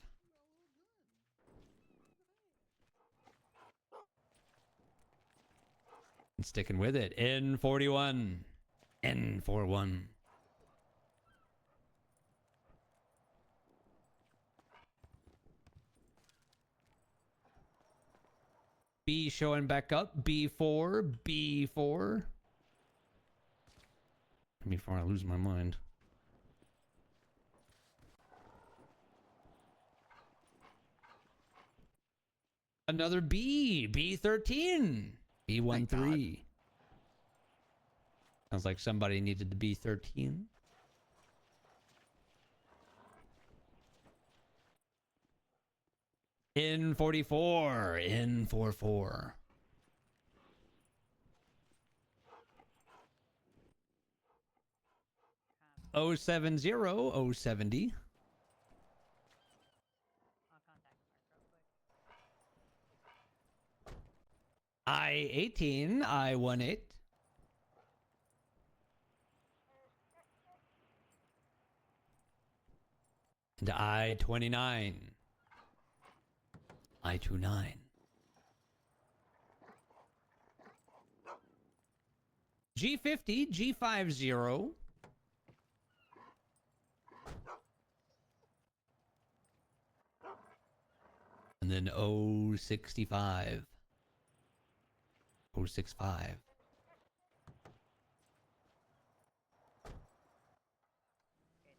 And sticking with it. N41, N41. B showing back up. B4, B4. Before I lose my mind. Another B. B13. B13. Sounds like somebody needed the B13. N44. N44. O70. O70. I-18. I-18. And I-29. I-29. G50. G50. And then 065. 065.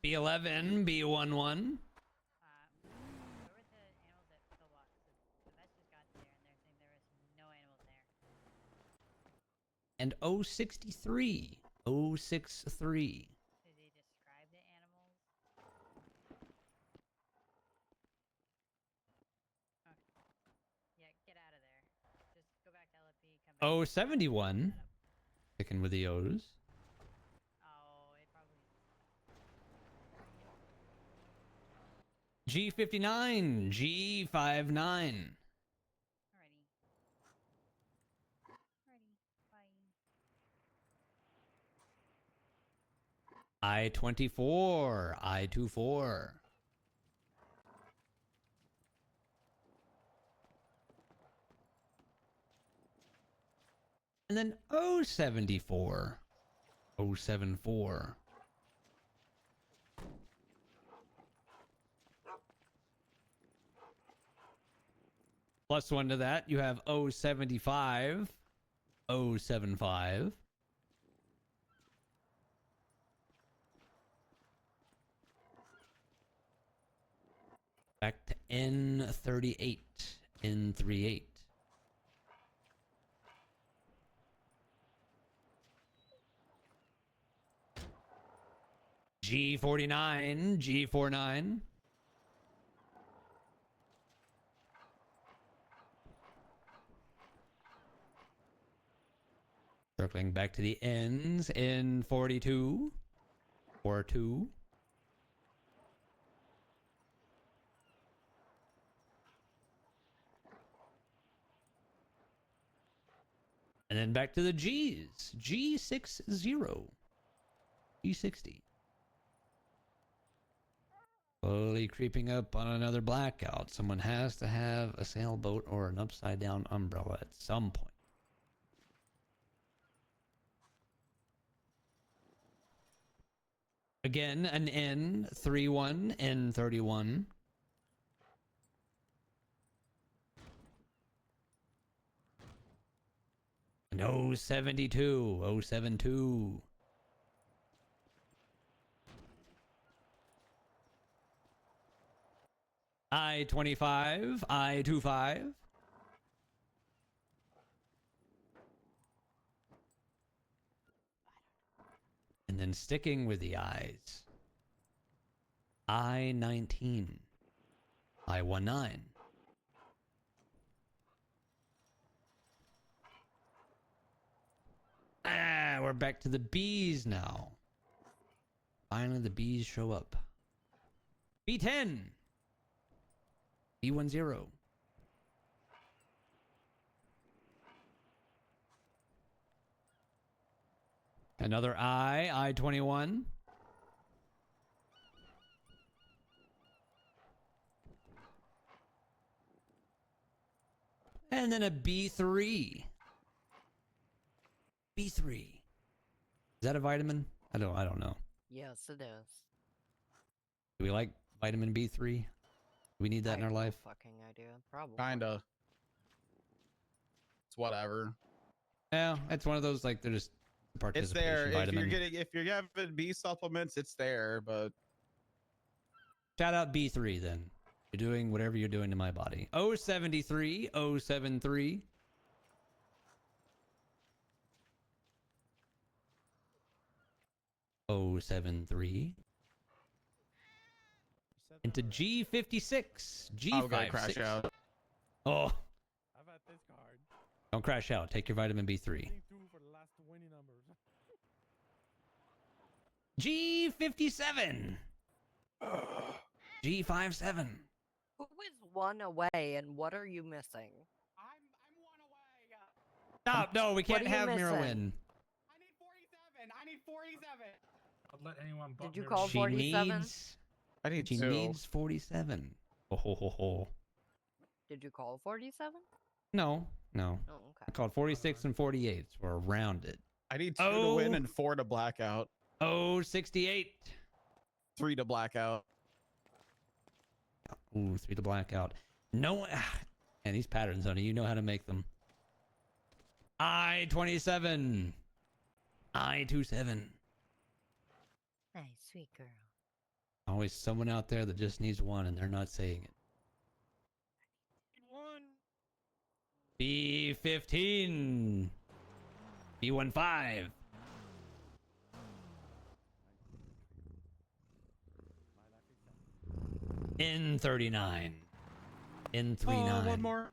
B11, B11. Where were the animals at Pillbox? The message got there, and they're saying there was no animals there. And 063. 063. Did they describe the animals? Okay. Yeah, get out of there. Just go back to LFP. Come back. 071. Sticking with the O's. Oh, it probably. G59. G59. Alrighty. Bye. I-24. I-24. And then 074. 074. Plus one to that, you have 075. 075. Back to N38. N38. G49. G49. Circling back to the ends. N42. 42. And then back to the G's. G60. G60. Slowly creeping up on another blackout. Someone has to have a sailboat or an upside down umbrella at some point. Again, an N31, N31. An 072, 072. I-25, I-25. And then sticking with the I's. I-19. I-19. Ah, we're back to the B's now. Finally, the B's show up. B10. B10. Another I-21. And then a B3. B3. Is that a vitamin? I don't know. Yes, it is. Do we like vitamin B3? Do we need that in our life? No fucking idea. Probably. Kinda. It's whatever. Yeah, it's one of those like they're just It's participation there. vitamin. If you're having B supplements, it's there. But Shout out B3 then. You're doing whatever you're doing to my body. 073, 073. Into G56. G56. I'm gonna crash out. Oh, How about this card? don't crash out. Take your vitamin B3. Winning 2 for the last 20 numbers. G57. G57. Who is one away and what are you missing? I'm one away. Stop. No, we What can't are you have Mira missing? win. I need 47. I'll let anyone. Did you call She 47? needs. I need She 2. needs 47. Oh, ho, ho, ho. Did you call 47? No, no. Oh, okay. I called 46 and 48. So we're around it. I need 2 to win and 4 to blackout. 068. 3 to blackout. Ooh, 3 to blackout. No, and these patterns, honey, you know how to make them. I-27. I-27. Nice, sweet girl. Always someone out there that just needs one and they're not saying it. B15. B15. N39. N39. Oh, one more.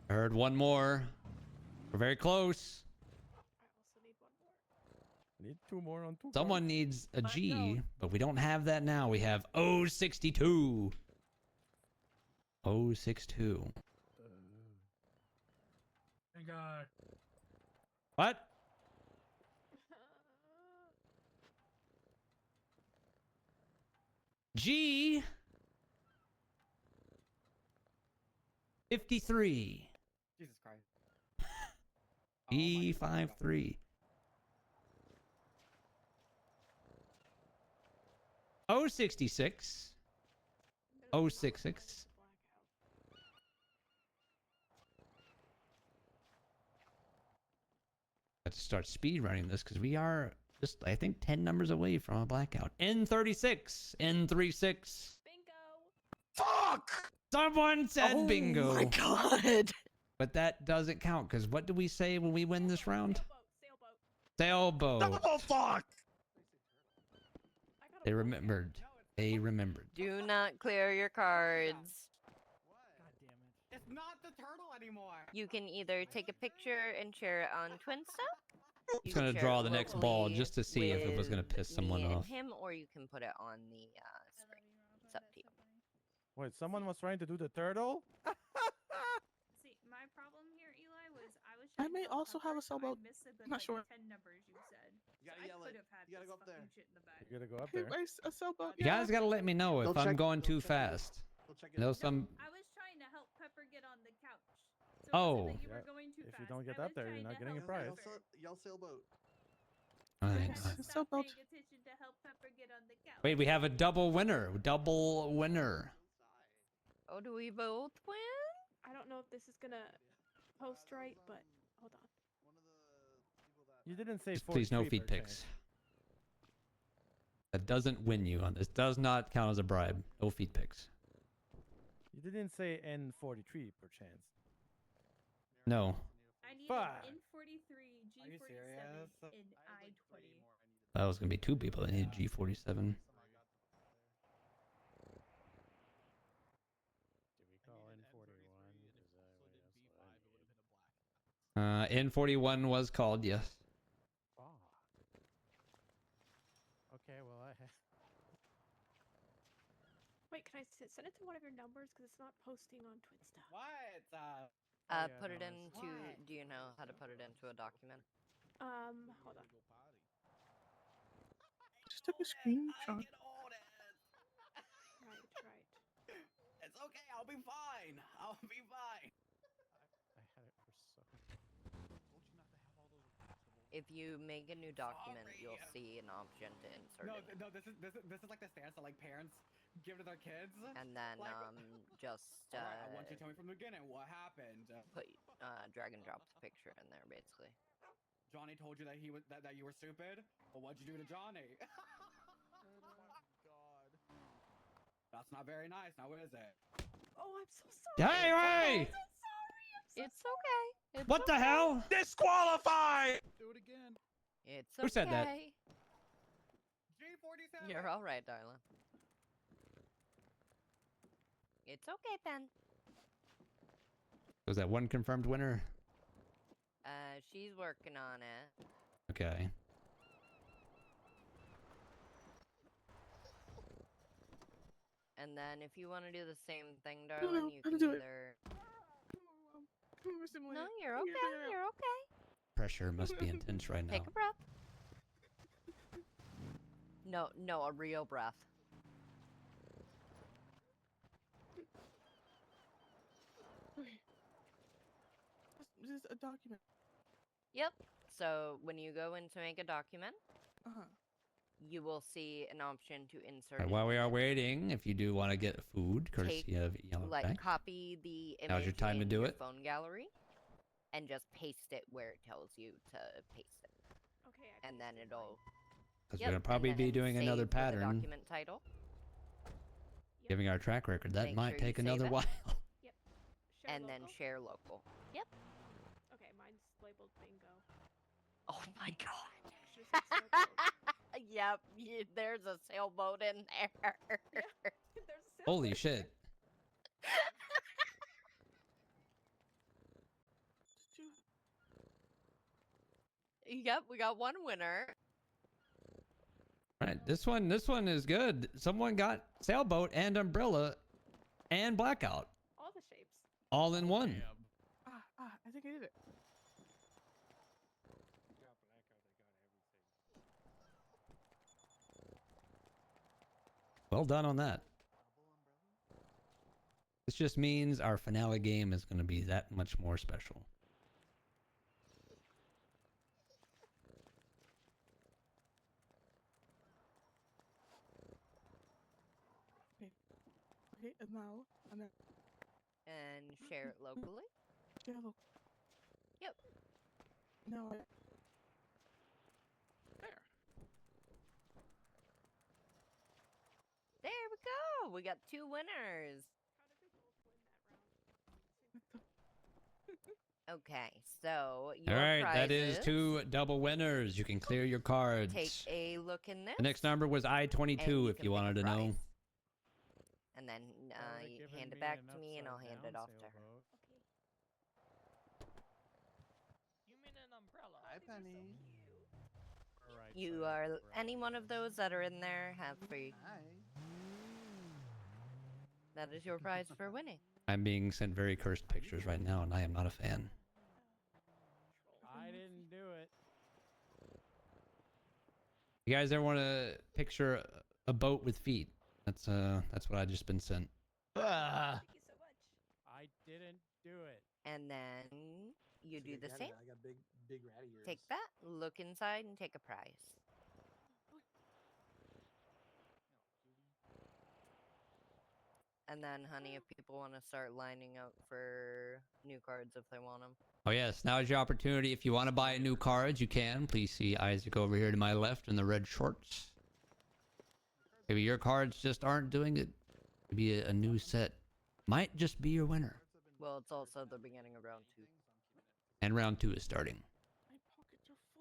Heard one more. We're very close. I need 2 more on 2. Someone needs a G, but we don't have that now. We have 062. 062. Thank God. What? G 53. Jesus Christ. E53. 066. 066. Let's start speed running this because we are just, I think, 10 numbers away from a blackout. N36. N36. Fuck! Someone said bingo. Oh my god. But that doesn't count because what do we say when we win this round? Sailboat. Oh, fuck! They remembered. They remembered. Do not clear your cards. God damn it. It's not the turtle anymore. You can either take a picture and share it on Twinsta. I'm just gonna draw the next ball just to see if it was gonna piss someone off. Him, or you can put it on the screen. It's up to you. Wait, someone was trying to do the turtle? See, my problem here, Eli, was I was. I may also have a sailboat. I'm not sure. 10 numbers you said. You gotta yell it. You gotta go up there. Shit in the back. You gotta go up Hey, there. a sailboat. You guys gotta let me know if I'm going too fast. You know some. I was trying to help Pepper get on the couch. So Oh. it wasn't that you were going too If fast. you don't get I up was there, you're trying not to getting a help prize. Pepper. Yell sailboat. Alright. So built. Paying attention to help Pepper get on the couch. Wait, we have a double winner. Double winner. Oh, do we both win? I don't know if this is gonna post right, but hold on. You didn't say Just please no 43 feed per pics. chance. That doesn't win you on this. Does not count as a bribe. No feed pics. You didn't say N43 per chance. No. I need Fuck. an N43, Are you G47, serious? and I-20. That was gonna be two people that needed G47. Do we call N41? N41 was called, yes. Okay, well I have. Wait, can I send it to one of your numbers? Because it's not posting on Twinsta. What? Put it into. Do you know how to put it into a document? Hold on. Just took a screenshot. Right. It's okay. I'll be fine. I'll be fine. I had it for so. If you make a new document, you'll see an option to insert No, it. no. This is like the stance that like parents give to their kids. And then like, just all right, I want you to tell me from the beginning what happened. put drag and drop the picture in there, basically. Johnny told you that he was that you were stupid. Well, what'd you do to Johnny? Oh my god. That's not very nice, now is it? Oh, I'm so sorry. Hey, hey! I'm so sorry. It's okay. It's What the hell? Disqualified! Do it again. It's Who said that? okay. G47. You're all right, darling. It's okay, Ben. Was that one confirmed winner? She's working on it. Okay. And then if you want to do the same thing, no, darling, you I'll can do it. either. No, you're okay. You're okay. Pressure must be intense right now. Take a breath. No, a real breath. Okay. This is a document. Yep. So when you go in to make a document, you will see an option to insert. Alright, while we are waiting, if you do want to get food, courtesy of Yellow Like Pack, copy the image now's your time to in do your it. phone gallery, and just paste it where it tells you to paste it. Okay. And then it'll. Because Yep, we're gonna probably and be then doing another save with the pattern, document title. giving our track record. That Make might sure you take save another it. while. Yep. And then share local. Yep. Okay, mine's labeled bingo. Oh my god. Should've said sailboat. Yep, there's a sailboat in there. There's a sailboat. Holy shit. Yep, we got one winner. Alright, this one is good. Someone got sailboat and umbrella and blackout All the shapes. all in one. I think I did it. Well done on that. This just means our finale game is going to be that much more special. Okay, and now I'm at And share it locally. Jello. Yep. Now I There we go. We got two winners. Okay, so your Alright, that is prizes, two double winners. You can clear your cards. Take a look in this. The next number was and I-22 you if can you pick a wanted to know. prize. And then Already you given hand it me back an to me, and I'll upside hand down it off to her. sailboat. You mean an umbrella? Hi, Penny. Alright, You so are umbrella. any one of those that are in there have free. Hi. That is your prize for winning. I'm being sent very cursed pictures right now, and I am not a fan. I didn't do it. You guys ever want to picture a boat with feet? That's what I just been sent. Thank you so much. I didn't do it. And then you It's a do big the daddy. same. I got big ratty ears. Take that, look inside, and take a prize. And then, honey, if people want to start lining up for new cards if they want them. Oh yes, now is your opportunity. If you want to buy new cards, you can. Please see Isaac over here to my left in the red shorts. Maybe your cards just aren't doing it. Maybe a new set might just be your winner. Well, it's also the beginning of round 2. And round 2 is starting.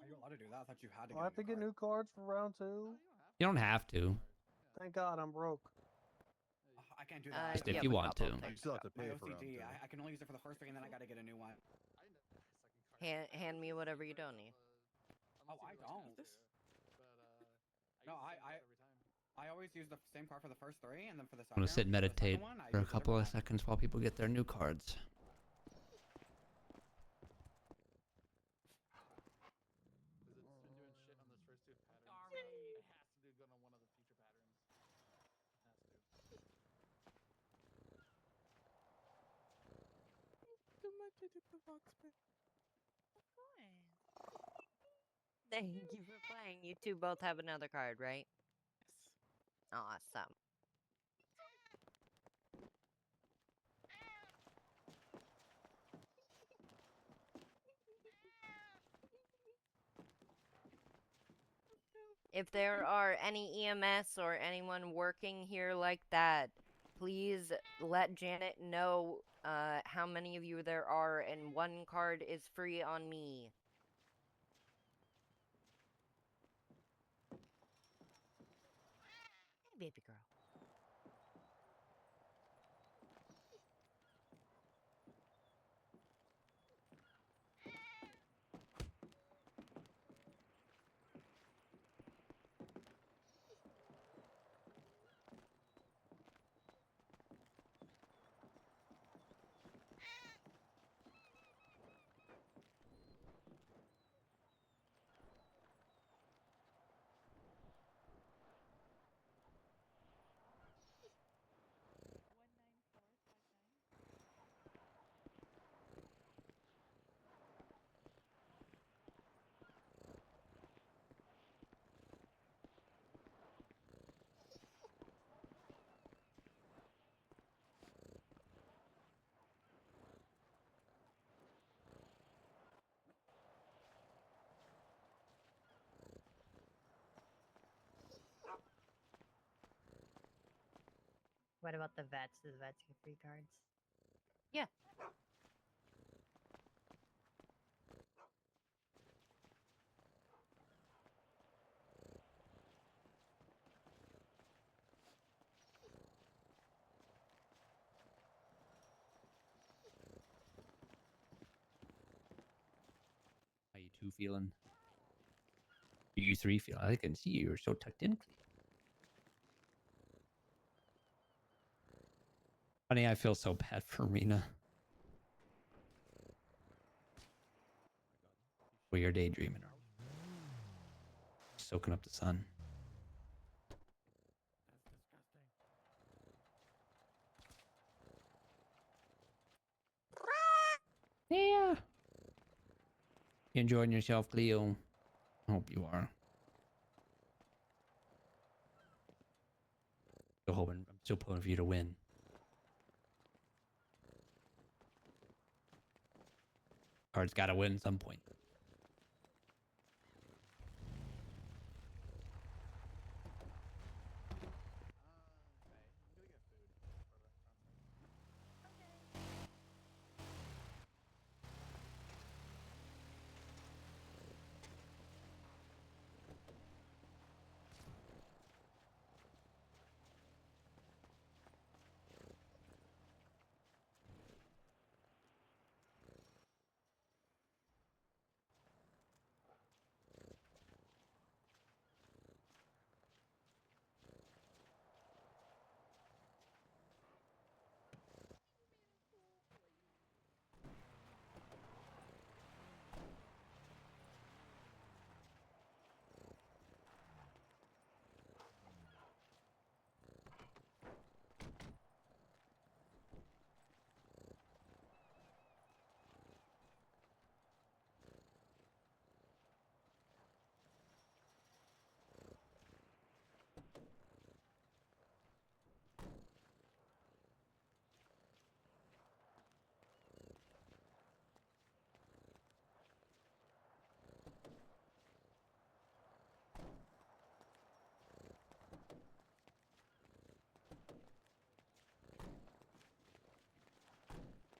Are you allowed to do that? I thought you had to Oh, I have to get new cards for round 2. You don't have to. Thank God I'm broke. I can't do that. Just if you want to. You still have to My pay for round OCD, 2. I can only use it for the first 3, and then I gotta get a new one. Hand me whatever you don't need. Oh, I don't. No, I always use the same card for the first 3, and then for the I'm second. gonna sit and for the meditate second one, I for a use couple of different seconds while people get their new cards. Because it's been doing shit on this first 2 patterns. It has to do good on one of the future patterns. It has to. Thank you for playing. You two both have another card, right? Awesome. If there are any EMS or anyone working here like that, please let Janet know how many of you there are, and one card is free on me. Hey, baby girl. What about the vets? Does vets get free cards? Yeah. How you two feeling? You three feel? I can see you're so tucked in. Funny, I feel so bad for Rena. Well, you're daydreaming, aren't you? Soaking up the sun. Yeah. You enjoying yourself, Cleo? I hope you are. Still hoping, I'm still pulling for you to win. Card's got to win at some point.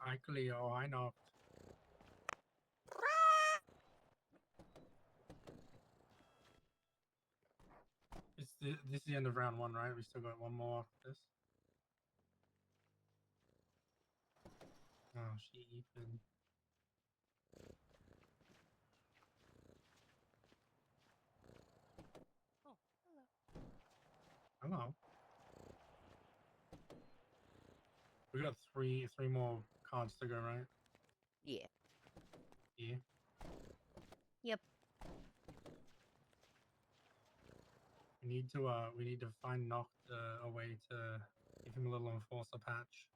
Hi, Cleo. Hi, Noct. This is the end of round 1, right? We still got one more after this. Oh, she Ethan. Oh, hello. Hello. We got three more cards to go, right? Yeah. Yeah. Yep. We need to find Noct a way to give him a little enforcer patch.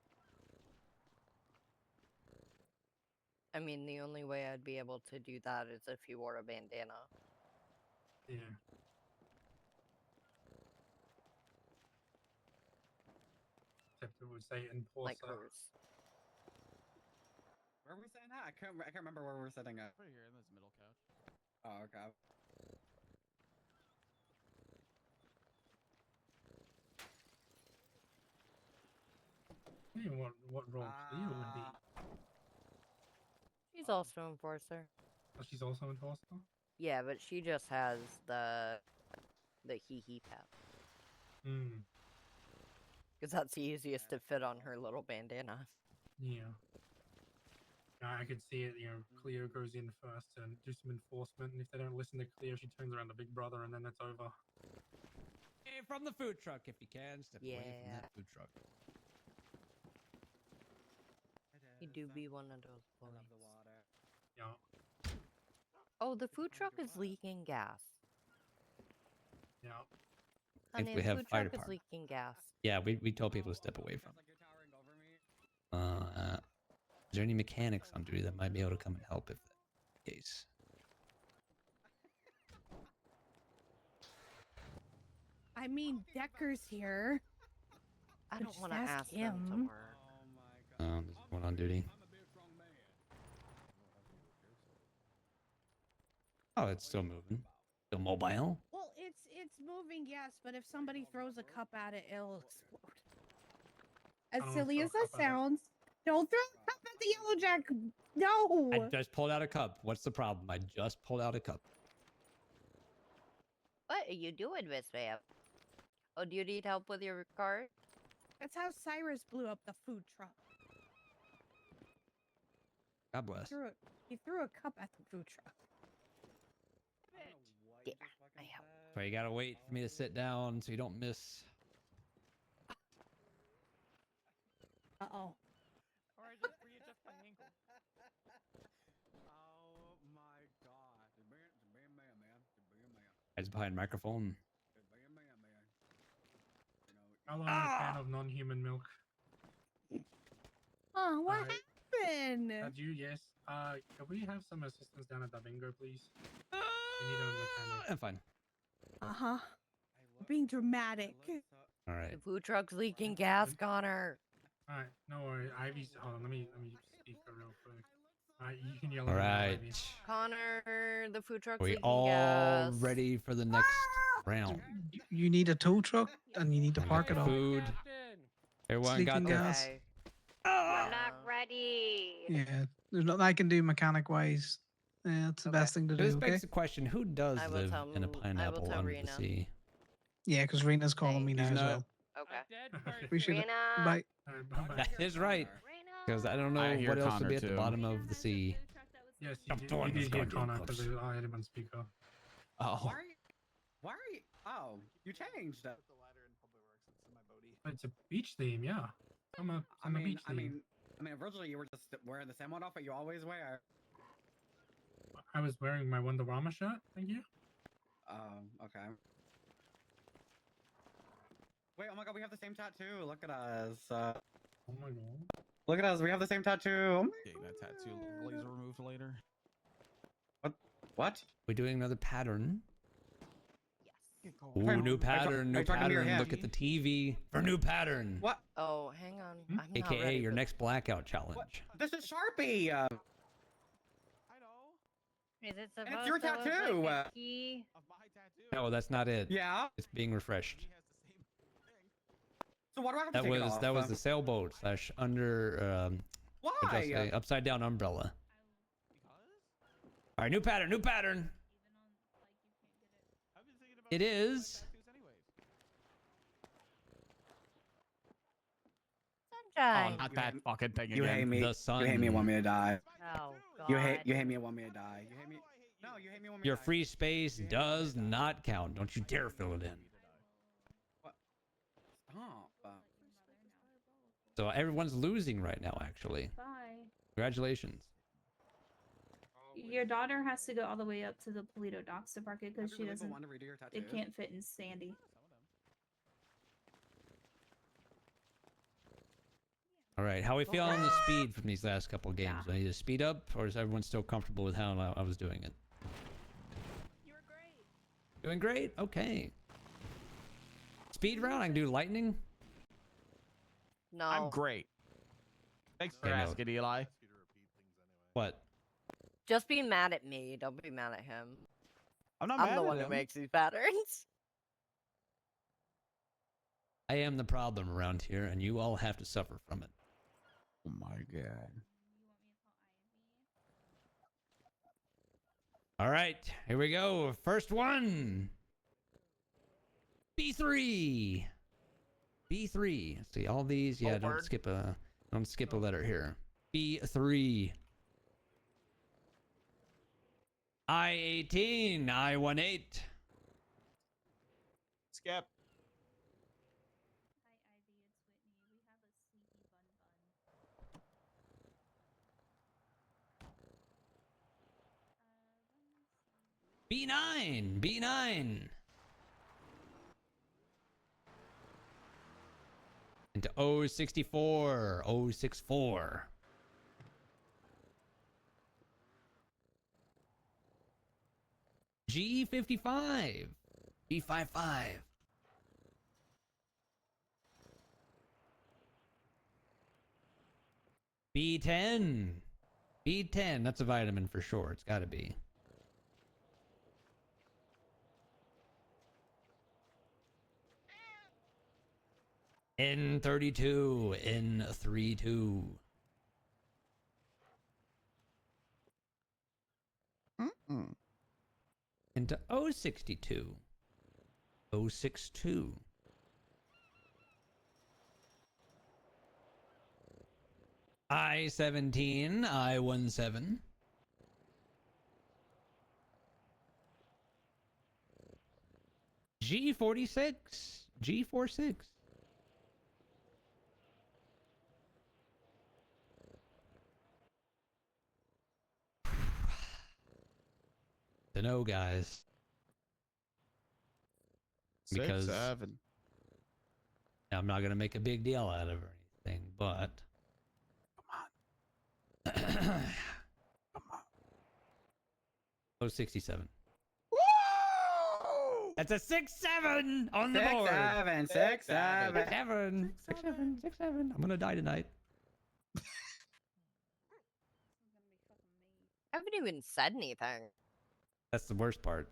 I mean, the only way I'd be able to do that is if he wore a bandana. Yeah. Except it would say enforcer. Like hers. Where are we sitting at? I can't remember where we're sitting at. Right here in this middle couch. Oh, okay. Hey, what role Cleo would be? She's also enforcer. Oh, she's also enforcer? Yeah, but she just has the hee pad. Hmm. Because that's the easiest to fit on her little bandana. Yeah. I could see it, Cleo goes in first and do some enforcement, and if they don't listen to Cleo, she turns around to Big Brother, and then it's over. Hey, from the food truck, if you can, step away from Yeah. that food truck. You do be one of those boys. I love the water. Yeah. Oh, the food truck is leaking gas. Yeah. If Honey, we the have food fire truck is department. leaking gas. Yeah, we told people to step away from it. Is there any mechanics on duty that might be able to come and help if that's the case? I mean, Decker's here. I Could don't just want to ask them to him. work. There's one on duty. Oh, it's still moving. Still mobile. Well, it's moving, yes, but if somebody throws a cup at it, it'll explode. As I don't silly throw as a that cup at it. sounds, don't throw a cup at the yellow jack. No. I just pulled out a cup. What's the problem? I just pulled out a cup. What are you doing, Miss Ma'am? Oh, do you need help with your cart? That's how Cyrus blew up the food truck. God bless. He threw a cup at the food truck. Yeah, I help. So you gotta wait for me to sit down so you don't miss. Uh-oh. Or I just readjust my ankle. Oh my god. To be a man, man. To be a man. I was behind microphone. To be a man, man. How long a can of non-human milk? Oh, what happened? Yes. Can we have some assistance down at the bingo, please? We need a mechanic. I'm fine. Uh-huh. Being dramatic. All right. The food truck's leaking gas, Connor. All right, no worries. Ivy's. Hold on, let me speak her real quick. All right, you can yell at All me now, right. Ivy. Connor, the food truck's Are we leaking all gas. ready for the next round? You need a tow truck, and you need to park it up. Food. Everyone got Leaking their gas. We're not ready. Yeah, there's nothing I can do mechanic wise. Yeah, that's the best thing to do. This Okay. begs the question: who does I will live tell in a I will pineapple tell under Rena. the sea? Yeah, because Rena's calling me now He's as not- well. Okay. Appreciate it. Rena. Bye. That is right. Because I don't know I hear what else Connor would be at the too. bottom of the sea. Yes, I'm you throwing this did hear goddamn Connor clips. because I had him on speaker. Oh. Why are you? Oh, you changed it. It's a beach theme, yeah. I'm a beach theme. I mean, originally you were just wearing the same one outfit you always wear. I was wearing my Wonderama shirt. Thank you. Okay. Wait, oh my god, we have the same tattoo. Look at us. Oh my god. Look at us, we have the same tattoo. Oh my Getting that tattoo laser removed later. What? We're doing another pattern. Yes. Ooh, new pattern, are new you talking to your pattern. hand? Look at the TV for new pattern. What? Oh, hang on. I'm not AKA ready your for next blackout challenge. This is Sharpie! Is it supposed It's your to look tattoo! like a key? No, that's not it. Yeah? It's being refreshed. So why do I have to take it off? That was the sailboat / under Why? Say, upside down umbrella. All right, new pattern, new pattern. It is. Sunshine. Not that fucking thing You again. hate me. The sun. You hate me and want me to die. Oh God. You hate me and want me to die. You hate me. No, you hate me and want me Your to die. free space does not count. Don't you dare fill it in. What? Stop. So everyone's losing right now, actually. Bye. Congratulations. Your daughter has to go all the way up to the Polito docks to park it because she Every doesn't. one to redo your tattoo. It can't fit in Sandy. All right, how we feel on the speed from these last couple games? Do I need to speed up, or is everyone still comfortable with how I was doing it? You were great. Doing great. Okay. Speed round. I can do lightning. No. I'm great. Thanks for Okay, no. asking, Eli. What? Just be mad at me. Don't be mad at him. I'm not I'm mad the at one who him. makes these patterns. I am the problem around here, and you all have to suffer from it. Oh my god. All right, here we go. First one. B3. B3. Let's see all these. Yeah, don't skip a letter here. B3. I-18. I-18. Skip. B9. B9. Into 064. 064. G55. G55. B10. B10. That's a vitamin for sure. It's got to be. N32. N32. Into 062. 062. I-17. I-17. G46. G46. To know, guys. Because 6-7. I'm not gonna make a big deal out of anything, but come on. 067. Woo! That's a 6-7 on the 6-7, board. 6-7. 6-7. 6-7. 6-7. I'm gonna die tonight. I haven't even said anything. That's the worst part.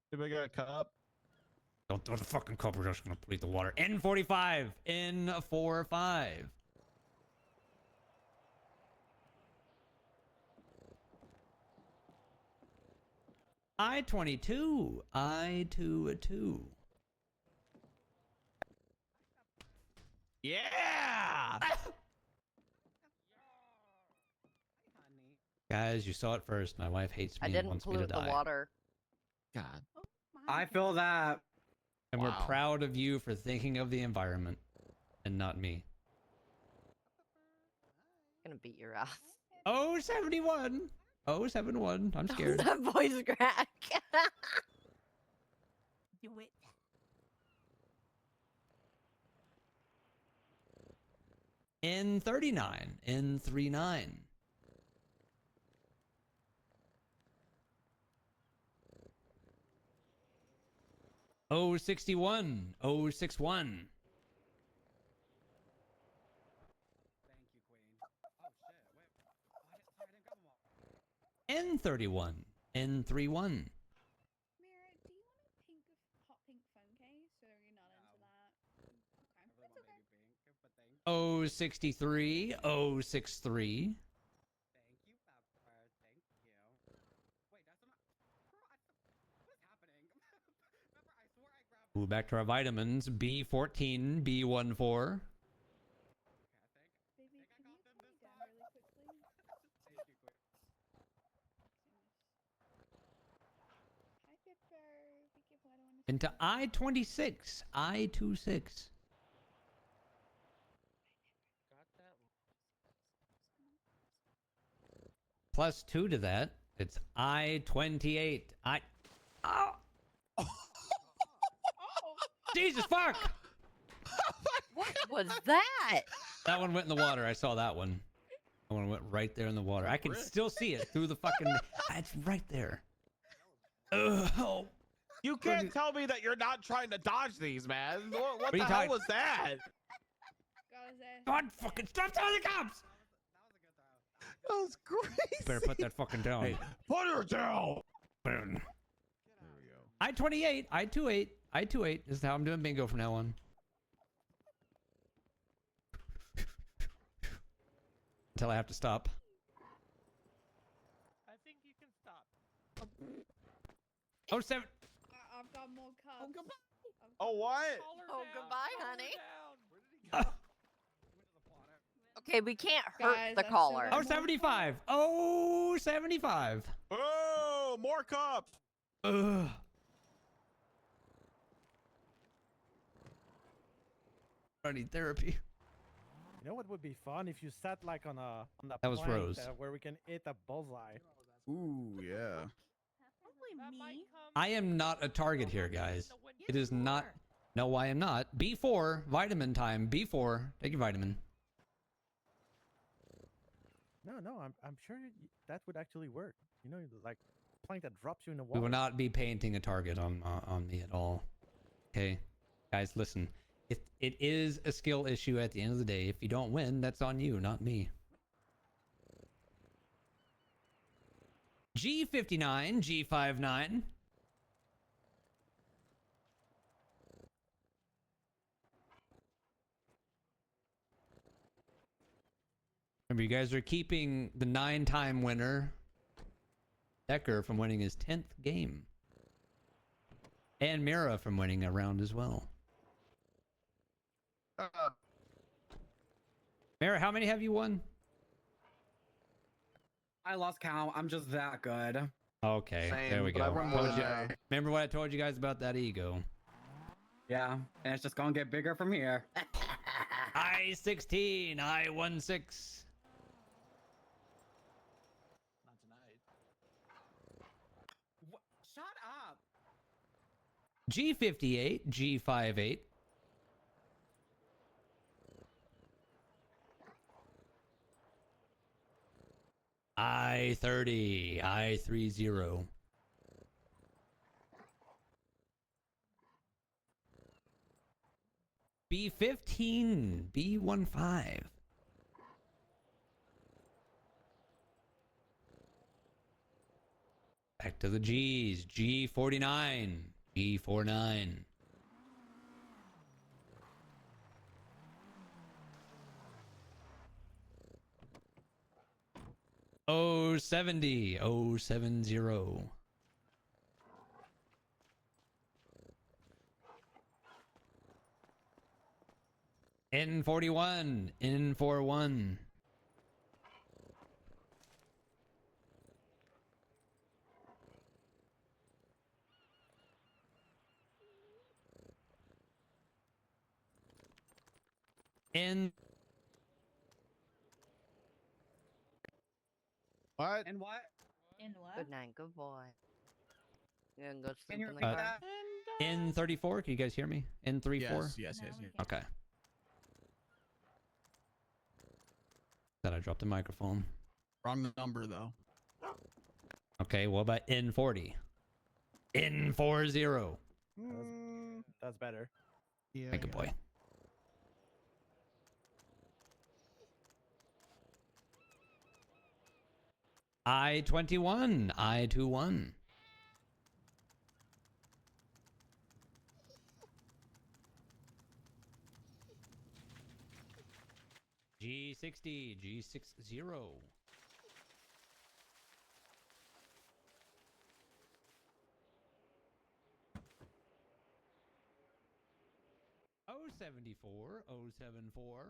Did we get a cup? Don't throw the fucking cup. We're just gonna bleed the water. N45. N45. I-22. I-22. Yeah! Guys, you saw it first. My wife hates me I and didn't wants me to pollute the die. water. God. I feel that. And Wow. we're proud of you for thinking of the environment and not me. I'm gonna beat your ass. 071. 071. I'm scared. That voice crack. Do it. N39. N39. Oh, 61. 061. N31. N31. Mira, do you want a hot pink phone case, or you're not into that? Okay, it's okay. 063 063. Ooh, back to our vitamins. B14, B14. Baby, can you put me down really quickly? Hi, Pepper. Be careful, I don't want to. Into I-26. I-26. Plus 2 to that. It's I-28. Oh! Jesus fuck! What was that? That one went in the water. I saw that one. That one went right there in the water. I can still see it through the fucking... It's right there. Oh. You can't tell me that you're not trying to dodge these, man. What are the you hell talking- was that? God fucking stop telling the cops! That was crazy. Better put that fucking down. Hey, put her down. Burn. I-28, I-28, I-28. This is how I'm doing bingo from now on. Until I have to stop. I think you can stop. Oh, 7. I've got more cups. Oh, what? Oh, goodbye, honey. Okay, we can't hurt Guys, the I caller. Oh, 75. Oh, 75. Oh, more cups. Ugh. I need therapy. You know what would be fun if you sat like on a That was plank, Rose. where we can hit a bullseye. Ooh, yeah. Probably me. I am not a target here, guys. It is not. No, I am not. B4, vitamin time. B4, take your vitamin. No, I'm sure that would actually work. You know, like plank that drops you in the We water. will not be painting a target on me at all. Okay, guys, listen. It is a skill issue at the end of the day. If you don't win, that's on you, not me. G59, G59. Remember, you guys are keeping the 9-time winner, Decker, from winning his 10th game. And Mira from winning a round as well. Mira, how many have you won? I lost count. I'm just that good. Okay, Same, there we but I go. won more Told than you- now. Remember what I told you guys about that ego? Yeah, and it's just gonna get bigger from here. I-16, I-16. Not tonight. Shut up. G58, G58. I-30, I-30. B15, B15. Back to the G's. G49, G49. O70, O70. N41, N41. N. What? And what? In what? Good night, good boy. You gonna go Can sleep you in the repeat car? that? N34, can you guys hear me? N34? Yes. Okay. Thought I dropped the microphone. Wrong number, though. Okay, what about N40? N40. That's better. Yeah. Make a boy. I-21, I-21. G60, G60. O74, O74.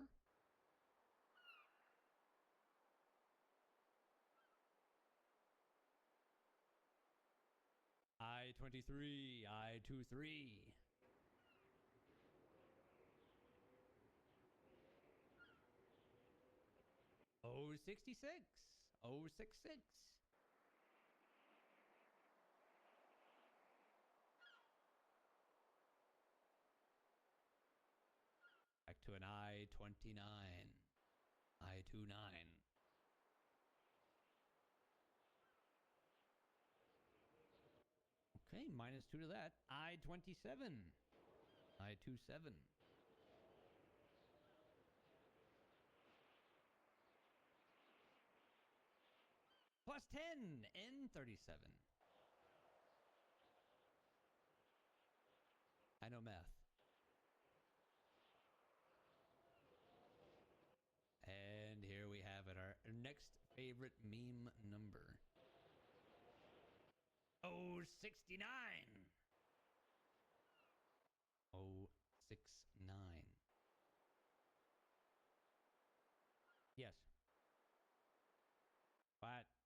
I-23, I-23. O66, O66. Back to an I-29, I-29. Okay, -2 to that. I-27, I-27. +10, N37. I know math. And here we have it, our next favorite meme number. Oh, 69. Oh, 69.